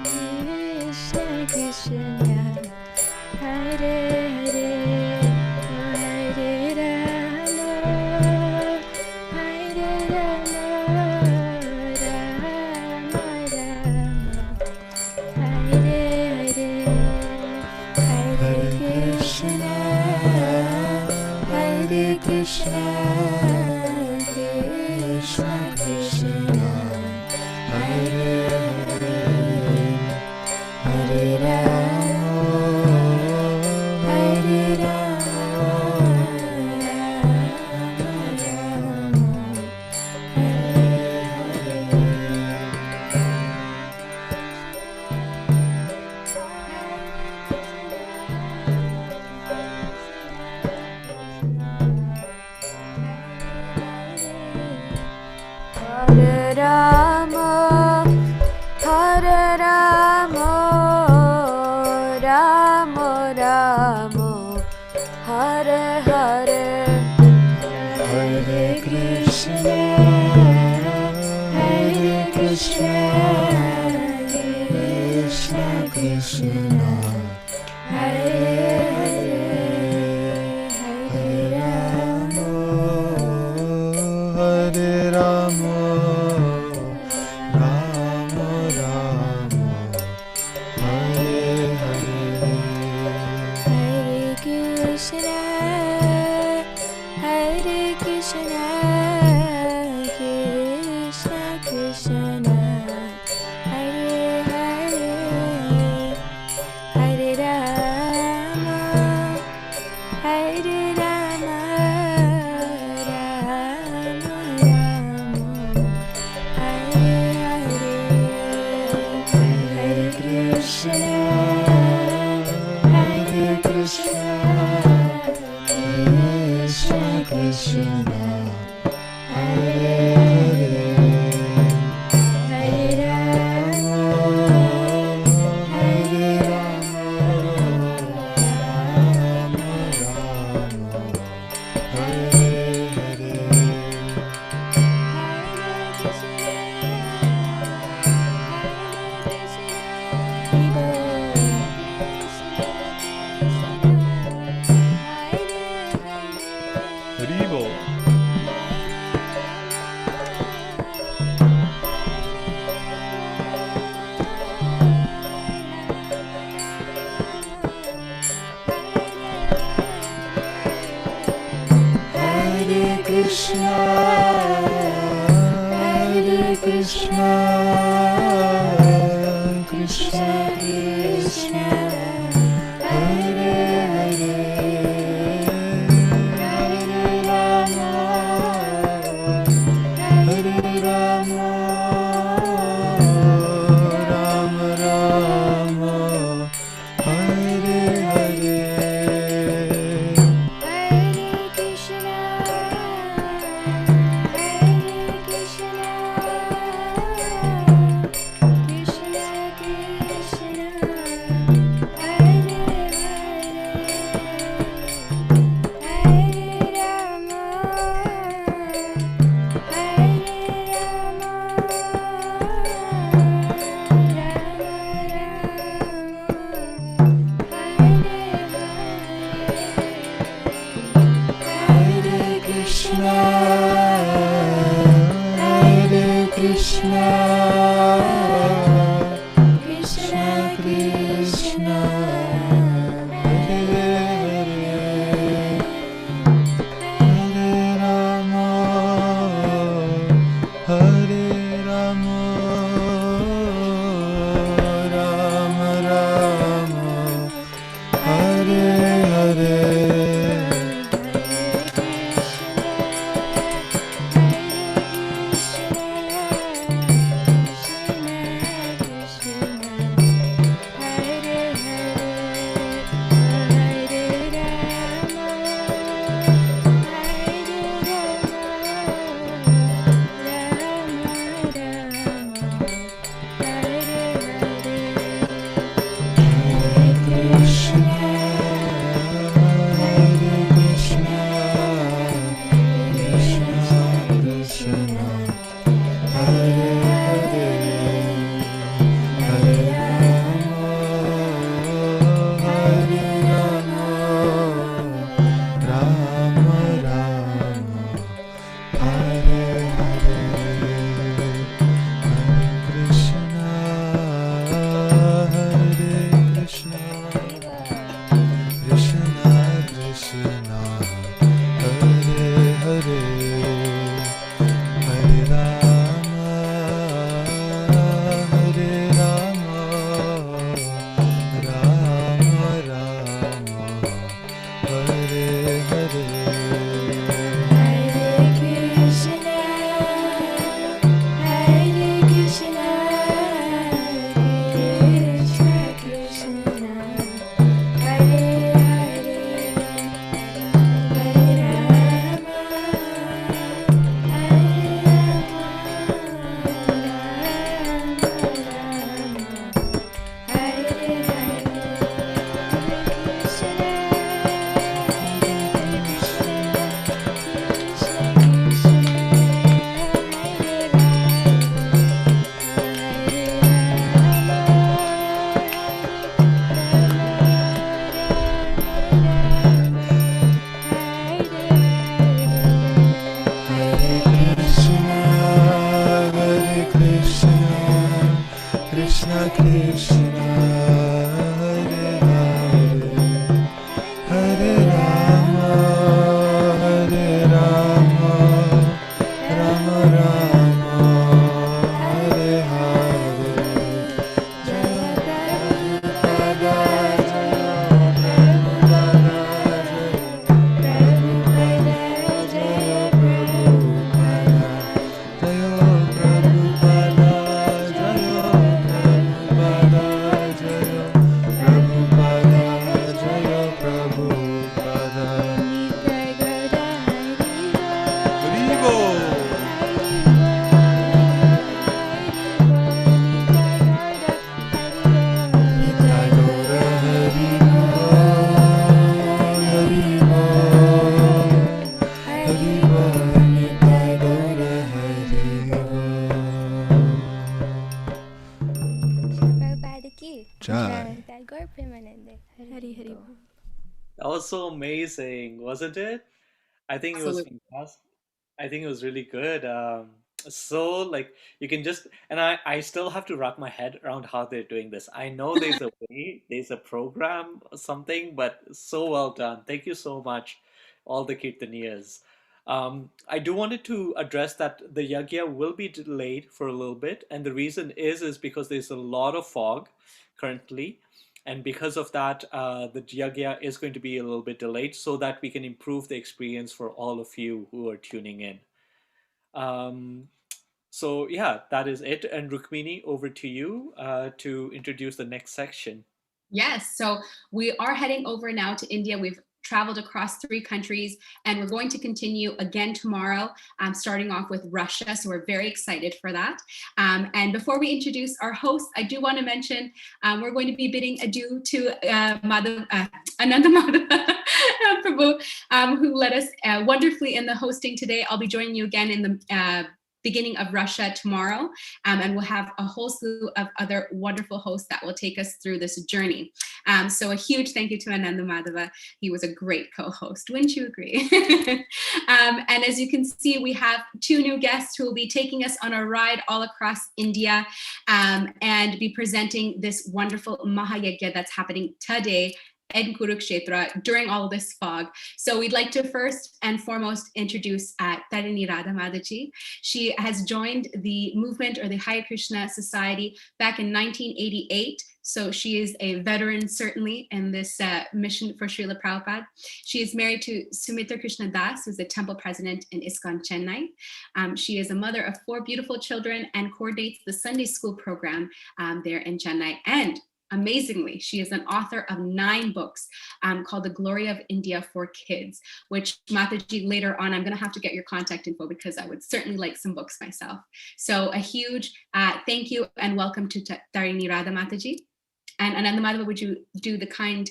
Krishna Krishna, Hare Hare, Hare Rama, Hare Rama, Rama Rama, Hare Hare, Hare Krishna, Hare Krishna, Krishna Krishna, Hare Hare, Hare Rama, Hare Rama, Hare Rama, Hare Rama, Rama Rama, Hare Hare, Hare Krishna, Hare Krishna, Krishna Krishna, Hare Hare, Hare Rama, Hare Rama, Rama Rama, Hare Hare, Hare Krishna, Hare Krishna, Krishna Krishna, Hare Hare, Hare Rama, Hare Rama, Rama Rama, Hare Hare, Hare Krishna, Hare Krishna, Krishna Krishna, Hare Hare, Hare Rama, Hare Rama, Haribo. Krishna, Hare Krishna, Krishna Krishna, Hare Hare, Hare Rama, Hare Rama, Rama Rama, Hare Hare. Krishna, Krishna Krishna, Hare Hare, Hare Rama, Hare Rama, Rama Rama, Hare Hare. Krishna Krishna, Hare Hare, Hare Rama, Hare Rama, Rama Rama, Hare Hare. Jayapataka Jai. That was so amazing, wasn't it? I think it was Absolutely. fantastic. I think it was really good. So like you can just and I still have to wrap my head around how they're doing this. I know there's a way, there's a program or something, but so well done. Thank you so much, all the Kirtaniyas. I do wanted to address that the yagya will be delayed for a little bit, and the reason is because there's a lot of fog currently, and because of that, the yagya is going to be a little bit delayed so that we can improve the experience for all of you who are tuning in. So yeah, that is it. And Rukmini, over to you to introduce the next section. Yes, so we are heading over now to India. We've traveled across 3 countries, and we're going to continue again tomorrow, starting off with Russia. So we're very excited for that. And before we introduce our hosts, I do want to mention we're going to be bidding adieu to Ananda Madhava Prabhu, who led us wonderfully in the hosting today. I'll be joining you again in the beginning of Russia tomorrow, and we'll have a whole slew of other wonderful hosts that will take us through this journey. So a huge thank you to Ananda Madhava. He was a great co-host, wouldn't you agree? And as you can see, we have 2 new guests who will be taking us on a ride all across India and be presenting this wonderful Mahayagya that's happening today in Kurukshetra during all this fog. So we'd like to first and foremost introduce Tarini Radha Mataji. She has joined the movement or the Hare Krishna Society back in 1988. So she is a veteran, certainly, in this mission for Srila Prabhupada. She is married to Sumitra Krishna Das, who's the temple president in ISKCON Chennai. She is a mother of 4 beautiful children and coordinates the Sunday school program there in Chennai. And amazingly, she is an author of 9 books called The Glory of India for Kids, which Mataji later on, I'm going to have to get your contact info because I would certainly like some books myself. So a huge thank you and welcome to Tarini Radha Mataji. And Ananda Madhava, would you do the kind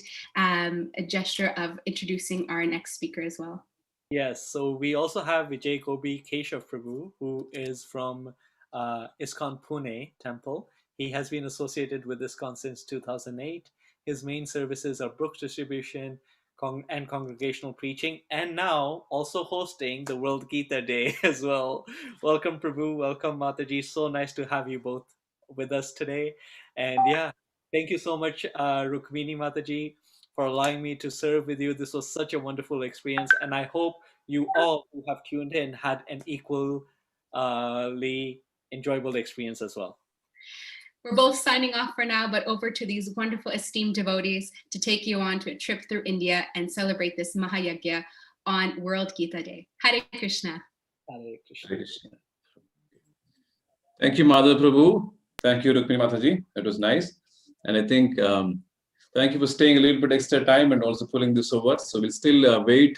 gesture of introducing our next speaker as well? Yes, so we also have Vijay Gobi Keshav Prabhu, who is from ISKCON Pune Temple. He has been associated with ISKCON since 2008. His main services are book distribution and congregational preaching, and now also hosting the World Gita Day as well. Welcome, Prabhu. Welcome, Mataji. So nice to have you both with us today. And yeah, thank you so much, Rukmini Mataji, for allowing me to serve with you. This was such a wonderful experience, and I hope you all who have tuned in had an equally enjoyable experience as well. We're both signing off for now, but over to these wonderful esteemed devotees to take you on to a trip through India and celebrate this Mahayagya on World Gita Day. Hare Krishna. Hare Krishna. Thank you, Madhava Prabhu. Thank you, Rukmini Mataji. That was nice. And I think, thank you for staying a little bit extra time and also pulling this over. So we'll still wait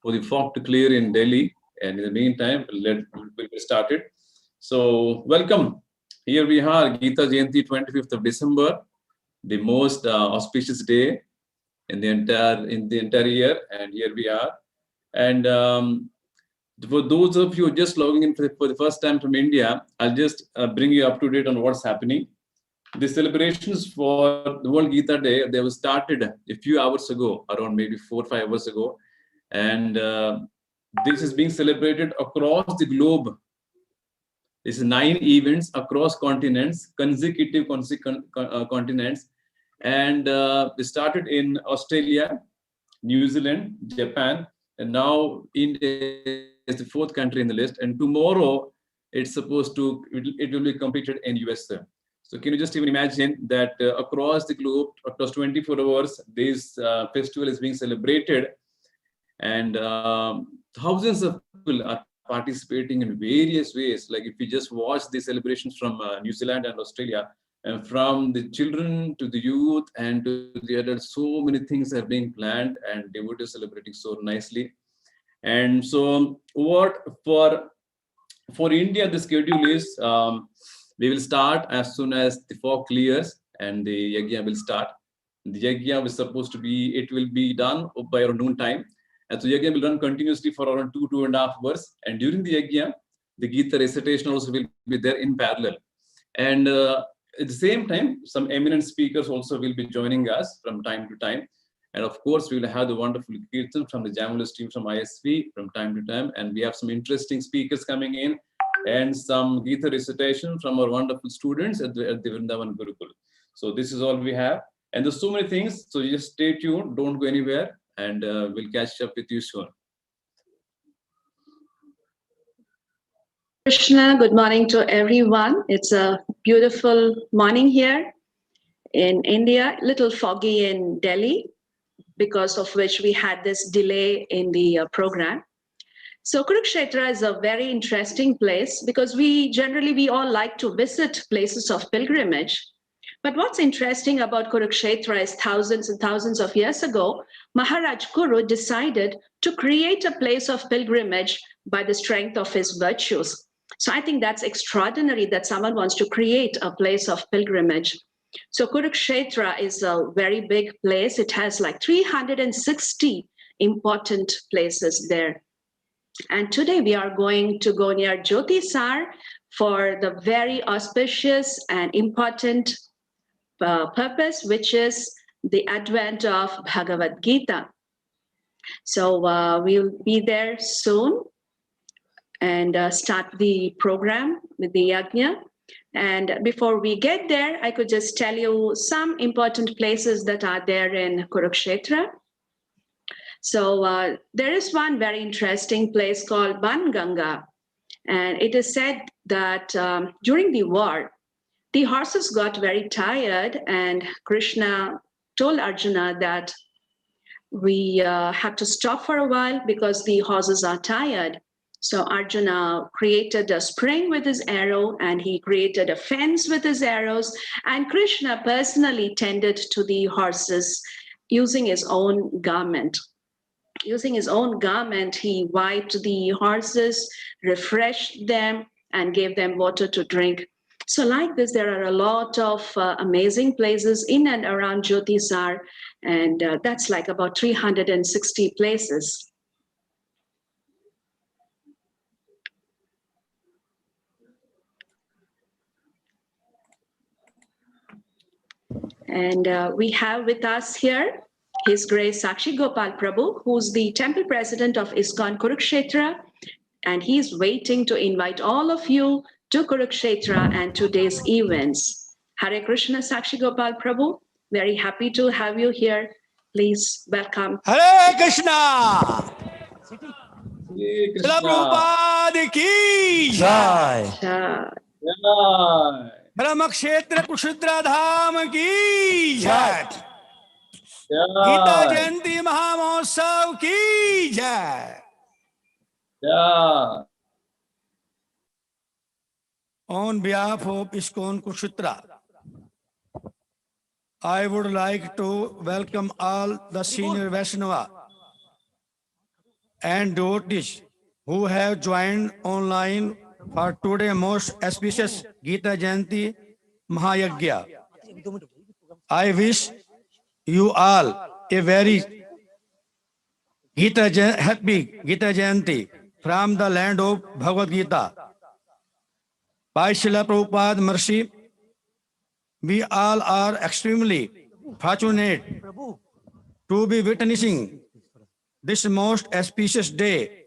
for the fog to clear in Delhi. And in the meantime, we'll get started. So welcome. Here we are, Gita Jayanti, 25th of December, the most auspicious day in the entire year, and here we are. And for those of you just logging in for the first time from India, I'll just bring you up to date on what's happening. The celebrations for the World Gita Day, they were started a few hours ago, around maybe 4 or 5 hours ago, and this is being celebrated across the globe. This is 9 events across continents, consecutive continents, and they started in Australia, New Zealand, Japan, and now India is the 4th country in the list. And tomorrow, it will be completed in USA. So can you just even imagine that across the globe, across 24 hours, this festival is being celebrated, and thousands of people are participating in various ways. Like if you just watch the celebrations from New Zealand and Australia, and from the children to the youth and to the adults, so many things are being planned and devotees celebrating so nicely. And so what for India, the schedule is, we will start as soon as the fog clears and the yajna will start. The yajna was supposed to be, it will be done by around noon time. And so yajna will run continuously for around 2.5 hours. And during the yajna, the Gita recitation also will be there in parallel. And at the same time, some eminent speakers also will be joining us from time to time. And of course, we will have the wonderful Kirtan from the Jamulus team from ISV from time to time. And we have some interesting speakers coming in and some Gita recitation from our wonderful students at the Vrindavan Gurukul. So this is all we have. And there's so many things. So you just stay tuned, don't go anywhere, and we'll catch up with you soon. Krishna, good morning to everyone. It's a beautiful morning here in India, a little foggy in Delhi, because of which we had this delay in the program. So Kurukshetra is a very interesting place because we all like to visit places of pilgrimage. But what's interesting about Kurukshetra is thousands and thousands of years ago, Maharaj Kuru decided to create a place of pilgrimage by the strength of his virtues. So I think that's extraordinary that someone wants to create a place of pilgrimage. So Kurukshetra is a very big place. It has like 360 important places there. And today we are going to go near Jyotisar for the very auspicious and important purpose, which is the advent of Bhagavad Gita. So we'll be there soon and start the program with the yajna. And before we get there, I could just tell you some important places that are there in Kurukshetra. So there is one very interesting place called Banganga. And it is said that during the war, the horses got very tired, and Krishna told Arjuna that we have to stop for a while because the horses are tired. So Arjuna created a spring with his arrow, and he created a fence with his arrows, and Krishna personally tended to the horses using his own garment. Using his own garment, he wiped the horses, refreshed them, and gave them water to drink. So like this, there are a lot of amazing places in and around Jyotisar, and that's like about 360 places. And we have with us here His Grace Sakshi Gopal Prabhu, who's the temple president of ISKCON Kurukshetra, and he's waiting to invite all of you to Kurukshetra and today's events. Hare Krishna, Sakshi Gopal Prabhu, very happy to have you here. Please welcome. Hare Krishna! Srila Prabhupada ki jai! Brahmakshetra Kurukshetra Dham ki jai! Gita Jayanti Maha Mahotsav ki jai! On behalf of ISKCON Kurukshetra, I would like to welcome all the senior Vaishnava and devotees who have joined online for today's most auspicious Gita Jayanti Maha Yajna. I wish you all a very happy Gita Jayanti from the land of Bhagavad Gita. By Srila Prabhupada mercy, we all are extremely fortunate to be witnessing this most auspicious day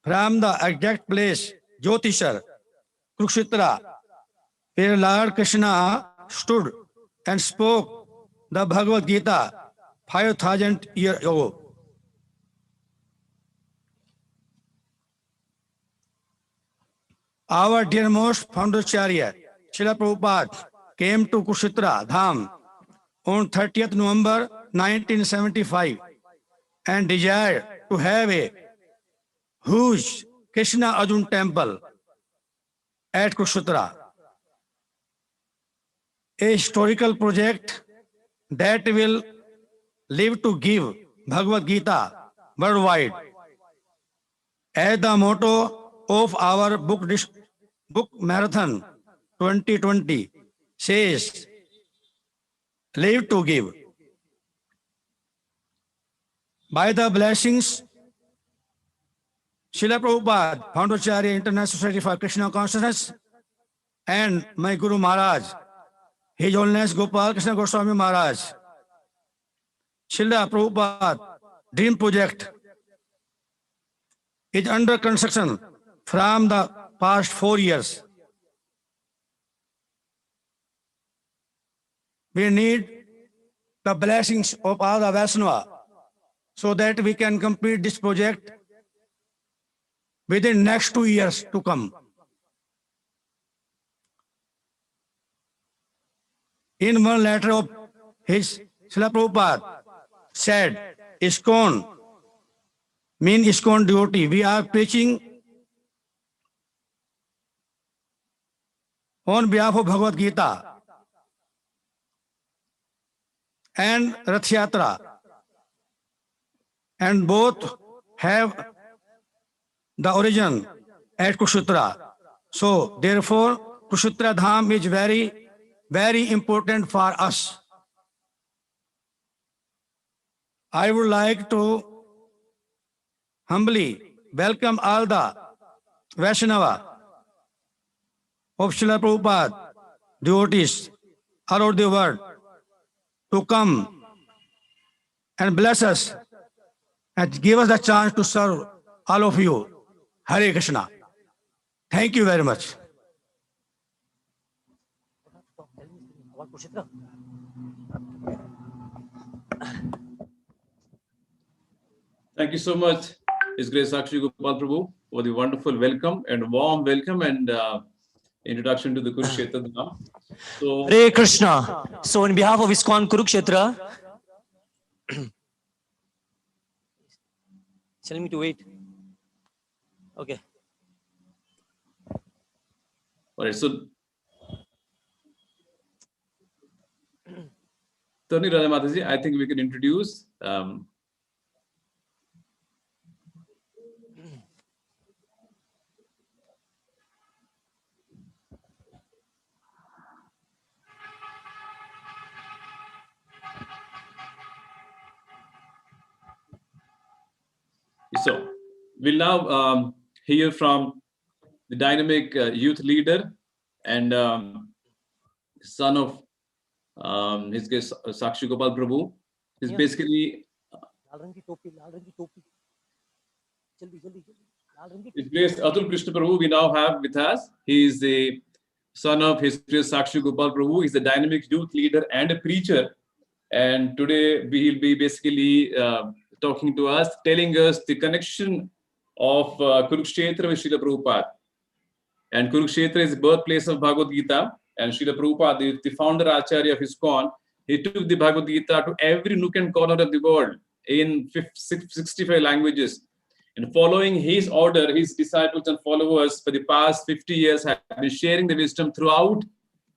from the exact place, Jyotisar, Kurukshetra, where Lord Krishna stood and spoke the Bhagavad Gita 5,000 years ago. Our dearmost Founderacharya, Srila Prabhupada, came to Kurukshetra Dham on 30th November 1975 and desired to have a huge Krishna Arjun temple at Kurukshetra, a historical project that will live to give Bhagavad Gita worldwide. As the motto of our book marathon 2020 says, live to give. By the blessings, Srila Prabhupada, Founderacharya, International Society for Krishna Consciousness, and my Guru Maharaj, His Holiness Gopal Krishna Goswami Maharaj, Srila Prabhupada Dream Project is under construction from the past 4 years. We need the blessings of all the Vaishnavas so that we can complete this project within next 2 years to come. In one letter of his, Srila Prabhupada said, ISKCON, mean ISKCON devotee. We are preaching on behalf of Bhagavad Gita and Rath Yatra, and both have the origin at Kurukshetra. So therefore, Kurukshetra Dham is very, very important for us. I would like to humbly welcome all the Vaishnava of Srila Prabhupada devotees all over the world to come and bless us and give us the chance to serve all of you. Hare Krishna. Thank you very much. Thank you so much, His Grace Sakshi Gopal Prabhu, for the wonderful welcome and warm welcome and introduction to the Kurukshetra Dham. So, Hare Krishna. So, on behalf of ISKCON Kurukshetra, tell me to wait. Okay. all right, so Tony Radha Mataji, I think we can introduce so we'll now hear from the dynamic youth leader and son of His Grace Sakshi Gopal Prabhu. He's basically His Grace Atul Krishna Prabhu we now have with us. He is the son of His Grace Sakshi Gopal Prabhu. He's a dynamic youth leader and a preacher. And today we'll be basically talking to us, telling us the connection of Kurukshetra with Srila Prabhupada. And Kurukshetra is the birthplace of Bhagavad Gita. And Srila Prabhupada, the founder Acharya of ISKCON, he took the Bhagavad Gita to every nook and corner of the world in 65 languages. And following his order, his disciples and followers for the past 50 years have been sharing the wisdom throughout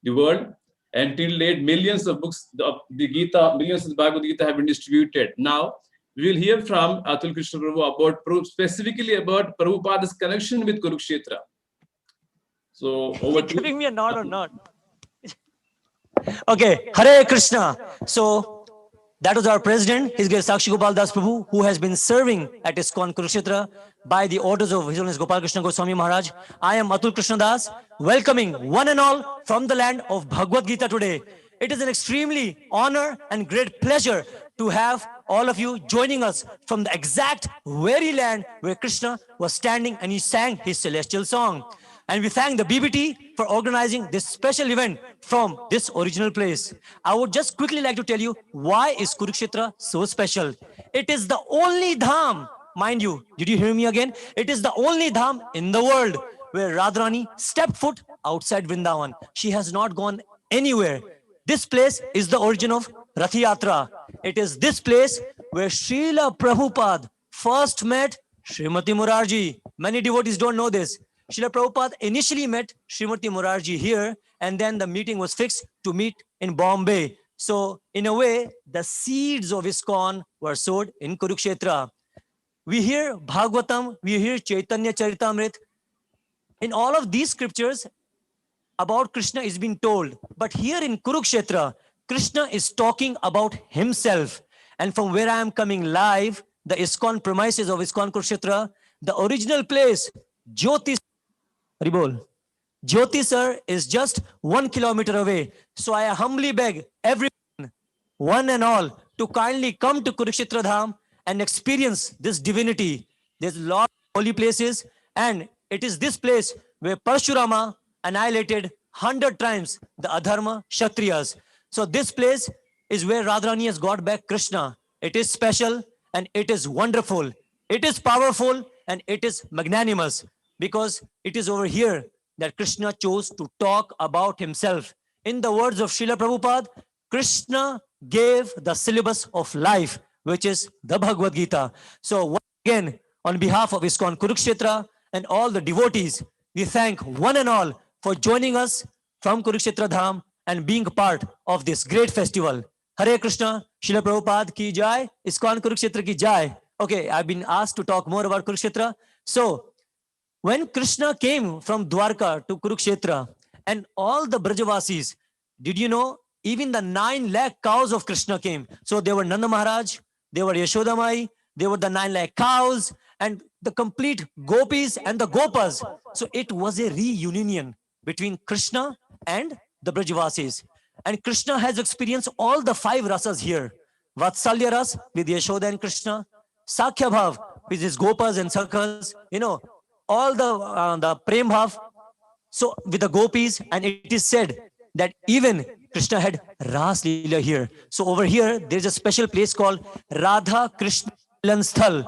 the world. Until date, millions of books of the Gita, millions of the Bhagavad Gita have been distributed. Now, we will hear from Atul Krishna Prabhu about specifically about Prabhupada's connection with Kurukshetra. So, over to giving me a nod or not? Okay, Hare Krishna. So, that was our president, His Grace Sakshi Gopal Das Prabhu, who has been serving at ISKCON Kurukshetra by the orders of His Holiness Gopal Krishna Goswami Maharaj. I am Atul Krishna Das, welcoming one and all from the land of Bhagavad Gita today. It is an extremely honor and great pleasure to have all of you joining us from the exact very land where Krishna was standing and he sang his celestial song. And we thank the BBT for organizing this special event from this original place. I would just quickly like to tell you why is Kurukshetra so special. It is the only dham, mind you, did you hear me again? It is the only dham in the world where Radharani stepped foot outside Vrindavan. She has not gone anywhere. This place is the origin of Rath Yatra. It is this place where Srila Prabhupada first met Srimati Murarji. Many devotees don't know this. Srila Prabhupada initially met Srimati Murarji here, and then the meeting was fixed to meet in Bombay. So, in a way, the seeds of ISKCON were sowed in Kurukshetra. We hear Bhagavatam, we hear Chaitanya Charitamrit. In all of these scriptures, about Krishna is being told. But here in Kurukshetra, Krishna is talking about himself. And from where I am coming live, the ISKCON premises of ISKCON Kurukshetra, the original place, Jyoti sir is just 1 kilometer away. So I humbly beg everyone, one and all, to kindly come to Kurukshetra Dham and experience this divinity. There's a lot of holy places, and it is this place where Parshurama annihilated 100 times the Adharma Kshatriyas. So this place is where Radharani has got back Krishna. It is special and it is wonderful. It is powerful and it is magnanimous, because it is over here that Krishna chose to talk about himself. In the words of Srila Prabhupada, Krishna gave the syllabus of life, which is the Bhagavad Gita. So once again, on behalf of ISKCON Kurukshetra and all the devotees, we thank one and all for joining us from Kurukshetra Dham and being part of this great festival. Hare Krishna, Srila Prabhupada ki jai, ISKCON Kurukshetra ki jai. Okay, I've been asked to talk more about Kurukshetra. So, when Krishna came from Dwarka to Kurukshetra and all the Brajavasis, did you know, even the 9 lakh cows of Krishna came. So they were Nanda Maharaj, they were Yashoda Mai, they were the 9 lakh cows and the complete gopis and the gopas. So it was a reunion between Krishna and the Brajavasis. And Krishna has experienced all the 5 rasas here. Vatsalya ras with Yashoda and Krishna, Sakhya bhav with his gopas and sakhas, you know, all the prem bhav, so with the gopis, and it is said that even Krishna had Ras Leela here. So over here, there's a special place called Radha Krishna Milan Sthal,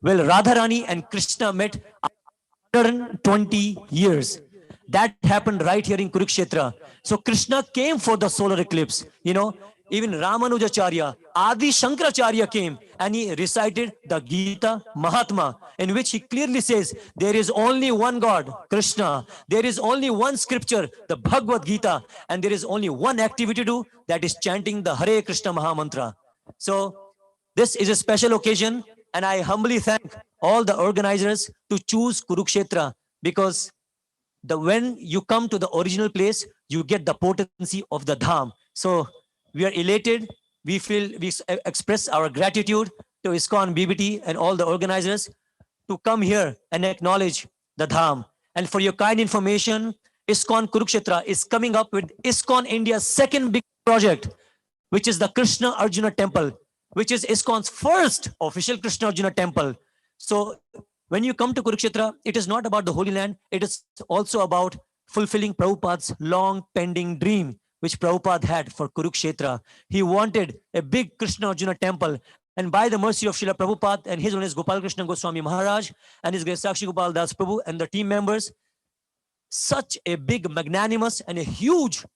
where Radharani and Krishna met after 120 years. That happened right here in Kurukshetra. So Krishna came for the solar eclipse, you know. Even Ramanujacharya, Adi Shankaracharya came and he recited the Gita Mahatma, in which he clearly says, there is only one God, Krishna. There is only one scripture, the Bhagavad Gita. And there is only one activity to do, that is chanting the Hare Krishna Maha Mantra. So this is a special occasion and I humbly thank all the organizers to choose Kurukshetra, because when you come to the original place, you get the potency of the Dham. So we are elated. We express our gratitude to ISKCON BBT and all the organizers to come here and acknowledge the Dham. And for your kind information, ISKCON Kurukshetra is coming up with ISKCON India's second big project, which is the Krishna Arjuna Temple, which is ISKCON's first official Krishna Arjuna Temple. So when you come to Kurukshetra, it is not about the Holy Land. It is also about fulfilling Prabhupada's long pending dream, which Prabhupada had for Kurukshetra. He wanted a big Krishna Arjuna temple. And by the mercy of Srila Prabhupada and His Holiness Gopal Krishna Goswami Maharaj and His Grace Sakshi Gopal Das Prabhu and the team members, such a big, magnanimous and a huge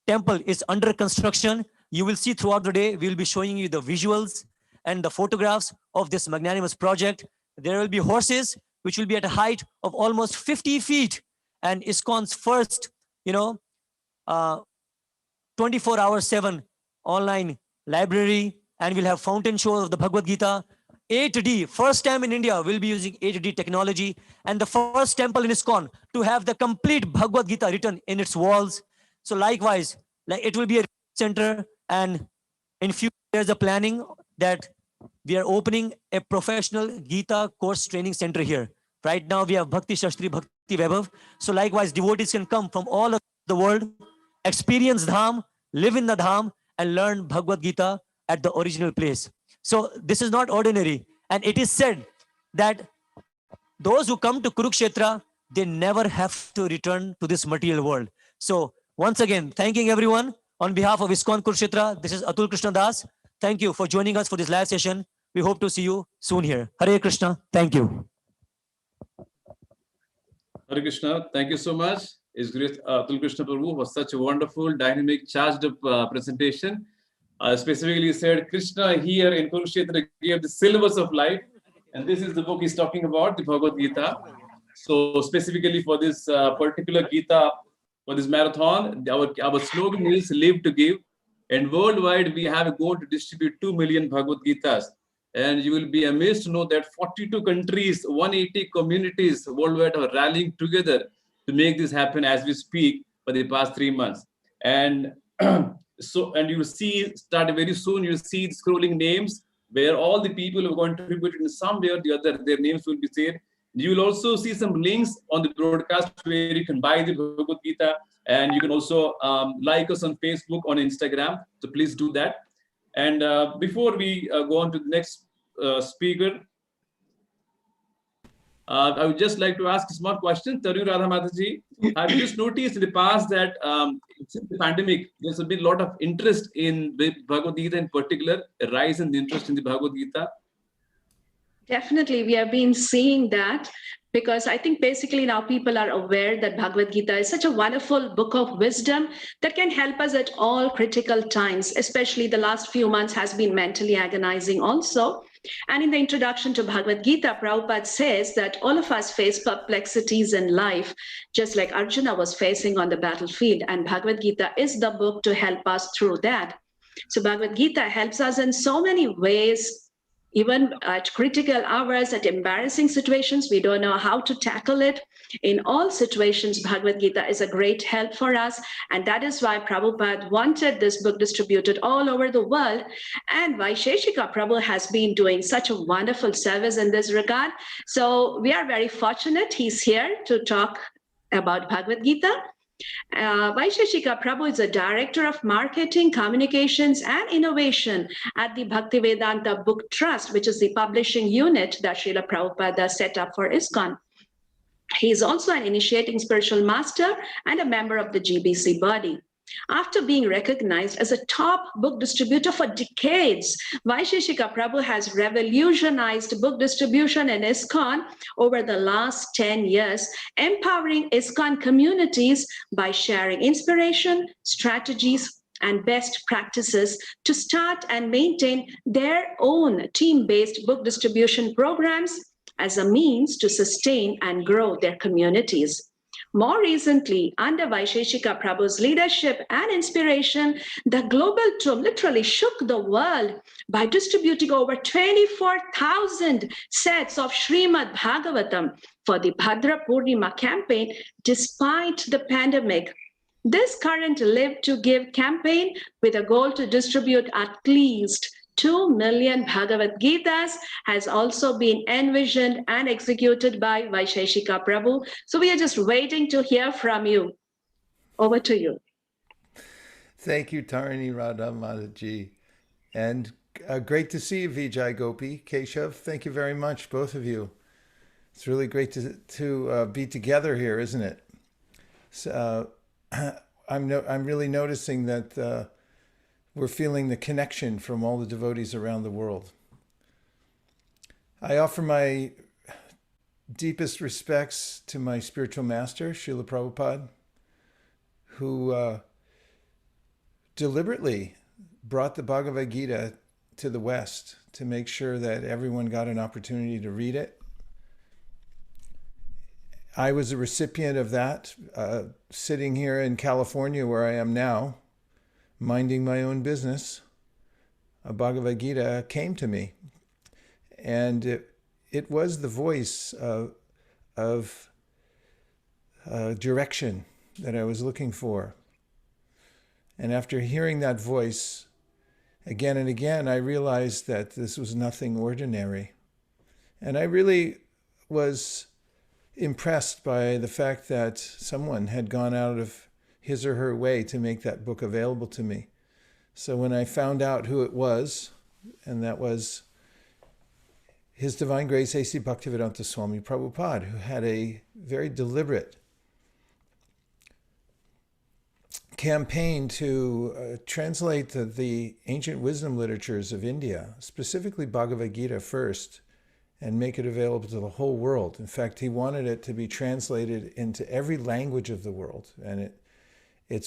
temple is under construction. You will see throughout the day, we will be showing you the visuals and the photographs of this magnanimous project. There will be horses, which will be at a height of almost 50 feet. And ISKCON's first, 24/7 online library, and we'll have fountain shows of the Bhagavad Gita. 8D, first time in India, we'll be using 8D technology, and the first temple in ISKCON to have the complete Bhagavad Gita written in its walls. So likewise, it will be a center, and in future there's a planning that we are opening a professional Gita course training center here. Right now we have Bhakti Shastri, Bhakti Vaibhav. So likewise, devotees can come from all over the world, experience Dham, live in the Dham, and learn Bhagavad Gita at the original place. So this is not ordinary. And it is said that those who come to Kurukshetra, they never have to return to this material world. So once again, thanking everyone on behalf of ISKCON Kurukshetra. This is Atul Krishna Das. Thank you for joining us for this live session. We hope to see you soon here. Hare Krishna. Thank you. Hare Krishna. Thank you so much. It's great, Atul Krishna Prabhu, for such a wonderful, dynamic, charged up presentation. Specifically said, Krishna here in Kurukshetra gave the syllabus of life. And this is the book he's talking about, the Bhagavad Gita. So specifically for this particular Gita, for this marathon, our slogan is live to give. And worldwide, we have a goal to distribute 2 million Bhagavad Gitas. And you will be amazed to know that 42 countries, 180 communities worldwide are rallying together to make this happen as we speak for the past 3 months. And and you will see, starting very soon, you'll see scrolling names where all the people who have contributed in some way or the other, their names will be said. You will also see some links on the broadcast where you can buy the Bhagavad Gita, and you can also like us on Facebook, on Instagram. So please do that. And before we go on to the next speaker, I would just like to ask a small question. Tarun Radha Mataji, have you just noticed in the past that since the pandemic, there's been a lot of interest in the Bhagavad Gita in particular, a rise in the interest in the Bhagavad Gita? Definitely, we have been seeing that. because I think basically now people are aware that Bhagavad Gita is such a wonderful book of wisdom that can help us at all critical times, especially the last few months has been mentally agonizing also. And in the introduction to Bhagavad Gita, Prabhupada says that all of us face perplexities in life, just like Arjuna was facing on the battlefield, and Bhagavad Gita is the book to help us through that. So Bhagavad Gita helps us in so many ways. Even at critical hours, at embarrassing situations, we don't know how to tackle it. In all situations, Bhagavad Gita is a great help for us. And that is why Prabhupada wanted this book distributed all over the world. And Vaisesika Prabhu has been doing such a wonderful service in this regard. So we are very fortunate he's here to talk about Bhagavad Gita. Vaisesika Prabhu is a director of marketing, communications, and innovation at the Bhaktivedanta Book Trust, which is the publishing unit that Srila Prabhupada set up for ISKCON. He is also an initiating spiritual master and a member of the GBC body. After being recognized as a top book distributor for decades, Vaisesika Prabhu has revolutionized book distribution in ISKCON over the last 10 years, empowering ISKCON communities by sharing inspiration, strategies, and best practices to start and maintain their own team-based book distribution programs as a means to sustain and grow their communities. More recently, under Vaisesika Prabhu's leadership and inspiration, the global tour literally shook the world by distributing over 24,000 sets of Srimad Bhagavatam for the Bhadra Purnima campaign despite the pandemic. This current Live to Give campaign, with a goal to distribute at least 2 million Bhagavad Gitas, has also been envisioned and executed by Vaisesika Prabhu. So we are just waiting to hear from you. Over to you. Thank you, Tarini Radha Mataji. And great to see you, Vijay Gopi, Keshav. Thank you very much, both of you. It's really great to be together here, isn't it? So, I'm really noticing that we're feeling the connection from all the devotees around the world. I offer my deepest respects to my spiritual master, Srila Prabhupada, who deliberately brought the Bhagavad Gita to the West to make sure that everyone got an opportunity to read it. I was a recipient of that, sitting here in California where I am now, minding my own business. A Bhagavad Gita came to me, and it was the voice of direction that I was looking for. And after hearing that voice again and again, I realized that this was nothing ordinary. And I really was impressed by the fact that someone had gone out of his or her way to make that book available to me. So when I found out who it was, and that was His Divine Grace A.C. Bhaktivedanta Swami Prabhupada, who had a very deliberate campaign to translate the ancient wisdom literatures of India, specifically Bhagavad Gita first, and make it available to the whole world. In fact, he wanted it to be translated into every language of the world, and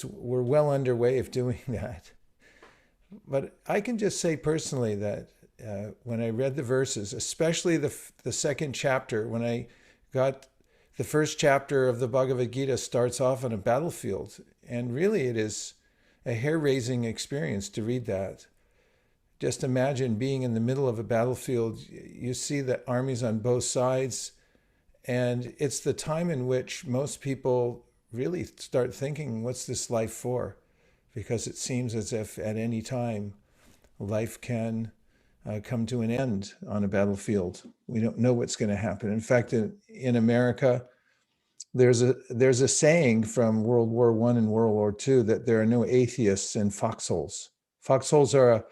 we're well underway of doing that. But I can just say personally that when I read the verses, especially the second chapter, when I got the first chapter of the Bhagavad Gita starts off on a battlefield, and really it is a hair-raising experience to read that. Just imagine being in the middle of a battlefield. You see the armies on both sides, and it's the time in which most people really start thinking, what's this life for? Because it seems as if at any time life can come to an end on a battlefield. We don't know what's going to happen. In fact, in America, there's a saying from World War I and World War II that there are no atheists in foxholes. Foxholes are a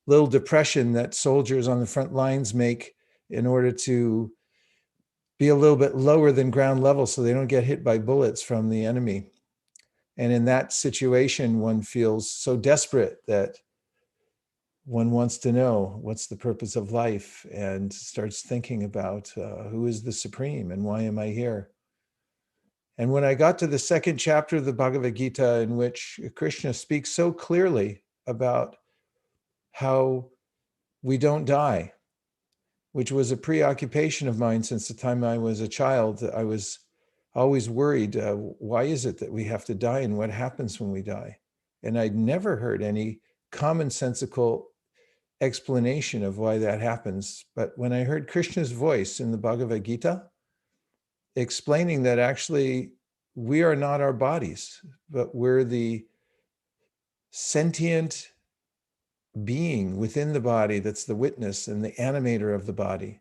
little depression that soldiers on the front lines make in order to be a little bit lower than ground level so they don't get hit by bullets from the enemy. And in that situation, one feels so desperate that one wants to know what's the purpose of life and starts thinking about who is the Supreme and why am I here? And when I got to the second chapter of the Bhagavad Gita, in which Krishna speaks so clearly about how we don't die, which was a preoccupation of mine since the time I was a child. I was always worried, why is it that we have to die and what happens when we die? And I'd never heard any commonsensical explanation of why that happens. But when I heard Krishna's voice in the Bhagavad Gita, explaining that actually we are not our bodies, but we're the sentient being within the body that's the witness and the animator of the body.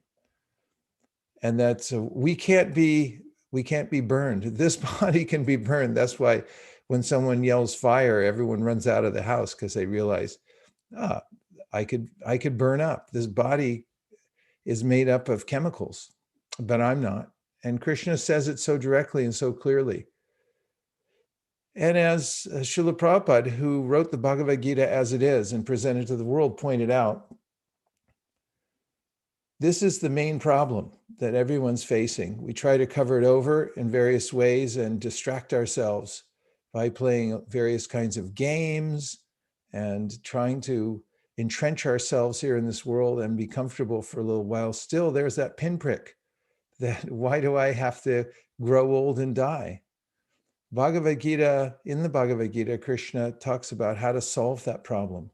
And that we can't be burned. This body can be burned. That's why when someone yells fire, everyone runs out of the house because they realize, I could burn up. This body is made up of chemicals, but I'm not. And Krishna says it so directly and so clearly. And as Srila Prabhupada, who wrote the Bhagavad Gita as it is and presented to the world, pointed out, this is the main problem that everyone's facing. We try to cover it over in various ways and distract ourselves by playing various kinds of games and trying to entrench ourselves here in this world and be comfortable for a little while. Still, there's that pinprick that why do I have to grow old and die? Bhagavad Gita, in the Bhagavad Gita, Krishna talks about how to solve that problem.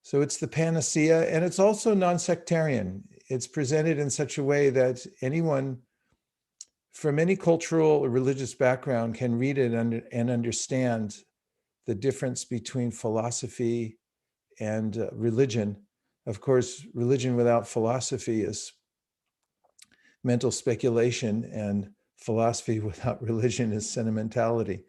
So it's the panacea, and it's also non-sectarian. It's presented in such a way that anyone from any cultural or religious background can read it and understand the difference between philosophy and religion. Of course, religion without philosophy is mental speculation, and philosophy without religion is sentimentality.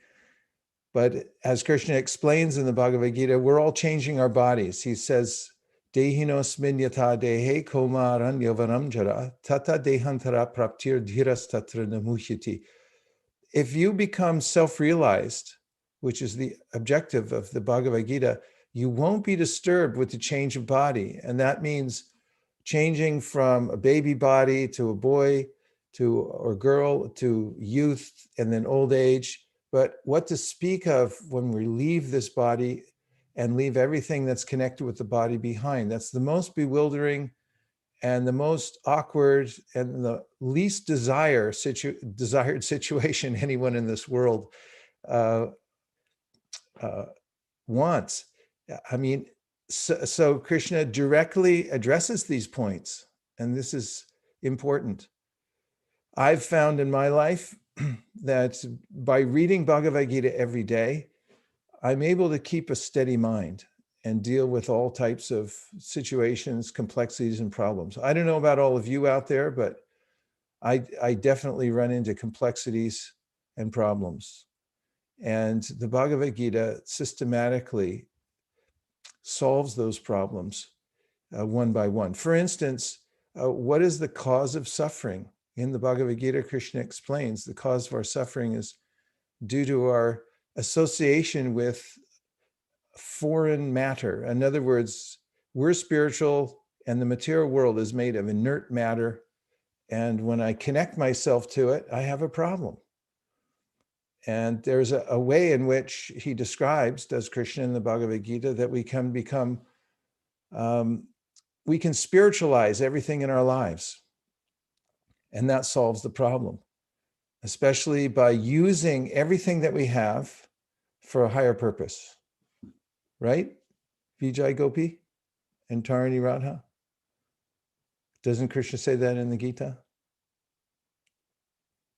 But as Krishna explains in the Bhagavad Gita, we're all changing our bodies. He says, Dehinosmin yata dehe komaran yovanam jara tata dehantara praptir dhiras tatra namuhyati. If you become self-realized, which is the objective of the Bhagavad Gita, you won't be disturbed with the change of body. And that means changing from a baby body to a boy, or girl, to youth, and then old age. But what to speak of when we leave this body and leave everything that's connected with the body behind? That's the most bewildering and the most awkward and the least desired situation anyone in this world wants. I mean, so Krishna directly addresses these points, and this is important. I've found in my life that by reading Bhagavad Gita every day, I'm able to keep a steady mind and deal with all types of situations, complexities, and problems. I don't know about all of you out there, but I definitely run into complexities and problems. And the Bhagavad Gita systematically solves those problems one by one. For instance, what is the cause of suffering? In the Bhagavad Gita, Krishna explains the cause of our suffering is due to our association with foreign matter. In other words, we're spiritual and the material world is made of inert matter. And when I connect myself to it, I have a problem. And there's a way in which he describes, does Krishna in the Bhagavad Gita, that we can become, we can spiritualize everything in our lives. And that solves the problem, especially by using everything that we have for a higher purpose. Right? Vijay Gopi and Tarini Radha? Doesn't Krishna say that in the Gita?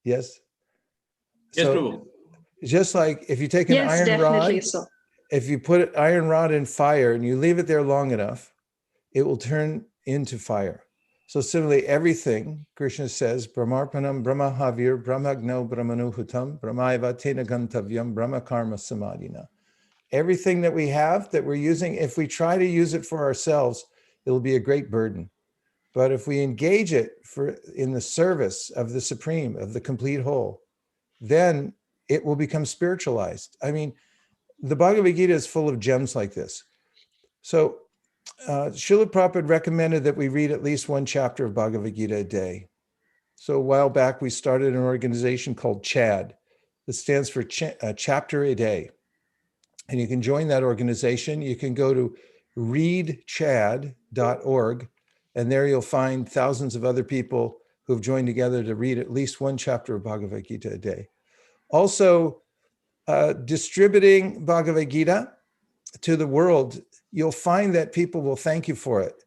Yes? Yes, so, Prabhu. Just like if you take an iron rod, if you put an iron rod in fire and you leave it there long enough, it will turn into fire. So similarly, everything, Krishna says, Brahmarpanam Brahmahavir Brahmagno Brahmanuhutam Brahmaiva Tena Gantavyam Brahma Karma Samadhina. Everything that we have that we're using, if we try to use it for ourselves, it'll be a great burden. But if we engage it in the service of the Supreme, of the complete whole, then it will become spiritualized. I mean, the Bhagavad Gita is full of gems like this. So Srila Prabhupada recommended that we read at least one chapter of Bhagavad Gita a day. So a while back, we started an organization called CHAD. That stands for Chapter a Day. And you can join that organization. You can go to readchad.org, and there you'll find thousands of other people who've joined together to read at least one chapter of Bhagavad Gita a day. Also, distributing Bhagavad Gita to the world, you'll find that people will thank you for it.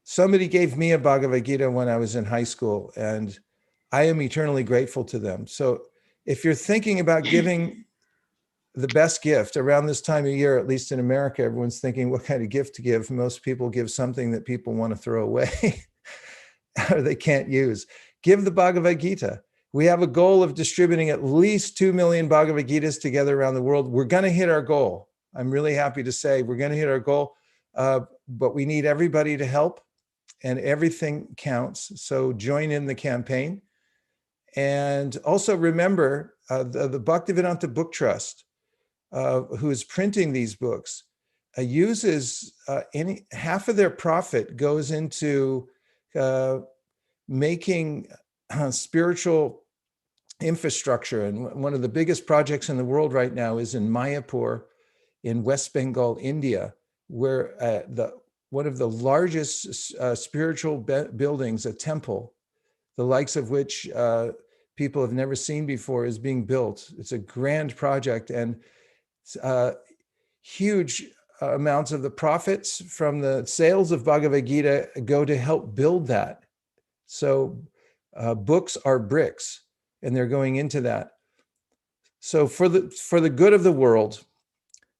Somebody gave me a Bhagavad Gita when I was in high school, and I am eternally grateful to them. So if you're thinking about giving the best gift around this time of year, at least in America, everyone's thinking what kind of gift to give. Most people give something that people want to throw away or they can't use. Give the Bhagavad Gita. We have a goal of distributing at least 2 million Bhagavad Gitas together around the world. We're going to hit our goal. I'm really happy to say we're going to hit our goal, but we need everybody to help, and everything counts. So join in the campaign. And also remember the Bhaktivedanta Book Trust, who is printing these books, uses half of their profit goes into making spiritual infrastructure. And one of the biggest projects in the world right now is in Mayapur in West Bengal, India, where one of the largest spiritual buildings, a temple, the likes of which people have never seen before, is being built. It's a grand project, and huge amounts of the profits from the sales of Bhagavad Gita go to help build that. So books are bricks, and they're going into that. So for the good of the world,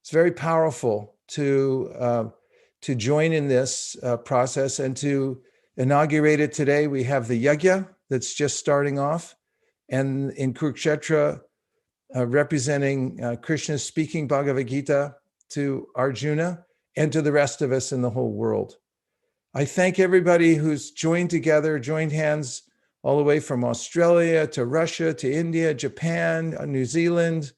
it's very powerful to join in this process and to inaugurate it today. We have the yajna that's just starting off, and in Kurukshetra, representing Krishna speaking Bhagavad Gita to Arjuna and to the rest of us in the whole world. I thank everybody who's joined together, joined hands all the way from Australia to Russia to India, Japan, New Zealand,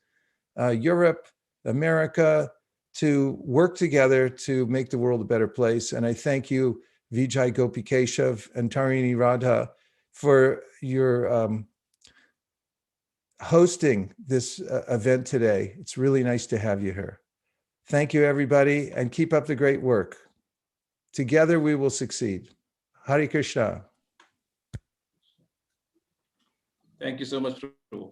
Europe, America, to work together to make the world a better place. And I thank you, Vijay Gopi Keshav and Tarini Radha, for your hosting this event today. It's really nice to have you here. Thank you, everybody, and keep up the great work. Together we will succeed. Hare Krishna. Thank you so much, Prabhu.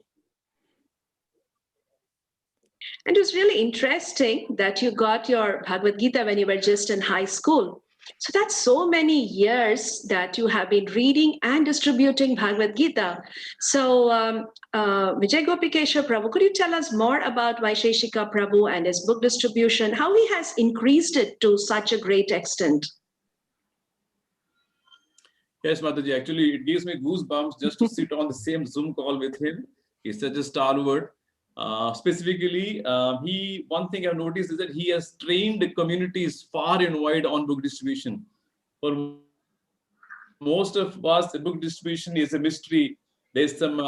And it was really interesting that you got your Bhagavad Gita when you were just in high school. So that's so many years that you have been reading and distributing Bhagavad Gita. So Vijay Gopi Keshav Prabhu, could you tell us more about Vaisesika Prabhu and his book distribution, how he has increased it to such a great extent? Yes, Mataji, actually, it gives me goosebumps just to sit on the same Zoom call with him. He's such a stalwart. Specifically, one thing I've noticed is that he has trained the communities far and wide on book distribution. For most of us, the book distribution is a mystery. There's some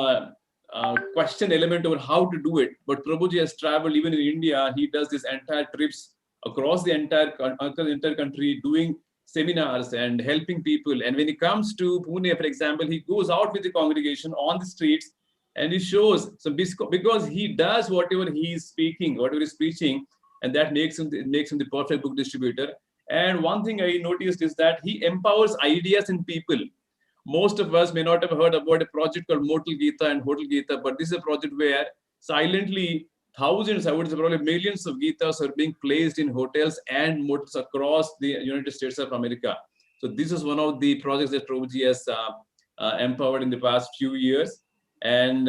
question element over how to do it. But Prabhuji has traveled even in India. He does these entire trips across the entire country, doing seminars and helping people. And when he comes to Pune, for example, he goes out with the congregation on the streets, and he shows, so because he does whatever he is speaking, whatever he's preaching, and that makes him the perfect book distributor. And one thing I noticed is that he empowers ideas in people. Most of us may not have heard about a project called Mortal Gita and Hotel Gita, but this is a project where silently thousands, I would say probably millions of Gitas are being placed in hotels and motels across the United States of America. So this is one of the projects that Prabhuji has empowered in the past few years. And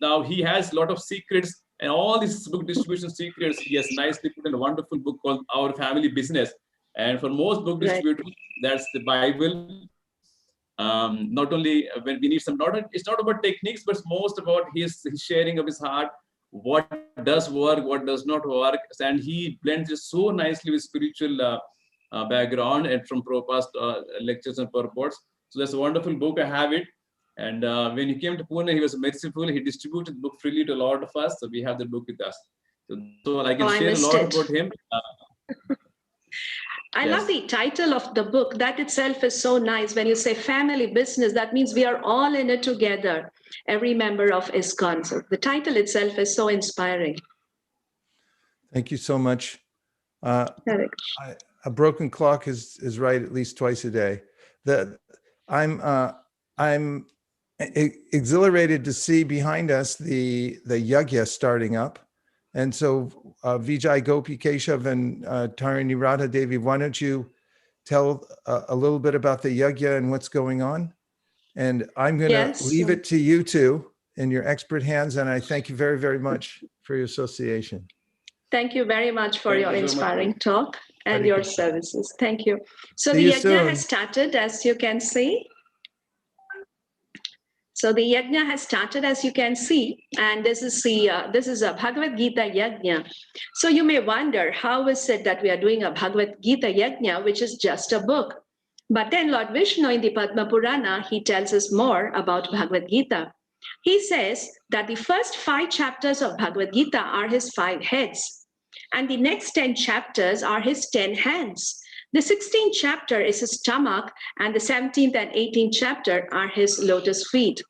now he has a lot of secrets, and all these book distribution secrets he has nicely put in a wonderful book called Our Family Business. And for most book distributors, that's the Bible. Not only when we need some, it's not about techniques, but most about his sharing of his heart, what does work, what does not work. And he blends it so nicely with spiritual background and from Prabhupada's lectures and purports. So that's a wonderful book. I have it. And when he came to Pune, he was merciful. He distributed the book freely to a lot of us. So we have the book with us. So I can share a lot about him. I love the title of the book. That itself is so nice. When you say family business, that means we are all in it together, every member of ISKCON. So the title itself is so inspiring. Thank you so much. A broken clock is right at least twice a day. I'm exhilarated to see behind us the yajna starting up. And so Vijay Gopi Keshav and Tarini Radha Devi, why don't you tell a little bit about the yajna and what's going on? And I'm going to leave it to you two in your expert hands. And I thank you very, very much for your association. Thank you very much for your inspiring talk and your services. Thank you. So See the you yajna soon. has started, as you can see. So the yajna has started, as you can see, and this is a Bhagavad Gita yajna. So you may wonder, how is it that we are doing a Bhagavad Gita yajna, which is just a book? But then Lord Vishnu in the Padma Purana, he tells us more about Bhagavad Gita. He says that the first 5 chapters of Bhagavad Gita are his 5 heads, and the next 10 chapters are his 10 hands. The 16th chapter is his stomach, and the 17th and 18th chapter are his lotus feet.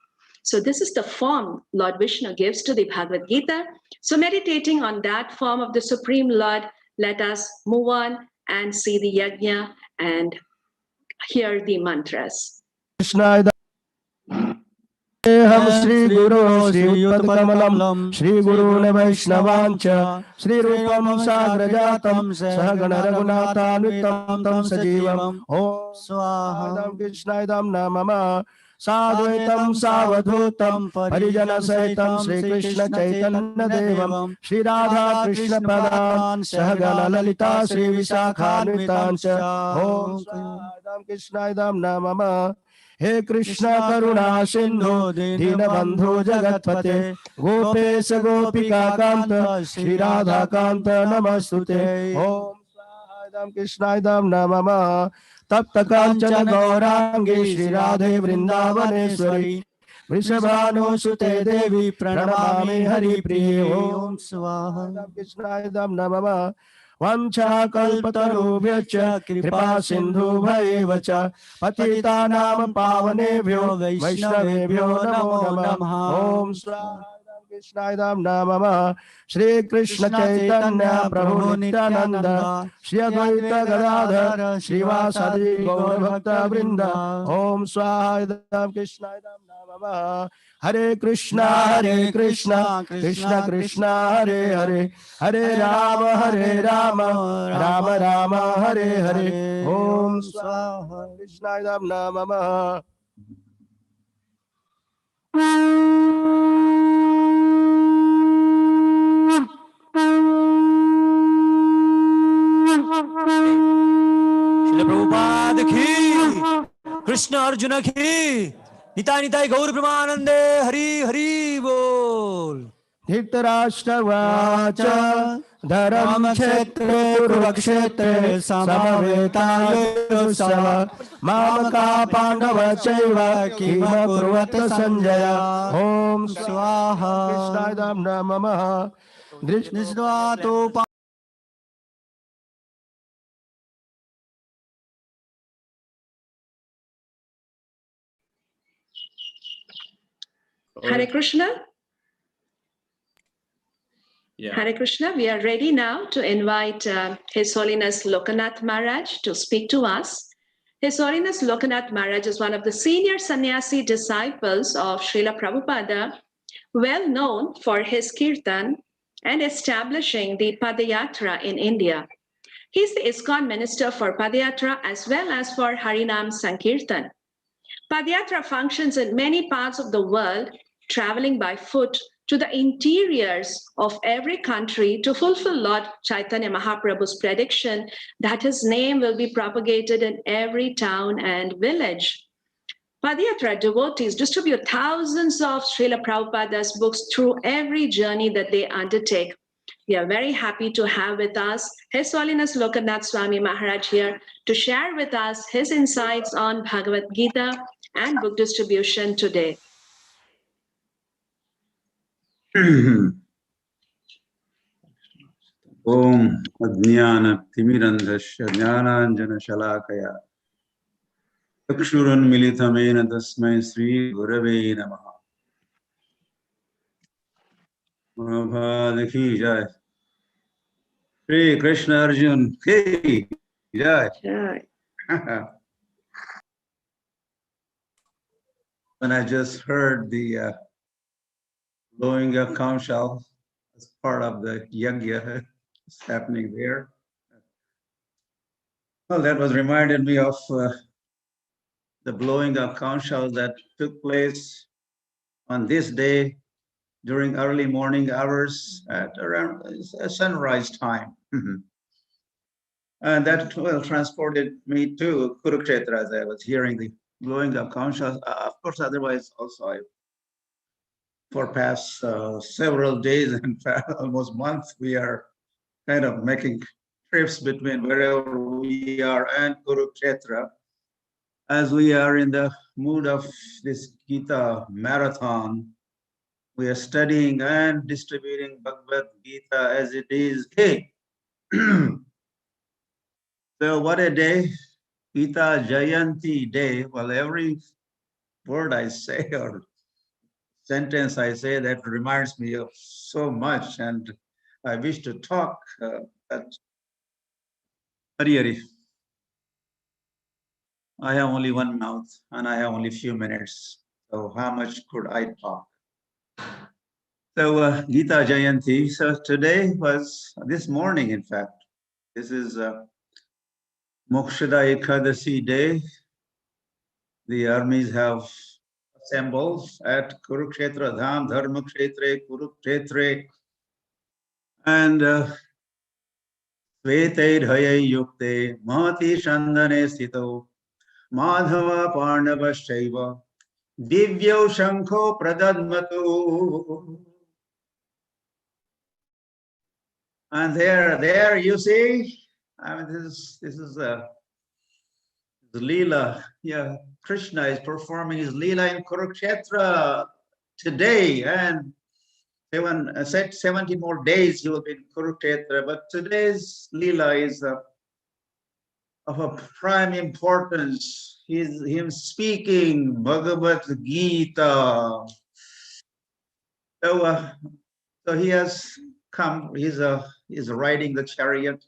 So this is the form Lord Vishnu gives to the Bhagavad Gita. So meditating on that form of the Supreme Lord, let us move on and see the yajna and hear the mantras. Krishna हम श्री गुरु श्री युतपकमलम श्री गुरु ने वैष्णवांच श्री रूपम साग्रजातम सहगण रघुनाथान्वितम तम सजीवम ओम स्वाहा कृष्णायदम नमः साद्वैतम सावधूतम परिजन सहितम श्री कृष्ण चैतन्य देवम श्री राधा कृष्ण पदान सहगण ललिता श्री विशाखान्वितांच ओम स्वाहा कृष्णायदम नमः हे कृष्ण करुणा सिंधु दीनबंधु जगतपते गोपेश गोपिका कांत श्री राधा कांत नमस्तुते ओम स्वाहायदम कृष्णायदम नमः तप्त कांचन गौरांगी श्री राधे वृंदावनेश्वरी वृषभानुसुते देवी प्रणमामि हरि प्रिये ओम स्वाहा कृष्णायदम नमः वंशाकल्पतरुभ्यश्च कृपा सिन्धुभ्येव च पतितानां पावनेभ्यो वैष्णवेभ्यो नमो नमः ओम कृष्णायदम नमः श्री कृष्ण चैतन्य प्रभु नित्यानंद श्री अद्वैत गदाधर श्रीवासादि गौर भक्त वृंद ओम स्वाहायदम कृष्णायदम नमः हरे कृष्णा कृष्ण कृष्ण हरे हरे हरे राम राम राम हरे हरे ओम स्वाहा कृष्णायदम नमः श्रील प्रभुपाद की कृष्ण अर्जुन की निताय निताय गौर ब्रह्मानंदे हरि हरि बोल धृतराष्ट्रवाच धर्म क्षेत्रे कुरुक्षेत्रे समवेतायुत्सव मामका पांडव चैव किम कुर्वत संजय ओम स्वाहा कृष्णायदम नमः दृष्ट्वा तो Hare Krishna. Hare Krishna. We are ready now to invite His Holiness Lokanath Maharaj to speak to us. His Holiness Lokanath Maharaj is one of the senior sannyasi disciples of Srila Prabhupada, well known for his kirtan and establishing the Padayatra in India. He is the ISKCON minister for Padayatra as well as for Harinam Sankirtan. Padayatra functions in many parts of the world, traveling by foot to the interiors of every country to fulfill Lord Chaitanya Mahaprabhu's prediction that his name will be propagated in every town and village. Padayatra devotees distribute thousands of Srila Prabhupada's books through every journey that they undertake. We are very happy to have with us His Holiness Lokanath Swami Maharaj here to share with us his insights on Bhagavad Gita and book distribution today. Om Ajnana Timirandhasya Jnananjana Shalakaya Akshurun Militamena Tasmai Sri Gurave Namaha. Prabhupada ki jai. Sri Krishna Arjun ki jai. When I just heard the blowing of conch shell as part of the yajna that's happening there, well, that was reminded me of the blowing of conch shell that took place on this day during early morning hours at around sunrise time. And that transported me to Kurukshetra as I was hearing the blowing of conch shells. Of course, otherwise also for past several days, in fact, almost months, we are kind of making trips between wherever we are and Kurukshetra, as we are in the mood of this Gita marathon. We are studying and distributing Bhagavad Gita as it is. Hey, so what a day, Gita Jayanti day. Well, every word I say or sentence I say that reminds me of so much, and I wish to talk, but Hare, I have only one mouth and I have only a few minutes. So how much could I talk? So Gita Jayanti. So today was this morning, in fact. This is Mokshada Ekadasi day. The armies have assembled at Kurukshetra Dham, Dharma Kshetre, Kurukshetre, and Svetaidhaya Yukte, Mahati Shandane Sthito, Madhava Parnava Shaiva, Divyo Shankho Pradadmatu. And there you see, I mean, this is the Leela. Yeah, Krishna is performing his Leela in Kurukshetra today, and 70 more days he will be in Kurukshetra. But today's Leela is of a prime importance. Him speaking Bhagavad Gita. So he has come. He's riding the chariot.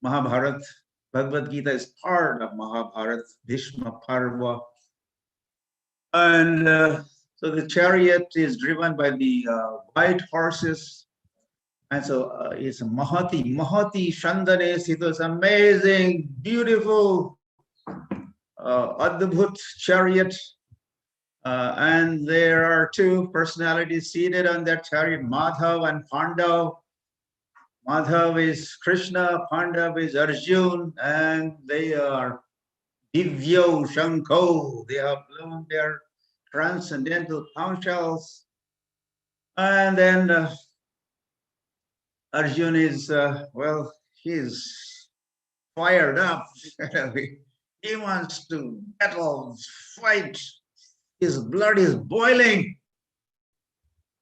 Mahabharata. Bhagavad Gita is part of Mahabharata, Bhima Prabhu. And so the chariot is driven by the white horses. And so it's Mahati Shandane Sito. It's amazing, beautiful, Adbhut chariot. And there are two personalities seated on that chariot, Madhav and Pandav. Madhav is Krishna, Pandav is Arjun, and they are Divyo Shankho. They have blown their transcendental conch shells. And then Arjun is, well, he's fired up. He wants to battle, fight. His blood is boiling.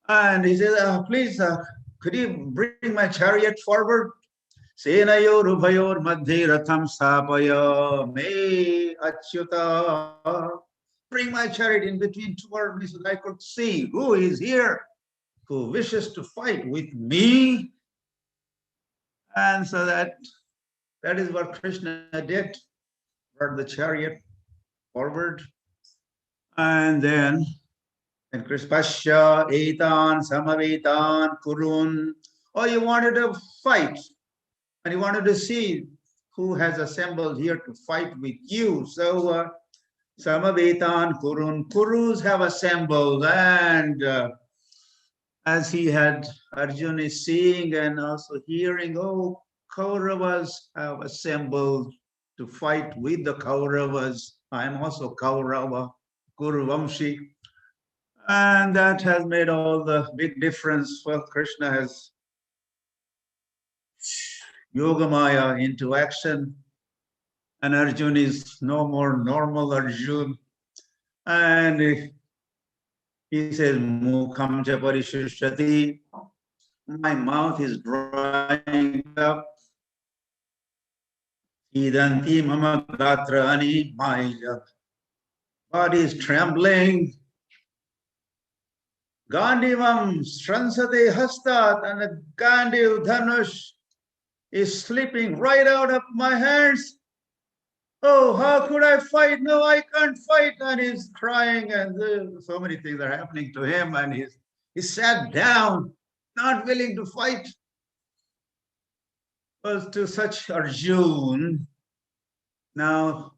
And he says, please, could you bring my chariot forward? Senayor Ubhayor Madhye Ratham Sapaya Me Achyuta. Bring my chariot in between two armies so that I could see who is here, who wishes to fight with me. And so that is what Krishna did, brought the chariot forward. And then Krishpasya Etan Samavetan Kurun. Oh, you wanted to fight. And you wanted to see who has assembled here to fight with you. So Samavetan Kurun. Kurus have assembled. And as he had, Arjuna is seeing and also hearing, oh, Kauravas have assembled to fight with the Kauravas. I am also Kaurava, Kuru Vamshi. And that has made all the big difference. Well, Krishna has Yogamaya into action, and Arjun is no more normal Arjun. And he says, Mukham cha parishishyati, my mouth is drying up. Idanti mama gatrani, my body is trembling. Gandivam stransate hastat, and the Gandiv Dhanush is slipping right out of my hands. Oh, how could I fight? No, I can't fight. And he's crying, and so many things are happening to him, and he sat down, not willing to fight. Well, to such Arjun, now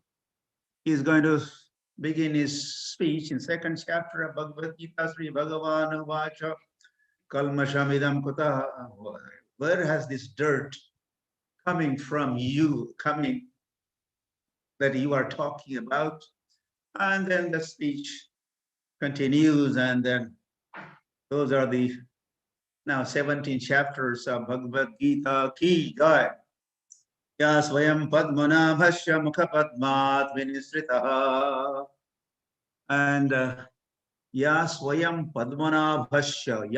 he's going to begin his speech in second chapter of Bhagavad Gita, Sri Bhagavan Vacha, Kalmashamidam Kuta. Where has this dirt coming from you, coming that you are talking about? And then the speech continues, and then those are the now 17 chapters of Bhagavad Gita Ki Jai. Ya Swayam Padmanabhasya Mukha Padmat Vinisritaha. And Ya Swayam Padmanabhasya,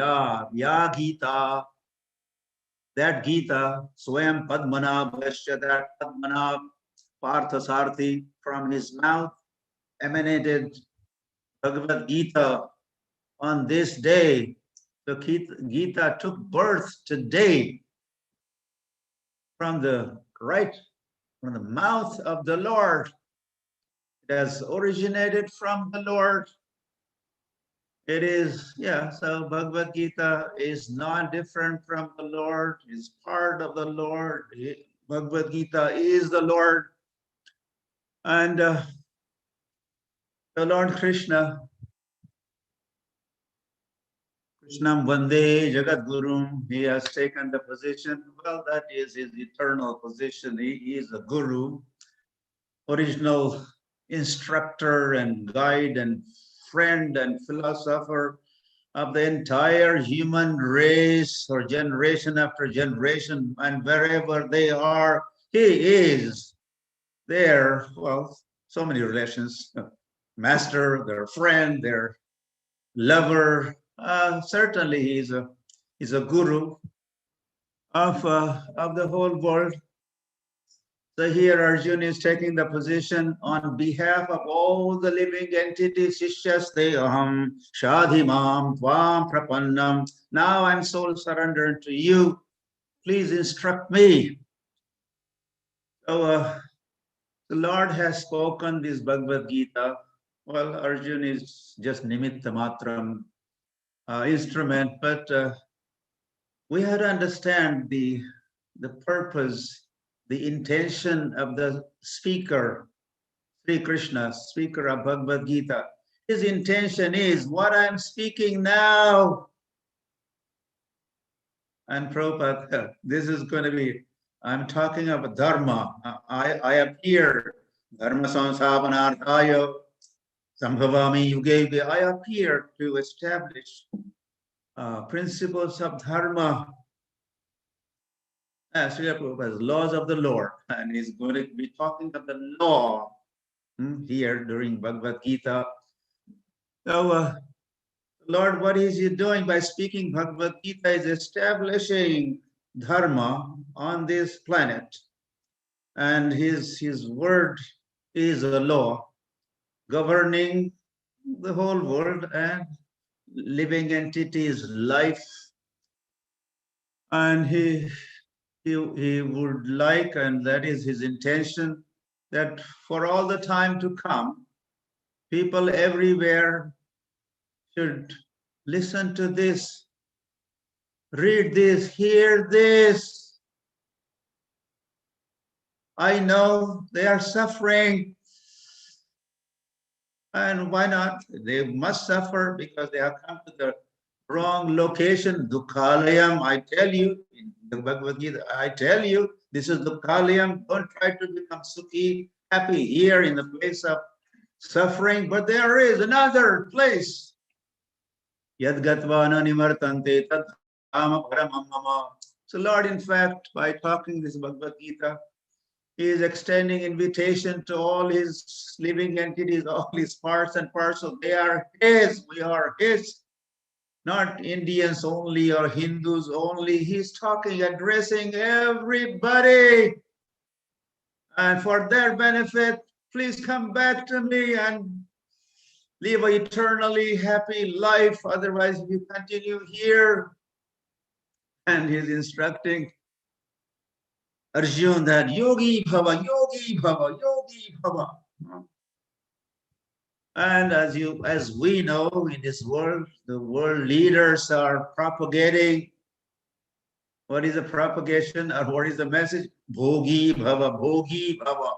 Ya Gita, that Gita, Swayam Padmanabhasya, that Padmanabh Parthasarthi, from his mouth emanated Bhagavad Gita on this day. The Gita took birth today from the mouth of the Lord. It has originated from the Lord. It is, so Bhagavad Gita is not different from the Lord, is part of the Lord. Bhagavad Gita is the Lord. And the Lord Krishna, Krishnam Vande Jagat Gurum, he has taken the position, well, that is his eternal position. He is a guru, original instructor and guide and friend and philosopher of the entire human race, or generation after generation, and wherever they are, he is there. Well, so many relations, master, their friend, their lover. Certainly he's a guru of the whole world. So here Arjuna is taking the position on behalf of all the living entities. Shishyaste aham shadhimam tvam prapannam. Now I'm soul surrendered to you. Please instruct me. So the Lord has spoken this Bhagavad Gita. Well, Arjuna is just nimitta matram, instrument, but we have to understand the purpose, the intention of the speaker, Sri Krishna, speaker of Bhagavad Gita. His intention is what I'm speaking now. And Prabhupada, this is going to be, I'm talking about dharma. I appear, dharma samsavanarthaya, sambhavami yuge. I appear to establish principles of dharma. Srila Prabhupada, laws of the Lord, and he's going to be talking of the law here during Bhagavad Gita. So, Lord, what is he doing by speaking Bhagavad Gita? Is establishing dharma on this planet, and his word is a law governing the whole world and living entities' life. And he would like, and that is his intention, that for all the time to come, people everywhere should listen to this, read this, hear this. I know they are suffering. And why not? They must suffer because they have come to the wrong location. Dukhalayam, I tell you, in the Bhagavad Gita, I tell you, this is Dukhalayam. Don't try to become sukhi, happy here in the place of suffering, but there is another place. Yadgatvana nimartante tad dhama paramam mama. So Lord, in fact, by talking this Bhagavad Gita, he is extending invitation to all his living entities, all his parts and parcels. They are his, we are his. not Indians only or Hindus only. He's talking, addressing everybody. And for their benefit, please come back to me and live an eternally happy life. Otherwise, if you continue here. And he's instructing Arjun that yogi bhava, yogi bhava, yogi bhava. And as we know in this world, the world leaders are propagating. What is the propagation or what is the message? Bhogi bhava, bhogi bhava.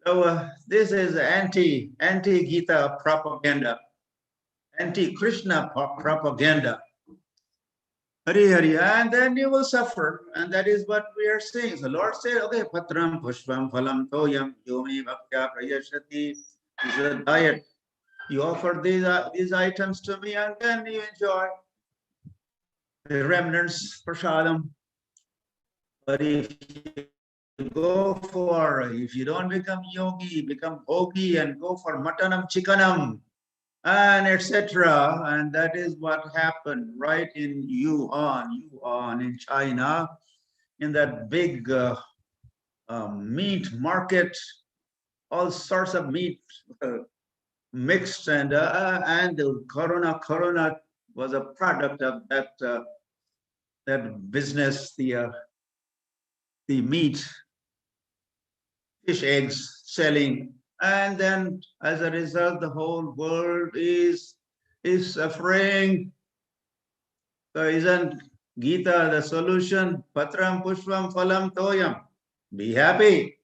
So this is anti-Gita propaganda, anti-Krishna propaganda. Hari Hari, and then you will suffer, and that is what we are saying. The Lord said, okay, patram pushpam phalam toyam yomi bhaktya prayashati. This is a diet. You offer these items to me, and then you enjoy the remnants, prasadam. But if you go for, if you don't become yogi, become bhogi and go for matanam chickenam, and etc. And that is what happened right in Yuan in China, in that big meat market, all sorts of meat mixed, and the corona was a product of that business, the meat, fish eggs selling. And then as a result, the whole world is suffering. So isn't Gita the solution? Patram pushpam phalam toyam. Be happy.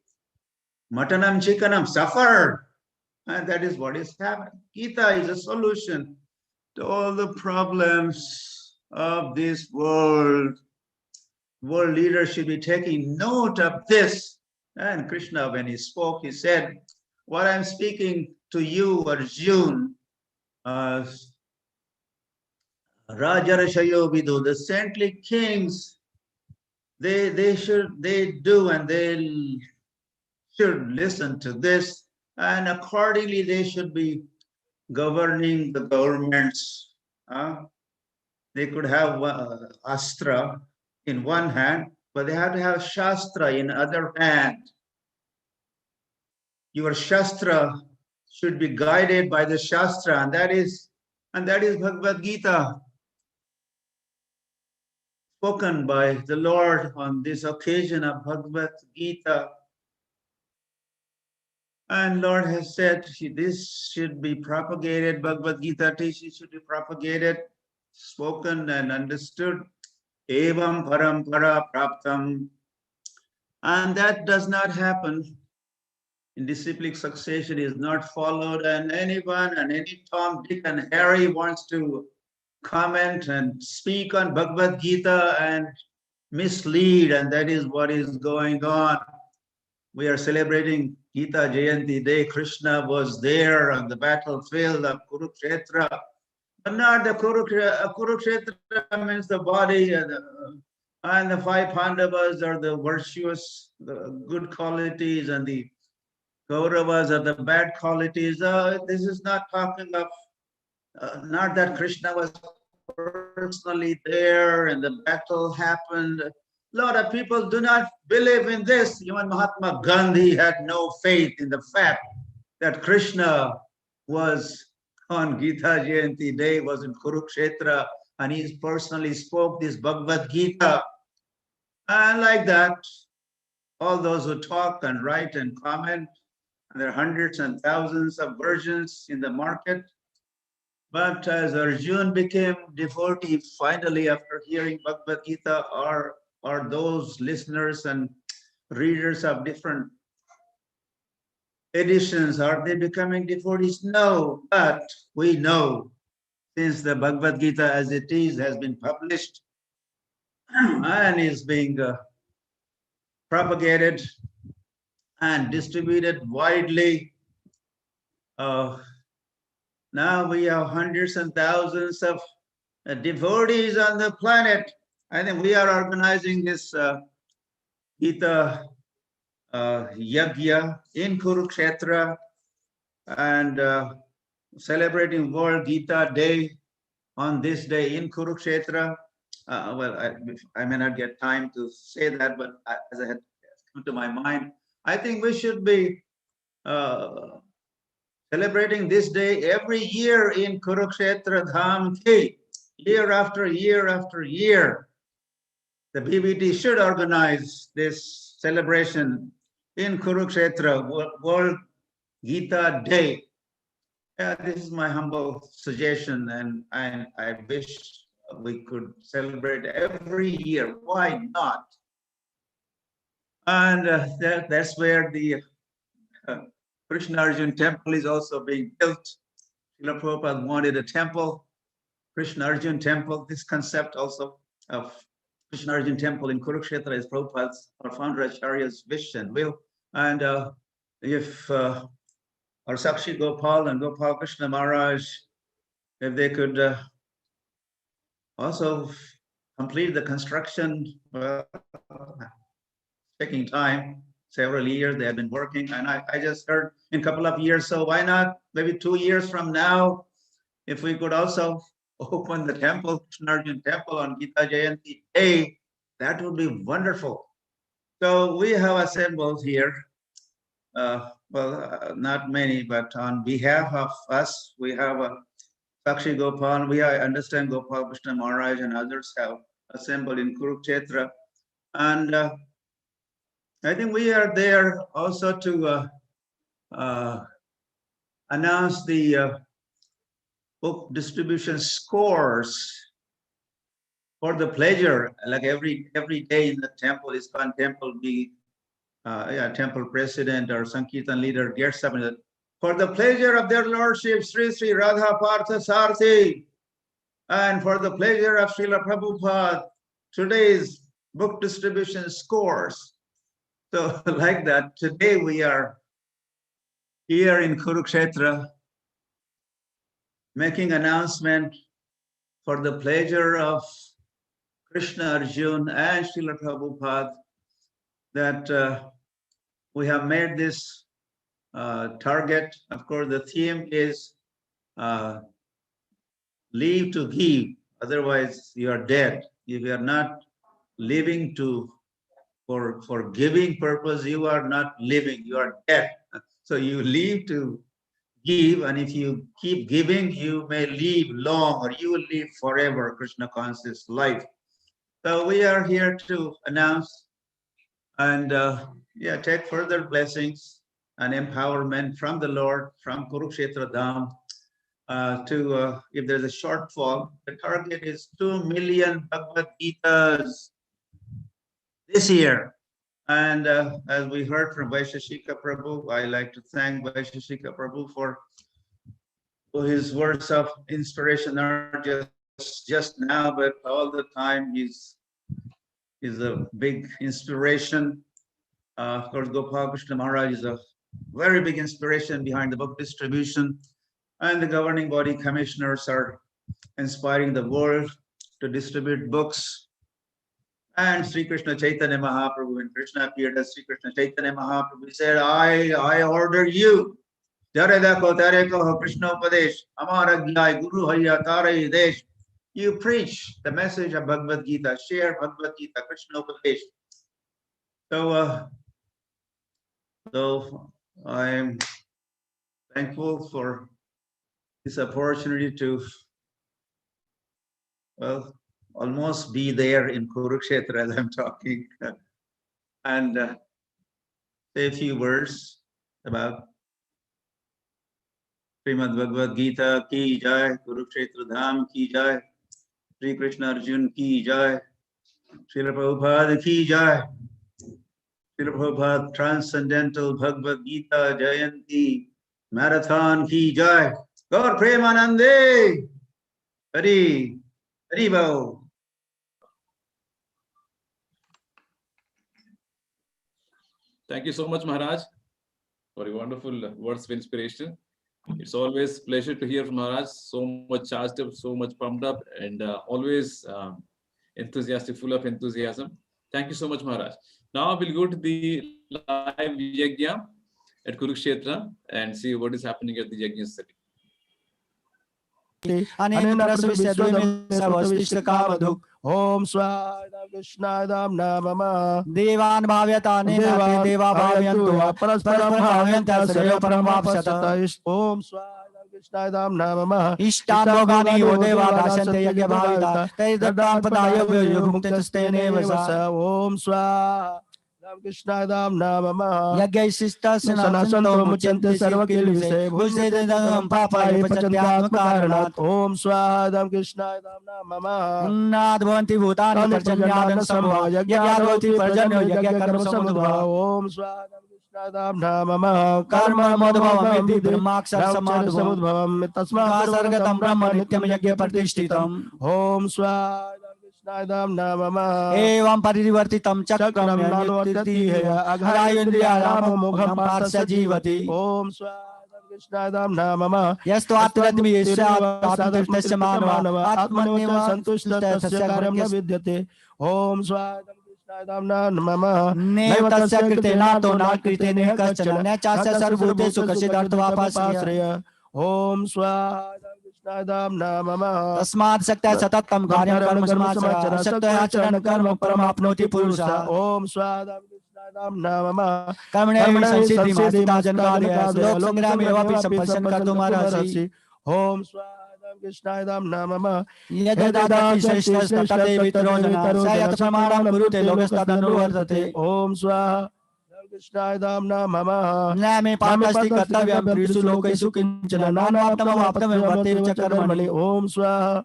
Matanam chickenam, suffer. And that is what is happening. Gita is a solution to all the problems of this world. World leaders should be taking note of this. And Krishna, when he spoke, he said, what I'm speaking to you, Arjun, Rajarashayo Vidu, the saintly kings, they do and they should listen to this, and accordingly they should be governing the governments. They could have astra in one hand, but they have to have shastra in other hand. Your shastra should be guided by the shastra, and that is Bhagavad Gita, spoken by the Lord on this occasion of Bhagavad Gita. And Lord has said this should be propagated, Bhagavad Gita teaching should be propagated, spoken and understood. Evam parampara praptam. And that does not happen. In disciplic succession is not followed, and anyone and any Tom, Dick, and Harry wants to comment and speak on Bhagavad Gita and mislead, and that is what is going on. We are celebrating Gita Jayanti Day. Krishna was there on the battlefield of Kurukshetra, but not the Kurukshetra means the body, and the five Pandavas are the virtuous, the good qualities, and the Kauravas are the bad qualities. This is not talking of, not that Krishna was personally there and the battle happened. A lot of people do not believe in this. Even Mahatma Gandhi had no faith in the fact that Krishna was on Gita Jayanti Day, was in Kurukshetra, and he personally spoke this Bhagavad Gita. And like that, all those who talk and write and comment, and there are hundreds and thousands of versions in the market. But as Arjun became devotee, finally, after hearing Bhagavad Gita, are those listeners and readers of different editions, are they becoming devotees? No, but we know, since the Bhagavad Gita as it is has been published and is being propagated and distributed widely. Now we have hundreds and thousands of devotees on the planet. I think we are organizing this Gita Yajna in Kurukshetra, and celebrating World Gita Day on this day in Kurukshetra. Well, I may not get time to say that, but as I had come to my mind, I think we should be celebrating this day every year in Kurukshetra Dham Ki, year after year after year. The BBT should organize this celebration in Kurukshetra, World Gita Day. This is my humble suggestion, and I wish we could celebrate every year. Why not? And that's where the Krishna Arjuna temple is also being built. Srila Prabhupada wanted a temple, Krishna Arjuna temple. This concept also of Krishna Arjuna temple in Kurukshetra is Prabhupada's, our founder Acharya's wish and will. And if our Sakshi Gopal and Gopal Krishna Maharaj, if they could also complete the construction, well, taking time, several years they have been working, and I just heard in a couple of years, so why not maybe 2 years from now, if we could also open the temple, Krishna Arjuna temple on Gita Jayanti Day, that would be wonderful. So we have assembled here, not many, but on behalf of us, we have a Sakshi Gopal, I understand Gopal Krishna Maharaj and others have assembled in Kurukshetra. And I think we are there also to announce the book distribution scores for the pleasure, like every day in the temple, ISKCON temple, temple president or Sankirtan leader gets up and for the pleasure of their lordship, Sri Sri Radha Partha Sarthi, and for the pleasure of Srila Prabhupada, today's book distribution scores. So like that, today we are here in Kurukshetra making announcement for the pleasure of Krishna Arjuna and Srila Prabhupada that we have made this target. Of course, the theme is leave to give, otherwise you are dead. If you are not living for giving purpose, you are not living, you are dead. So you live to give, and if you keep giving, you may live long, or you will live forever, Krishna conscious life. So we are here to announce and take further blessings and empowerment from the Lord, from Kurukshetra Dham, if there's a shortfall, the target is 2 million Bhagavad Gitas this year. And as we heard from Vaisesika Prabhu, I like to thank Vaisesika Prabhu for his words of inspiration, not just now, but all the time. He's a big inspiration. Of course, Gopal Krishna Maharaj is a very big inspiration behind the book distribution, and the governing body commissioners are inspiring the world to distribute books. And Sri Krishna Chaitanya Mahaprabhu, when Krishna appeared as Sri Krishna Chaitanya Mahaprabhu, he said, I order you. Krishna Upadesh, Amara Gyai Guru Haya Tarai Desh. You preach the message of Bhagavad Gita, share Bhagavad Gita, Krishna Upadesh. So I am thankful for this opportunity to, almost be there in Kurukshetra as I'm talking, and say a few words about Srimad Bhagavad Gita ki jai, Kurukshetra Dham ki jai, Sri Krishna Arjuna ki jai, Srila Prabhupada ki jai, Srila Prabhupada Transcendental Bhagavad Gita Jayanti Marathon ki jai, Gaur Premanande, Hari, Haribo. Thank you so much, Maharaj, for your wonderful words of inspiration. It's always a pleasure to hear from Maharaj, so much charged up, so much pumped up, and always enthusiastic, full of enthusiasm. Thank you so much, Maharaj. Now we'll go to the live yajna at Kurukshetra and see what is happening at the yajna study. Bhavati, Anena Prasavishya Dvime Sarvasvishya Kamaduk, Om Swadam Krishnadam Namama, Devan Bhavyata Nena Deva Bhavyantu, Parasparam Bhavyanta Sarva Paramapasata, Om Swadam Krishnadam Namama, Ishtan Bhogani Odeva Dashante Yagya Bhavita, Tedatan Padaya Yugmuktasthene Vasa, Om Swadam Krishnadam Namama, Yagya Sista Sanasanto Muchante Sarva Kilvise, Bhusedam Papa Pachantyatma Karanat, Om Swadam Krishnadam Namama, Nadvanti Bhutani Parjanyadan Samva, Yagyadvati Parjanyo Yagya Karma Samudva, Om Swadam Krishnadam Namama, Karma Madhvavam Iti Brahmaksar Samadhavam, Samadhavam, Tasma Sargatam Brahma Nityam Yagya Pratishtitam, Om Swadam Krishnadam Namama, Evam Parivartitam Chakram Nanuvartati Yanyutirti, Aghayindriya Agayindriya Mugham Parsa Jivati, Om Swadam Krishnadam Namama, Yastu Atratmi Yeshat Atmatirtasya Manava, Atmaneva Atmaneva Santushta Tasya Karyam Na Vidyate, Om Swadam Krishnadam Namama, Neva Tasya Krite Nato Nakrite Neha Kachana, Nachasya Sarvute Sukasidartva Pasriya, Om Swadam Krishnadam Namama, Tasmad Sakta Satatam Karyam Karma Samachara, Sakta Acharan Karma Paramapnoti Purusha, Om Swadam Krishnadam Namama, Karmane Sansiddhi Masita Janakadya, Lok Sangrami Evapi Sampasyan Kartu Marasi, Om Swadam Krishnadam Namama, Yadadati Shreshta Tate Vitarojana, Sayat Pramanam Kurute Lokastadanu Vartate, Om Swadam Krishnadam Namama, Name Patasti Kartavyam Trisu Lokesu Kinchana, Nanaptam Aptam Vate Chakarmani, Om Swadam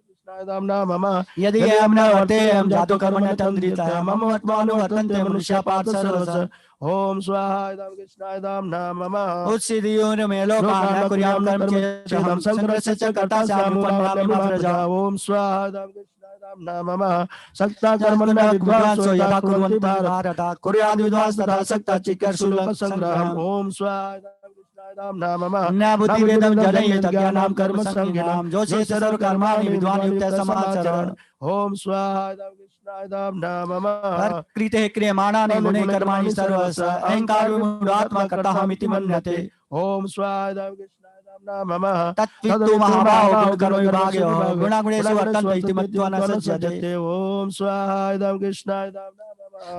Krishnadam Namama, Yadi Amna Vate Am Jatu Karmana Tandrita, Mama Vatmanu Vatante Manusha Patsarasa, Om Swadam Krishnadam Namama, Utsidiyo Melo Kana Kuryam Karm Chesham Sangrasa Karta Samu Pamami Praja, Om Swadam Krishnadam Namama, Sakta Karmana Vidvaso Yata Kurvanti Bharata, Kuryad Vidvas Tata Sakta Chikar Sulaka Sangraham, Om Swadam Krishnadam Namama, Nabuti Vedam Janayet Jnanam Karma Sanginam, Jose Saru Karmani Vidwan Yukta Samacharan, Om Swadam Krishnadam Namama, Krite Kriyamana Gune Karmani Sarvasa, Ankar Mudatma Katahamiti Manyate, Om Swadam Krishnadam Namama, Tatvitu Mahabhav Karma Vibhagyo, Gunagune Suvartan Iti Matvana Sajjate, Om Swadam Krishnadam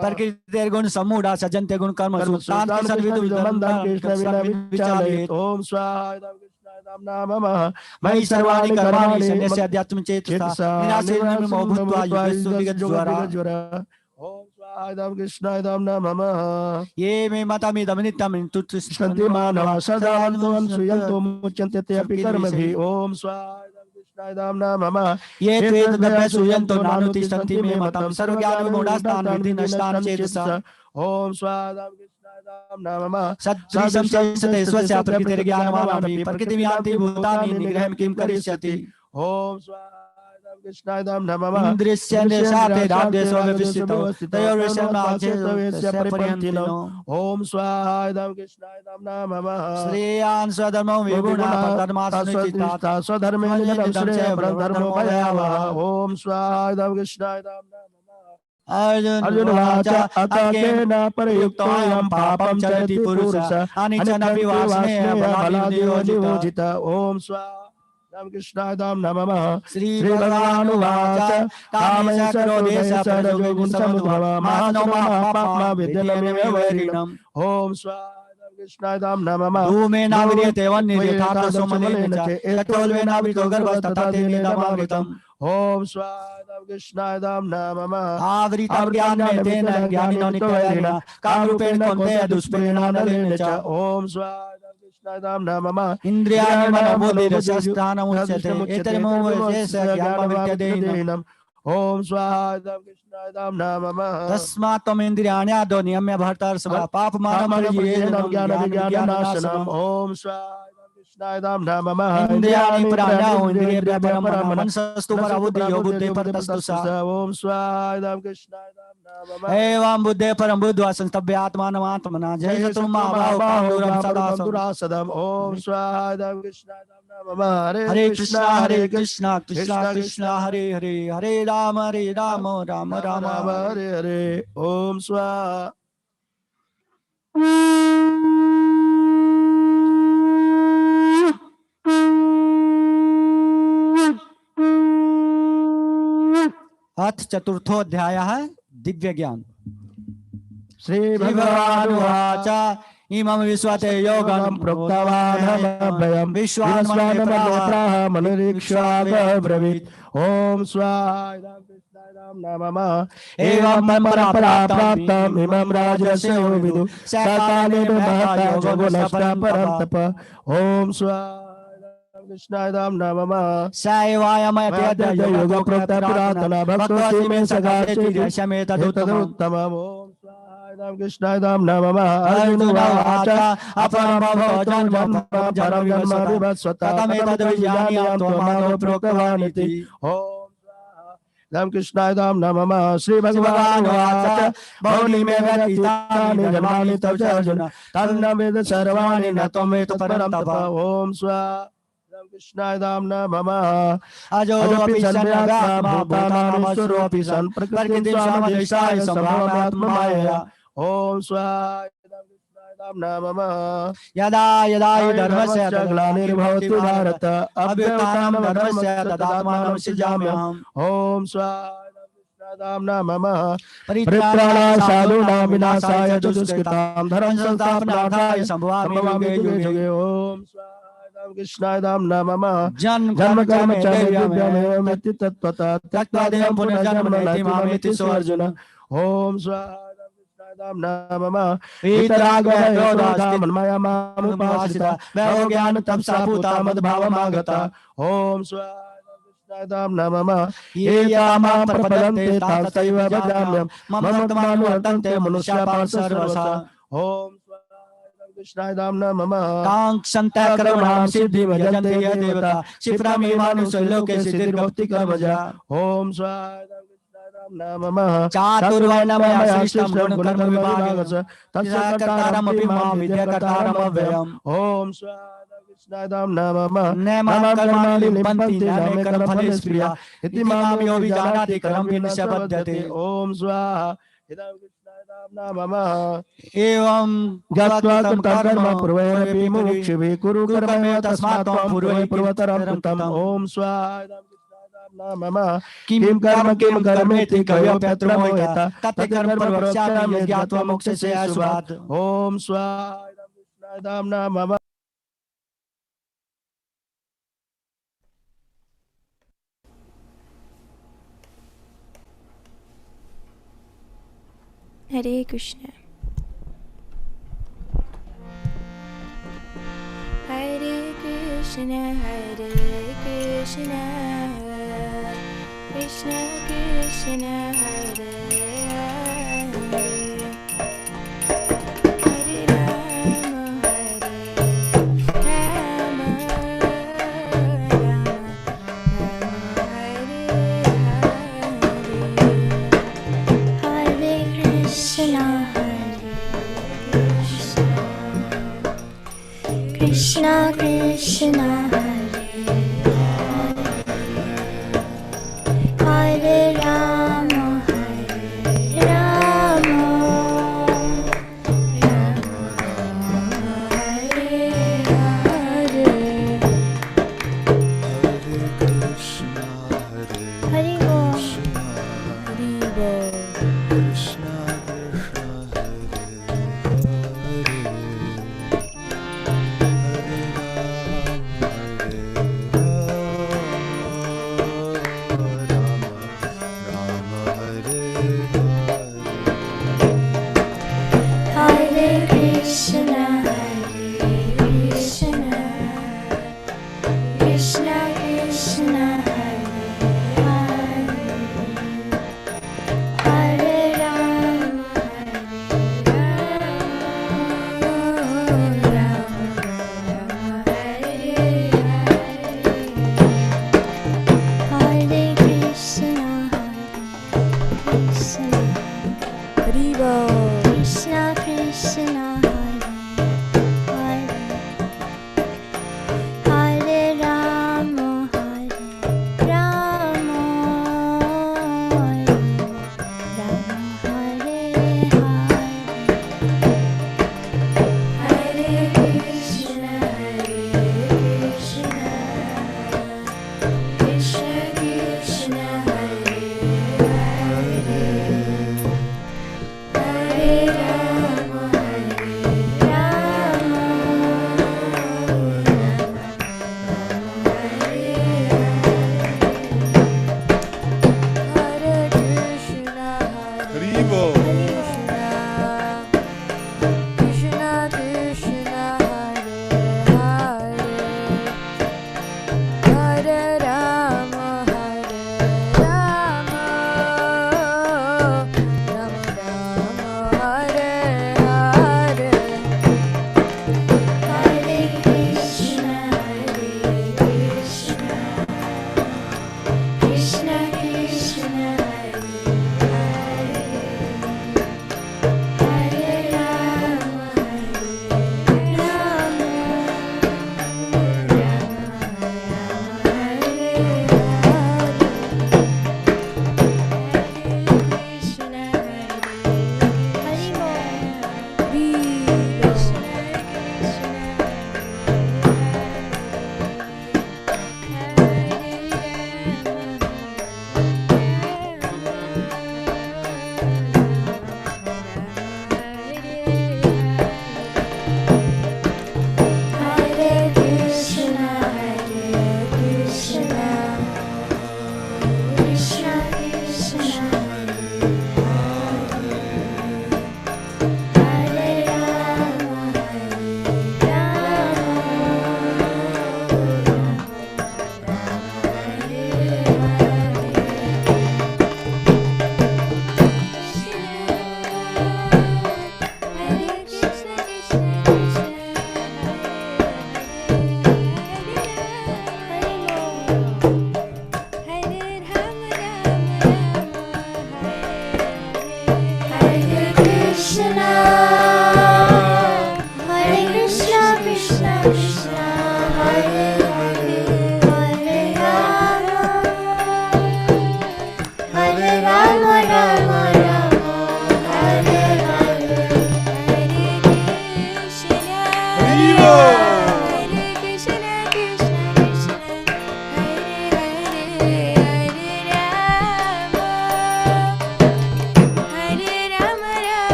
Parkirter Gun Samuda Sajante Gun Karma Sultan Sarvitu Vidamandan Krishna Vichalit, Om Swadam Krishnadam Namama, Mai Sarvani Karmani Sanyasya Adhyatma Chetasa, Nirasya Mobhutva Yugasu Vigajvara, Om Swadam Krishnadam Namama, Ye me matami daminitam tutus Shanti Manava Sadavantam Suyanto Muchante Api Karmavi, Om Swadam Krishnadam Namama, Ye Tved Suyanto Nanuti Shanti me matam Sarvagyan Mudastan Vidinastan Chetasa, Om Swadam Krishnadam Namama, Sadrisam Chesate Swasya Prakritir Gyanamanapi, Prakriti Vyanti Bhutani Nigraham Kim Karishyati, Om Swadam Krishnadam Namama, Indrisyan Desate Radesva Vivistito, Tayorisyan Ajya Pariyantino, Om Swadam Krishnadam Namama, Sriyan Swadharma Vibhuna Padmasunichita, Swadharma Nidam Brahmo Bhayava, Om Swadam Krishnadam Arjuna Vacha Atakena Parayuktoyam Papam Charati Purusha Anichanapi Vasneya Baladio Nivojita Om Swadam Krishnadam Namama Sri Bhagavanu Vacha Kamesa Krodesa Parajogun Samudhava Mahano Mahapapma Vidyanamya Varinam Om Swadam Krishnadam Namama Dume Naviriyate Vannirithatma Somalena Yatolve Navirito Garbhas Tatate Nidamavritam Om Swadam Krishnadam Namama Avritam Gyanme Tena Gyanino Nityavarina Kamrupena Konteya Duspena Nalenecha Om Swadam Krishnadam Namama Indriyani Manabodhi Rasastana Muchate Etarimo Vajesa Gyama Vidyadeinam Om Swadam Krishnadam Namama Tasmatam Indriyani Adoniyamya Bhartar Sabha Papa Manam Gyana Om Swadam Krishnadam Namama Indriyani Prana Indriya Paramana Mansastu Parabuddhi Yobuddhi Partastu Sa Om Swadam Krishnadam Namama Evam Buddhe Param Buddha Santabhyatmanam Atmana Jai Satum Mahabhav Pandurasadam Om Swadam Krishnadam Namama Hare Krishna Krishna Krishna Hare Hare Hare Rama Rama Rama Hare Hare Om Swa अथ चतुर्थोऽध्यायः दिव्य ज्ञान। श्री भगवान उवाच इमं विश्वते योगं प्रोक्तवान् विश्वान्मनेत्राः मनुरीक्ष्वाब्रवीत् ओम स्वाय नमः एवं परम्परा प्राप्तम् इमं राजस्य विदु सकालेन महता योगो नष्टः परं तप ओम स्वाय कृष्णाय नमः सायवायमयते योग प्रोक्त पुरातन भक्तोऽसि मे सखाते शमेत उत्तमम् ओम स्वाय कृष्णाय नमः अर्जुन उवाच अपरं भवजन् परं जन्म विवस्वत कथमेतद् विजानीयां त्वमादौ प्रोक्तवान् इति ओम कृष्णाय नमः श्री भगवान उवाच बहूनि मे व्यतीतानि जन्मानि तव च अर्जुन तन्न वेद सर्वाणि न त्वं वेद परं तप ओम स्वाय कृष्णाय नमः अजोऽपि सन्व्यात्मा भूतानामसुरोऽपि सन् प्रकृतिं स्वामदेशाय सम्भवात्ममायया ओम स्वाय नमः यदा यदा हि धर्मस्य ग्लानिर्भवति भारत अभ्युत्थानं धर्मस्य तदात्मानं सृजाम्यहम् ओम स्वाय नमः परित्राणाय साधूनां विनाशाय दुष्कृतां धर्म संस्थापनार्थाय सम्भवामि युगे युगे ओम कृष्णाय नमः जन्म कर्म च दिव्यमेवमिति तत्त्वतः त्यक्त्वा देहं पुनर्जन्म नैति मामेति सो अर्जुन ओम कृष्णाय नमः वीतरागः क्रोधः मन्मया मामुपाश्रिता वैरो ज्ञान तपसा पूता मद्भावमागता ओम कृष्णाय नमः ये यामां प्रपद्यन्ते तांस्तैव भजाम्यहम् मम वर्तन्ते मनुष्याः पार्थ सर्वशः ओम कृष्णाय नमः कांक्षन्तः कर्मणां सिद्धिं यजन्ते ये देवता क्षिप्रमेवानुषो लोके सिद्धिर्भवति कर्मजा ओम स्वाय नमः चातुर्वर्णमया सृष्टं गुणकर्मविभागश्च तत्सकर्तारमपि मां विद्याकर्तारमव्ययम् ओम स्वाय कृष्णाय नमः न मम कर्माणि लिम्पन्ति न मे कर्मफले स्पृहा इति मां यो विजानाति कर्म विनिष्पद्यते ओम स्वाहा नमः एवं गत्वा कर्म पूर्वैरपि मुमुक्षुभिः कुरु कर्मैव तस्मात् त्वं पूर्वैः पूर्वतरं कृतम् ओम स्वाय नमः किं कर्मेति कयोऽप्यत्र मोहितः तत् कर्म प्रवक्ष्यामि यज्ञात्वा मोक्षस्य शुभात् ओम स्वाय नमः Hare Krishna. Hare Krishna, Hare Krishna, Krishna Krishna, Hare Hare, Hare Rama, Hare Rama, Rama Hare Hare, Hare Krishna, Krishna Krishna, Hare Rama, Hare Rama, Hare Hare, Hare Bol, Hare Bol. Hare Krishna, Hare Krishna, Krishna Krishna, Hare Hare, Hare Rama, Hare Rama, Rama Hare Hare, Hare Krishna, Hare Krishna, Hare Bol. Krishna Krishna, Hare Hare, Hare Rama, Hare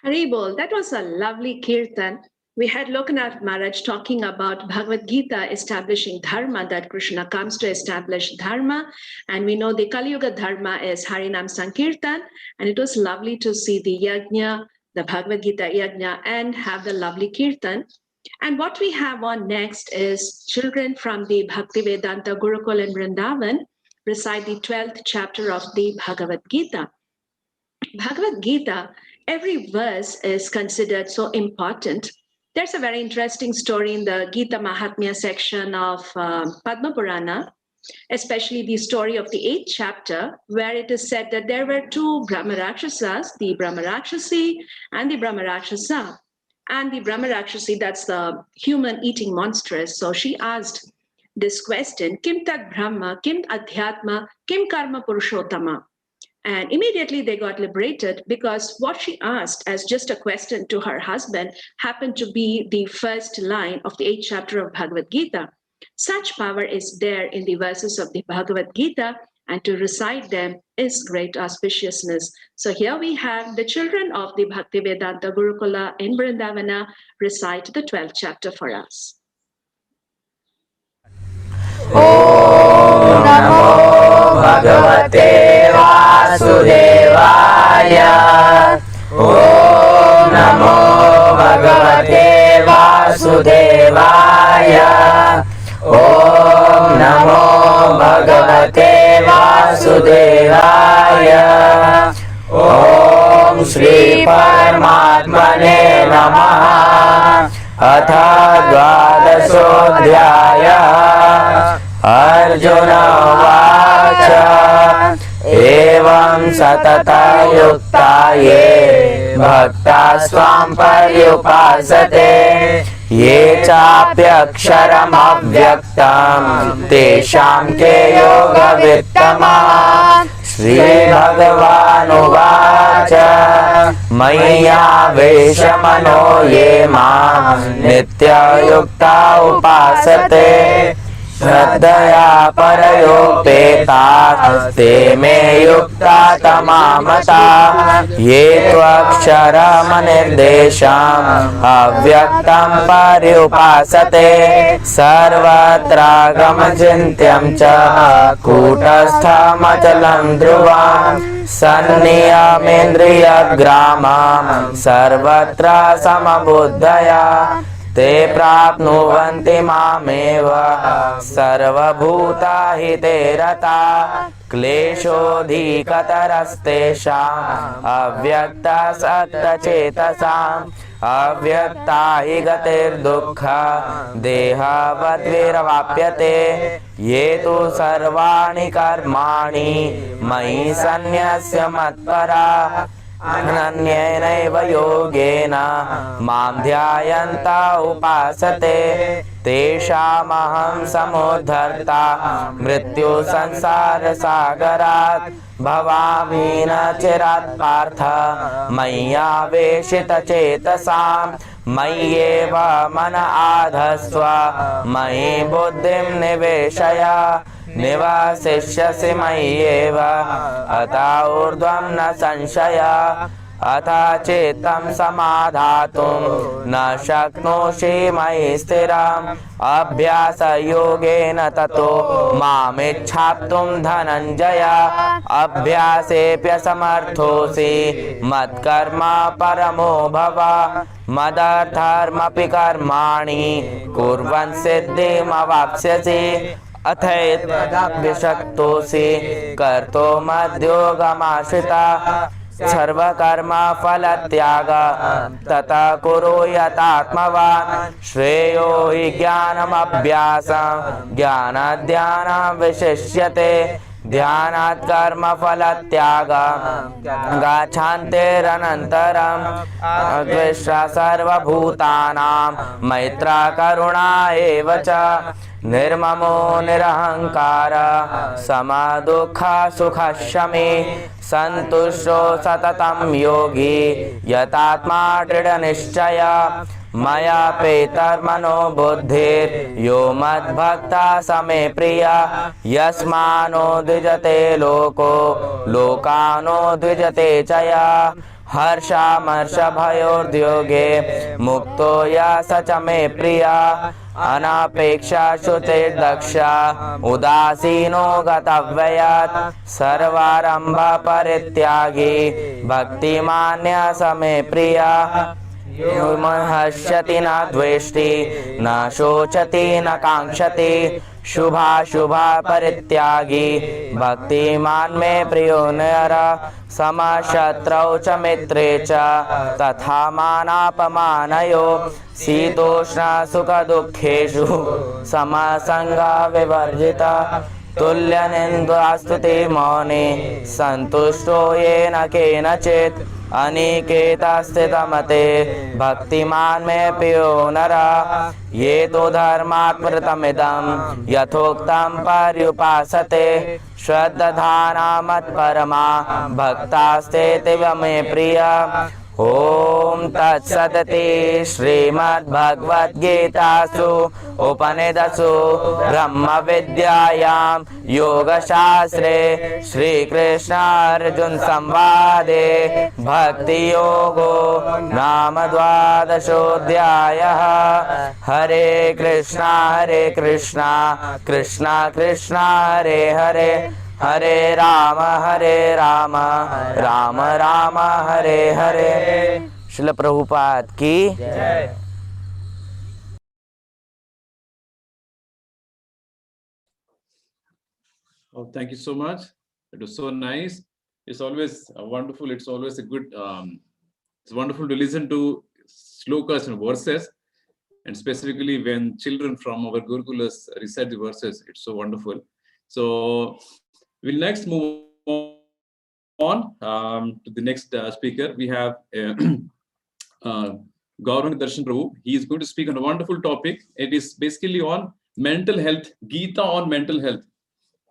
Haribol, that was a lovely kirtan. we had Lokanath Maharaj talking about Bhagavad Gita establishing dharma, that Krishna comes to establish dharma. And we know the Kali Yuga dharma is Harinam Sankirtan. And it was lovely to see the Yajna, the Bhagavad Gita Yajna, and have the lovely Kirtan. And what we have on next is children from the Bhaktivedanta Gurukul in Vrindavan recite the 12th chapter of the Bhagavad Gita. Bhagavad Gita, every verse is considered so important. There's a very interesting story in the Gita Mahatmya section of Padma Purana, especially the story of the 8th chapter, where it is said that there were two Brahma Rakshasas, the Brahma Rakshasi and the Brahma Rakshasa. And the Brahma Rakshasi, that's the human eating monstrous. So she asked this question, Kim Tat Brahma, Kim Adhyatma, Kim Karma Purushottama? And immediately they got liberated because what she asked as just a question to her husband happened to be the first line of the 8th chapter of Bhagavad Gita. Such power is there in the verses of the Bhagavad Gita, and to recite them is great auspiciousness. So here we have the children of the Bhaktivedanta Gurukula in Vrindavana recite the 12th chapter for us. Om Namo Bhagavate Vasudevaya. Om Namo Bhagavate Vasudevaya. Om Namo Bhagavate Vasudevaya. Om Shri Paramatmane Namaha. Atha Dvadasodhyaya. Arjuna Vacha. Evam Satata Yukta Ye Bhakta Swam Paryupasate. Ye Chapyaksharam Avyaktam Tesham Ke Yoga Vittama. Shri Bhagavan Uvacha. Maya Veshamano Ye Mam Nitya Yukta Upasate. Shraddhaya Parayopeta Te Me Yukta Tamamata. Ye Tvaksharamanirdesham Avyaktam Paryupasate. Sarvatra Gamachintyam Cha Kutastha Machalam Dhruvam. Sanniyamendriya Gramam Sarvatra Samabuddhaya. Te prapnuvanti mameva sarvabhuta hite rata. Kleshodhikatarastesham avyakta satta chetasam. Avyakta hi gatir dukkha deha vadviravapyate. Ye tu sarvani karmani mayi sanyasya matpara. Ananyenaiva yogena mam dhyayanta upasate. Teshamaham samudharta mrityu sansara sagarat. Bhavamina chirat partha maya veshita chetasam. Mayeva mana adhasva mayi buddhim niveshaya. Nivasishyasi mayeva ata urdhvam na sanshaya. Atha chetam samadhatum na shaknoshi mayi stiram. Abhyasa yogena tato mamichhaptum dhananjaya. Abhyasepya samarthosi matkarma paramo bhava. Madartharmapi karmani kurvan siddhim avapsyasi. Athayitadabhyashaktosi karto madhyogamaśrita. Sarvakarma falatyaga tata kuru yatatmavan. Shreyo hi jnanam abhyasam jnanadhyanam vishishyate. Dhyanat karma falatyaga gachanter anantaram. Advishra sarva bhutanam maitra karuna evacha. Nirmamo nirahankara samadukha sukhashami. Santusho satatam yogi yatatma dridha nishchaya. Maya petar mano buddhir yo mad bhakta same priya. Yasmano dvijate loko lokano dvijate chaya. हर्षामर्षभयोर्द्योगे मुक्तो या स च मे प्रिया अनापेक्षा शुचिर्दक्षा उदासीनो गतव्ययात् सर्वारम्भ परित्यागी भक्तिमान्य स मे प्रिया यो हर्षति न द्वेष्टि न शोचति न काङ्क्षति शुभा परित्यागी भक्तिमान् मे प्रियो नर समशत्रौ च मित्रे च तथा मानापमानयो शीतोष्ण सुख दुःखेषु समसंगा विवर्जिता तुल्यनिन्द्रास्तुति मौनि सन्तुष्टो येन केनचित् अनिकेतस्थितमते भक्तिमान् मे प्रियो नर ये तो धर्मात्मृतमिदं यथोक्तं पर्युपासते श्रद्धाना मत्परमा भक्तास्तेतिव मे प्रिया ओम तत्सदति श्रीमद्भगवद्गीतासु उपनिषत्सु ब्रह्म विद्यायां योगशास्त्रे श्रीकृष्ण अर्जुन संवादे भक्ति योगो नाम द्वादशोऽध्यायः। हरे कृष्णा कृष्णा कृष्णा हरे हरे हरे राम राम राम हरे हरे। श्रील प्रभुपाद की जय। Oh, thank you so much. It was so nice. It's always wonderful. It's always a good. It's wonderful to listen to slokas and verses, and specifically when children from our Gurukulas recite the verses. It's so wonderful. So we'll next move on to the next speaker. We have Gaurang Darshan Prabhu. He is going to speak on a wonderful topic. It is basically on mental health, Gita on mental health.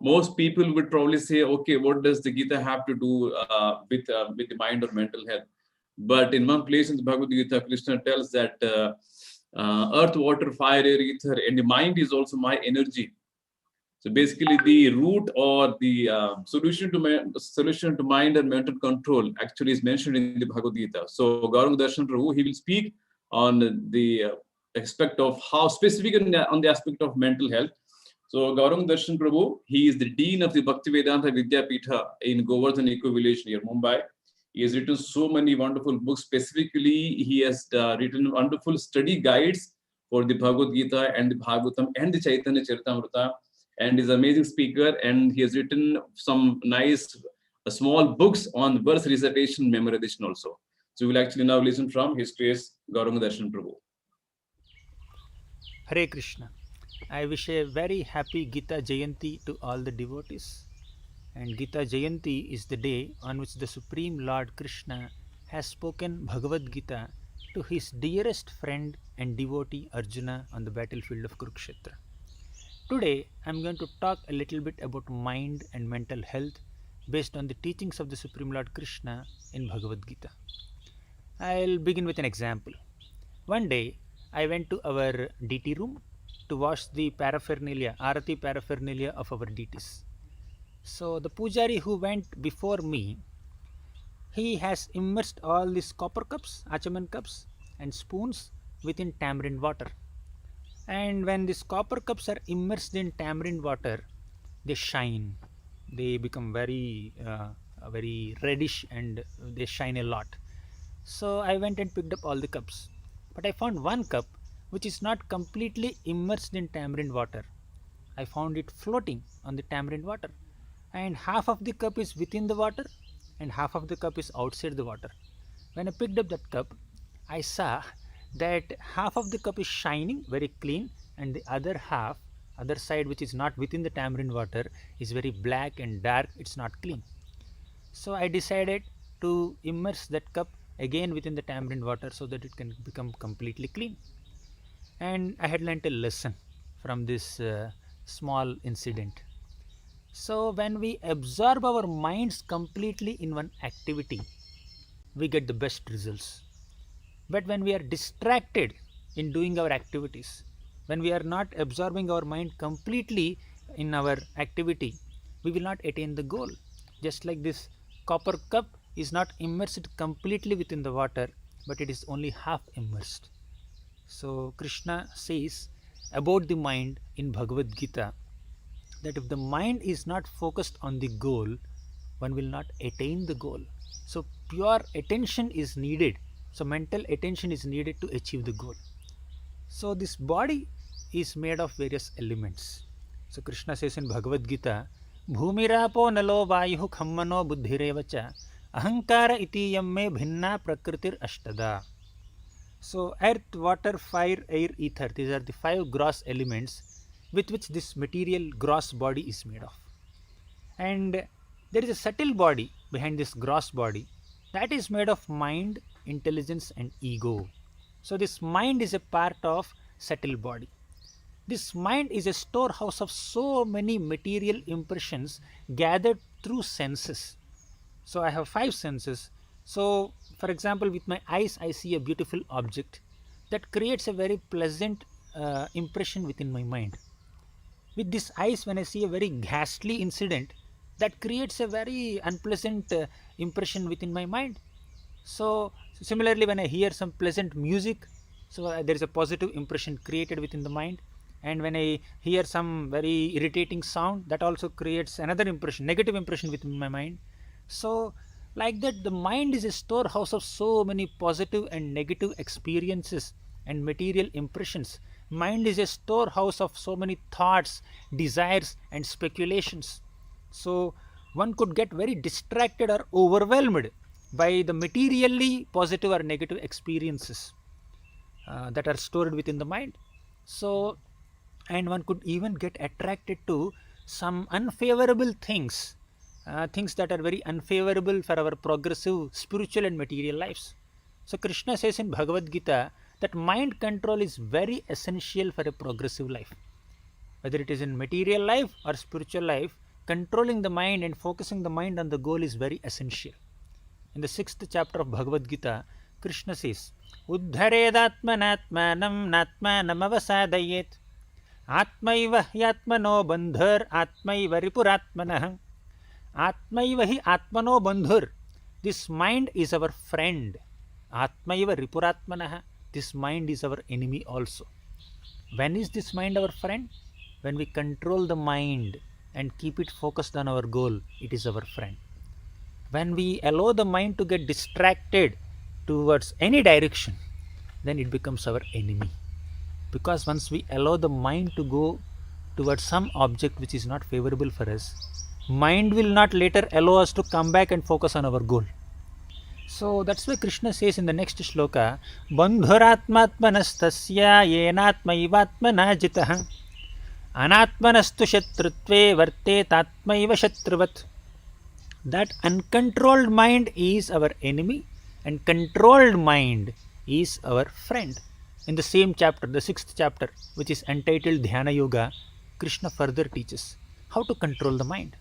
Most people would probably say, okay, what does the Gita have to do with the mind or mental health? But in one place in the Bhagavad Gita, Krishna tells that earth, water, fire, air, ether, and the mind is also my energy. So basically, the root or the solution to mind and mental control actually is mentioned in the Bhagavad Gita. So Gaurang Darshan Prabhu, he will speak on the aspect of how specific on the aspect of mental health. So Gaurang Darshan Prabhu, he is the Dean of the Bhaktivedanta Vidyapitha in Govardhan Eco Village near Mumbai. He has written so many wonderful books. Specifically, he has written wonderful study guides for the Bhagavad Gita and the Bhagavatam and the Chaitanya Charitamrita. And he's an amazing speaker, and he has written some nice small books on verse recitation memorization also. So we'll actually now listen from his grace, Gauranga Darshan Prabhu. Hare Krishna. I wish a very happy Gita Jayanti to all the devotees. And Gita Jayanti is the day on which the Supreme Lord Krishna has spoken Bhagavad Gita to his dearest friend and devotee Arjuna on the battlefield of Kurukshetra. Today, I am going to talk a little bit about mind and mental health based on the teachings of the Supreme Lord Krishna in Bhagavad Gita. I'll begin with an example. One day, I went to our deity room to wash the paraphernalia, Arati paraphernalia of our deities. So, the pujari who went before me, he has immersed all these copper cups, achaman cups and spoons within tamarind water. And when these copper cups are immersed in tamarind water, they shine. They become very reddish and they shine a lot. So I went and picked up all the cups. But I found one cup which is not completely immersed in tamarind water. I found it floating on the tamarind water. And half of the cup is within the water and half of the cup is outside the water. When I picked up that cup, I saw that half of the cup is shining, very clean, and the other side which is not within the tamarind water is very black and dark, it's not clean. So I decided to immerse that cup again within the tamarind water so that it can become completely clean. And I had learnt a lesson from this small incident. So when we absorb our minds completely in one activity, we get the best results. But when we are distracted in doing our activities, when we are not absorbing our mind completely in our activity, we will not attain the goal. Just like this copper cup is not immersed completely within the water, but it is only half immersed. So Krishna says about the mind in Bhagavad Gita that if the mind is not focused on the goal, one will not attain the goal. So pure attention is needed. So mental attention is needed to achieve the goal. So this body is made of various elements. So Krishna says in Bhagavad Gita, Bhumirapo nalo vayuh khammano buddhirevacha ahankara iti yamme bhinna prakritir ashtada. So earth, water, fire, air, ether, these are the 5 gross elements with which this material gross body is made of. And there is a subtle body behind this gross body that is made of mind, intelligence and ego. So this mind is a part of subtle body. This mind is a storehouse of so many material impressions gathered through senses. So I have 5 senses. So for example, with my eyes I see a beautiful object that creates a very pleasant impression within my mind. With these eyes, when I see a very ghastly incident, that creates a very unpleasant impression within my mind. So similarly, when I hear some pleasant music, so there is a positive impression created within the mind. And when I hear some very irritating sound, that also creates another impression, negative impression within my mind. So like that, the mind is a storehouse of so many positive and negative experiences and material impressions. Mind is a storehouse of so many thoughts, desires and speculations. So one could get very distracted or overwhelmed by the materially positive or negative experiences that are stored within the mind. So, and one could even get attracted to some unfavorable things, things that are very unfavorable for our progressive spiritual and material lives. So Krishna says in Bhagavad Gita that mind control is very essential for a progressive life. Whether it is in material life or spiritual life, controlling the mind and focusing the mind on the goal is very essential. In the 6th chapter of Bhagavad Gita, Krishna says, Uddharedatmanatmanam natmanam avasadayet Atmaiva hyatmano bandhur atmaiva ripuratmanah Atmaiva hi atmano bandhur. This mind is our friend. Atmaiva ripuratmanah. This mind is our enemy also. When is this mind our friend? When we control the mind and keep it focused on our goal, it is our friend. When we allow the mind to get distracted towards any direction, then it becomes our enemy. Because once we allow the mind to go towards some object which is not favorable for us, mind will not later allow us to come back and focus on our goal. So that's why Krishna says in the next shloka, Bandhuratmatmanastasya yenatmaivatmana jitah anatmanastu shatrutve varte tatmaiva shatruvat. That uncontrolled mind is our enemy and controlled mind is our friend. In the same chapter, the 6th chapter, which is entitled Dhyana Yoga, Krishna further teaches how to control the mind.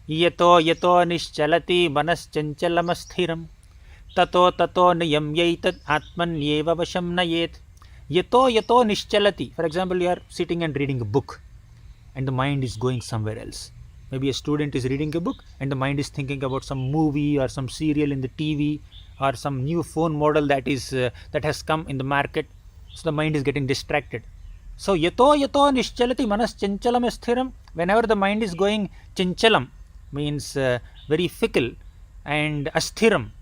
Yato yato nischalati manas chanchalamassthiram tato tato niyam yaitat atmanyeva vasham nayet. Yato yato nischalati. For example, you are sitting and reading a book and the mind is going somewhere else. Maybe a student is reading a book and the mind is thinking about some movie or some serial in the TV or some new phone model that has come in the market. So the mind is getting distracted. So yato yato nischalati manas chanchalam sthiram. Whenever the mind is going chanchalam, means very fickle, and asthiram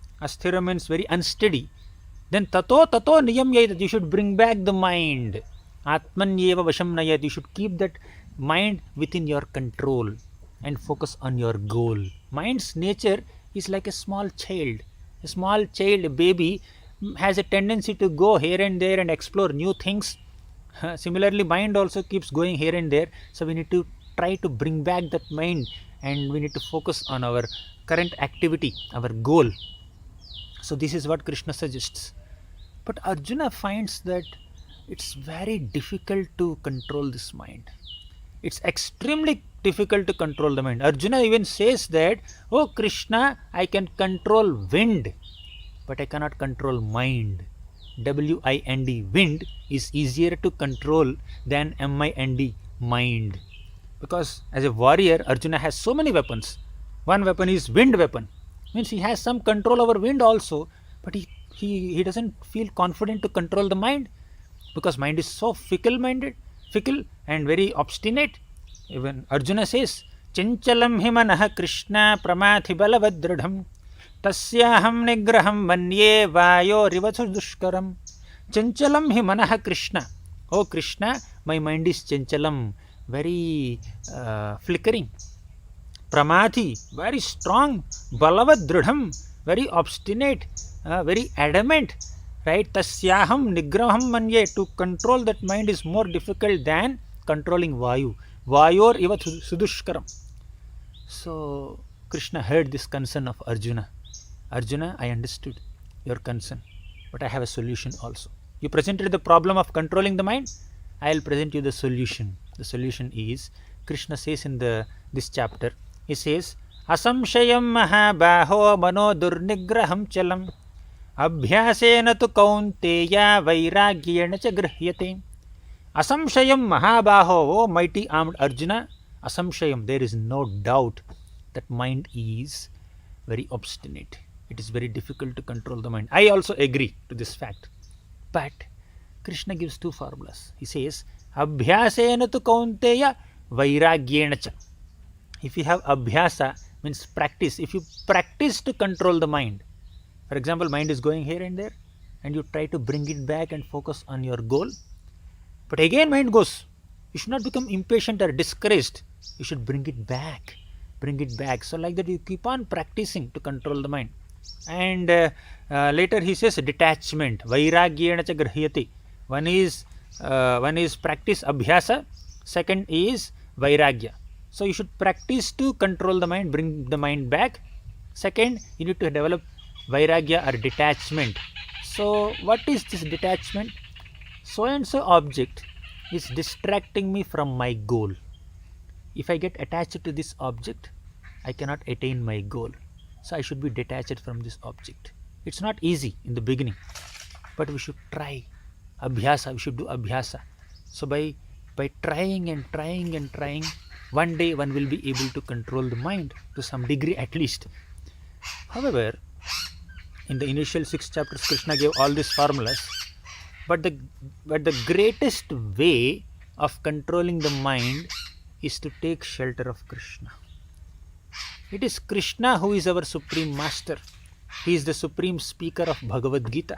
means very unsteady, then tato tato niyam yaitat, you should bring back the mind. Atmanyeva vasham nayat, you should keep that mind within your control and focus on your goal. Mind's nature is like a small child. A small child, a baby, has a tendency to go here and there and explore new things. Similarly, mind also keeps going here and there. So we need to try to bring back that mind and we need to focus on our current activity, our goal. So this is what Krishna suggests. But Arjuna finds that it's very difficult to control this mind. It's extremely difficult to control the mind. Arjuna even says that, oh Krishna, I can control wind, but I cannot control mind. W-I-N-D, wind is easier to control than M-I-N-D, mind. Because as a warrior, Arjuna has so many weapons. One weapon is wind weapon. Means he has some control over wind also, but he doesn't feel confident to control the mind, because mind is so fickle and very obstinate. Even Arjuna says, Chanchalam himanah Krishna pramathi balavadradham tasyaham nigraham manye vayo rivasu dushkaram. Chanchalam himanah Krishna. Oh Krishna, my mind is chanchalam, very flickering. Pramathi, very strong. Balavad dridham, very obstinate, very adamant. Right? Tasyaham nigraham manye. To control that mind is more difficult than controlling Vayu. Vayor iva sudushkaram. So Krishna heard this concern of Arjuna. Arjuna, I understood your concern, but I have a solution also. You presented the problem of controlling the mind. I will present you the solution. The solution is, Krishna says in this chapter, he says, Asamshayam mahabaho mano durnigraham chalam abhyasena tu kaunteya vairagyena cha grihyate. Asamshayam mahabaho, O mighty armed Arjuna, asamshayam, there is no doubt that mind is very obstinate. It is very difficult to control the mind. I also agree to this fact. But Krishna gives two formulas. He says, Abhyasena tu kaunteya vairagyena cha. If you have abhyasa, means practice. If you practice to control the mind, for example, mind is going here and there, and you try to bring it back and focus on your goal, but again mind goes. You should not become impatient or discouraged. You should bring it back. Bring it back. So like that you keep on practicing to control the mind. And later he says detachment. Vairagyena cha grihyate. One is practice abhyasa. Second is vairagya. So you should practice to control the mind, bring the mind back. Second, you need to develop vairagya or detachment. So what is this detachment? So and so object is distracting me from my goal. If I get attached to this object, I cannot attain my goal. So I should be detached from this object. It's not easy in the beginning, but we should try. Abhyasa, we should do abhyasa. So by trying and trying and trying, one day one will be able to control the mind to some degree at least. However, in the initial 6 chapters, Krishna gave all these formulas, but the greatest way of controlling the mind is to take shelter of Krishna. It is Krishna who is our supreme master. He is the supreme speaker of Bhagavad Gita.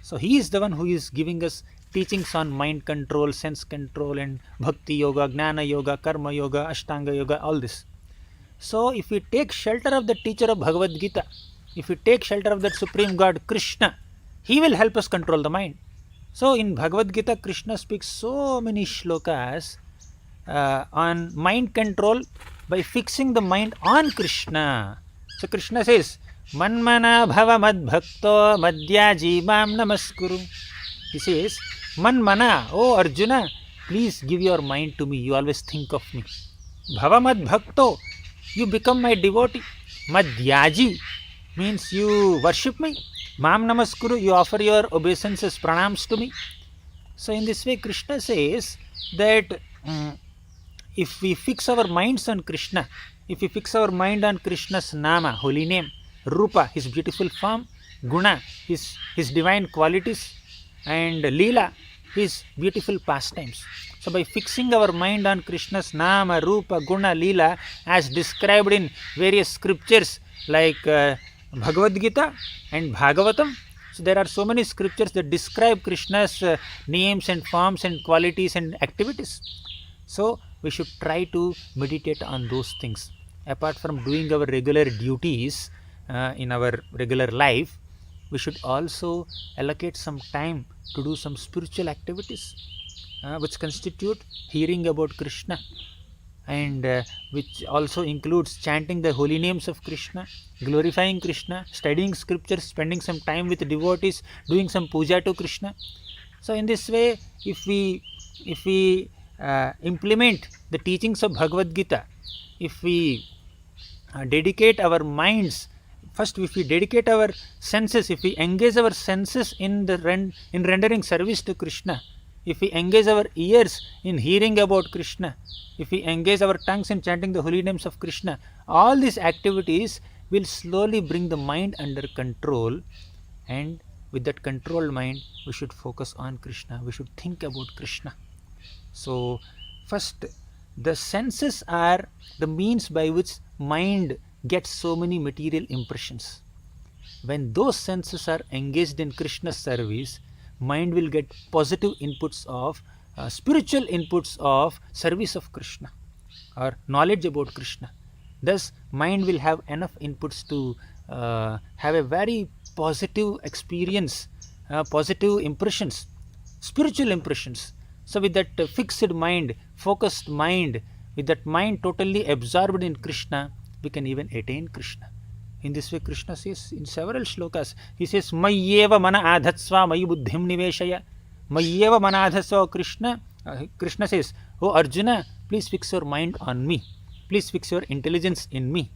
So he is the one who is giving us teachings on mind control, sense control, and bhakti yoga, jnana yoga, karma yoga, ashtanga yoga, all this. So if we take shelter of the teacher of Bhagavad Gita, if we take shelter of that supreme God Krishna, he will help us control the mind. So in Bhagavad Gita, Krishna speaks so many shlokas on mind control by fixing the mind on Krishna. So Krishna says, Manmana bhava mad bhakto madhyaji mam namaskuru. He says, Manmana, oh Arjuna, please give your mind to me. You always think of me. Bhava mad bhakto, you become my devotee. Madhyaji means you worship me. Mam namaskuru, you offer your obeisances, pranams to me. So in this way, Krishna says that if we fix our minds on Krishna, if we fix our mind on Krishna's Nama, holy name, Rupa, his beautiful form, Guna, his divine qualities, and Leela, his beautiful pastimes. So by fixing our mind on Krishna's Nama, Rupa, Guna, Leela, as described in various scriptures like Bhagavad Gita and Bhagavatam, so there are so many scriptures that describe Krishna's names and forms and qualities and activities. So we should try to meditate on those things. Apart from doing our regular duties in our regular life, we should also allocate some time to do some spiritual activities which constitute hearing about Krishna, and which also includes chanting the holy names of Krishna, glorifying Krishna, studying scriptures, spending some time with devotees, doing some puja to Krishna. So in this way, if we implement the teachings of Bhagavad Gita, if we dedicate our minds, first if we dedicate our senses, if we engage our senses in rendering service to Krishna, if we engage our ears in hearing about Krishna, if we engage our tongues in chanting the holy names of Krishna, all these activities will slowly bring the mind under control, and with that controlled mind we should focus on Krishna, we should think about Krishna. So first, the senses are the means by which mind gets so many material impressions. When those senses are engaged in Krishna's service, mind will get positive inputs of spiritual inputs of service of Krishna or knowledge about Krishna. Thus mind will have enough inputs to have a very positive experience, positive impressions, spiritual impressions. So with that fixed mind, focused mind, with that mind totally absorbed in Krishna, we can even attain Krishna. In this way, Krishna says in several shlokas, he says, Mayyeva mana adhatsva mayi buddhim niveshaya. Mayyeva mana adhatsva. Krishna says, oh Arjuna, please fix your mind on me. Please fix your intelligence in me.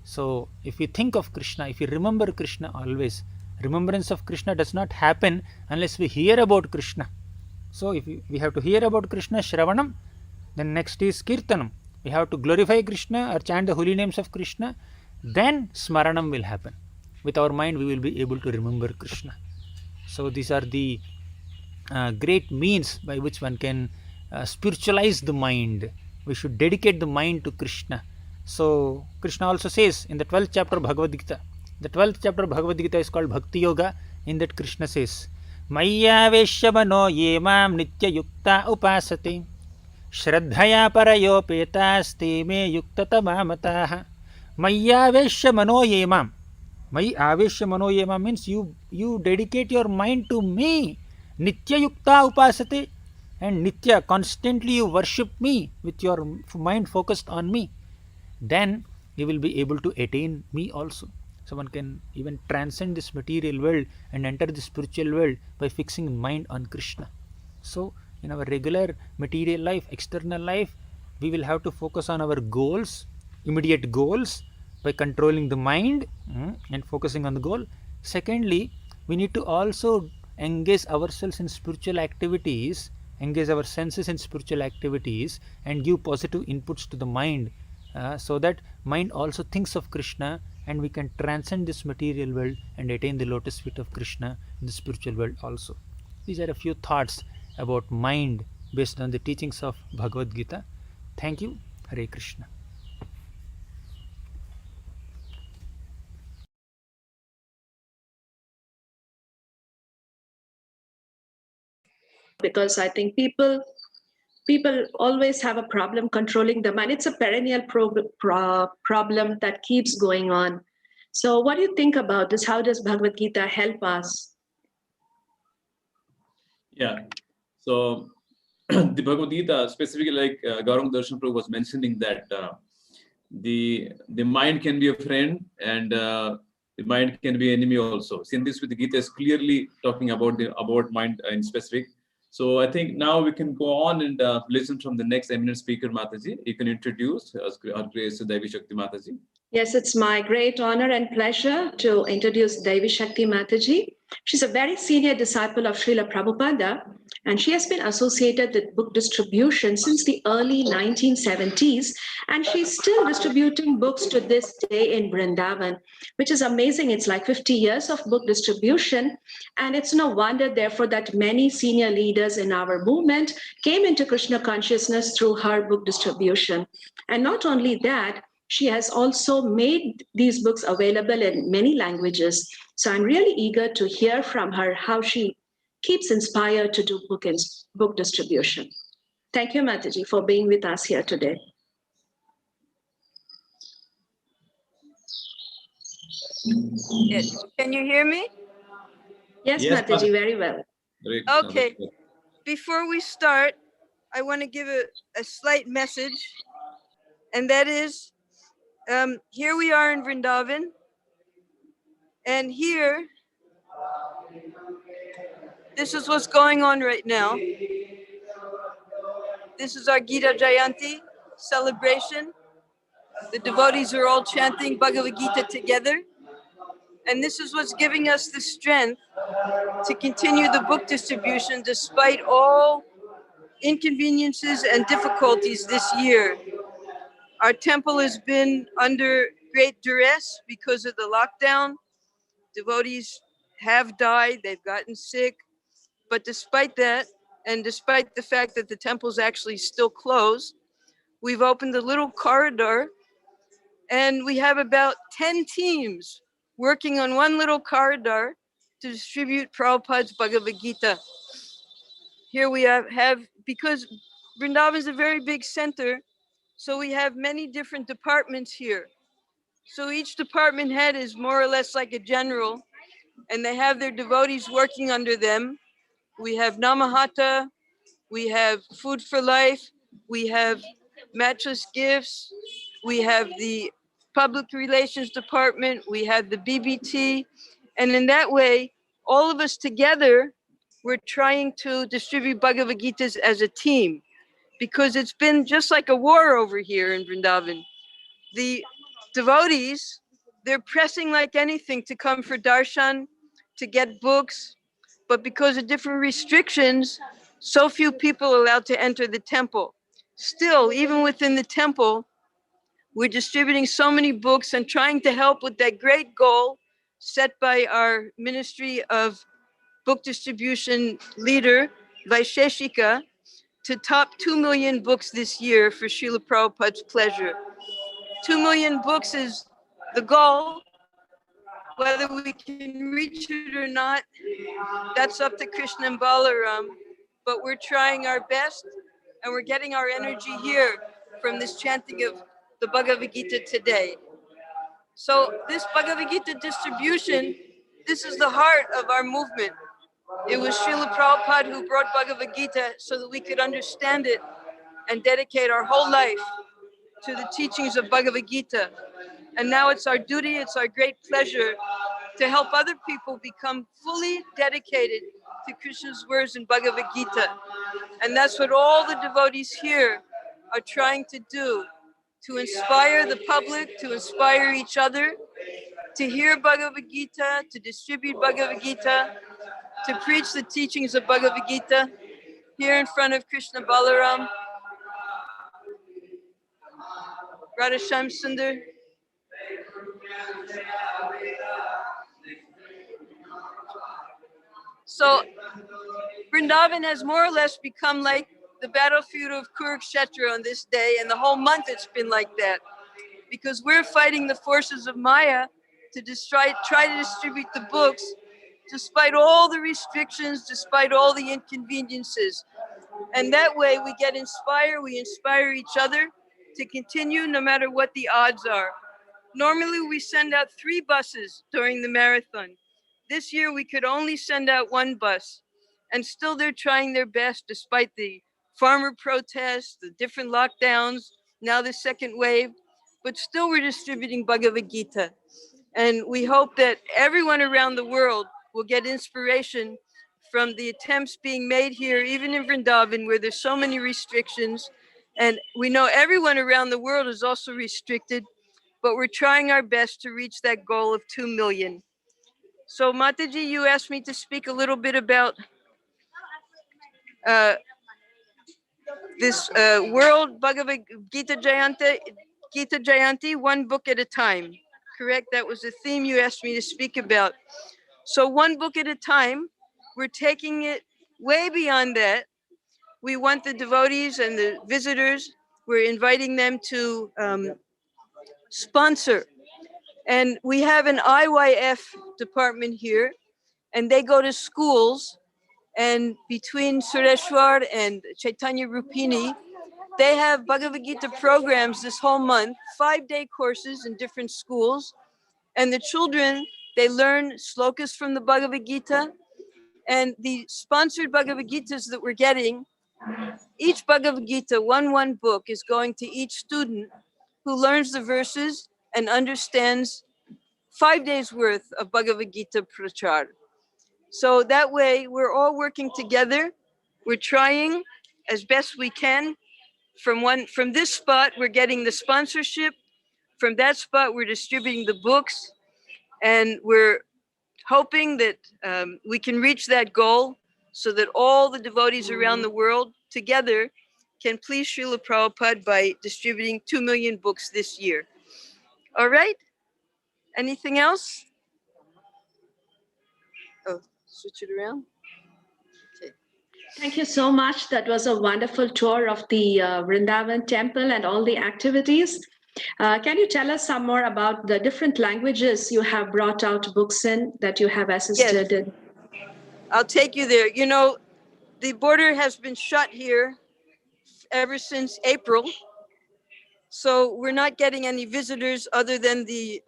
So if you think of Krishna, if you remember Krishna always, remembrance of Krishna does not happen unless we hear about Krishna. So if we have to hear about Krishna, Shravanam, then next is Kirtanam. We have to glorify Krishna or chant the holy names of Krishna, then Smaranam will happen. With our mind we will be able to remember Krishna. So these are the great means by which one can spiritualize the mind. We should dedicate the mind to Krishna. So Krishna also says in the 12th chapter of Bhagavad Gita, the 12th chapter of Bhagavad Gita is called Bhakti Yoga. In that Krishna says, Maya Veshamano Yemam Nitya Yukta Upasate Shraddhaya Parayopetas me Yuktata Mamataha. Maya Veshamano Yemam. Mai Aveshamano Yemam means you dedicate your mind to me. Nitya Yukta Upasate. And Nitya, constantly you worship me with your mind focused on me. Then you will be able to attain me also. So one can even transcend this material world and enter the spiritual world by fixing mind on Krishna. So in our regular material life, external life, we will have to focus on our goals, immediate goals, by controlling the mind and focusing on the goal. Secondly, we need to also engage ourselves in spiritual activities, engage our senses in spiritual activities and give positive inputs to the mind, so that mind also thinks of Krishna and we can transcend this material world and attain the lotus feet of Krishna in the spiritual world also. These are a few thoughts about mind based on the teachings of Bhagavad Gita. Thank you. Hare Krishna. Because I think people always have a problem controlling the mind. It's a perennial problem that keeps going on. So what do you think about this? How does Bhagavad Gita help us? Yeah. So the Bhagavad Gita, specifically like Gauranga Darshan Prabhu was mentioning that the mind can be a friend and the mind can be an enemy also. So in this way, the Gita is clearly talking about mind in specific. So I think now we can go on and listen from the next eminent speaker, Mataji. You can introduce our grace Daivi Shakti Mataji. Yes, it's my great honor and pleasure to introduce Daivi Shakti Mataji. She's a very senior disciple of Srila Prabhupada, and she has been associated with book distribution since the early 1970s, and she's still distributing books to this day in Vrindavan, which is amazing. It's like 50 years of book distribution, and it's no wonder, therefore, that many senior leaders in our movement came into Krishna consciousness through her book distribution. And not only that, she has also made these books available in many languages. So I'm really eager to hear from her how she keeps inspired to do book distribution. Thank you, Mataji, for being with us here today. Yes. Can you hear me? Yes, Mataji, very well. Okay. Before we start, I want to give a slight message, and that is, here we are in Vrindavan, and here, this is what's going on right now. This is our Gita Jayanti celebration. The devotees are all chanting Bhagavad Gita together, and this is what's giving us the strength to continue the book distribution despite all inconveniences and difficulties this year. Our temple has been under great duress because of the lockdown. Devotees have died, they've gotten sick, but despite that, and despite the fact that the temple's actually still closed, we've opened a little corridor and we have about 10 teams working on one little corridor to distribute Prabhupada's Bhagavad Gita. Here we have because Vrindavan is a very big center, so we have many different departments here. So each department head is more or less like a general, and they have their devotees working under them. We have Namahata, we have Food for Life, we have Matchless Gifts, we have the Public Relations Department, we have the BBT, and in that way, all of us together, we're trying to distribute Bhagavad Gitas as a team, because it's been just like a war over here in Vrindavan. The devotees, they're pressing like anything to come for darshan, to get books, but because of different restrictions, so few people are allowed to enter the temple. Still, even within the temple, we're distributing so many books and trying to help with that great goal set by our Ministry of Book Distribution leader, Vaisesika, to top 2 million books this year for Srila Prabhupada's pleasure. 2 million books is the goal. Whether we can reach it or not, that's up to Krishna and Balaram, but we're trying our best and we're getting our energy here from this chanting of the Bhagavad Gita today. So this Bhagavad Gita distribution, this is the heart of our movement. It was Srila Prabhupada who brought Bhagavad Gita so that we could understand it and dedicate our whole life to the teachings of Bhagavad Gita. And now it's our duty, it's our great pleasure to help other people become fully dedicated to Krishna's words in Bhagavad Gita. And that's what all the devotees here are trying to do, to inspire the public, to inspire each other, to hear Bhagavad Gita, to distribute Bhagavad Gita, to preach the teachings of Bhagavad Gita here in front of Krishna Balaram, Radha Shyam Sundar. So Vrindavan has more or less become like the battlefield of Kurukshetra on this day, and the whole month it's been like that, because we're fighting the forces of Maya to try to distribute the books, despite all the restrictions, despite all the inconveniences. And that way we get inspired, we inspire each other to continue no matter what the odds are. Normally we send out 3 buses during the marathon. This year we could only send out 1 bus, and still they're trying their best despite the farmer protests, the different lockdowns, now the second wave, but still we're distributing Bhagavad Gita. And we hope that everyone around the world will get inspiration from the attempts being made here, even in Vrindavan, where there's so many restrictions. And we know everyone around the world is also restricted, but we're trying our best to reach that goal of 2 million. So Mataji, you asked me to speak a little bit about this World Bhagavad Gita Jayanti, one book at a time, correct? That was the theme you asked me to speak about. So one book at a time, we're taking it way beyond that. We want the devotees and the visitors, we're inviting them to sponsor. And we have an IYF department here, and they go to schools, and between Sureshwar and Chaitanya Rupini, they have Bhagavad Gita programs this whole month, 5-day courses in different schools. And the children, they learn slokas from the Bhagavad Gita, and the sponsored Bhagavad Gitas that we're getting, each Bhagavad Gita, one book, is going to each student who learns the verses and understands 5 days worth of Bhagavad Gita prachar. So that way we're all working together. We're trying as best we can. From this spot, we're getting the sponsorship. From that spot, we're distributing the books, and we're hoping that we can reach that goal so that all the devotees around the world together can please Srila Prabhupada by distributing 2 million books this year. All right? Anything else? Oh, switch it around. Okay. Thank you so much. That was a wonderful tour of the Vrindavan temple and all the activities. Can you tell us some more about the different languages you have brought out books in that you have assisted in? I'll take you there. You know, the border has been shut here ever since April. So we're not getting any visitors other than the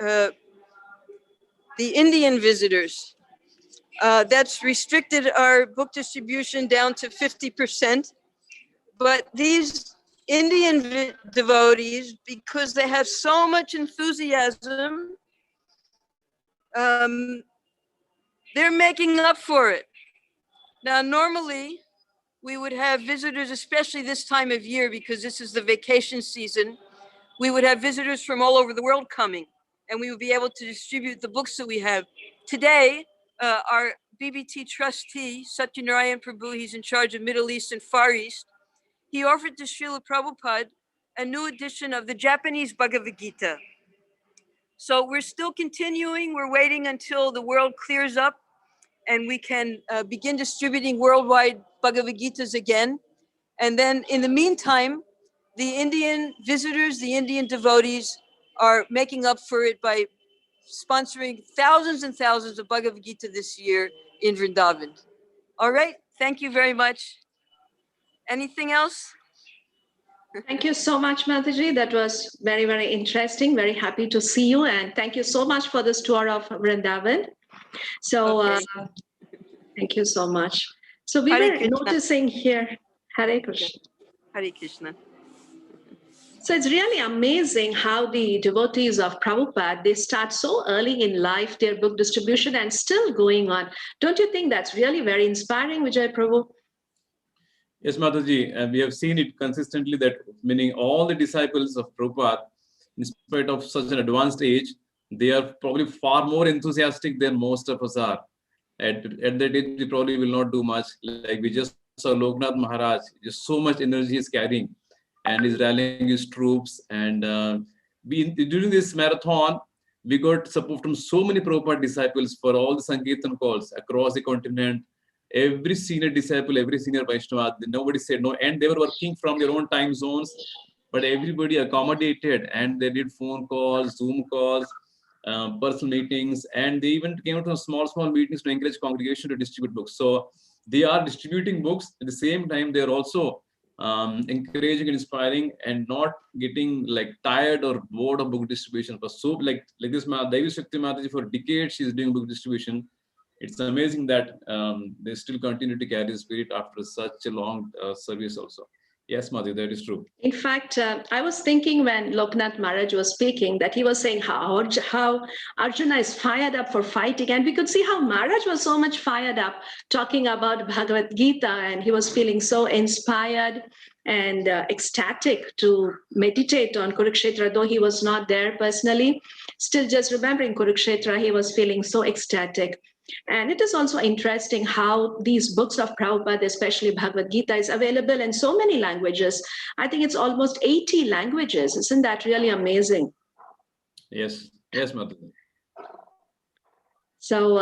Indian visitors. That's restricted our book distribution down to 50%. But these Indian devotees, because they have so much enthusiasm, they're making up for it. Now, normally we would have visitors, especially this time of year, because this is the vacation season. We would have visitors from all over the world coming, and we would be able to distribute the books that we have. Today, our BBT trustee, Satyanarayan Prabhu, he's in charge of Middle East and Far East, he offered to Srila Prabhupada a new edition of the Japanese Bhagavad Gita. So we're still continuing. We're waiting until the world clears up and we can begin distributing worldwide Bhagavad Gitas again. And then in the meantime, the Indian visitors, the Indian devotees are making up for it by sponsoring thousands and thousands of Bhagavad Gita this year in Vrindavan. All right, thank you very much. Anything else? Thank you so much, Mataji. That was very, very interesting. Very happy to see you. And thank you so much for this tour of Vrindavan. So thank you so much. So we Hare were Krishna. noticing here, Hare Krishna. Hare Krishna. So it's really amazing how the devotees of Prabhupada, they start so early in life, their book distribution, and still going on. Don't you think that's really very inspiring, Vijay Prabhu? Yes, Mataji, and we have seen it consistently that meaning all the disciples of Prabhupada, in spite of such an advanced age, they are probably far more enthusiastic than most of us are. At that age, we probably will not do much. Like we just saw Lokanath Maharaj, just so much energy is carrying and is rallying his troops. And during this marathon, we got support from so many Prabhupada disciples for all the Sankirtan calls across the continent. Every senior disciple, every senior Vaishnava, nobody said no. And they were working from their own time zones, but everybody accommodated and they did phone calls, Zoom calls, personal meetings, and they even came to small meetings to encourage congregation to distribute books. So they are distributing books. At the same time, they are also encouraging and inspiring and not getting like tired or bored of book distribution. But so like this Daivi Shakti Mataji, for decades, she's doing book distribution. It's amazing that they still continue to carry the spirit after such a long service also. Yes, Madhu, that is true. In fact, I was thinking when Lokanath Maharaj was speaking that he was saying how Arjuna is fired up for fighting. And we could see how Maharaj was so much fired up talking about Bhagavad Gita, and he was feeling so inspired and ecstatic to meditate on Kurukshetra, though he was not there personally. Still just remembering Kurukshetra, he was feeling so ecstatic. And it is also interesting how these books of Prabhupada, especially Bhagavad Gita, is available in so many languages. I think it's almost 80 languages. Isn't that really amazing? Yes, yes, Madhu. So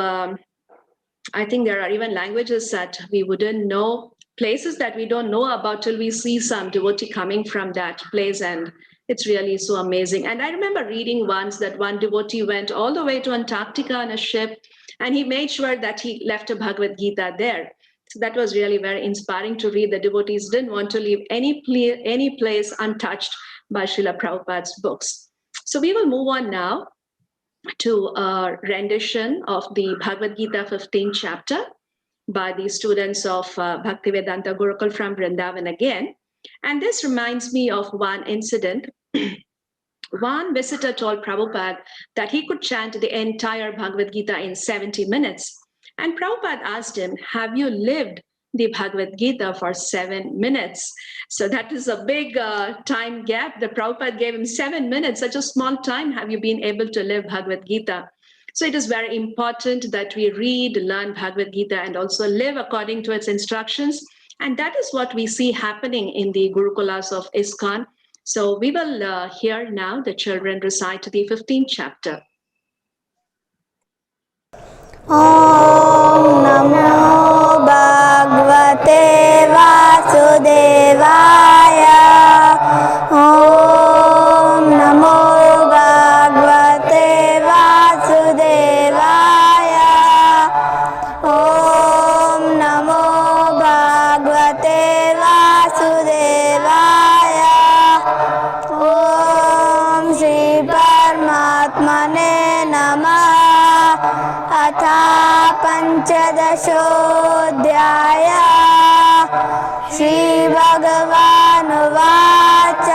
I think there are even languages that we wouldn't know, places that we don't know about till we see some devotee coming from that place. And it's really so amazing. And I remember reading once that one devotee went all the way to Antarctica on a ship, and he made sure that he left a Bhagavad Gita there. So that was really very inspiring to read. The devotees didn't want to leave any place untouched by Srila Prabhupada's books. So we will move on now to a rendition of the Bhagavad Gita 15th chapter by the students of Bhaktivedanta Gurukul from Vrindavan again. And this reminds me of one incident. One visitor told Prabhupada that he could chant the entire Bhagavad Gita in 70 minutes. And Prabhupada asked him, have you lived the Bhagavad Gita for 7 minutes? So that is a big time gap. The Prabhupada gave him 7 minutes, such a small time. Have you been able to live Bhagavad Gita? So it is very important that we read, learn Bhagavad Gita, and also live according to its instructions. And that is what we see happening in the Gurukulas of ISKCON. So we will hear now the children recite the 15th chapter. ॐ नमो भगवते वासुदेवाय ॐ नमो भगवते वासुदेवाय ॐ नमो भगवते वासुदेवाय ॐ श्री परमात्मने नमः अथ पञ्चदशोऽध्यायः श्रीभगवानुवाच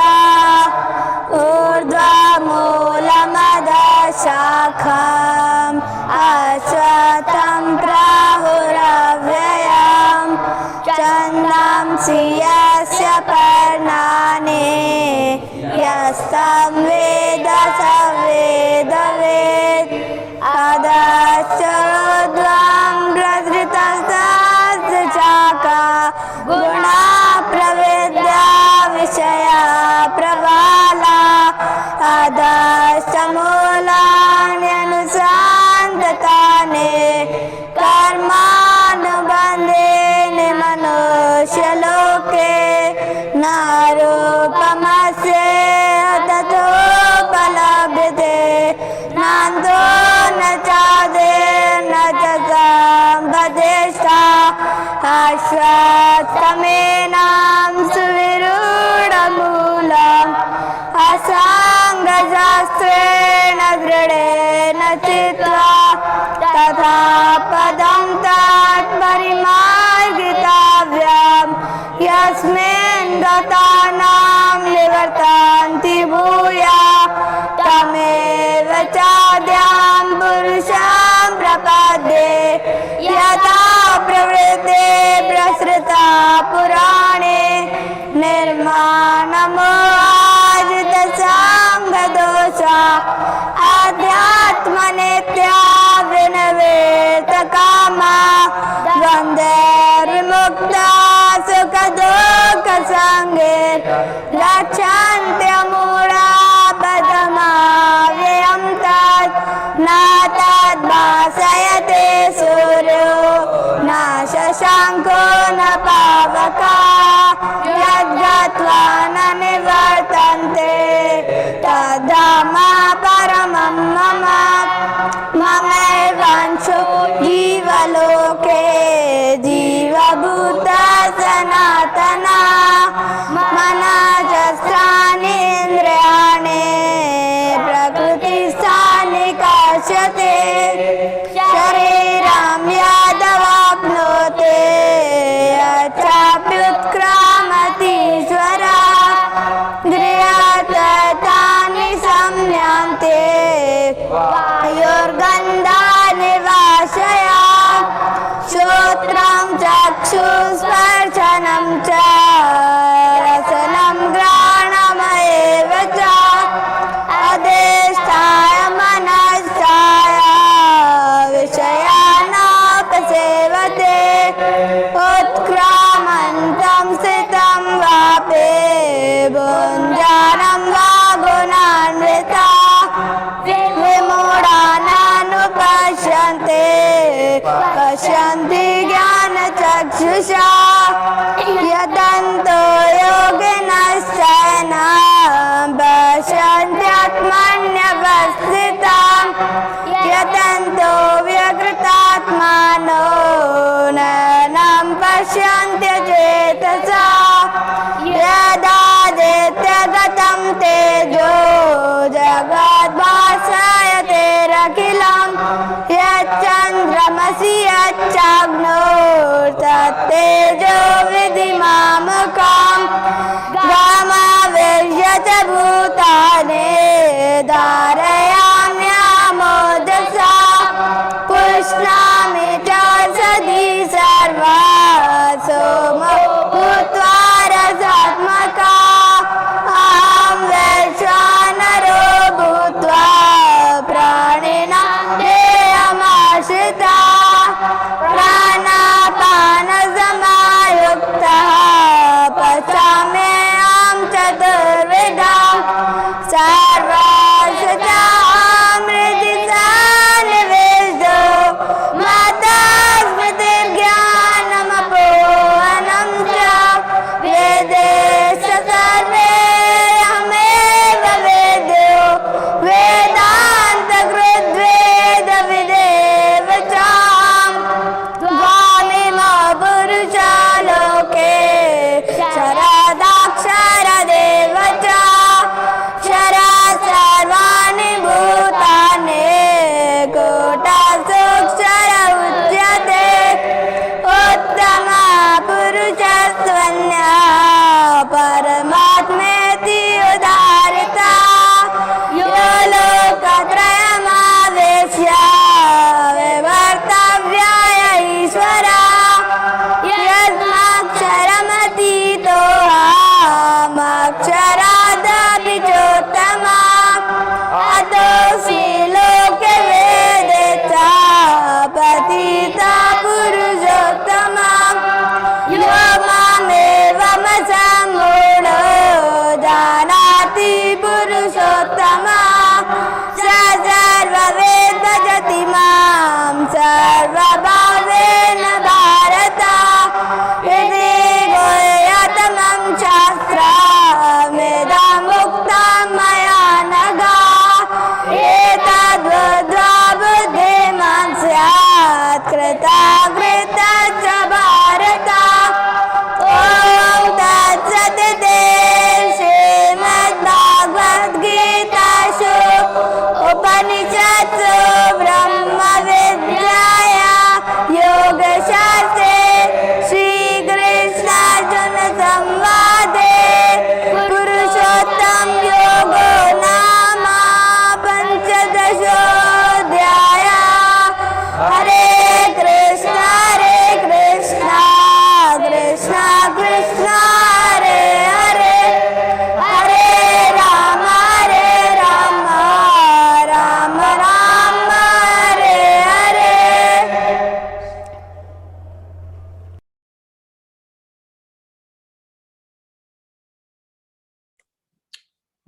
ऊर्ध्वमूलमधशाखम् अश्वत्थं प्राहुरव्ययम् छन्दांसि यस्य पर्णानि यस्तं वेद स वेदवेत् अधश्चोर्ध्वं प्रसृतस्तशाखा गुणा प्रविद्या विषया प्रबाला अधश्च मूलान्यनुसन्ततानि कर्मानुबन्धेन मनुष्यलोके न रूपमस्य तथोपलभ्यते नान्तो न चादिर्न च सम्पतिष्ठा अश्वत्थमेनं सुविरूढमूलम् असङ्गशास्त्रेण दृढेन चित्वा तथा पदं तत्परिमार्गितव्यम् यस्मिन् गतानां निवर्तन्ति भूया तमेव चाद्यां पुरुषं प्रपद्ये यथा प्रवृत्ते प्रसृता पुराणे निर्माणमोहाजितसङ्गदोषा अध्यात्मनित्या विनवेतकामा द्वन्द्वैर्विमुक्ता सुखदुःखसङ्गे गच्छन्त्यमूढा पदमाव्ययं तत् न तद्भासयते सूर्यो न शशाङ्को न पावका यद्गत्वा न निवर्तन्ते तद्धाम परमं मम ममैवांशो जीवलोके जीवभूता सनातना मनजस्त्राणीन्द्रियाणि प्रकृतिस्थानि काश्यते शरीरं यदवाप्नोति यच्चाप्युत्क्रामतीश्वरा गृहातानि संयान्ते वायुर्गन्धानि वाशया श्रोत्रं चक्षुस्पर्शनं च रसनं घ्राणमेव च अधिष्ठाय मनश्चाय विषयानुपसेवते उत्क्रामन्तं स्थितं वापे भुञ्जानं वा गुणान्विता विमूढानानुपश्यन्ते पश्यन्ति ज्ञानचक्षुषा यदन्तो योगिनश्चैनं पश्यन्त्यात्मन्यवस्थितां यदन्तो व्यकृतात्मानो नैनं पश्यन्त्यचेतसा यदादित्यगतं तेजो जगद्भासयतेरखिलं यच्चन्द्रमसि यच्चाग्नोर्तत्तेजो विधिमामकम् गामाविर्यत भूतानि धारयाम्यामोजसा पुष्णामि च सदि सर्वा सोमो भूत्वा रसात्मका अहं वैश्वानरो भूत्वा प्राणिनां देहमाश्रिता प्राणापानसमायो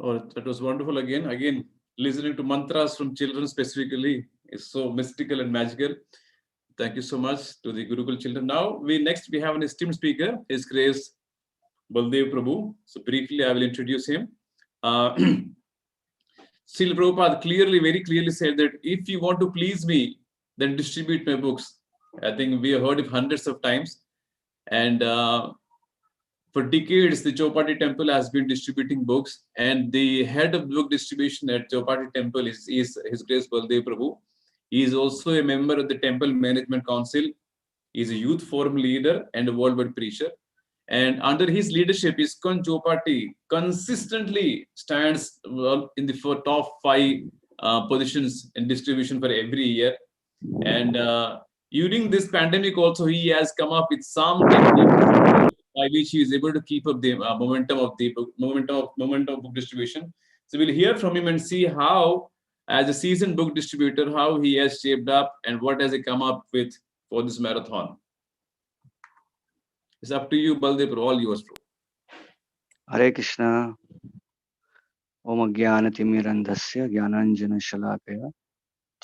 Oh, that was wonderful again. Again, listening to mantras from children specifically is so mystical and magical. Thank you so much to the Gurukul children. Now, we have an esteemed speaker, His Grace Baldev Prabhu. So briefly, I will introduce him. Srila Prabhupada very clearly said that if you want to please me, then distribute my books. I think we have heard it hundreds of times. And for decades, the Chowpatty Temple has been distributing books. And the head of book distribution at Chowpatty Temple is His Grace Baldev Prabhu. He is also a member of the Temple Management Council. He is a youth forum leader and a worldwide preacher. And under his leadership, ISKCON Chowpatty consistently stands in the top 5 positions in distribution for every year. And during this pandemic also, he has come up with some techniques by which he is able to keep up the momentum of book distribution. So we'll hear from him and see how, as a seasoned book distributor, how he has shaped up and what has he come up with for this marathon. It's up to you, Baldev, all yours, bro. Hare Krishna. Om Jnanatimmirandhasya Jnananjana Shalakaya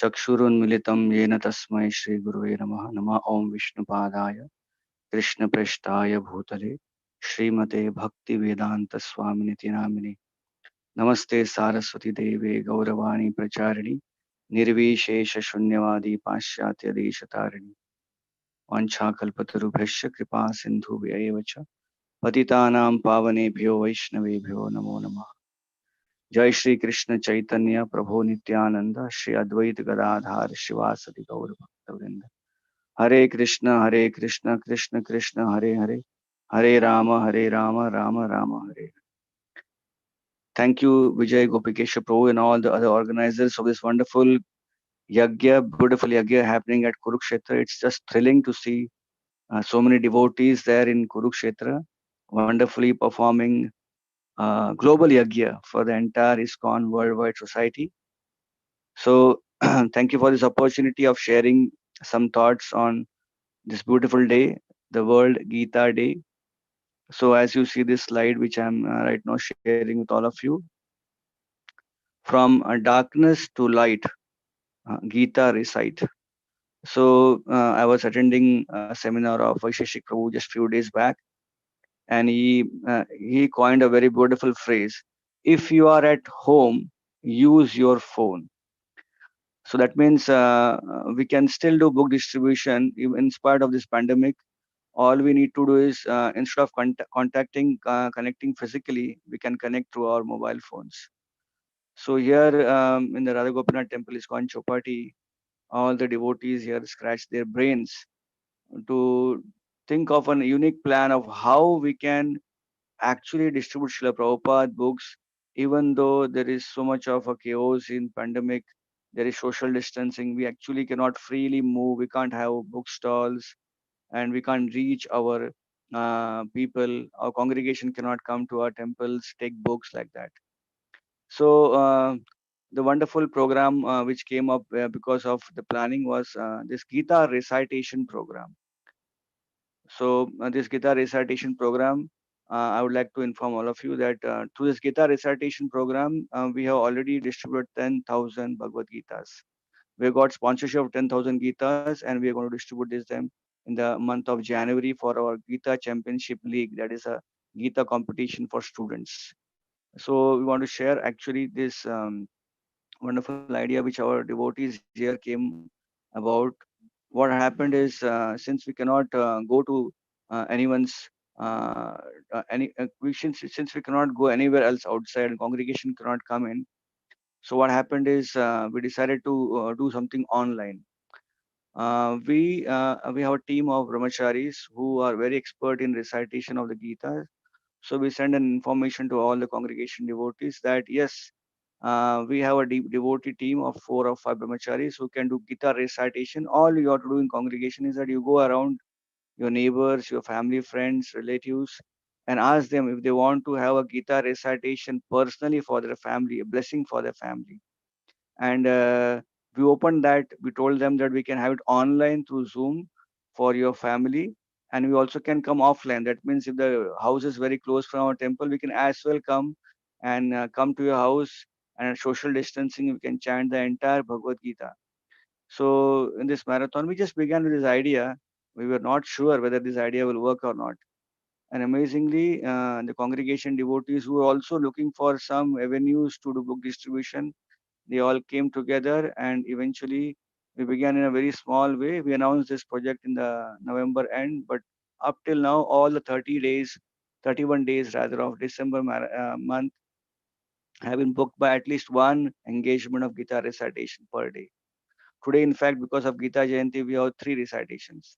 Chakshurunmilitam Yena Tasmai Shri Gurave Namaha Nama Om Vishnupadaya Krishna Preshtaya Bhutale Srimate Bhakti Vedanta Swaminiti Namini Namaste Saraswati Deve Gauravani Pracharini Nirvishesha Shunyavadi Pashyatya Deshatarini Vancha Kalpatarubhasya Kripa Sindhu Vyayevacha Patitanam Pavanebhyo Vaishnavebhyo Namo Namah. Jai Shri Krishna Chaitanya Prabhu Nityananda Shri Advait Gadadhar Shivasati Gaur Bhaktavrinda. Hare Krishna Krishna Krishna Hare Hare Hare Rama Rama Rama Hare. Thank you Vijay Gopikesha Prabhu and all the other organizers of this wonderful beautiful yagya happening at Kurukshetra. It's just thrilling to see so many devotees there in Kurukshetra, wonderfully performing global yagya for the entire ISKCON worldwide society. So thank you for this opportunity of sharing some thoughts on this beautiful day, the World Gita Day. So as you see this slide, which I'm right now sharing with all of you, from darkness to light, Gita recite. So I was attending a seminar of Vaisesika Prabhu just few days back, and he coined a very beautiful phrase: if you are at home, use your phone. So that means we can still do book distribution even in spite of this pandemic. All we need to do is instead of connecting physically, we can connect through our mobile phones. So here in the Radha Gopinath temple ISKCON Chowpatty, all the devotees here scratch their brains to think of a unique plan of how we can actually distribute Srila Prabhupada books, even though there is so much of a chaos in pandemic, there is social distancing, we actually cannot freely move, we can't have bookstalls, and we can't reach our people, our congregation cannot come to our temples, take books like that. So the wonderful program which came up because of the planning was this Gita recitation program. So this Gita recitation program, I would like to inform all of you that through this Gita recitation program, we have already distributed 10,000 Bhagavad Gitas. We have got sponsorship of 10,000 Gitas, and we are going to distribute them in the month of January for our Gita Championship League. That is a Gita competition for students. So we want to share actually this wonderful idea which our devotees here came about. What happened is since we cannot go to anyone's since we cannot go anywhere else outside and congregation cannot come in, so what happened is we decided to do something online. We have a team of brahmacharis who are very expert in recitation of the Gita. So we send an information to all the congregation devotees that yes, we have a devotee team of 4 or 5 brahmacharis who can do Gita recitation. All you have to do in congregation is that you go around your neighbors, your family, friends, relatives, and ask them if they want to have a Gita recitation personally for their family, a blessing for their family. And we opened that, we told them that we can have it online through Zoom for your family, and we also can come offline. That means if the house is very close from our temple, we can as well come and come to your house, and at social distancing, we can chant the entire Bhagavad Gita. So in this marathon, we just began with this idea. We were not sure whether this idea will work or not. And amazingly, the congregation devotees who were also looking for some avenues to do book distribution, they all came together, and eventually we began in a very small way. We announced this project in the November end, but up till now, all the 30 days, 31 days rather of December month have been booked by at least one engagement of Gita recitation per day. Today, in fact, because of Gita Jayanti, we have 3 recitations.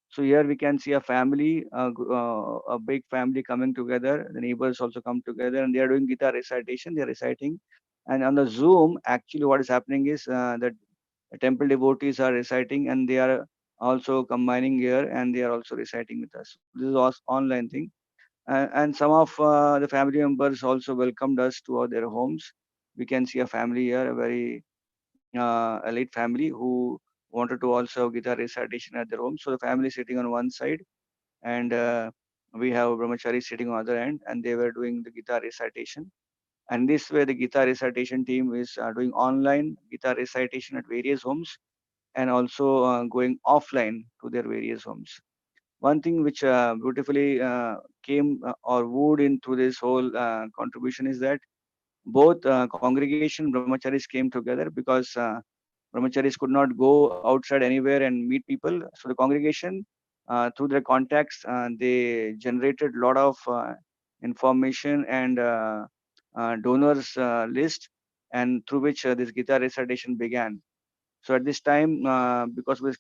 So here we can see a family, a big family coming together. The neighbors also come together, and they are doing Gita recitation. They are reciting, and on the Zoom, actually, what is happening is that the temple devotees are reciting, and they are also combining here, and they are also reciting with us. This is also online thing, and some of the family members also welcomed us to their homes. We can see a family here, a very elite family who wanted to also have Gita recitation at their home. So the family is sitting on one side, and we have brahmachari sitting on the other end, and they were doing the Gita recitation. And this way, the Gita recitation team is doing online Gita recitation at various homes, and also going offline to their various homes. One thing which beautifully came or wooed into this whole contribution is that both congregation brahmacharis came together, because brahmacharis could not go outside anywhere and meet people. So the congregation, through their contacts, they generated a lot of information and donors list, and through which this Gita recitation began. So at this time, because of this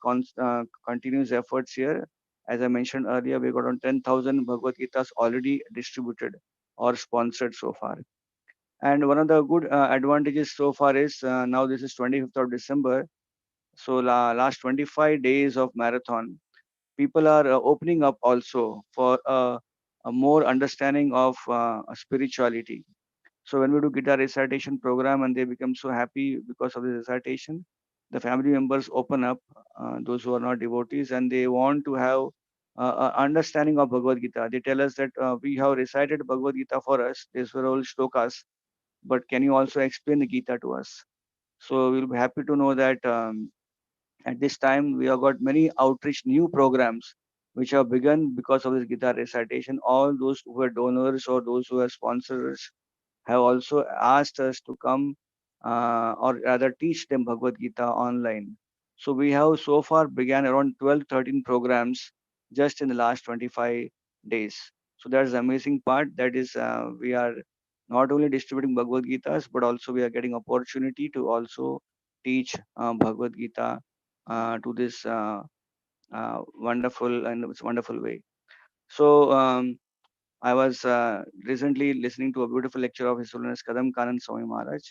continuous efforts here, as I mentioned earlier, we got on 10,000 Bhagavad Gitas already distributed or sponsored so far. And one of the good advantages so far is now this is 25th of December. So last 25 days of marathon, people are opening up also for a more understanding of spirituality. So when we do Gita recitation program and they become so happy because of the recitation, the family members open up, those who are not devotees, and they want to have understanding of Bhagavad Gita. They tell us that we have recited Bhagavad Gita for us. These were all shlokas, but can you also explain the Gita to us? So we'll be happy to know that at this time we have got many outreach new programs which have begun because of this Gita recitation. All those who are donors or those who are sponsors have also asked us to come or rather teach them Bhagavad Gita online. So we have so far began around 12, 13 programs just in the last 25 days. So that's the amazing part. That is, we are not only distributing Bhagavad Gitas, but also we are getting opportunity to also teach Bhagavad Gita to this wonderful and it's wonderful way. So I was recently listening to a beautiful lecture of His Holiness Kadam Kanan Swami Maharaj,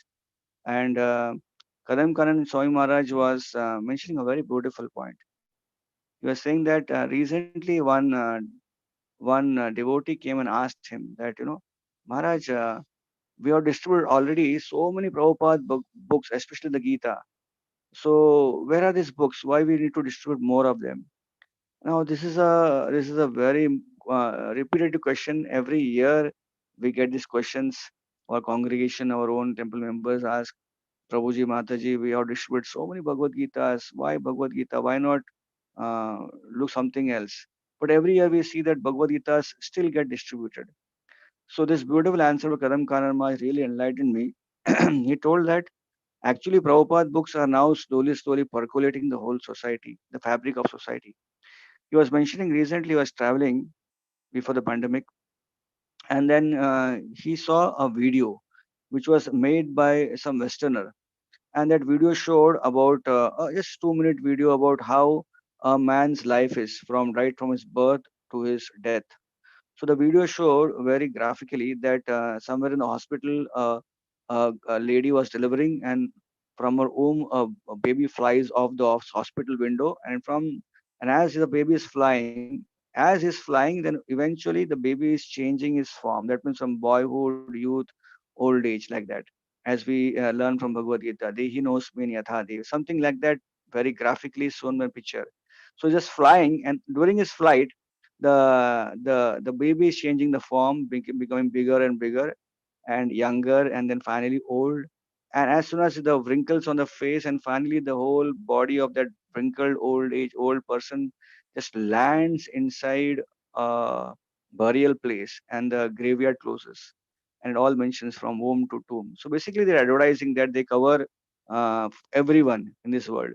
and Kadam Kanan Swami Maharaj was mentioning a very beautiful point. He was saying that recently one devotee came and asked him that, Maharaj, we have distributed already so many Prabhupada books, especially the Gita. So where are these books? Why we need to distribute more of them? Now this is a very repetitive question. Every year we get these questions. Our congregation, our own temple members ask Prabhuji, Mataji, we have distributed so many Bhagavad Gitas. Why Bhagavad Gita? Why not look something else? But every year we see that Bhagavad Gitas still get distributed. So this beautiful answer of Kadam Kanarma really enlightened me. He told that actually Prabhupada books are now slowly percolating the whole society, the fabric of society. He was mentioning recently he was traveling before the pandemic, and then he saw a video which was made by some Westerner, and that video showed about just 2-minute video about how a man's life is from his birth to his death. So the video showed very graphically that somewhere in the hospital, a lady was delivering, and from her womb, a baby flies off the hospital window, and as the baby is flying, then eventually the baby is changing his form. That means from boyhood, youth, old age, like that. As we learn from Bhagavad Gita, Dehi knows me Yathadi, something like that, very graphically shown by picture. So just flying, and during his flight, the baby is changing the form, becoming bigger and bigger, and younger, and then finally old. And as soon as the wrinkles on the face, and finally the whole body of that wrinkled old person just lands inside a burial place, and the graveyard closes. And it all mentions from womb to tomb. So basically, they're advertising that they cover everyone in this world.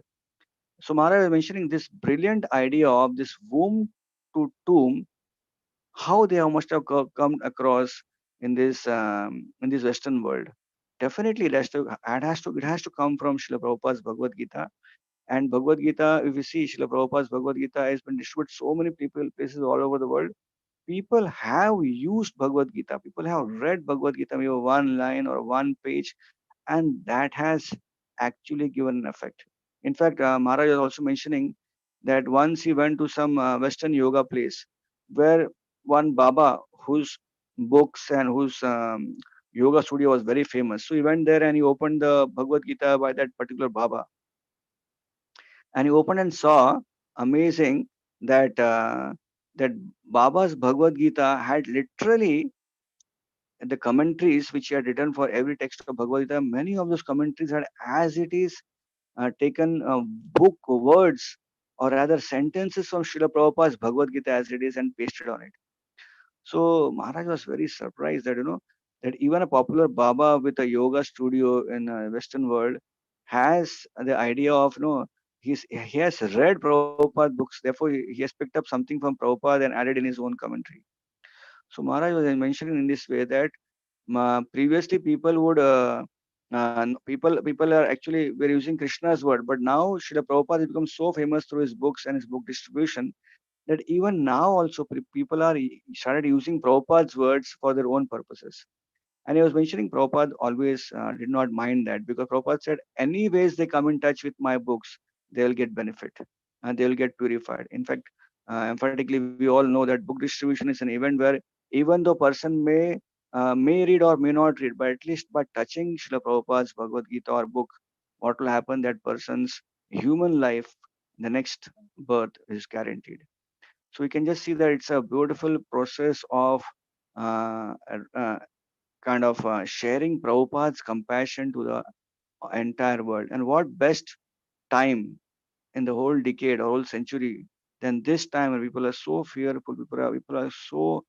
So Maharaj is mentioning this brilliant idea of this womb to tomb, how they must have come across in this Western world. Definitely, it has to come from Srila Prabhupada's Bhagavad Gita. And Bhagavad Gita, if you see, Srila Prabhupada's Bhagavad Gita has been distributed so many places all over the world. People have used Bhagavad Gita. People have read Bhagavad Gita, maybe one line or one page, and that has actually given an effect. In fact, Maharaj was also mentioning that once he went to some Western yoga place where one Baba whose books and whose yoga studio was very famous. So he went there and he opened the Bhagavad Gita by that particular Baba. And he opened and saw, amazing, that that Baba's Bhagavad Gita had literally the commentaries which he had written for every text of Bhagavad Gita. Many of those commentaries had, as it is, taken book words, or rather sentences from Srila Prabhupada's Bhagavad Gita as it is, and pasted on it. So Maharaj was very surprised that that even a popular Baba with a yoga studio in the Western world has the idea of he has read Prabhupada books, therefore he has picked up something from Prabhupada and added in his own commentary. So Maharaj was mentioning in this way that previously people would people are actually were using Krishna's word, but now Srila Prabhupada has become so famous through his books and his book distribution that even now also people are started using Prabhupada's words for their own purposes. And he was mentioning Prabhupada always did not mind that, because Prabhupada said, anyways they come in touch with my books, they will get benefit and they will get purified. In fact, emphatically, we all know that book distribution is an event where even though person may read or may not read, but at least by touching Srila Prabhupada's Bhagavad Gita or book, what will happen, that person's human life, the next birth is guaranteed. So we can just see that it's a beautiful process of kind of sharing Prabhupada's compassion to the entire world. And what best time in the whole decade or whole century than this time when people are so fearful, people are so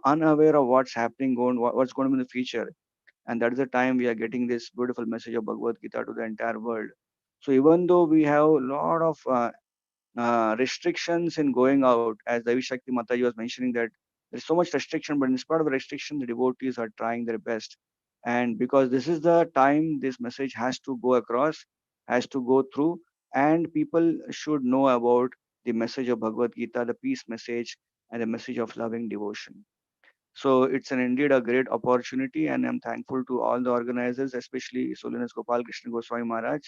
unaware of what's happening, what's going to be in the future. And that is the time we are getting this beautiful message of Bhagavad Gita to the entire world. So even though we have a lot of restrictions in going out, as Daivi Shakti Mataji was mentioning, that there's so much restriction, but in spite of the restriction, the devotees are trying their best. And because this is the time this message has to go across, has to go through, and people should know about the message of Bhagavad Gita, the peace message, and the message of loving devotion. So it's indeed a great opportunity, and I'm thankful to all the organizers, especially His Holiness Gopal Krishna Goswami Maharaj,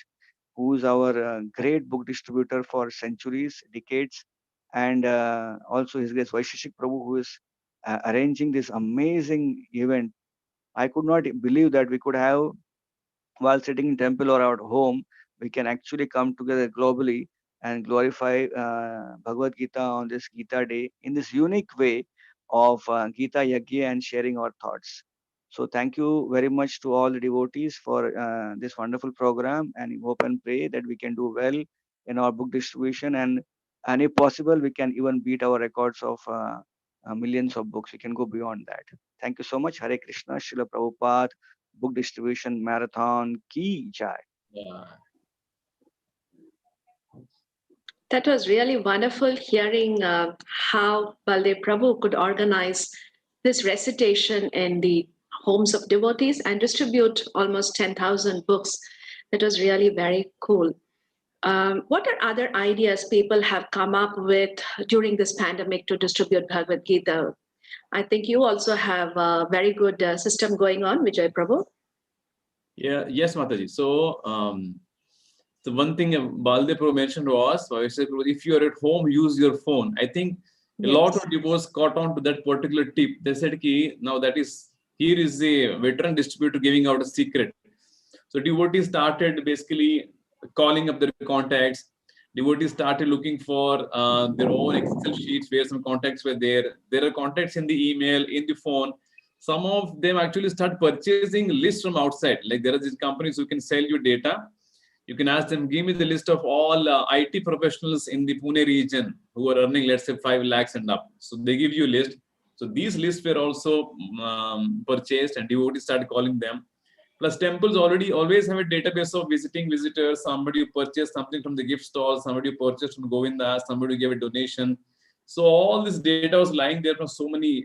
who is our great book distributor for centuries, decades, and also His Grace Vaisesika Prabhu, who is arranging this amazing event. I could not believe that we could have, while sitting in temple or at home, we can actually come together globally and glorify Bhagavad Gita on this Gita day in this unique way of Gita Yajna and sharing our thoughts. So thank you very much to all the devotees for this wonderful program, and we hope and pray that we can do well in our book distribution, and if possible, we can even beat our records of millions of books. We can go beyond that. Thank you so much. Hare Krishna, Srila Prabhupada, book distribution marathon ki jai. Yeah. That was really wonderful hearing how Baldev Prabhu could organize this recitation in the homes of devotees and distribute almost 10,000 books. That was really very cool. What are other ideas people have come up with during this pandemic to distribute Bhagavad Gita? I think you also have a very good system going on, Vijay Prabhu. Yeah, yes, Mataji. So, the one thing Baldev Prabhu mentioned was, if you are at home, use your phone. I think a lot of devotees caught on to that particular tip. They said, now that is, here is a veteran distributor giving out a secret. So devotees started basically calling up their contacts. Devotees started looking for their own Excel sheets where some contacts were there. There are contacts in the email, in the phone. some of them actually start purchasing lists from outside. Like there are these companies who can sell you data. You can ask them, give me the list of all IT professionals in the Pune region who are earning, let's say, 5 lakhs and up. So they give you a list. So these lists were also purchased, and devotees started calling them. Plus temples always have a database of visiting visitors, somebody who purchased something from the gift stall, somebody who purchased from Govinda, somebody who gave a donation. So all this data was lying there from so many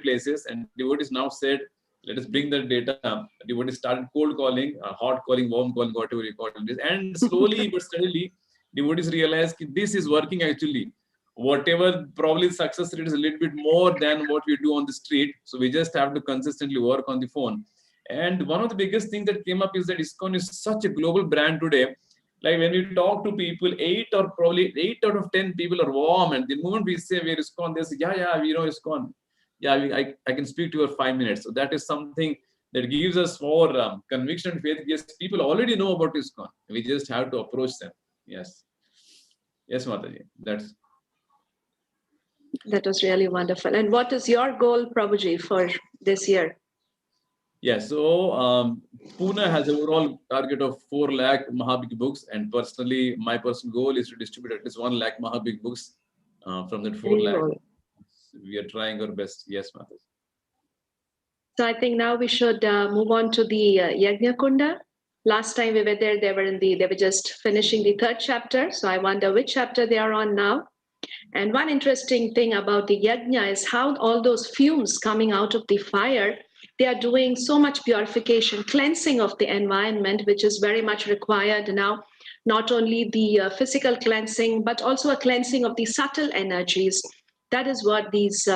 places, and devotees now said, let us bring that data. Devotees started cold calling, hot calling, warm calling, whatever you call it. And slowly but steadily, devotees realized that this is working actually. Whatever probably success rate is a little bit more than what we do on the street. So we just have to consistently work on the phone. And one of the biggest things that came up is that ISKCON is such a global brand today. Like when we talk to people, 8 out of 10 people are warm. And the moment we say we're ISKCON, they say, yeah, we know ISKCON. Yeah, I can speak to you for 5 minutes. So that is something that gives us more conviction and faith. Yes, people already know about ISKCON. We just have to approach them. Yes. Yes, Mataji. That was really wonderful. And what is your goal, Prabhuji, for this year? Yeah, so Pune has an overall target of 4 lakh Mahabig books. And personally, my personal goal is to distribute at least 1 lakh Mahabig books from that 4 lakh. We are trying our best. Yes, Mataji. So I think now we should move on to the Yajna Kunda. Last time we were there, they were just finishing the 3rd chapter. So I wonder which chapter they are on now. And one interesting thing about the Yajna is how all those fumes coming out of the fire, they are doing so much purification, cleansing of the environment, which is very much required now. Not only the physical cleansing, but also a cleansing of the subtle energies. That is what these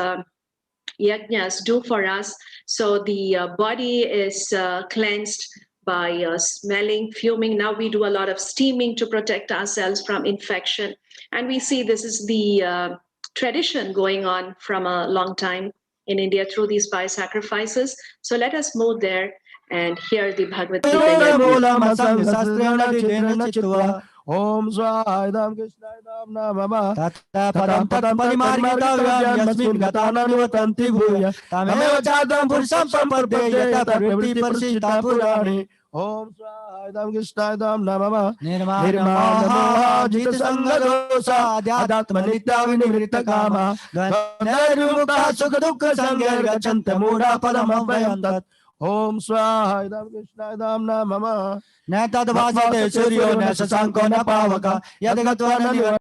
yajnas do for us. So the body is cleansed by smelling, fuming. Now we do a lot of steaming to protect ourselves from infection. And we see this is the tradition going on from a long time in India through these fire sacrifices. So let us move there and hear the Bhagavad Gita. Om Swaidam Krishnadam Namama Tata Padam Padam Parimargitavyam Yasmin Gatana Nivatanti Bhuya Tameva Chadam Purusham Sampardeya Tatarviti Parsita Purani Om Swaidam Krishnadam Namama Nirmana Moha Jita Sangadosa Adhyatma Nitya Vinivrita Kama Dvanarumukta Sukha Dukha Sangar Gachanta Mura Padam Abhayantat Om Swaidam Krishnadam Namama Nata Dvasate Suryo Nasa Sankona Pavaka Yadagatva Naniva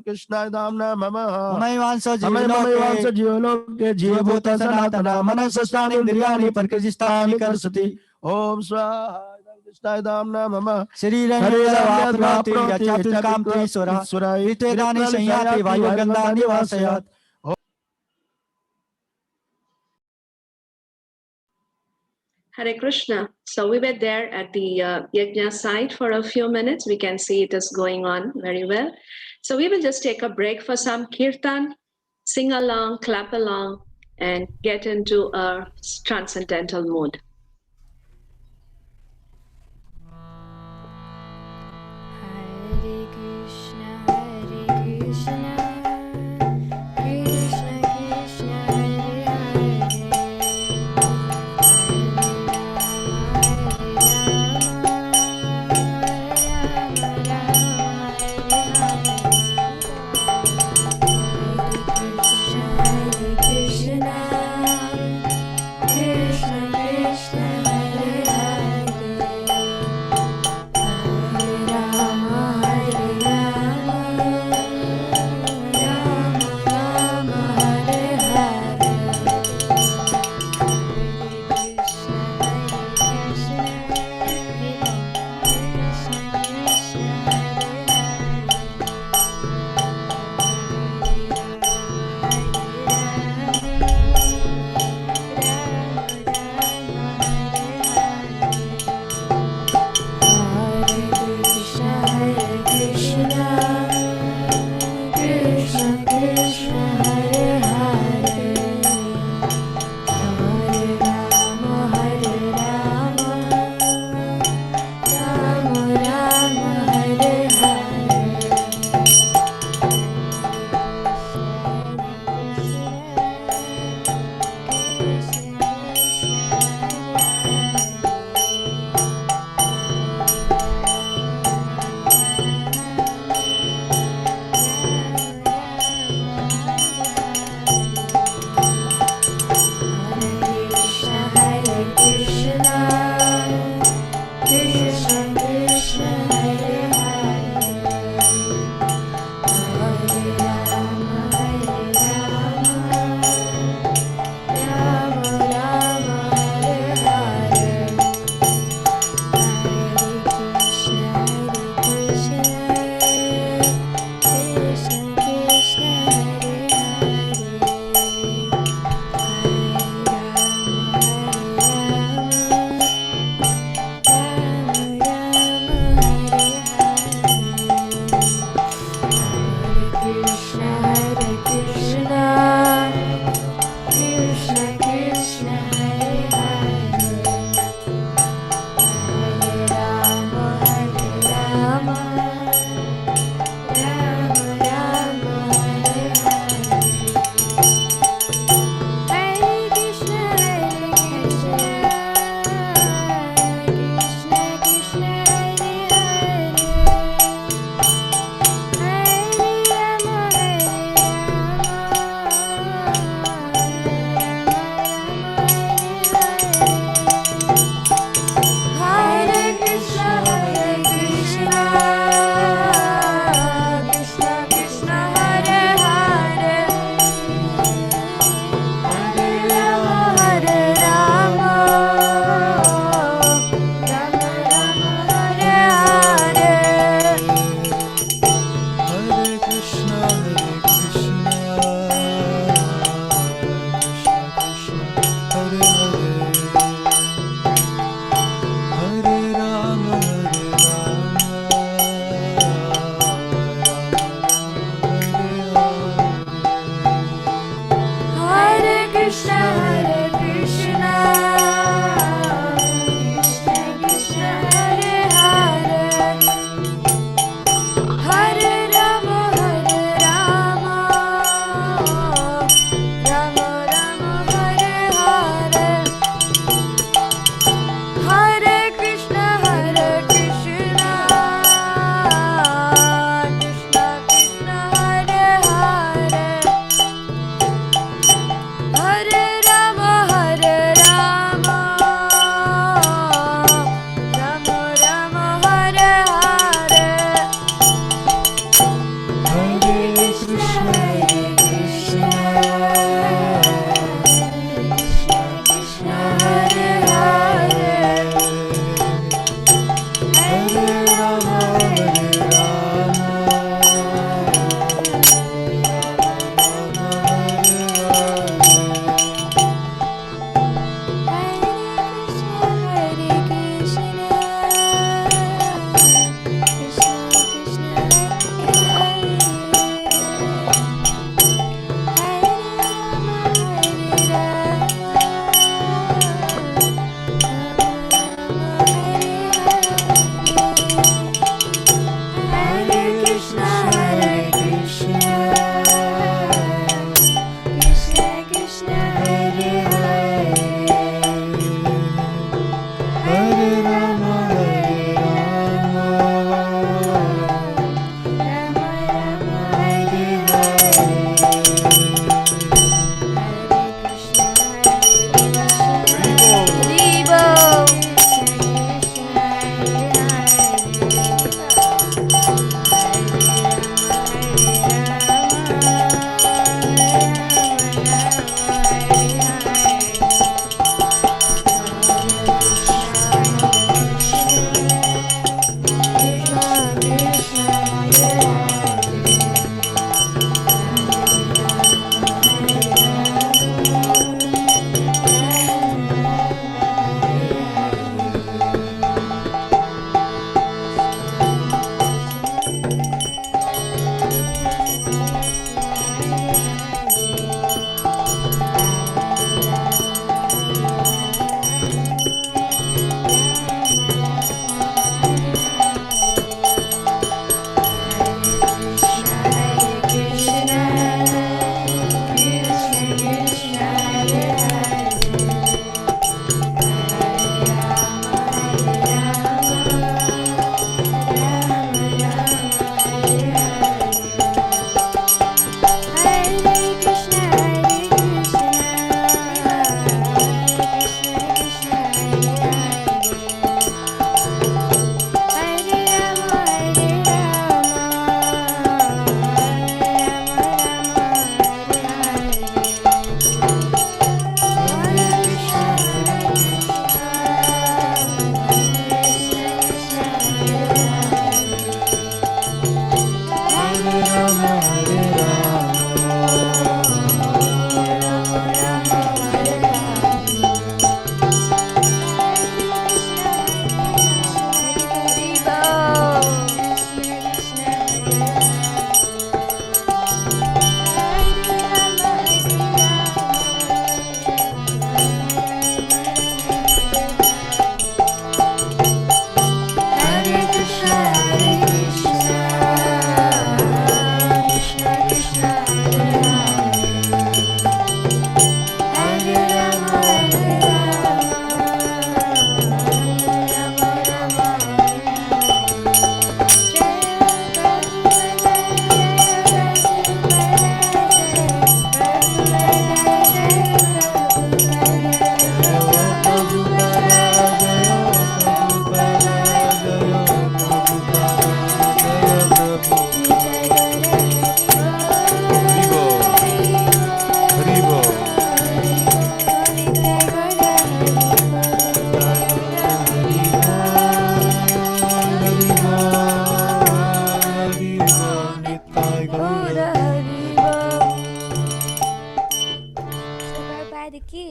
Krishna Damna Mama Maivansa Jivaloke Jivabhuta Sanatana Manasastani Indriyani Parkajistani Karsati Om Swaha Krishna Damna Mama Shri Rangya Prati Yachatul Kamti Sura Itedani Sanyati Vayuganda Nivasayat. Hare Krishna. So we were there at the Yajna site for a few minutes. We can see it is going on very well. So we will just take a break for some kirtan, sing along, clap along, and get into a transcendental mood. Hare Krishna, Hare Krishna. Hare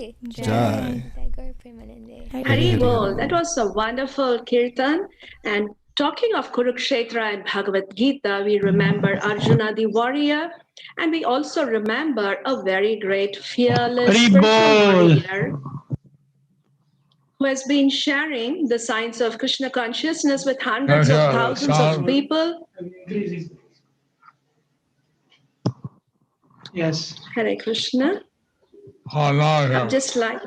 Ki Jai. Hari Bol. That was a wonderful kirtan. And talking of Kurukshetra and Bhagavad Gita, we remember Arjuna the warrior, and we also remember a very great, fearless Hari spiritual Bol. warrior who has been sharing the science of Krishna consciousness with hundreds of thousands of people. Yes. Hare Krishna. Just like.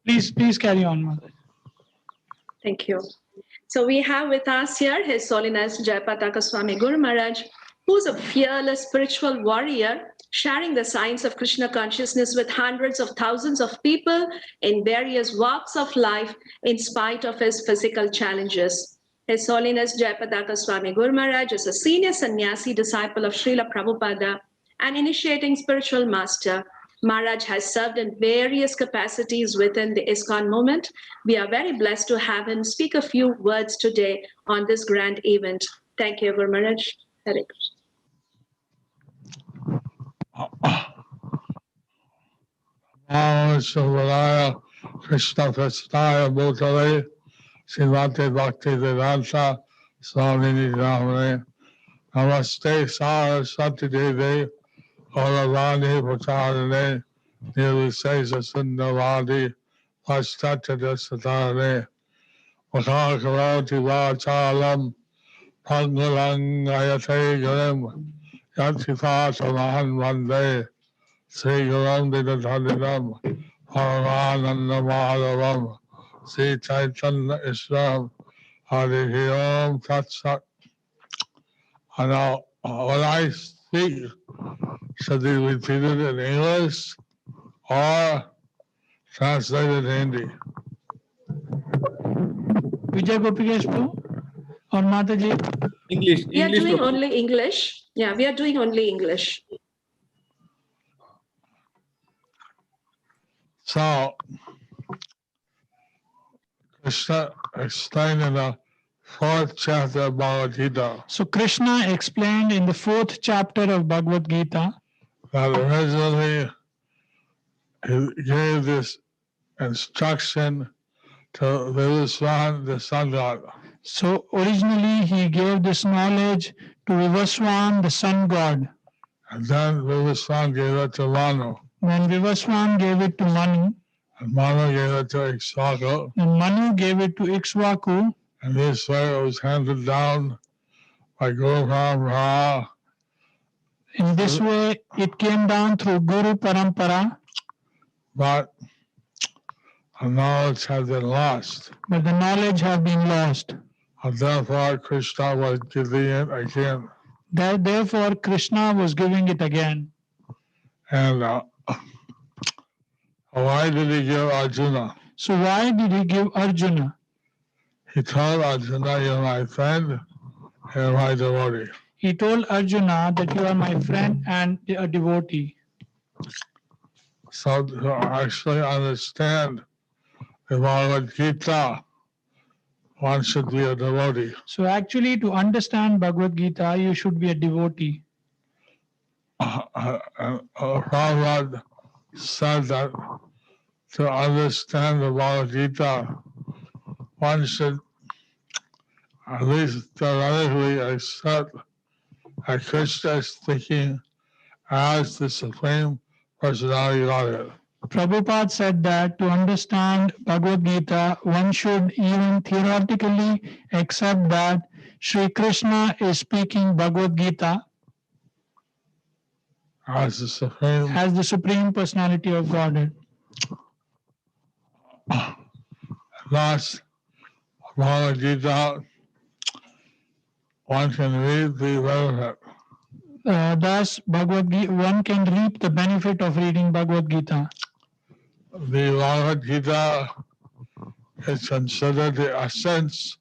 Please carry on, Mother. Thank you. So we have with us here His Holiness Jayapataka Swami Guru Maharaj, who's a fearless spiritual warrior, sharing the science of Krishna consciousness with hundreds of thousands of people in various walks of life, in spite of his physical challenges. His Holiness Jayapataka Swami Guru Maharaj is a senior sannyasi disciple of Srila Prabhupada, an initiating spiritual master. Maharaj has served in various capacities within the ISKCON movement. We are very blessed to have him speak a few words today on this grand event. Thank you, Guru Maharaj. Hare Namo Krishna Prasthaya Bhutale Srimate Bhakti Vedanta Swami Namane Namaste Saraswati Devi Olavani Pratharane Nirvisesa Sundavadi Pastatya Satane Makakarati Vachalam Pangalang Ayate Garam Yatithasa Mahan Vande Sri Guram Vidadhanam Paramananda Madhavam Sri Chaitanya Islam Hare Om Tat Sat. And now, when I speak, should be repeated in English or translated in Hindi? Vijay Gopikesh Prabhu or Mataji? English. We are doing only English. Yeah, we are doing only English. So, Krishna explained in the 4th chapter of Bhagavad Gita. So Krishna explained in the 4th chapter of Bhagavad Gita that originally he gave this instruction to Vivaswan, the sun god. So originally he gave this knowledge to Vivaswan, the sun god. And then Vivaswan gave it to Manu. Then Vivaswan gave it to Manu. And Manu gave it to Ikshvaku. And Manu gave it to Ikshvaku. And this way it was handed down by Guru Parampara. In this way it came down through Guru Parampara. But the knowledge had been lost. But the knowledge had been lost. And therefore Krishna was giving it again. Therefore Krishna was giving it again. And why did he give Arjuna? So why did he give Arjuna? He told Arjuna, you're my friend, you're my devotee. He told Arjuna that you are my friend and a devotee. So to actually understand the Bhagavad Gita, one should be a devotee. So actually to understand Bhagavad Gita, you should be a devotee. Prabhupada said that to understand the Bhagavad Gita, one should at least theoretically accept that Krishna is speaking as the Supreme Personality of Godhead. Prabhupada said that to understand Bhagavad Gita, one should even theoretically accept that Sri Krishna is speaking Bhagavad Gita as the Supreme Personality of Godhead. Thus, Bhagavad Gita, one can read the benefit. Thus, Bhagavad Gita, one can reap the benefit of reading Bhagavad Gita. The Bhagavad Gita is considered the essence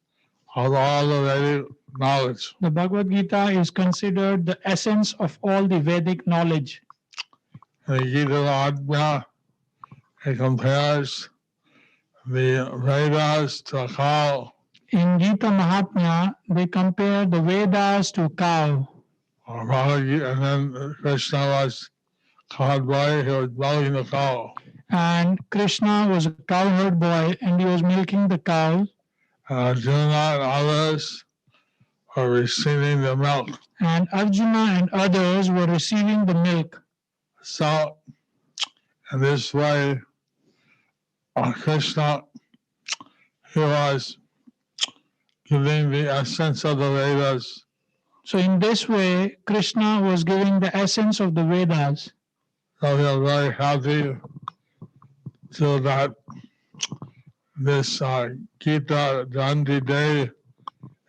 of all the Vedic knowledge. The Bhagavad Gita is considered the essence of all the Vedic knowledge. In the Gita Maha, it compares the Vedas to a cow. In Gita Mahatmya, they compare the Vedas to cow. And then Krishna was cowboy, he was milking the cow. And Krishna was a cowherd boy and he was milking the cow. Arjuna and others were receiving the milk. And Arjuna and others were receiving the milk. So, in this way, Krishna, he was giving the essence of the Vedas. So in this way, Krishna was giving the essence of the Vedas. So we are very happy so that this Gita Jayanti day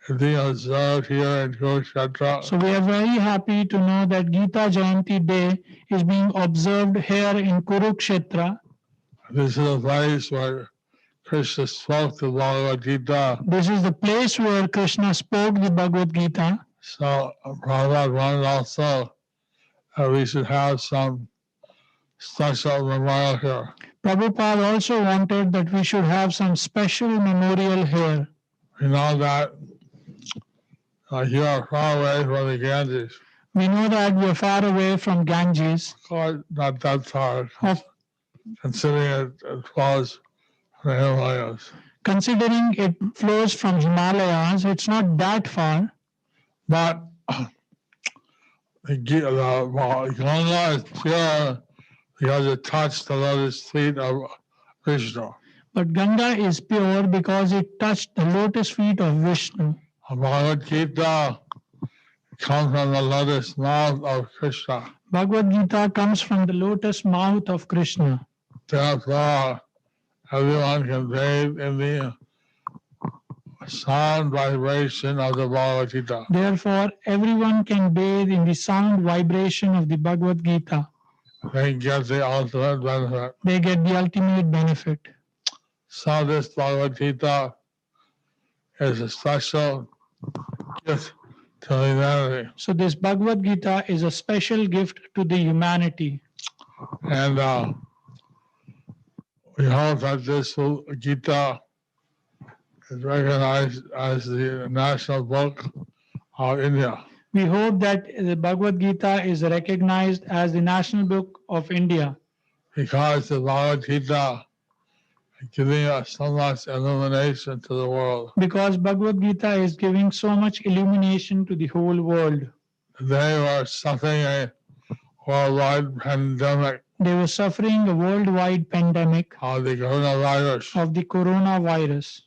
is being observed here in Kurukshetra. So we are very happy to know that Gita Jayanti day is being observed here in Kurukshetra. This is a place where Krishna spoke the Bhagavad Gita. This is the place where Krishna spoke the Bhagavad Gita. So Prabhupada wanted also we should have some special memorial here. Prabhupada also wanted that we should have some special memorial here. We know that you are far away from the Ganges. We know that we are far away from Ganges. Of course, not that far, considering it flows from the Himalayas. Considering it flows from Himalayas, it's not that far. But the Ganga is pure because it touched the lotus feet of Krishna. But Ganga is pure because it touched the lotus feet of Vishnu. Bhagavad Gita comes from the lotus mouth of Krishna. Bhagavad Gita comes from the lotus mouth of Krishna. Therefore, everyone can bathe in the sound vibration of the Bhagavad Gita. Therefore, everyone can bathe in the sound vibration of the Bhagavad Gita. They get the ultimate benefit. They get the ultimate benefit. So this Bhagavad Gita is a special gift to humanity. So this Bhagavad Gita is a special gift to the humanity. And we hope that this Gita is recognized as the national book of India. We hope that the Bhagavad Gita is recognized as the national book of India. Because the Bhagavad Gita is giving us so much illumination to the world. Because Bhagavad Gita is giving so much illumination to the whole world. They were suffering a worldwide pandemic. They were suffering a worldwide pandemic of the coronavirus.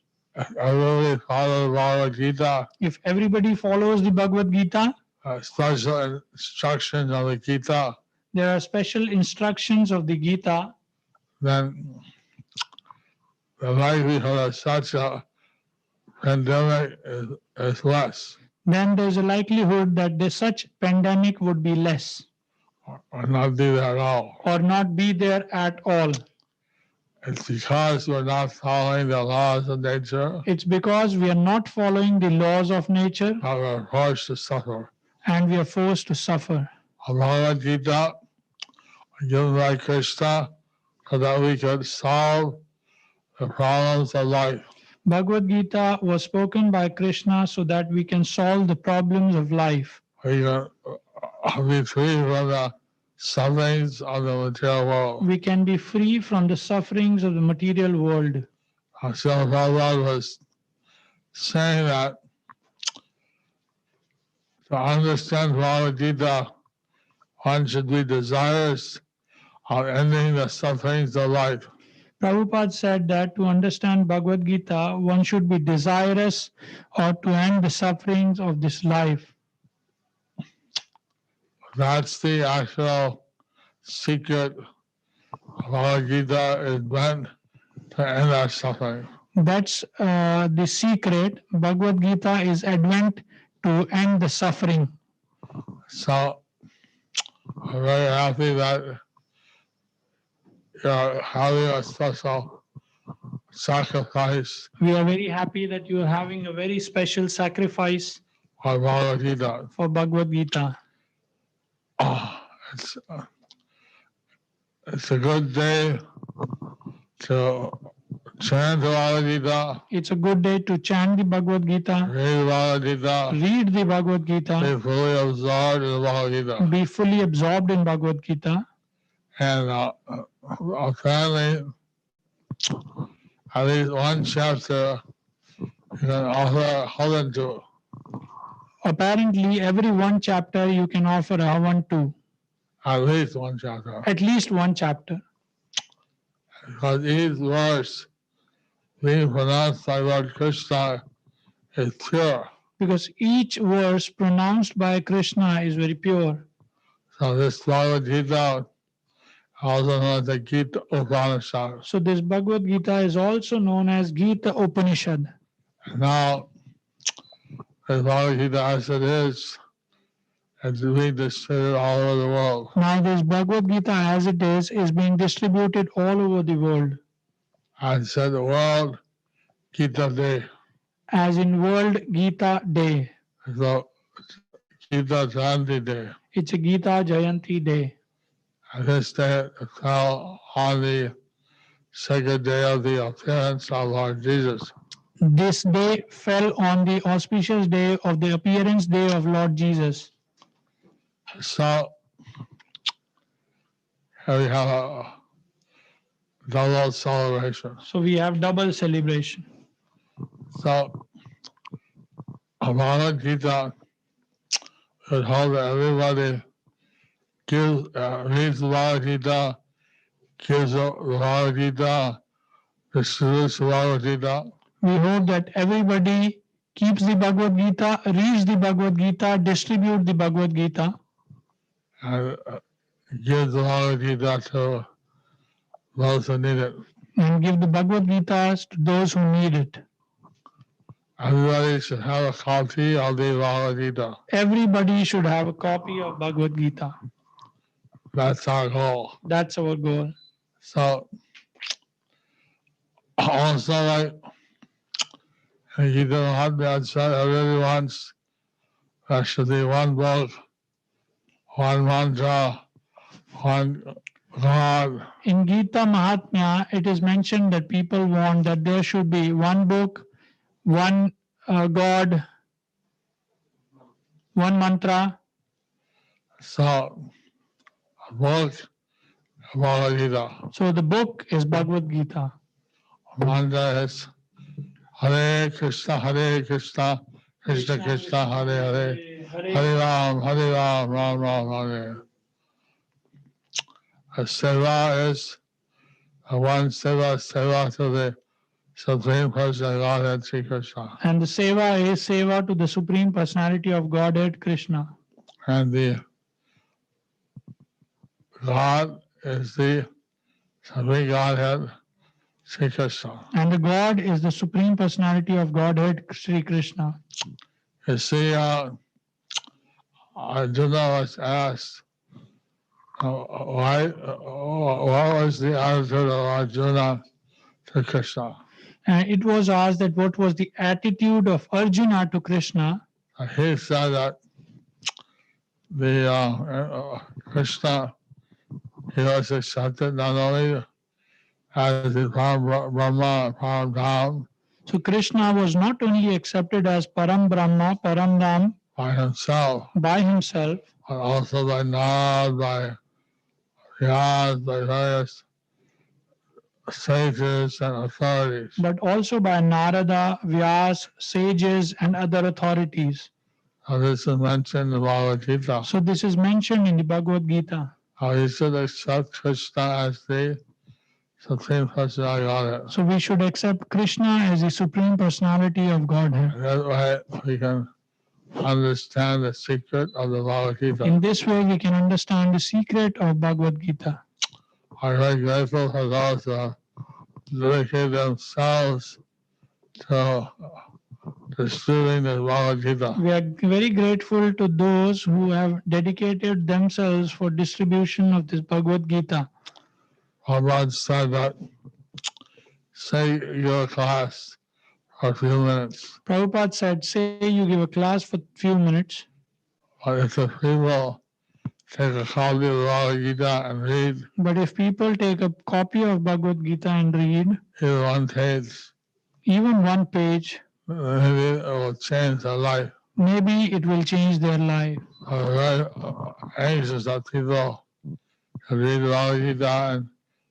Everybody follow the Bhagavad Gita. If everybody follows the Bhagavad Gita, special instructions of the Gita, there are special instructions of the Gita, then the likelihood of such a pandemic is less. Then there's a likelihood that such pandemic would be less. Or not be there at all. Or not be there at all. It's because we're not following the laws of nature. It's because we are not following the laws of nature. And we're forced to suffer. And we are forced to suffer. Bhagavad Gita given by Krishna so that we could solve the problems of life. Bhagavad Gita was spoken by Krishna so that we can solve the problems of life. We can be free from the sufferings of the material world. We can be free from the sufferings of the material world. Srila Prabhupada was saying that to understand Bhagavad Gita, one should be desirous of ending the sufferings of life. Prabhupada said that to understand Bhagavad Gita, one should be desirous or to end the sufferings of this life. That's the actual secret. Bhagavad Gita is meant to end our suffering. That's the secret. Bhagavad Gita is advent to end the suffering. So, I'm very happy that you're having a special sacrifice. We are very happy that you are having a very special sacrifice for Bhagavad Gita. For Bhagavad Gita. It's a good day to chant the Bhagavad Gita. It's a good day to chant the Bhagavad Gita. Read the Bhagavad Gita. Read the Bhagavad Gita. Be fully absorbed in the Bhagavad Gita. Be fully absorbed in Bhagavad Gita. And apparently, at least one chapter you can offer Havan to. Apparently, every one chapter you can offer a Havan to. At least one chapter. At least one chapter. Because each verse being pronounced by Lord Krishna is pure. Because each verse pronounced by Krishna is very pure. So this Bhagavad Gita, also known as the Gita Upanishad. So this Bhagavad Gita is also known as Gita Upanishad. Now, the Bhagavad Gita as it is being distributed all over the world. Now this Bhagavad Gita as it is being distributed all over the world. And said the World Gita Day. As in World Gita Day. So Gita Jayanti Day. It's a Gita Jayanti Day. And this day fell on the second day of the appearance of Lord Jesus. This day fell on the auspicious day of the appearance day of Lord Jesus. So here we have a double celebration. So we have double celebration. So Bhagavad Gita is how that everybody gives, reads the Bhagavad Gita, gives the Bhagavad Gita, distributes the Bhagavad Gita. We hope that everybody keeps the Bhagavad Gita, reads the Bhagavad Gita, distribute the Bhagavad Gita. And gives the Bhagavad Gita to those who need it. And give the Bhagavad Gitas to those who need it. Everybody should have a copy of the Bhagavad Gita. Everybody should have a copy of Bhagavad Gita. That's our goal. That's our goal. So, also like Gita Maha said, everybody wants there should be one book, one mantra, one God. In Gita Mahatmya, it is mentioned that people want that there should be one book, one God, one mantra. So, a book, Bhagavad Gita. So the book is Bhagavad Gita. Mantra is Hare Krishna, Krishna Krishna, Hare Hare, Hare Ram, Ram Ram, Hare. A seva is one seva to the Supreme Person of Godhead, Sri Krishna. And the seva is seva to the Supreme Personality of Godhead, Krishna. And the God is the Supreme Godhead, Sri Krishna. And the God is the Supreme Personality of Godhead, Sri Krishna. You see, Arjuna was asked, what was the attitude of Arjuna to Krishna? And it was asked that what was the attitude of Arjuna to Krishna. He said that the Krishna, he was accepted not only as the Brahma, Param Dham. So Krishna was not only accepted as Param Brahma, Param Dham, by himself, but also by Nard, by Vyas, by various sages and authorities. But also by Narada, Vyas, sages, and other authorities. So this is mentioned in the Bhagavad Gita. So this is mentioned in the Bhagavad Gita. How you should accept Krishna as the Supreme Personality of Godhead. So we should accept Krishna as the Supreme Personality of Godhead. That way we can understand the secret of the Bhagavad Gita. In this way we can understand the secret of Bhagavad Gita. I'm very grateful for those who dedicate themselves to distributing the Bhagavad Gita. We are very grateful to those who have dedicated themselves for distribution of this Bhagavad Gita. Prabhupada said that, say you give a class for a few minutes. Prabhupada said, say you give a class for a few minutes. But if the people take a copy of the Bhagavad Gita and read, but if people take a copy of Bhagavad Gita and read, even one page, maybe it will change their life. Maybe it will change their life. I'm very anxious that people read Bhagavad Gita and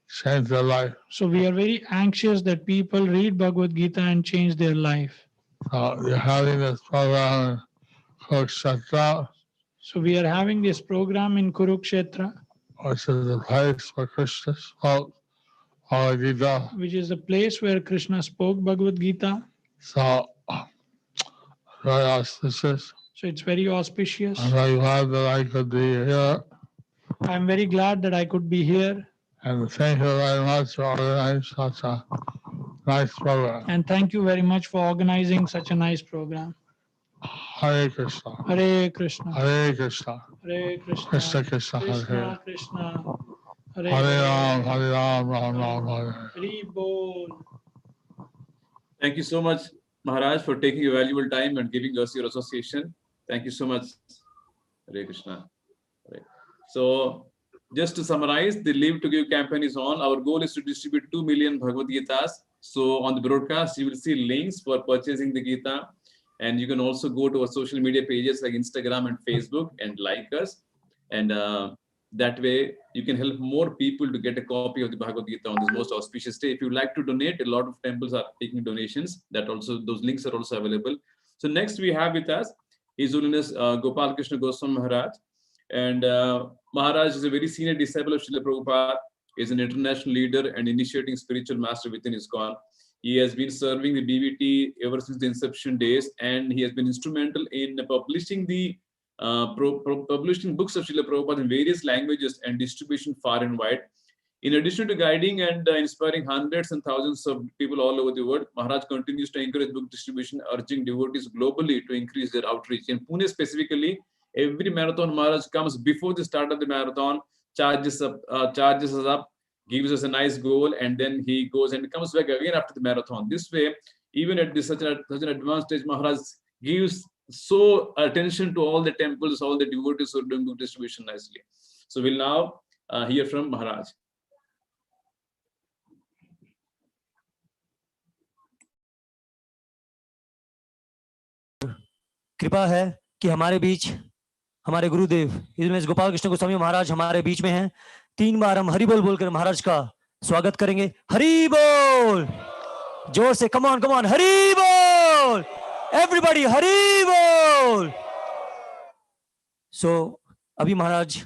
change their life. So we are very anxious that people read Bhagavad Gita and change their life. You're having this program in Kurukshetra, So we are having this program in Kurukshetra, which is the place where Krishna spoke Bhagavad Gita. which is the place where Krishna spoke Bhagavad Gita. So, very auspicious. So it's very auspicious. I'm very glad that I could be here. I'm very glad that I could be here. And thank you very much for organizing such a nice program. And thank you very much for organizing such a nice program. Hare Krishna. Hare Krishna. Hare Krishna. Hare Krishna. Krishna Krishna Hare Hare. Krishna Krishna. Hare Hare Ram, Hare Ram, Ram Ram, Hare Hare. Hare Bol. Thank you so much, Maharaj, for taking your valuable time and giving us your association. Thank you so much. Hare Krishna. Hare. So, just to summarize, the Live to Give campaign is on. Our goal is to distribute 2 million Bhagavad Gitas. So, on the broadcast, you will see links for purchasing the Gita. And you can also go to our social media pages like Instagram and Facebook and like us. And that way, you can help more people to get a copy of the Bhagavad Gita on this most auspicious day. If you like to donate, a lot of temples are taking donations. That also, those links are also available. So next we have with us His Holiness Gopal Krishna Goswami Maharaj. And Maharaj is a very senior disciple of Srila Prabhupada. He is an international leader and initiating spiritual master within ISKCON. He has been serving the BVT ever since the inception days, and he has been instrumental in publishing the publishing books of Srila Prabhupada in various languages and distribution far and wide. In addition to guiding and inspiring hundreds and thousands of people all over the world, Maharaj continues to encourage book distribution, urging devotees globally to increase their outreach. In Pune specifically, every marathon Maharaj comes before the start of the marathon, charges us up, gives us a nice goal, and then he goes and comes back again after the marathon. This way, even at such an advanced stage, Maharaj gives so attention to all the temples, all the devotees who are doing book distribution nicely. So we'll now hear from Maharaj. कृपा है कि हमारे बीच हमारे गुरुदेव his Gopal Krishna Goswami महाराज हमारे बीच में हैं। 3 बार हम हरि बोल बोलकर महाराज का स्वागत करेंगे। हरि बोल, जोर से, कम ऑन हरि बोल, एवरीबॉडी हरि बोल। सो अभी महाराज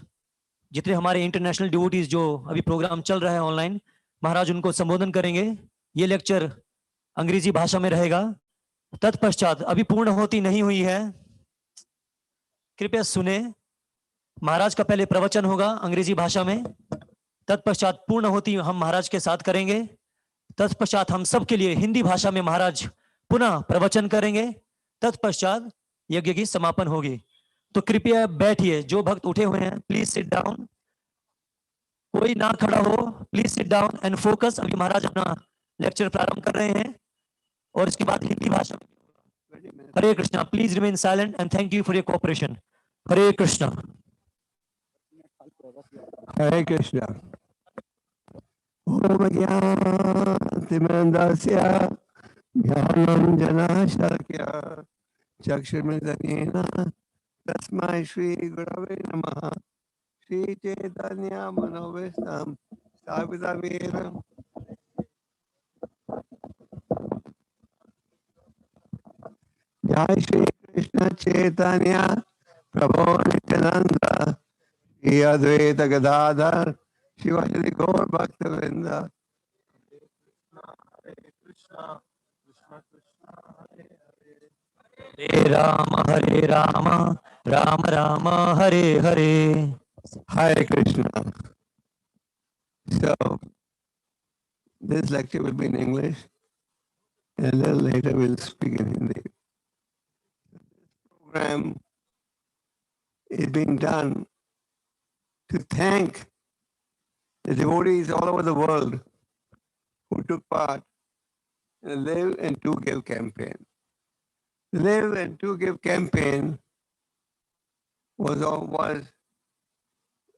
जितने हमारे इंटरनेशनल डिवोटीज जो अभी प्रोग्राम चल रहा है ऑनलाइन, महाराज उनको संबोधन करेंगे। ये लेक्चर अंग्रेजी भाषा में रहेगा। तत्पश्चात अभी पूर्ण होती नहीं हुई है, कृपया सुने। महाराज का पहले प्रवचन होगा अंग्रेजी भाषा में, तत्पश्चात पूर्ण होती हम महाराज के साथ करेंगे। तत्पश्चात हम सबके लिए हिंदी भाषा में महाराज पुनः प्रवचन करेंगे। तत्पश्चात यज्ञ की समापन होगी। तो कृपया बैठिए। जो भक्त उठे हुए हैं प्लीज सिट डाउन, कोई ना खड़ा हो, please sit down and focus. अभी महाराज अपना लेक्चर प्रारंभ कर रहे हैं और इसके बाद हिंदी भाषा में। Hare Krishna, please remain silent and thank you for your cooperation. Hare Krishna. Hare Krishna. ओम ज्ञानतिमिरन्धस्य ज्ञानाञ्जनशलाकया चक्षुर्मिलितेन तस्मै श्रीगुरवे नमः। श्रीचैतन्यमनोभीष्टं स्थापितं येन जय श्री कृष्ण चैतन्य प्रभु नित्यानंद श्री अद्वैत गदाधर शिवाजी गौर भक्त वृंद। हरे Ram Ram Ram Hare Hare. Hare Krishna. So this lecture will be in English and a little later we'll speak in Hindi. Program is being done to thank the devotees all over the world who took part in the Live and To Give campaign. The Live and To Give campaign was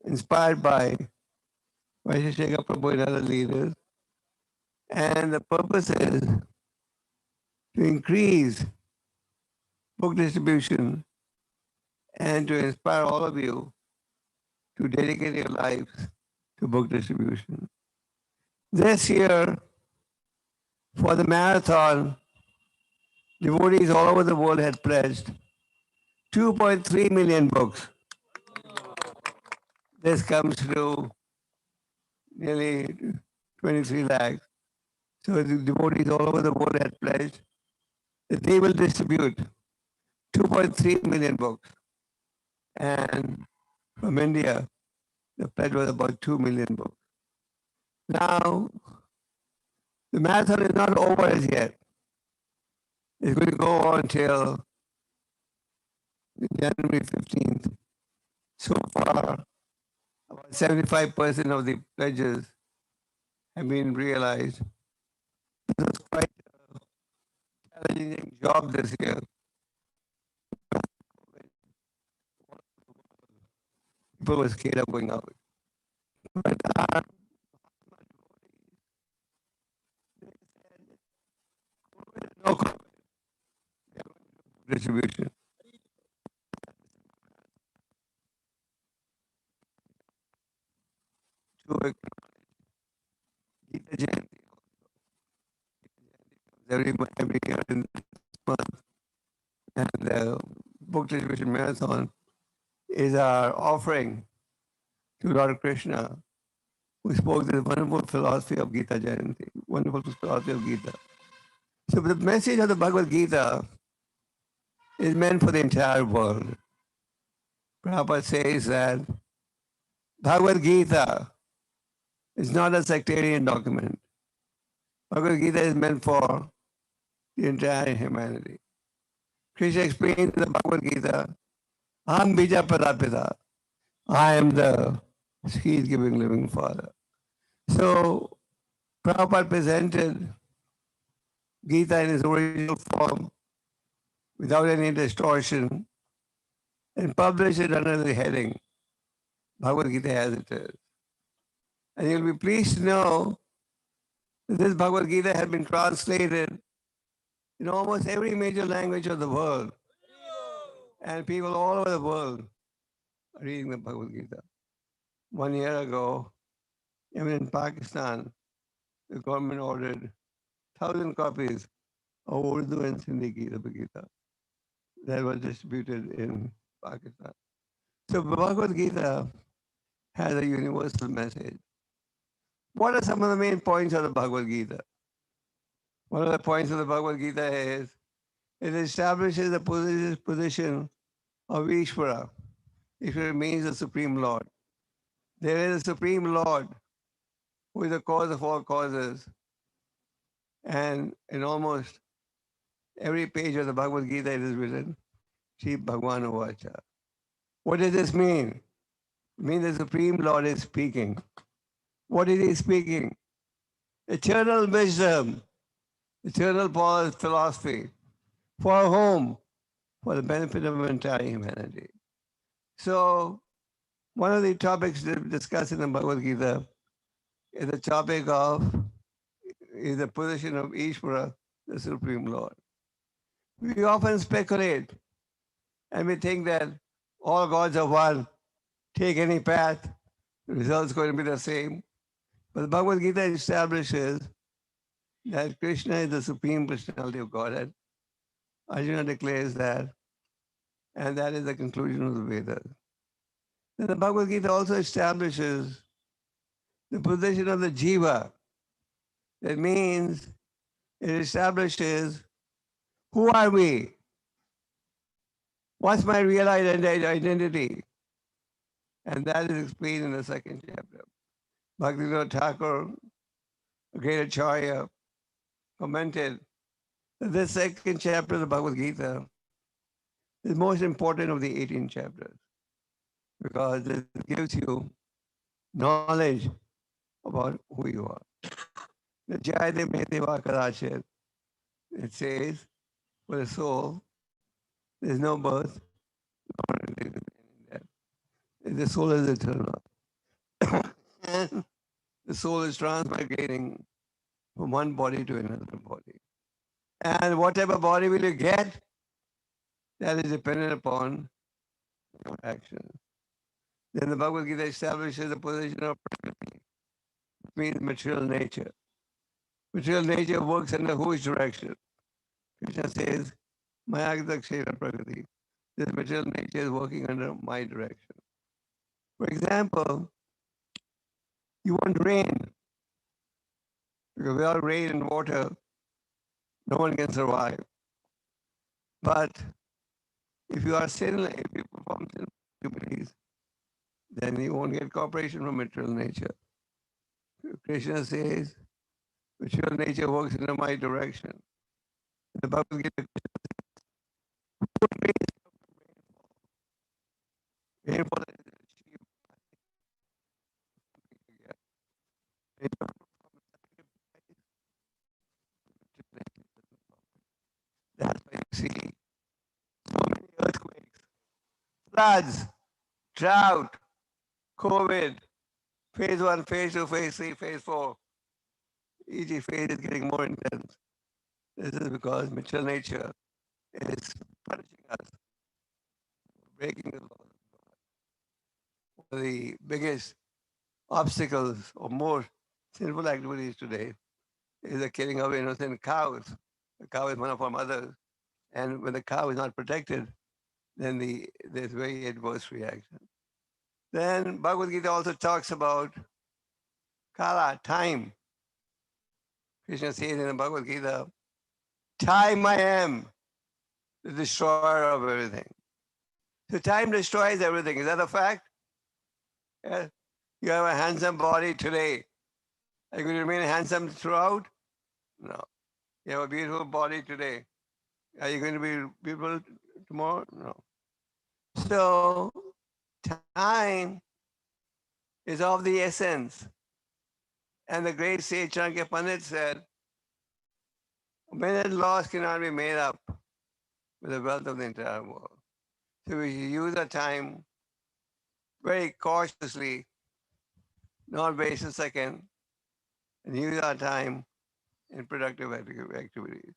inspired by Vaisesika Prabhu and other leaders, and the purpose is to increase book distribution and to inspire all of you to dedicate your lives to book distribution. This year, for the marathon, devotees all over the world had pledged 2.3 million books. This comes to nearly 23 lakhs. So the devotees all over the world had pledged that they will distribute 2.3 million books. And from India, the pledge was about 2 million books. Now, the marathon is not over as yet. It's going to go on till January 15th. So far, about 75% of the pledges have been realized. It was quite a challenging job this year. People were scared of going out. But no distribution. To Gita Jayanti. Every year in this month. And the book distribution marathon is our offering to Lord Krishna, who spoke the wonderful philosophy of Gita Jayanti, wonderful philosophy of Gita. So the message of the Bhagavad Gita is meant for the entire world. Prabhupada says that Bhagavad Gita is not a sectarian document. Bhagavad Gita is meant for the entire humanity. Krishna explained in the Bhagavad Gita, Aham bija pradapita. I am the seed-giving living Father. So Prabhupada presented Gita in its original form without any distortion and published it under the heading Bhagavad Gita as it is. And you'll be pleased to know that this Bhagavad Gita has been translated in almost every major language of the world. And people all over the world are reading the Bhagavad Gita. 1 year ago, even in Pakistan, the government ordered 1,000 copies of Urdu and Sindhi Gita that was distributed in Pakistan. So Bhagavad Gita has a universal message. What are some of the main points of the Bhagavad Gita? One of the points of the Bhagavad Gita is it establishes the position of Ishvara. Ishvara means the Supreme Lord. There is a Supreme Lord who is the cause of all causes. And in almost every page of the Bhagavad Gita it is written, Shri Bhagwan Uvacha. What does this mean? It means the Supreme Lord is speaking. What is he speaking? Eternal wisdom, eternal philosophy. For whom? For the benefit of entire humanity. So, one of the topics discussed in the Bhagavad Gita is the topic of the position of Ishvara, the Supreme Lord. We often speculate and we think that all gods are one. Take any path, the result is going to be the same. But the Bhagavad Gita establishes that Krishna is the Supreme Personality of Godhead. Arjuna declares that, and that is the conclusion of the Vedas. Then the Bhagavad Gita also establishes the position of the Jiva. That means it establishes who are we? What's my real identity? And that is explained in the second chapter. Bhaktivinoda Thakur, a great Acharya, commented that this second chapter of the Bhagavad Gita is most important of the 18 chapters because it gives you knowledge about who you are. The Jayate Medeva Kadachit, it says, for the soul, there's no birth, nor death. The soul is eternal. And the soul is transmigrating from one body to another body. And whatever body will you get, that is dependent upon your actions. Then the Bhagavad Gita establishes the position of Prakriti, which means material nature. Material nature works under whose direction? Krishna says, Maya Dakshina Prakriti. This material nature is working under my direction. For example, you want rain. Because without rain and water, no one can survive. But if you are sinless, if you perform sinful activities, then you won't get cooperation from material nature. Krishna says, material nature works in my direction. In the Bhagavad Gita, rainfall is achieved. That's why you see so many earthquakes, floods, drought, COVID, phase 1, phase 2, phase 3, phase 4. Each phase is getting more intense. This is because material nature is punishing us, breaking the laws. One of the biggest obstacles or more sinful activities today is the killing of innocent cows. The cow is one of our mothers, and when the cow is not protected, then there's very adverse reaction. Then Bhagavad Gita also talks about kala, time. Krishna says in the Bhagavad Gita, time I am, the destroyer of everything. So time destroys everything. Is that a fact? Yeah. You have a handsome body today. Are you going to remain handsome throughout? No. You have a beautiful body today. Are you going to be beautiful tomorrow? No. So time is of the essence. And the great sage Chanakya Pandit said, minute loss cannot be made up with the wealth of the entire world. So we should use our time very cautiously, not waste a second, and use our time in productive activities.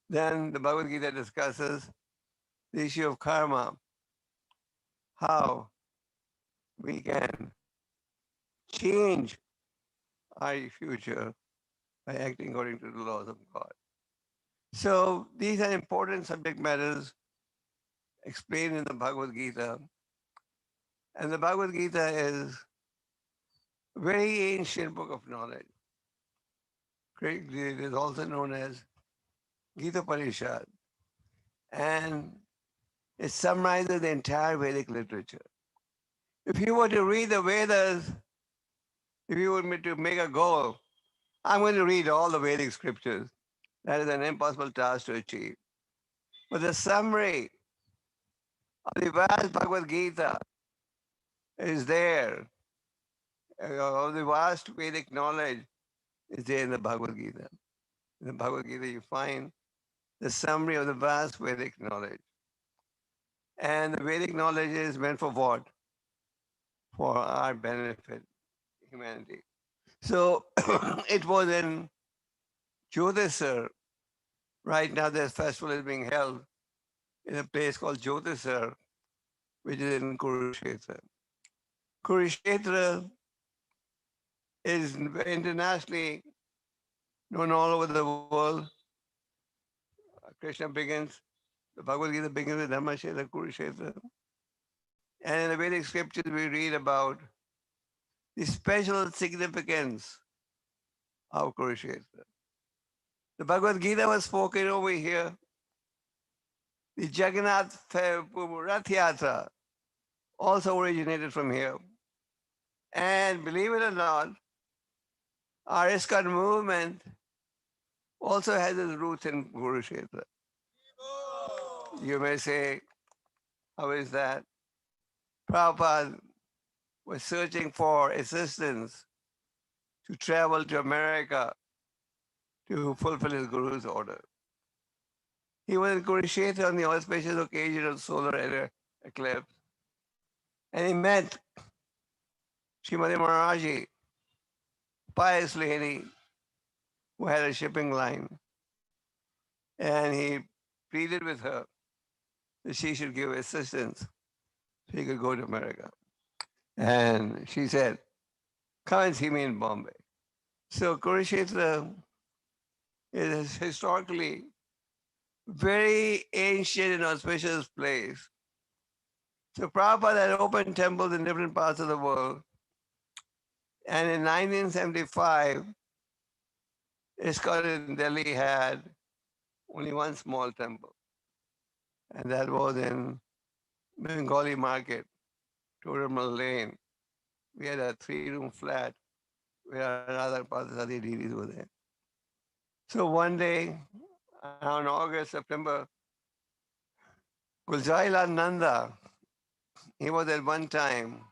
Then the Bhagavad Gita discusses the issue of karma, how we can change our future by acting according to the laws of God. So these are important subject matters explained in the Bhagavad Gita. And the Bhagavad Gita is a very ancient book of knowledge. It is also known as Gita Parishad. And it summarizes the entire Vedic literature. If you were to read the Vedas, if you were to make a goal, I'm going to read all the Vedic scriptures. That is an impossible task to achieve. But the summary of the vast Bhagavad Gita is there. Of the vast Vedic knowledge is there in the Bhagavad Gita. In the Bhagavad Gita, you find the summary of the vast Vedic knowledge. And the Vedic knowledge is meant for what? For our benefit, humanity. So it was in Jyotisar. Right now, this festival is being held in a place called Jyotisar, which is in Kurukshetra. Kurukshetra is internationally known all over the world. Krishna begins, the Bhagavad Gita begins with Dharmashetra, Kurukshetra. And in the Vedic scriptures, we read about the special significance of Kurukshetra. The Bhagavad Gita was spoken over here. The Jagannath Rath Yatra also originated from here. And believe it or not, our ISKCON movement also has its roots in Kurukshetra. You may say, how is that? Prabhupada was searching for assistance to travel to America to fulfill his Guru's order. He was in Kurukshetra on the auspicious occasion of solar eclipse. And he met Srimati Mataji, pious lady who had a shipping line. And he pleaded with her that she should give assistance so he could go to America. And she said, come and see me in Bombay. So Kurukshetra is historically very ancient and auspicious place. So Prabhupada had opened temples in different parts of the world. And in 1975, ISKCON in Delhi had only one small temple. And that was in Bengali Market, Toramal Lane. We had a 3-room flat where another Padasati deities were there. So one day, around August, September, Gulzarilal Nanda, he was at one time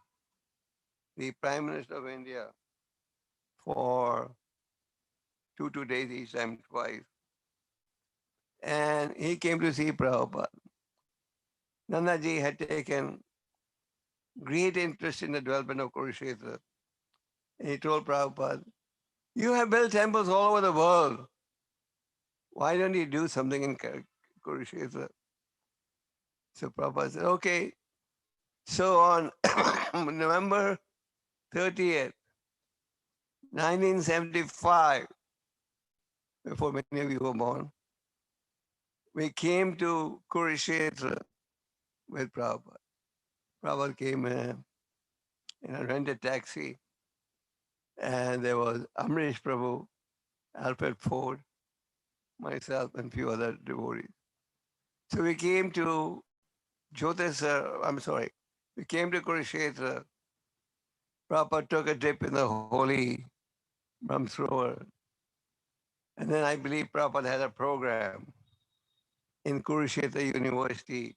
the Prime Minister of India for 2 days each time, twice. And he came to see Prabhupada. Nandaji had taken great interest in the development of Kurukshetra. And he told Prabhupada, you have built temples all over the world. Why don't you do something in Kurukshetra? So Prabhupada said, okay. So on November 30th, 1975, before many of you were born, we came to Kurukshetra with Prabhupada. Prabhupada came in a rented taxi, and there was Amrish Prabhu, Alfred Ford, myself, and a few other devotees. So we came to we came to Kurukshetra. Prabhupada took a dip in the holy Brahmsrovar. And then I believe Prabhupada had a program in Kurukshetra University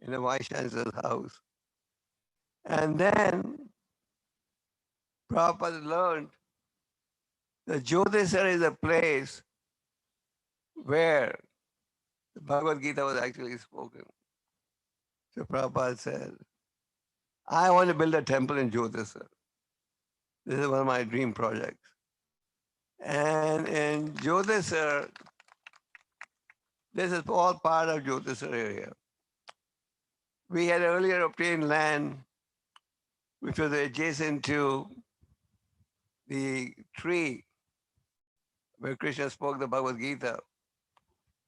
in the Vice Chancellor's house. And then Prabhupada learned that Jyotisar is a place where the Bhagavad Gita was actually spoken. So Prabhupada said, I want to build a temple in Jyotisar. This is one of my dream projects. And in Jyotisar, this is all part of Jyotisar area. We had earlier obtained land which was adjacent to the tree where Krishna spoke the Bhagavad Gita.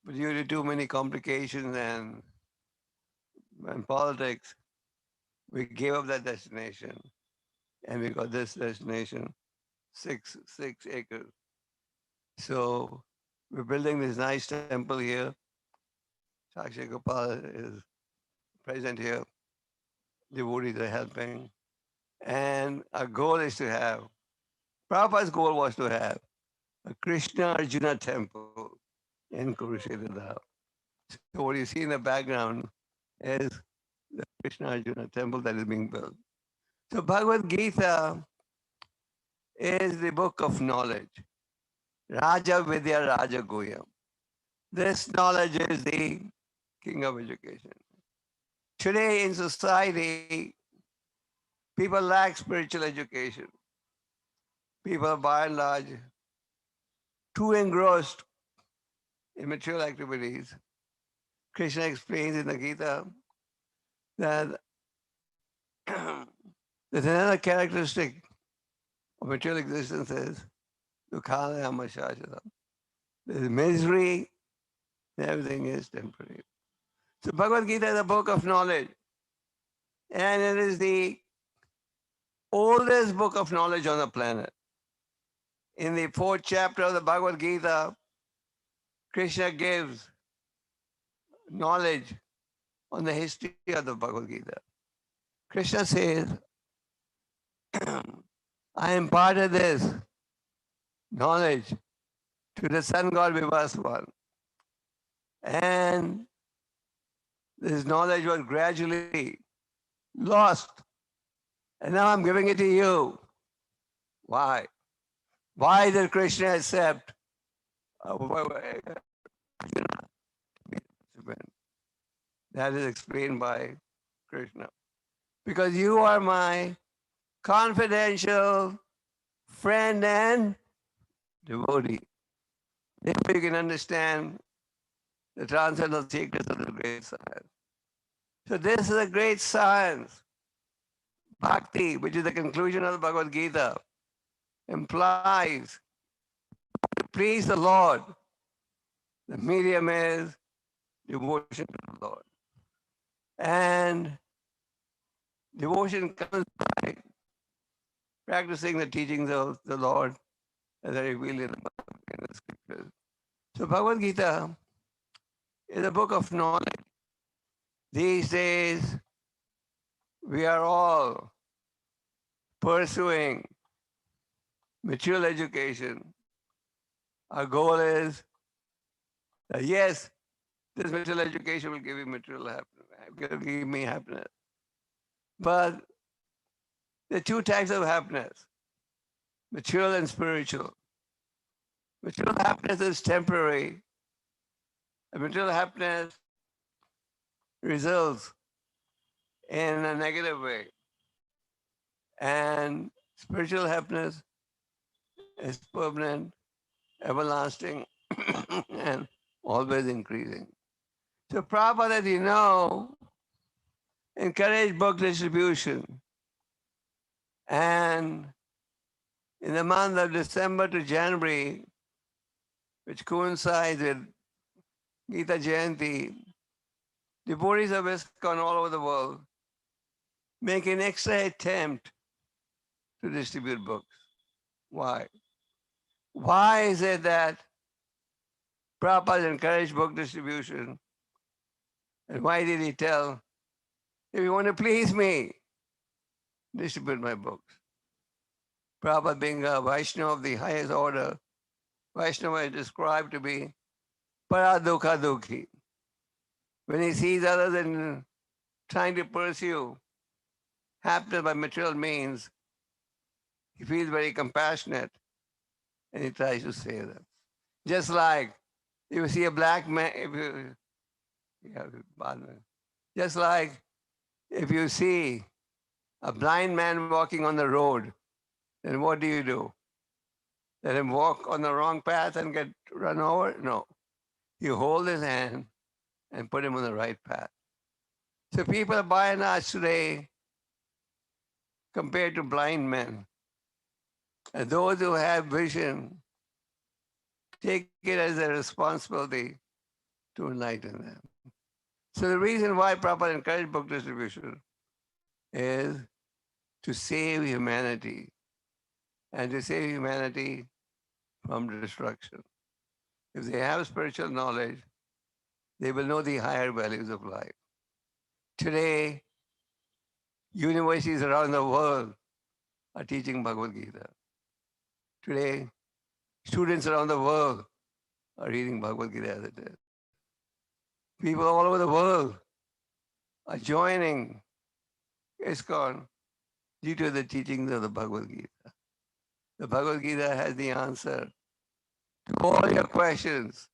But due to too many complications and politics, we gave up that destination and we got this destination, six acres. So we're building this nice temple here. Sakshi Gopal is present here. Devotees are helping. And our goal is to have, Prabhupada's goal was to have a Krishna Arjuna temple in Kurukshetra. So what you see in the background is the Krishna Arjuna temple that is being built. So Bhagavad Gita is the book of knowledge. Raja Vidya Raja Goyam. This knowledge is the king of education. Today in society, people lack spiritual education. People are by and large too engrossed in material activities. Krishna explains in the Gita that there's another characteristic of material existence is dukhanayama shashvatam. There's misery, and everything is temporary. So Bhagavad Gita is a book of knowledge. And it is the oldest book of knowledge on the planet. In the 4th chapter of the Bhagavad Gita, Krishna gives knowledge on the history of the Bhagavad Gita. Krishna says, I imparted this knowledge to the sun god Vivaswan. And this knowledge was gradually lost. And now I'm giving it to you. Why? Why did Krishna accept that is explained by Krishna. Because you are my confidential friend and devotee. Therefore you can understand the transcendental secrets of the great science. So this is a great science. Bhakti, which is the conclusion of the Bhagavad Gita, implies to please the Lord. The medium is devotion to the Lord. And devotion comes by practicing the teachings of the Lord as I revealed in the scriptures. So Bhagavad Gita is a book of knowledge. These days, we are all pursuing material education. Our goal is that yes, this material education will give you material happiness, will give me happiness. But there are two types of happiness, material and spiritual. Material happiness is temporary. And material happiness results in a negative way. And spiritual happiness is permanent, everlasting, and always increasing. So Prabhupada, as you know, encouraged book distribution. And in the month of December to January, which coincides with Gita Jayanti, devotees of ISKCON all over the world make an extra attempt to distribute books. Why? Why is it that Prabhupada encouraged book distribution? And why did he tell, if you want to please me, distribute my books? Prabhupada, being a Vaishnava of the highest order, Vaishnava is described to be paradukha dukhi. When he sees others in trying to pursue happiness by material means, he feels very compassionate and he tries to save them. Just like if you see a black man, just like if you see a blind man walking on the road, then what do? Let him walk on the wrong path and get run over? No. You hold his hand and put him on the right path. So people by and large today, compared to blind men, and those who have vision, take it as a responsibility to enlighten them. So the reason why Prabhupada encouraged book distribution is to save humanity, and to save humanity from destruction. If they have spiritual knowledge, they will know the higher values of life. Today, universities around the world are teaching Bhagavad Gita. Today, students around the world are reading Bhagavad Gita as it is. People all over the world are joining ISKCON due to the teachings of the Bhagavad Gita. The Bhagavad Gita has the answer to all your questions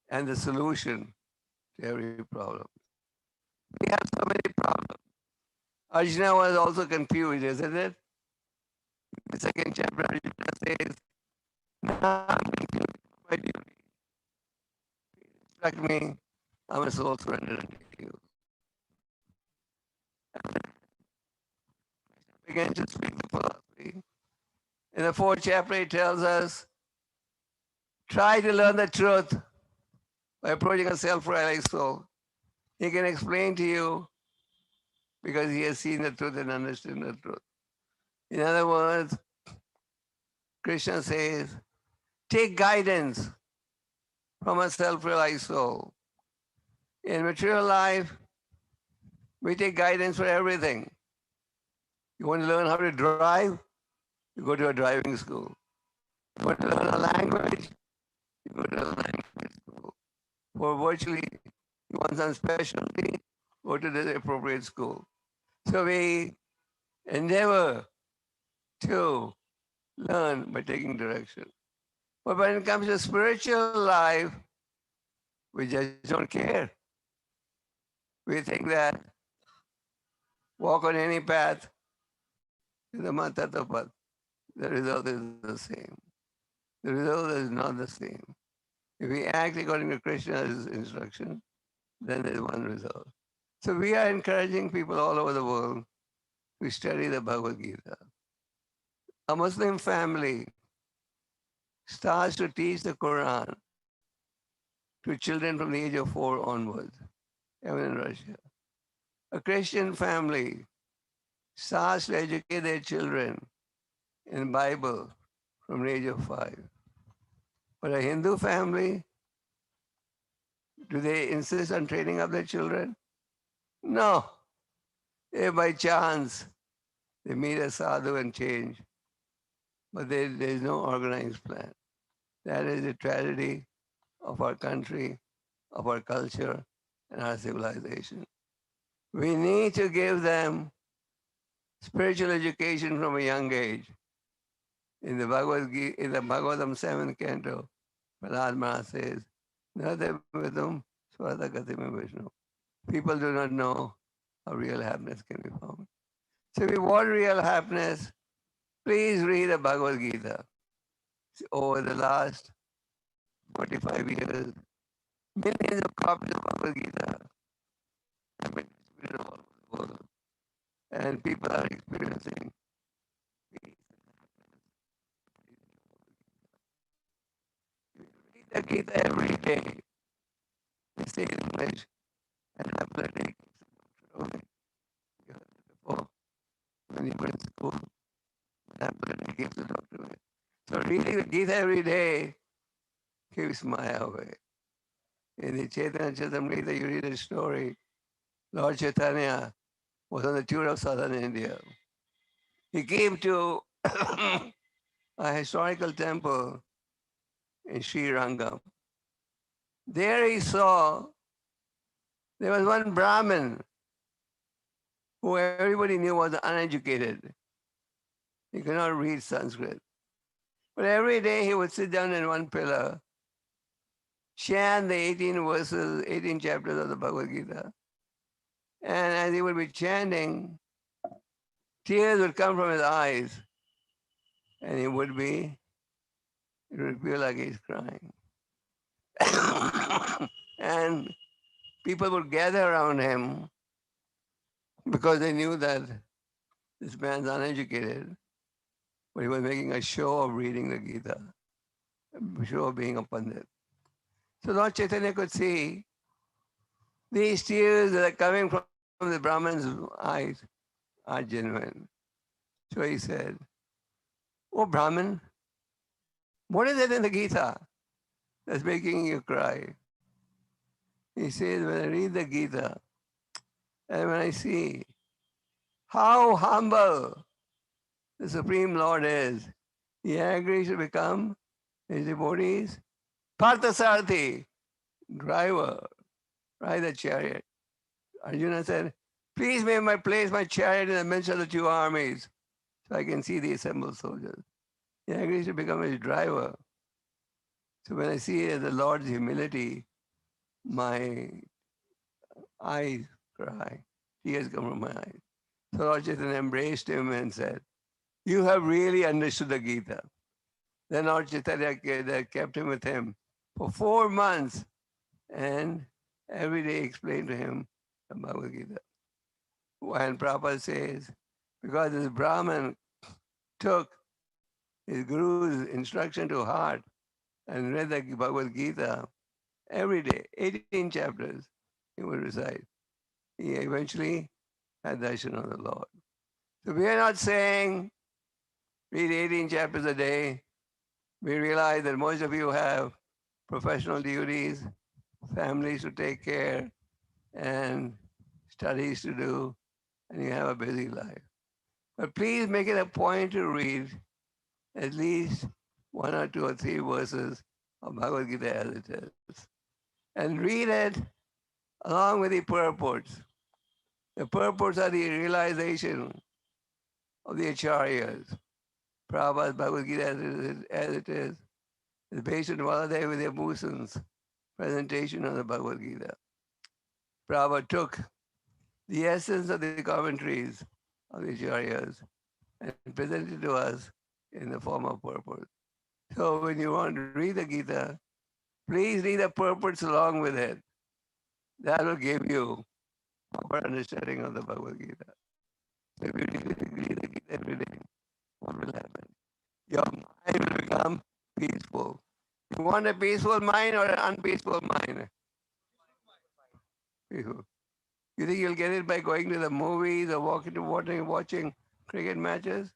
and the solution to every problem. We have so many problems. Arjuna was also confused, isn't it? The second chapter, Arjuna says, now I'm confused with my duty. Instruct me, I'm a soul surrendered unto you. Begins to speak the philosophy. In the fourth chapter, he tells us, try to learn the truth by approaching a self-realized soul. He can explain to you because he has seen the truth and understood the truth. In other words, Krishna says, take guidance from a self-realized soul. In material life, we take guidance for everything. You want to learn how to drive? You go to a driving school. You want to learn a language? You go to a language school. For virtually, you want some specialty? Go to the appropriate school. So we endeavor to learn by taking direction. But when it comes to spiritual life, we just don't care. We think that walk on any path is the matatapat. The result is the same. The result is not the same. If we act according to Krishna's instruction, then there's one result. So we are encouraging people all over the world to study the Bhagavad Gita. A Muslim family starts to teach the Quran to children from the age of 4 onwards, even in Russia. A Christian family starts to educate their children in Bible from the age of 5. But a Hindu family, do they insist on training up their children? No. If by chance they meet a sadhu and change, but there is no organized plan. That is the tragedy of our country, of our culture, and our civilization. We need to give them spiritual education from a young age. In the Bhagavad Gita, in the Bhagavatam 7th canto, Prahlad Maharaj says, Nadavidam Swartakatim Vishnu. People do not know how real happiness can be found. So if you want real happiness, please read the Bhagavad Gita. Over the last 45 years, millions of copies of Bhagavad Gita have been distributed all over the world. And people are experiencing peace. Read the Gita every day. They say in English, and athletic. You heard it before. When you were in school, athletic gives the doctor away. So reading the Gita every day keeps Maya away. In the Chaitanya Charitamrita, you read a story. Lord Chaitanya was on the tour of southern India. He came to a historical temple in Sri Rangam. There he saw there was one Brahmin who everybody knew was uneducated. He could not read Sanskrit. But every day he would sit down in one pillar, chant the 18 verses, 18 chapters of the Bhagavad Gita. And as he would be chanting, tears would come from his eyes. And it would feel like he's crying. And people would gather around him because they knew that this man's uneducated, but he was making a show of reading the Gita, a show of being a Pandit. So Lord Chaitanya could see these tears that are coming from the Brahman's eyes are genuine. So he said, "Oh Brahman, what is it in the Gita that's making you cry?" He says, "When I read the Gita and when I see how humble the Supreme Lord is, he agrees to become his devotees Parthasarthi, driver, ride the chariot." Arjuna said, "Please may I place my chariot in the midst of the two armies so I can see the assembled soldiers." He agrees to become his driver. So when I see the Lord's humility, my eyes cry, tears come from my eyes. So Lord Chaitanya embraced him and said, "You have really understood the Gita." Then Lord Chaitanya kept him with him for 4 months and every day explained to him the Bhagavad Gita. And Prabhupada says, because this Brahman took his guru's instruction to heart and read the Bhagavad Gita every day, 18 chapters he would recite. He eventually had darshan of the Lord. So we are not saying read 18 chapters a day. We realize that most of you have professional duties, families to take care, and studies to do, and you have a busy life. But please make it a point to read at least 1 or 2 or 3 verses of Bhagavad Gita as it is. And read it along with the purports. The purports are the realization of the acharyas. Prabhupada's Bhagavad Gita as it is based on Vasudev Vidya Bhusan's presentation of the Bhagavad Gita. Prabhupada took the essence of the commentaries of the acharyas and presented to us in the form of purport. So when you want to read the Gita, please read the purports along with it. That will give you proper understanding of the Bhagavad Gita. If you read the Gita every day, what will happen? Your mind will become peaceful. You want a peaceful mind or an unpeaceful mind? Peaceful. You think you'll get it by going to the movies or watching cricket matches?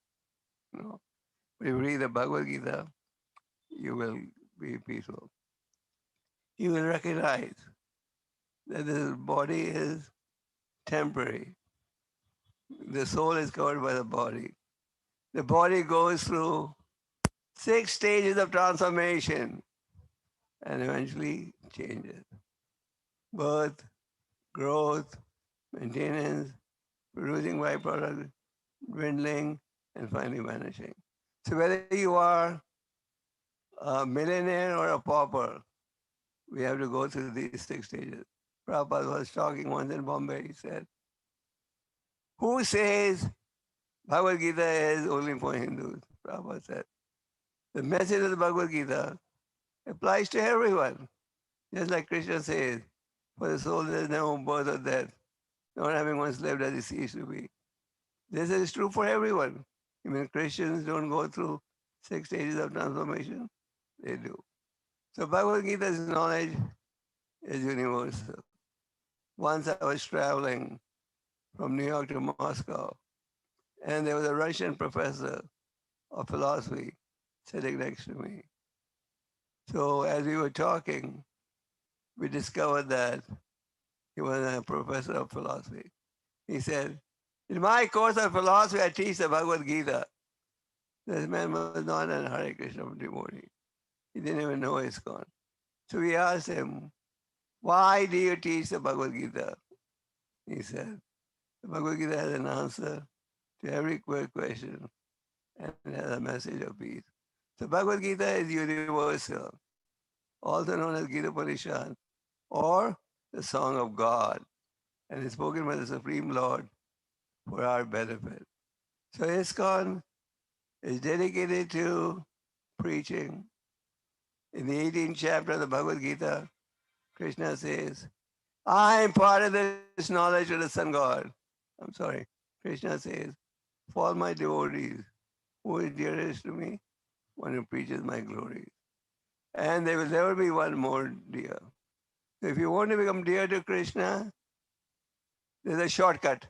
No. If you read the Bhagavad Gita, you will be peaceful. You will recognize that this body is temporary. The soul is covered by the body. The body goes through 6 stages of transformation and eventually changes. Birth, growth, maintenance, producing byproduct, dwindling, and finally vanishing. So whether you are a millionaire or a pauper, we have to go through these 6 stages. Prabhupada was talking once in Bombay. He said, who says Bhagavad Gita is only for Hindus? Prabhupada said, the message of the Bhagavad Gita applies to everyone. Just like Krishna says, for the soul there is no birth or death, not having once lived as it ceased to be. This is true for everyone. Even Christians don't go through 6 stages of transformation. They do. So Bhagavad Gita's knowledge is universal. Once I was traveling from New York to Moscow, and there was a Russian professor of philosophy sitting next to me. So as we were talking, we discovered that he was a professor of philosophy. He said, in my course of philosophy, I teach the Bhagavad Gita. This man was not an Hare Krishna devotee. He didn't even know ISKCON. So we asked him, why do you teach the Bhagavad Gita? He said, the Bhagavad Gita has an answer to every question and it has a message of peace. So Bhagavad Gita is universal, also known as Gita Parishad, or the Song of God, and is spoken by the Supreme Lord for our benefit. So ISKCON is dedicated to preaching. In the 18th chapter of the Bhagavad Gita, Krishna says, I imparted this knowledge to the sun god. I'm sorry. Krishna says, for all my devotees, who is dearest to me? One who preaches my glories. And there will never be one more dear. So if you want to become dear to Krishna, there's a shortcut.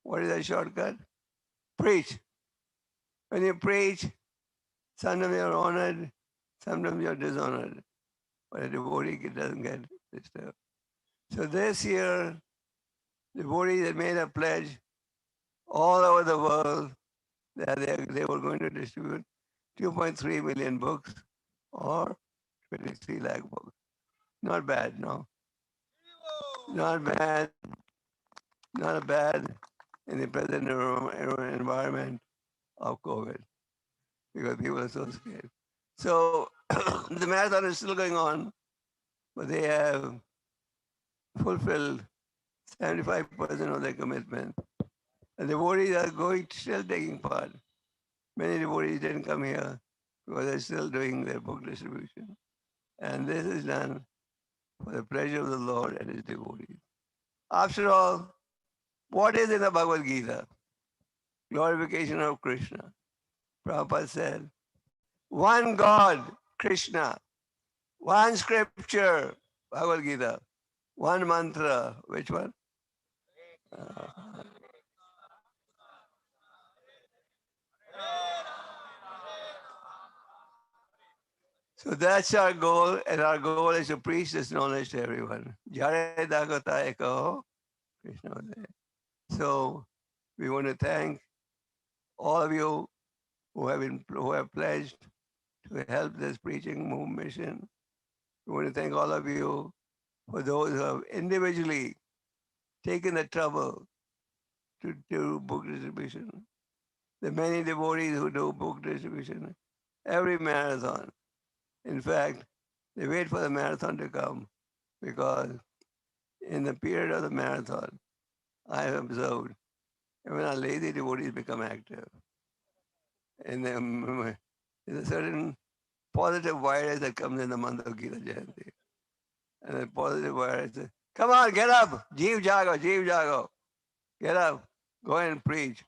What is a shortcut? Preach. When you preach, sometimes you're honored, sometimes you're dishonored. But a devotee doesn't get disturbed. So this year, devotees had made a pledge all over the world that they were going to distribute 2.3 million books or 23 lakh books. Not bad, no? Not bad. Not bad in the present environment of COVID because people are so scared. So the marathon is still going on, but they have fulfilled 75% of their commitment. The devotees are still taking part. Many devotees didn't come here because they're still doing their book distribution. And this is done for the pleasure of the Lord and His devotees. After all, what is in the Bhagavad Gita? Glorification of Krishna. Prabhupada said, one God, Krishna, one scripture, Bhagavad Gita, one mantra, which one? So that's our goal, and our goal is to preach this knowledge to everyone. Jayapataka Swami, Krishna was there. So we want to thank all of you who have pledged to help this preaching mission. We want to thank all of you for those who have individually taken the trouble to do book distribution. The many devotees who do book distribution every marathon. In fact, they wait for the marathon to come because in the period of the marathon, I have observed even our lazy devotees become active. And there's a certain positive virus that comes in the month of Gita Jayanti. And the positive virus says, come on, get up, Jeev Jago, get up. go and preach.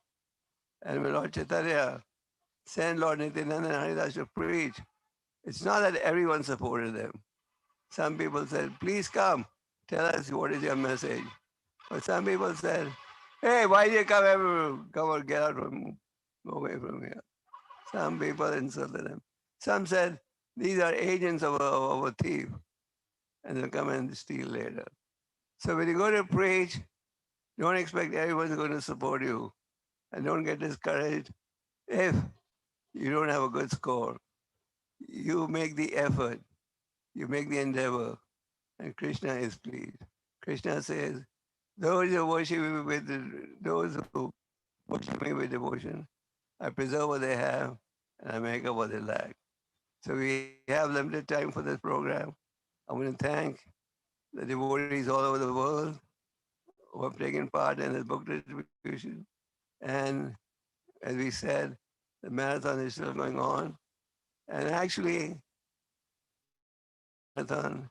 And when Lord Chaitanya sent Lord Nityananda and Haridas to preach, it's not that everyone supported them. Some people said, please come, tell us what is your message. But some people said, hey, why do you come ever? Come or get out from, go away from here. Some people insulted them. Some said, these are agents of a thief, and they'll come and steal later. So when you go to preach, don't expect everyone's going to support you. And don't get discouraged if you don't have a good score. You make the effort, you make the endeavor, and Krishna is pleased. Krishna says, those who worship me with devotion, I preserve what they have and I make up what they lack. So we have limited time for this program. I want to thank the devotees all over the world who have taken part in this book distribution. And as we said, the marathon is still going on. And actually, marathon,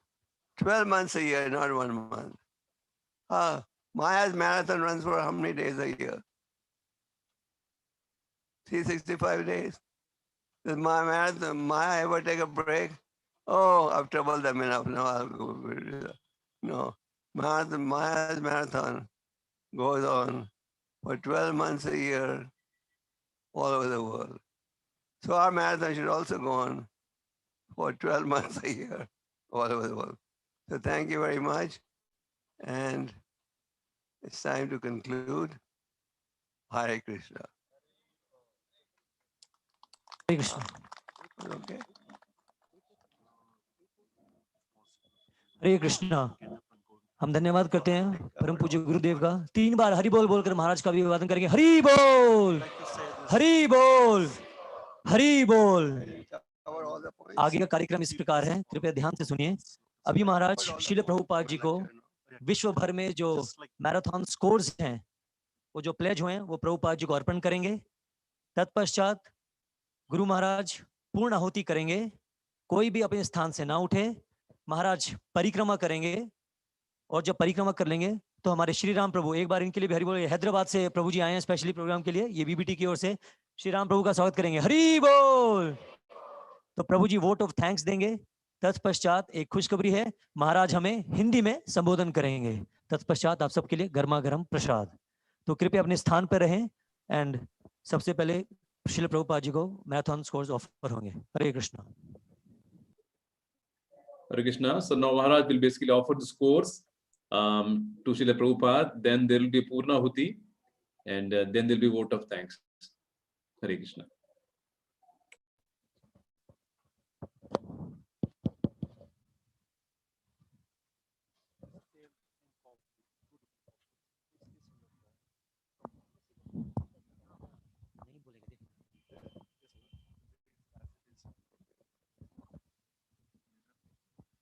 12 months a year, not 1 month. Maya's marathon runs for how many days a year? 365 days. Does my marathon, Maya ever take a break? Oh, I've troubled them enough. No, I'll go. No. Maya's marathon goes on for 12 months a year all over the world. So our marathon should also go on for 12 months a year all over the world. So thank you very much. And it's time to conclude. Hare Krishna. Hare Krishna. Okay. हरे कृष्णा। हम धन्यवाद करते हैं परम पूज्य गुरुदेव का। 3 बार हरि बोल बोलकर महाराज का अभिवादन करेंगे। हरि बोल, हरि बोल, हरि बोल। आगे का कार्यक्रम इस प्रकार है, कृपया ध्यान से सुनिए। अभी महाराज श्रील प्रभुपाद जी को विश्व भर में जो मैराथन स्कोर्स हैं, वो जो प्लेज हुए हैं, वो प्रभुपाद जी को अर्पण करेंगे। तत्पश्चात गुरु महाराज पूर्ण आहुति करेंगे। कोई भी अपने स्थान से ना उठे। महाराज परिक्रमा करेंगे और जब परिक्रमा कर लेंगे तो हमारे श्री राम प्रभु, एक बार इनके लिए भी हरि बोल। हैदराबाद से प्रभु जी आए हैं स्पेशली प्रोग्राम के लिए, ये बीबीटी की ओर से श्री राम प्रभु का स्वागत करेंगे। हरि बोल। तो प्रभु जी वोट ऑफ थैंक्स देंगे। तत्पश्चात एक खुशखबरी है, महाराज हमें हिंदी में संबोधन करेंगे। तत्पश्चात आप सबके लिए गर्मा गर्म प्रसाद। तो कृपया अपने स्थान पर रहें। एंड सबसे पहले श्रील प्रभुपाद जी को मैराथन स्कोर्स ऑफर होंगे। हरे Krishna. Hare Krishna. So now Maharaj will basically offer the scores to Srila Prabhupada. Then there will be Purna Huti, and then there will be vote of thanks. Hare Krishna.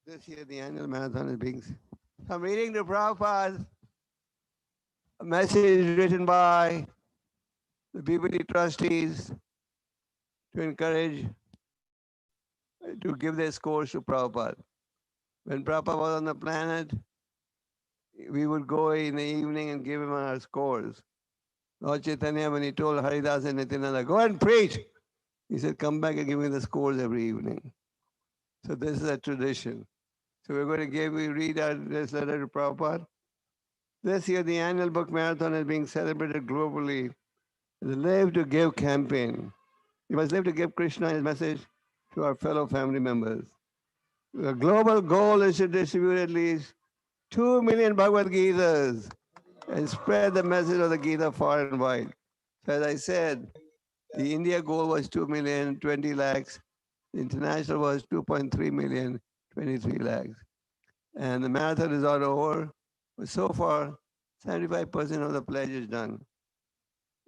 This year the annual marathon is being... I'm reading the Prabhupada, a message written by the BBT trustees to encourage, to give their scores to Prabhupada. When Prabhupada was on the planet, we would go in the evening and give him our scores. Lord Chaitanya, when he told Haridas and Nityananda, go and preach, he said, come back and give me the scores every evening. So this is a tradition. So we're going to read this letter to Prabhupada. This year, the annual book marathon is being celebrated globally. The Live to Give campaign. We must live to give Krishna his message to our fellow family members. The global goal is to distribute at least 2 million Bhagavad Gitas and spread the message of the Gita far and wide. So as I said, the India goal was 2 million, 20 lakhs. The international was 2.3 million, 23 lakhs. And the marathon is all over. But so far, 75% of the pledge is done.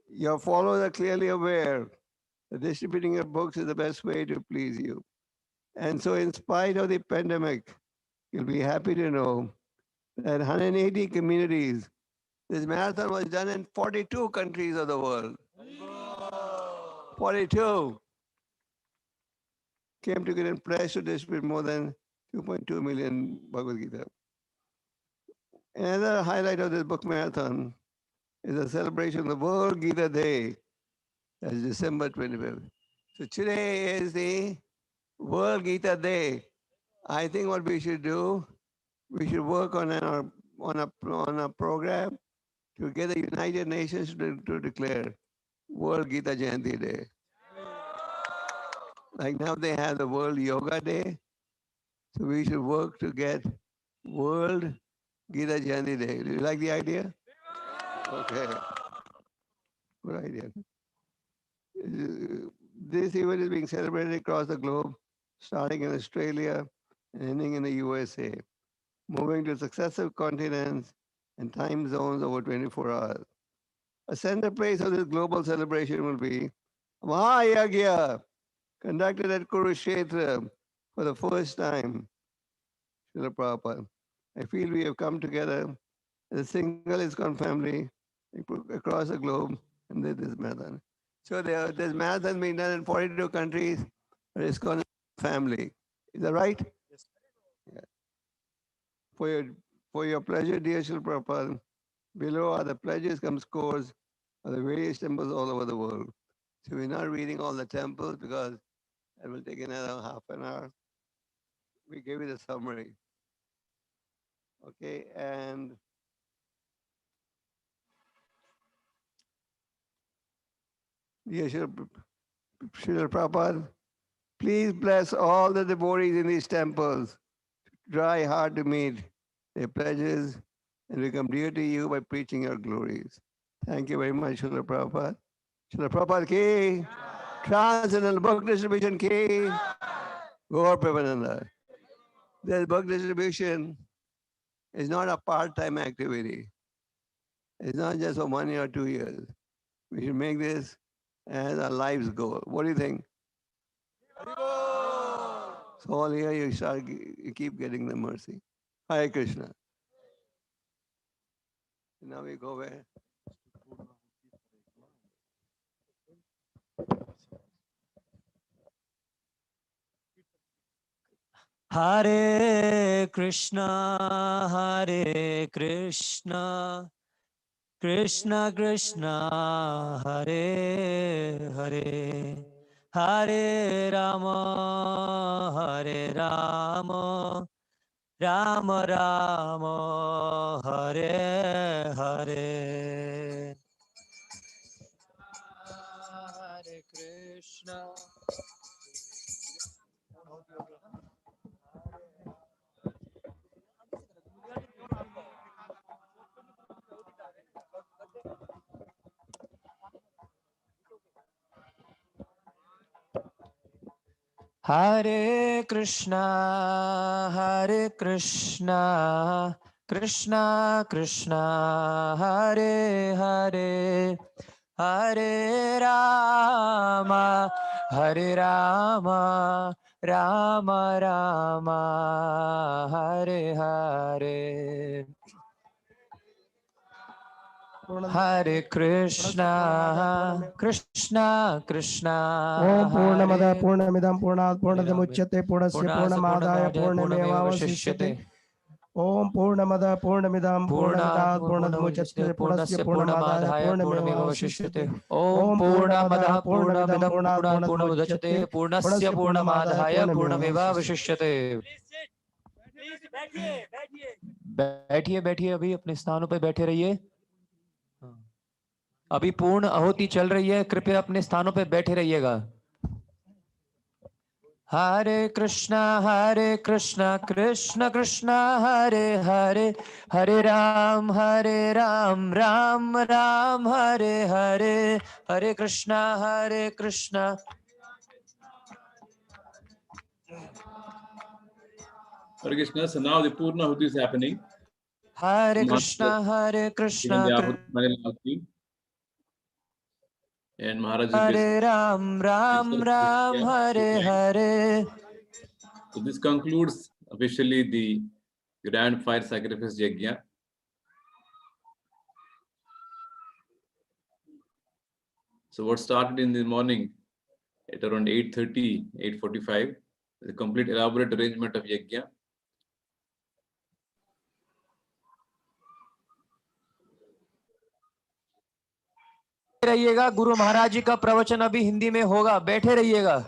Your followers are clearly aware that distributing your books is the best way to please you. And so in spite of the pandemic, you'll be happy to know that 180 communities, this marathon was done in 42 countries of the world. 42 came together and pledged to distribute more than 2.2 million Bhagavad Gita. Another highlight of this book marathon is a celebration of the World Gita Day. That's December 25th. So today is the World Gita Day. I think what we should do, we should work on a program to get the United Nations to declare World Gita Jayanti Day. Like now they have the World Yoga Day. So we should work to get World Gita Jayanti Day. Do you like the idea? Okay. Good idea. This event is being celebrated across the globe, starting in Australia and ending in the USA, moving to successive continents and time zones over 24 hours. A centerpiece of this global celebration will be Maha Yajna, conducted at Kurukshetra for the first time. Srila Prabhupada. I feel we have come together as a single ISKCON family across the globe and did this marathon. So this marathon being done in 42 countries, but ISKCON family. Is that right? Yes. Yeah. For your pleasure, dear Srila Prabhupada, below are the pledges come scores of the various temples all over the world. So we're not reading all the temples because it will take another half an hour. We gave you the summary. Okay, and dear Srila Prabhupada, please bless all the devotees in these temples. Try hard to meet their pledges and become dear to you by preaching your glories. Thank you very much, Srila Prabhupada. Srila Prabhupada ki, Transcendental Book Distribution ki, Gaur Premananda. This book distribution is not a part-time activity. It's not just for 1 year or 2 years. We should make this as our life's goal. What do you think? So all here you keep getting the mercy. Hare Krishna. Now we go where? Hare Krishna, Krishna Krishna, Hare Hare, Hare Rama, Rama Rama, Hare Hare. Hare Krishna. Hare Krishna, Krishna Krishna, Hare Hare, Hare Rama, Rama Rama, Hare Hare. Hare Krishna, Krishna Krishna. Om Purnamada Purnamidam Purnat Purnadamuchyate Purnasya Purnamadaya Purnamevavasishyate. Om Purnamada Purnamidam Purnamidat Purnadamuchyate Purnasya Purnamadaya Purnamevavasishyate. Om Purnamada Purnamidam Purnat Purnadamuchyate Purnasya Purnamadaya Purnamevavasishyate. बैठिए बैठिए अभी अपने स्थानों पर बैठे रहिए. अभी पूर्ण आहुति चल रही है, कृपया अपने स्थानों पर बैठे रहिएगा. Hare Krishna, Krishna Krishna, Hare Hare, Hare Ram, Ram Ram, Hare Hare, Hare Krishna, Krishna. Hare Krishna. So now the Purna Ahuti is happening. Hare Krishna, And Maharaj is Hare Ram, Ram Ram, Hare Hare. So this concludes officially the Grand Fire Sacrifice Yajna. So what started in the morning at around 8:30, 8:45, the complete elaborate arrangement of Yajna. रहिएगा, गुरु महाराज जी का प्रवचन अभी हिंदी में होगा, बैठे रहिएगा।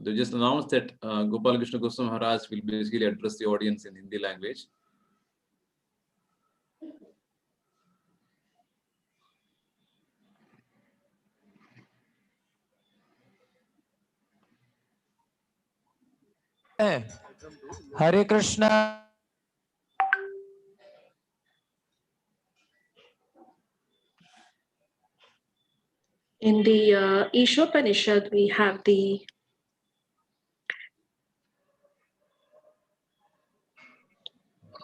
They just announced that Gopal Krishna Goswami Maharaj will basically address the audience in Hindi language. Hare Krishna. In the Ishopanishad, we have the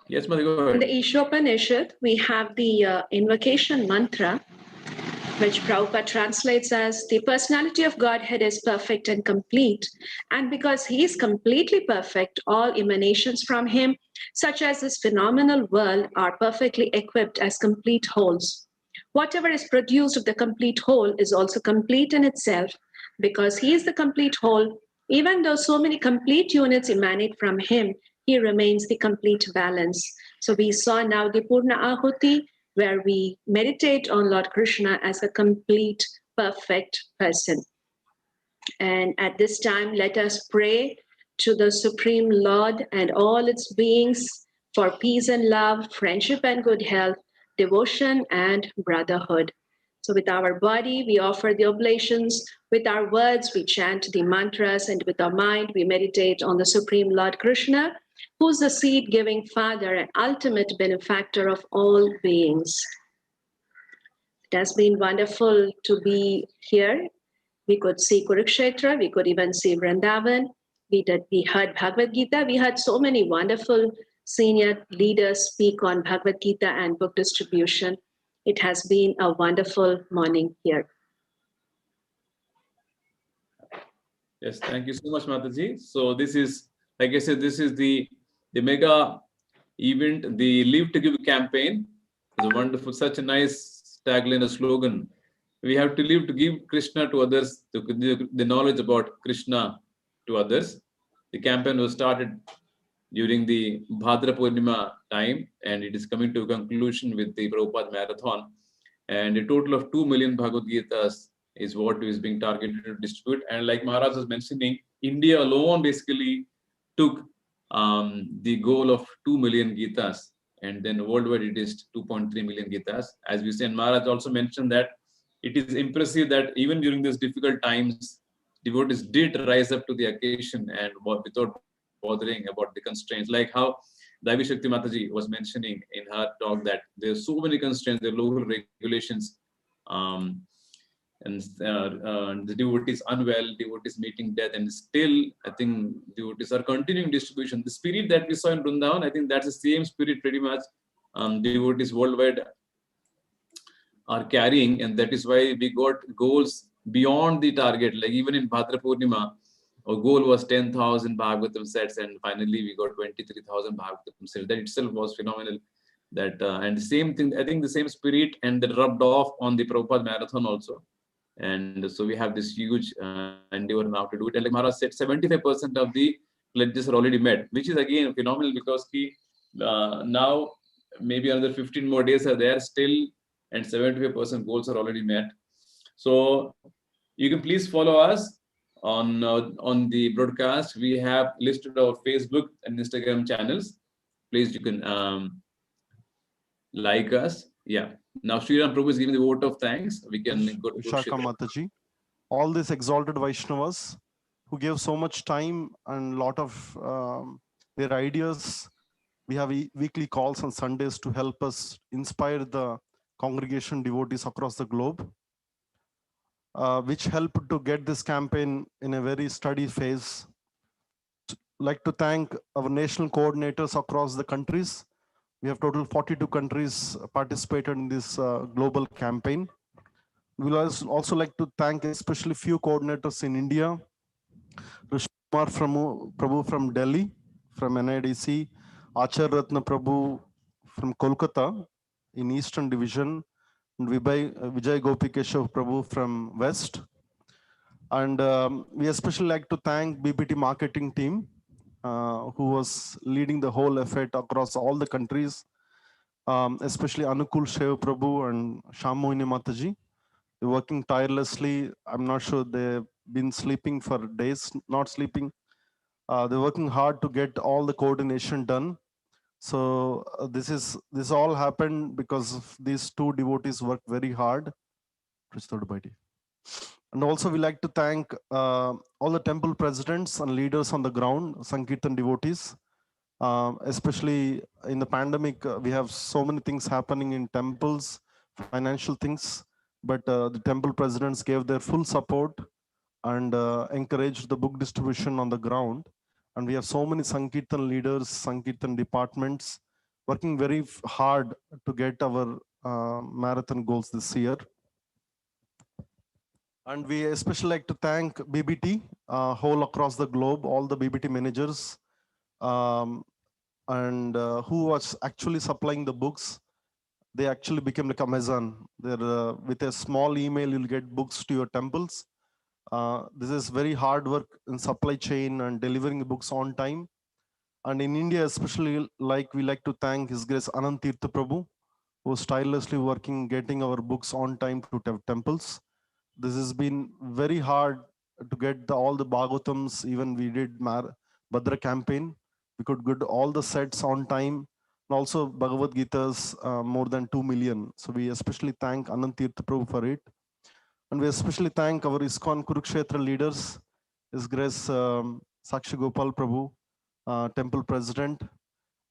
Yes, Mother, go ahead. in the Ishopanishad, we have the invocation mantra, which Prabhupada translates as the personality of Godhead is perfect and complete. And because he is completely perfect, all emanations from him, such as this phenomenal world, are perfectly equipped as complete wholes. Whatever is produced of the complete whole is also complete in itself. Because he is the complete whole, even though so many complete units emanate from him, he remains the complete balance. So we saw now the Purna Ahuti, where we meditate on Lord Krishna as a complete, perfect person. And at this time, let us pray to the Supreme Lord and all its beings for peace and love, friendship and good health, devotion and brotherhood. So with our body, we offer the oblations. With our words, we chant the mantras. And with our mind, we meditate on the Supreme Lord Krishna, who's the seed-giving Father and ultimate benefactor of all beings. It has been wonderful to be here. We could see Kurukshetra, we could even see Vrindavan. We heard Bhagavad Gita. We had so many wonderful senior leaders speak on Bhagavad Gita and book distribution. It has been a wonderful morning here. Yes, thank you so much, Mataji. So this is, like I said, this is the mega event, the Live to Give campaign. It's a wonderful, such a nice tagline, a slogan. We have to live to give Krishna to others, the knowledge about Krishna to others. The campaign was started during the Bhadra Purnima time, and it is coming to a conclusion with the Prabhupada Marathon. And a total of 2 million Bhagavad Gitas is what is being targeted to distribute. And like Maharaj was mentioning, India alone basically took the goal of 2 million Gitas, and then worldwide it is 2.3 million Gitas. As we said, Maharaj also mentioned that it is impressive that even during these difficult times, devotees did rise up to the occasion and without bothering about the constraints, like how Daivi Shakti Mataji was mentioning in her talk that there are so many constraints, there are local regulations, and the devotees unwell, devotees meeting death, and still I think devotees are continuing distribution. The spirit that we saw in Vrindavan, I think that's the same spirit pretty much devotees worldwide are carrying, and that is why we got goals beyond the target. Like even in Bhadra Purnima, our goal was 10,000 Bhagavatam sets, and finally we got 23,000 Bhagavatam sets. That itself was phenomenal. That and the same thing, I think the same spirit and that rubbed off on the Prabhupada Marathon also. And so we have this huge endeavor now to do it. And like Maharaj said, 75% of the pledges are already met, which is again phenomenal because now maybe another 15 more days are there still, and 75% goals are already met. So you can please follow us on the broadcast. We have listed our Facebook and Instagram channels. Please, you can like us. Yeah. Now Srila Prabhu is giving the vote of thanks. We can go to Shaka Mataji. All these exalted Vaishnavas who gave so much time and lot of their ideas. We have weekly calls on Sundays to help us inspire the congregation devotees across the globe, which helped to get this campaign in a very steady phase. Like to thank our national coordinators across the countries. We have total 42 countries participated in this global campaign. We will also like to thank especially few coordinators in India. Rishmar Prabhu from Delhi, from NIDC, Acharya Ratna Prabhu from Kolkata in Eastern Division, and Vijay Gopikeshav Prabhu from West. And we especially like to thank BPT marketing team who was leading the whole effort across all the countries. especially Anukul Shev Prabhu and Shamohini Mataji. They're working tirelessly. I'm not sure they've been sleeping for days, not sleeping. They're working hard to get all the coordination done. So this all happened because of these two devotees worked very hard. And also we like to thank all the temple presidents and leaders on the ground, Sankirtan devotees. Especially in the pandemic, we have so many things happening in temples, financial things, but the temple presidents gave their full support and encouraged the book distribution on the ground. And we have so many Sankirtan leaders, Sankirtan departments working very hard to get our marathon goals this year. And we especially like to thank BBT, whole across the globe, all the BBT managers, and who was actually supplying the books. They actually became like Amazon. They're, with a small email, you'll get books to your temples. This is very hard work in supply chain and delivering the books on time. And in India, especially, like we like to thank His Grace Anant Tirtha Prabhu, who is tirelessly working, getting our books on time to temples. This has been very hard to get all the Bhagavatams. Even we did Bhadra campaign. We could get all the sets on time. And also Bhagavad Gita's more than 2 million. So we especially thank Anant Tirtha Prabhu for it. And we especially thank our ISKCON Kurukshetra leaders, His Grace Sakshi Gopal Prabhu, temple president,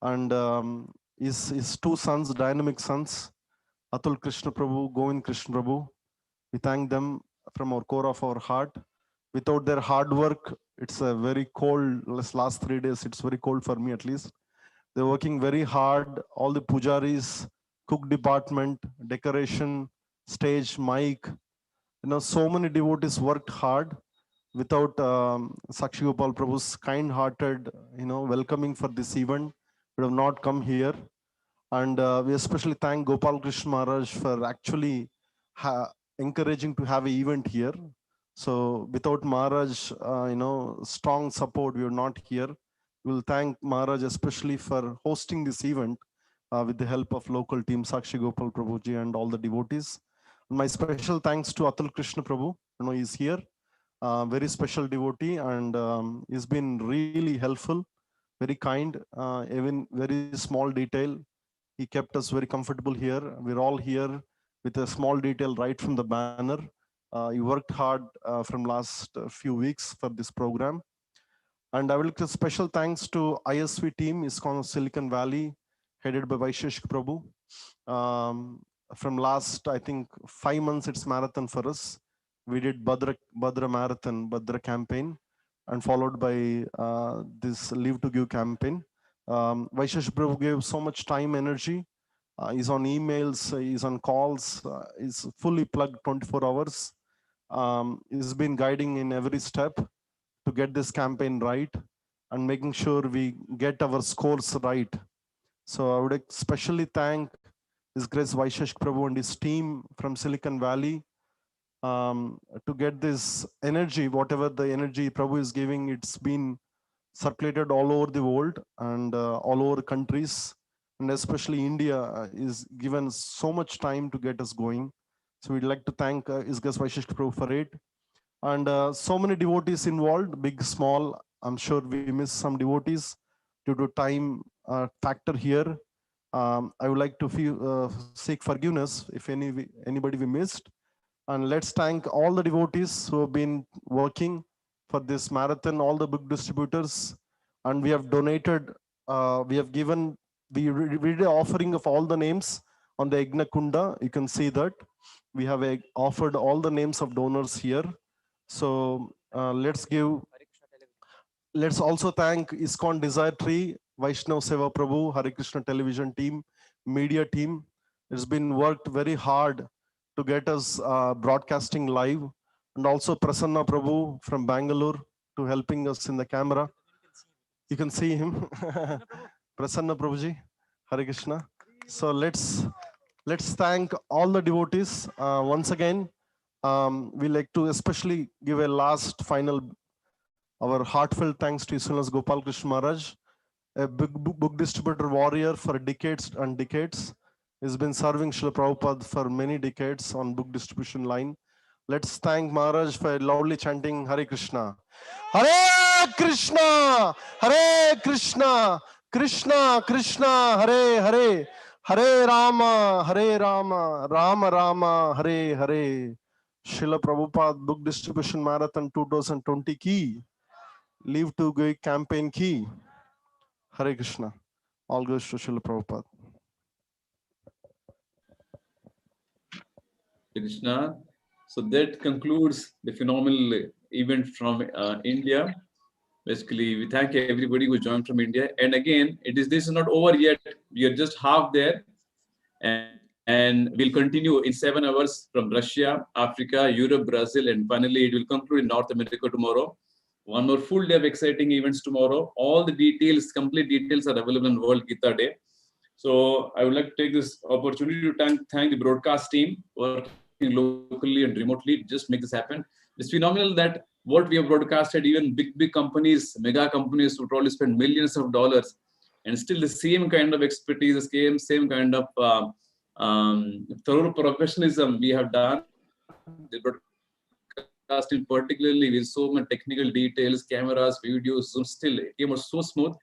and his two sons, dynamic sons, Atul Krishna Prabhu, Govind Krishna Prabhu. We thank them from our core of our heart. Without their hard work, it's a very cold, last 3 days, it's very cold for me at least. They're working very hard. All the pujaris, cook department, decoration, stage, mic, so many devotees worked hard. Without Sakshi Gopal Prabhu's kind-hearted, welcoming for this event, would have not come here. And we especially thank Gopal Krishna Maharaj for actually encouraging to have an event here. So without Maharaj, strong support, we are not here. We will thank Maharaj especially for hosting this event with the help of local team, Sakshi Gopal Prabhuji and all the devotees. And my special thanks to Atul Krishna Prabhu. He's here. Very special devotee, and he's been really helpful, very kind, even very small detail. He kept us very comfortable here. We're all here with a small detail right from the banner. He worked hard from last few weeks for this program. And I will give special thanks to ISV team, ISKCON Silicon Valley, headed by Vaisesika Prabhu. From last, I think, 5 months, it's marathon for us. We did Bhadra Marathon, Bhadra campaign, and followed by this Live to Give campaign. Vaisesika Prabhu gave so much time, energy. He's on emails, he's on calls, he's fully plugged 24 hours. He's been guiding in every step to get this campaign right and making sure we get our scores right. So I would especially thank His Grace Vaisesika Prabhu and his team from Silicon Valley to get this energy, whatever the energy Prabhu is giving, it's been circulated all over the world and all over countries, and especially India is given so much time to get us going. So we'd like to thank His Grace Vaisesika Prabhu for it. And so many devotees involved, big, small. I'm sure we missed some devotees due to time factor here. I would like to seek forgiveness if anybody we missed. And let's thank all the devotees who have been working for this marathon, all the book distributors. And we have donated, we have given, we did an offering of all the names on the Yajna Kunda. You can see that. We have offered all the names of donors here. So let's also thank ISKCON Desire Tree, Vaishnava Seva Prabhu, Hare Krishna television team, media team. It's been worked very hard to get us broadcasting live, and also Prasanna Prabhu from Bangalore to helping us in the camera. You can see him, Prasanna Prabhuji, Hare Krishna. So let's thank all the devotees once again. We like to especially give a last final, our heartfelt thanks to His Holiness Gopal Krishna Maharaj, a big book distributor warrior for decades and decades. He's been serving Srila Prabhupada for many decades on book distribution line. Let's thank Maharaj for loudly chanting Hare Krishna. Hare Krishna, Hare Krishna, Krishna Krishna, Hare Hare, Hare Rama, Rama Rama, Hare Hare. Srila Prabhupada Book Distribution Marathon 2020 ki, Live to Go campaign ki. Hare Krishna. All goes to Srila Prabhupada. Krishna. So that concludes the phenomenal event from India. Basically, we thank everybody who joined from India. And again, this is not over yet. We are just half there. And we'll continue in 7 hours from Russia, Africa, Europe, Brazil, and finally it will conclude in North America tomorrow. One more full day of exciting events tomorrow. All the details, complete details are available on World Gita Day. So I would like to take this opportunity to thank the broadcast team working locally and remotely. Just make this happen. It's phenomenal that what we have broadcasted, even big companies, mega companies would probably spend millions of dollars, and still the same kind of expertise, the same kind of thorough professionalism we have done. The broadcasting, particularly with so many technical details, cameras, videos, Zoom, still it came out so smooth.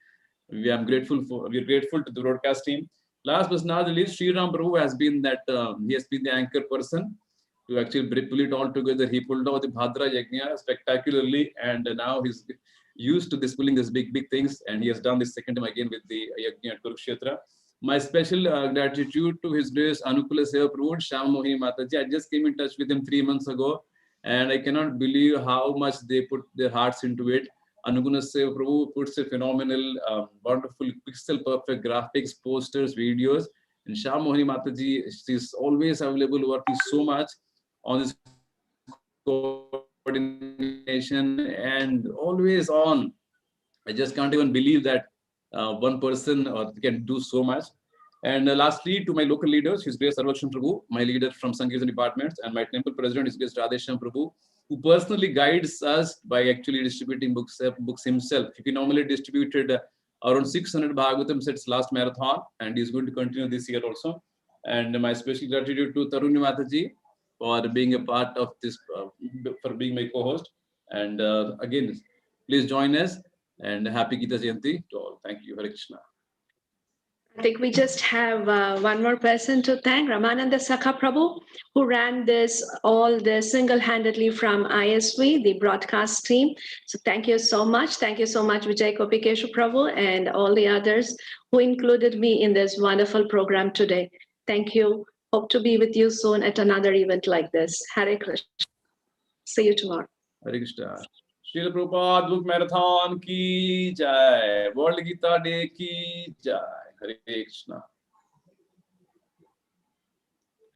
We're grateful to the broadcast team. Last but not the least, Srila Prabhu has been he has been the anchor person to actually pull it all together. He pulled out the Bhadra Yajna spectacularly, and now he's used to pulling these big things, and he has done this second time again with the Yajna at Kurukshetra. My special gratitude to His Grace Anukula Seva Prabhu, Shyam Mohini Mataji. I just came in touch with him 3 months ago, and I cannot believe how much they put their hearts into it. Anukula Seva Prabhu puts a phenomenal, wonderful, pixel perfect graphics, posters, videos. And Shyam Mohini Mataji, she's always available, working so much on this coordination and always on. I just can't even believe that one person can do so much. And lastly, to my local leaders, His Grace Sarvakshan Prabhu, my leader from Sankirtan departments, and my temple president, His Grace Radhesham Prabhu, who personally guides us by actually distributing books himself. He normally distributed around 600 Bhagavatam sets last marathon, and he's going to continue this year also. And my special gratitude to Taruni Mataji for being a part of this, for being my co-host. And again, please join us, and happy Gita Jayanti to all. Thank you. Hare Krishna. I think we just have one more person to thank, Ramananda Sakha Prabhu, who ran all this single-handedly from ISV, the broadcast team. So thank you so much. Thank you so much, Vijay Kopikeshu Prabhu, and all the others who included me in this wonderful program today. Thank you. Hope to be with you soon at another event like this. Hare Krishna. See you tomorrow. Hare Krishna. Srila Prabhupada Book Marathon ki jai. World Gita Day ki jai. Hare Krishna.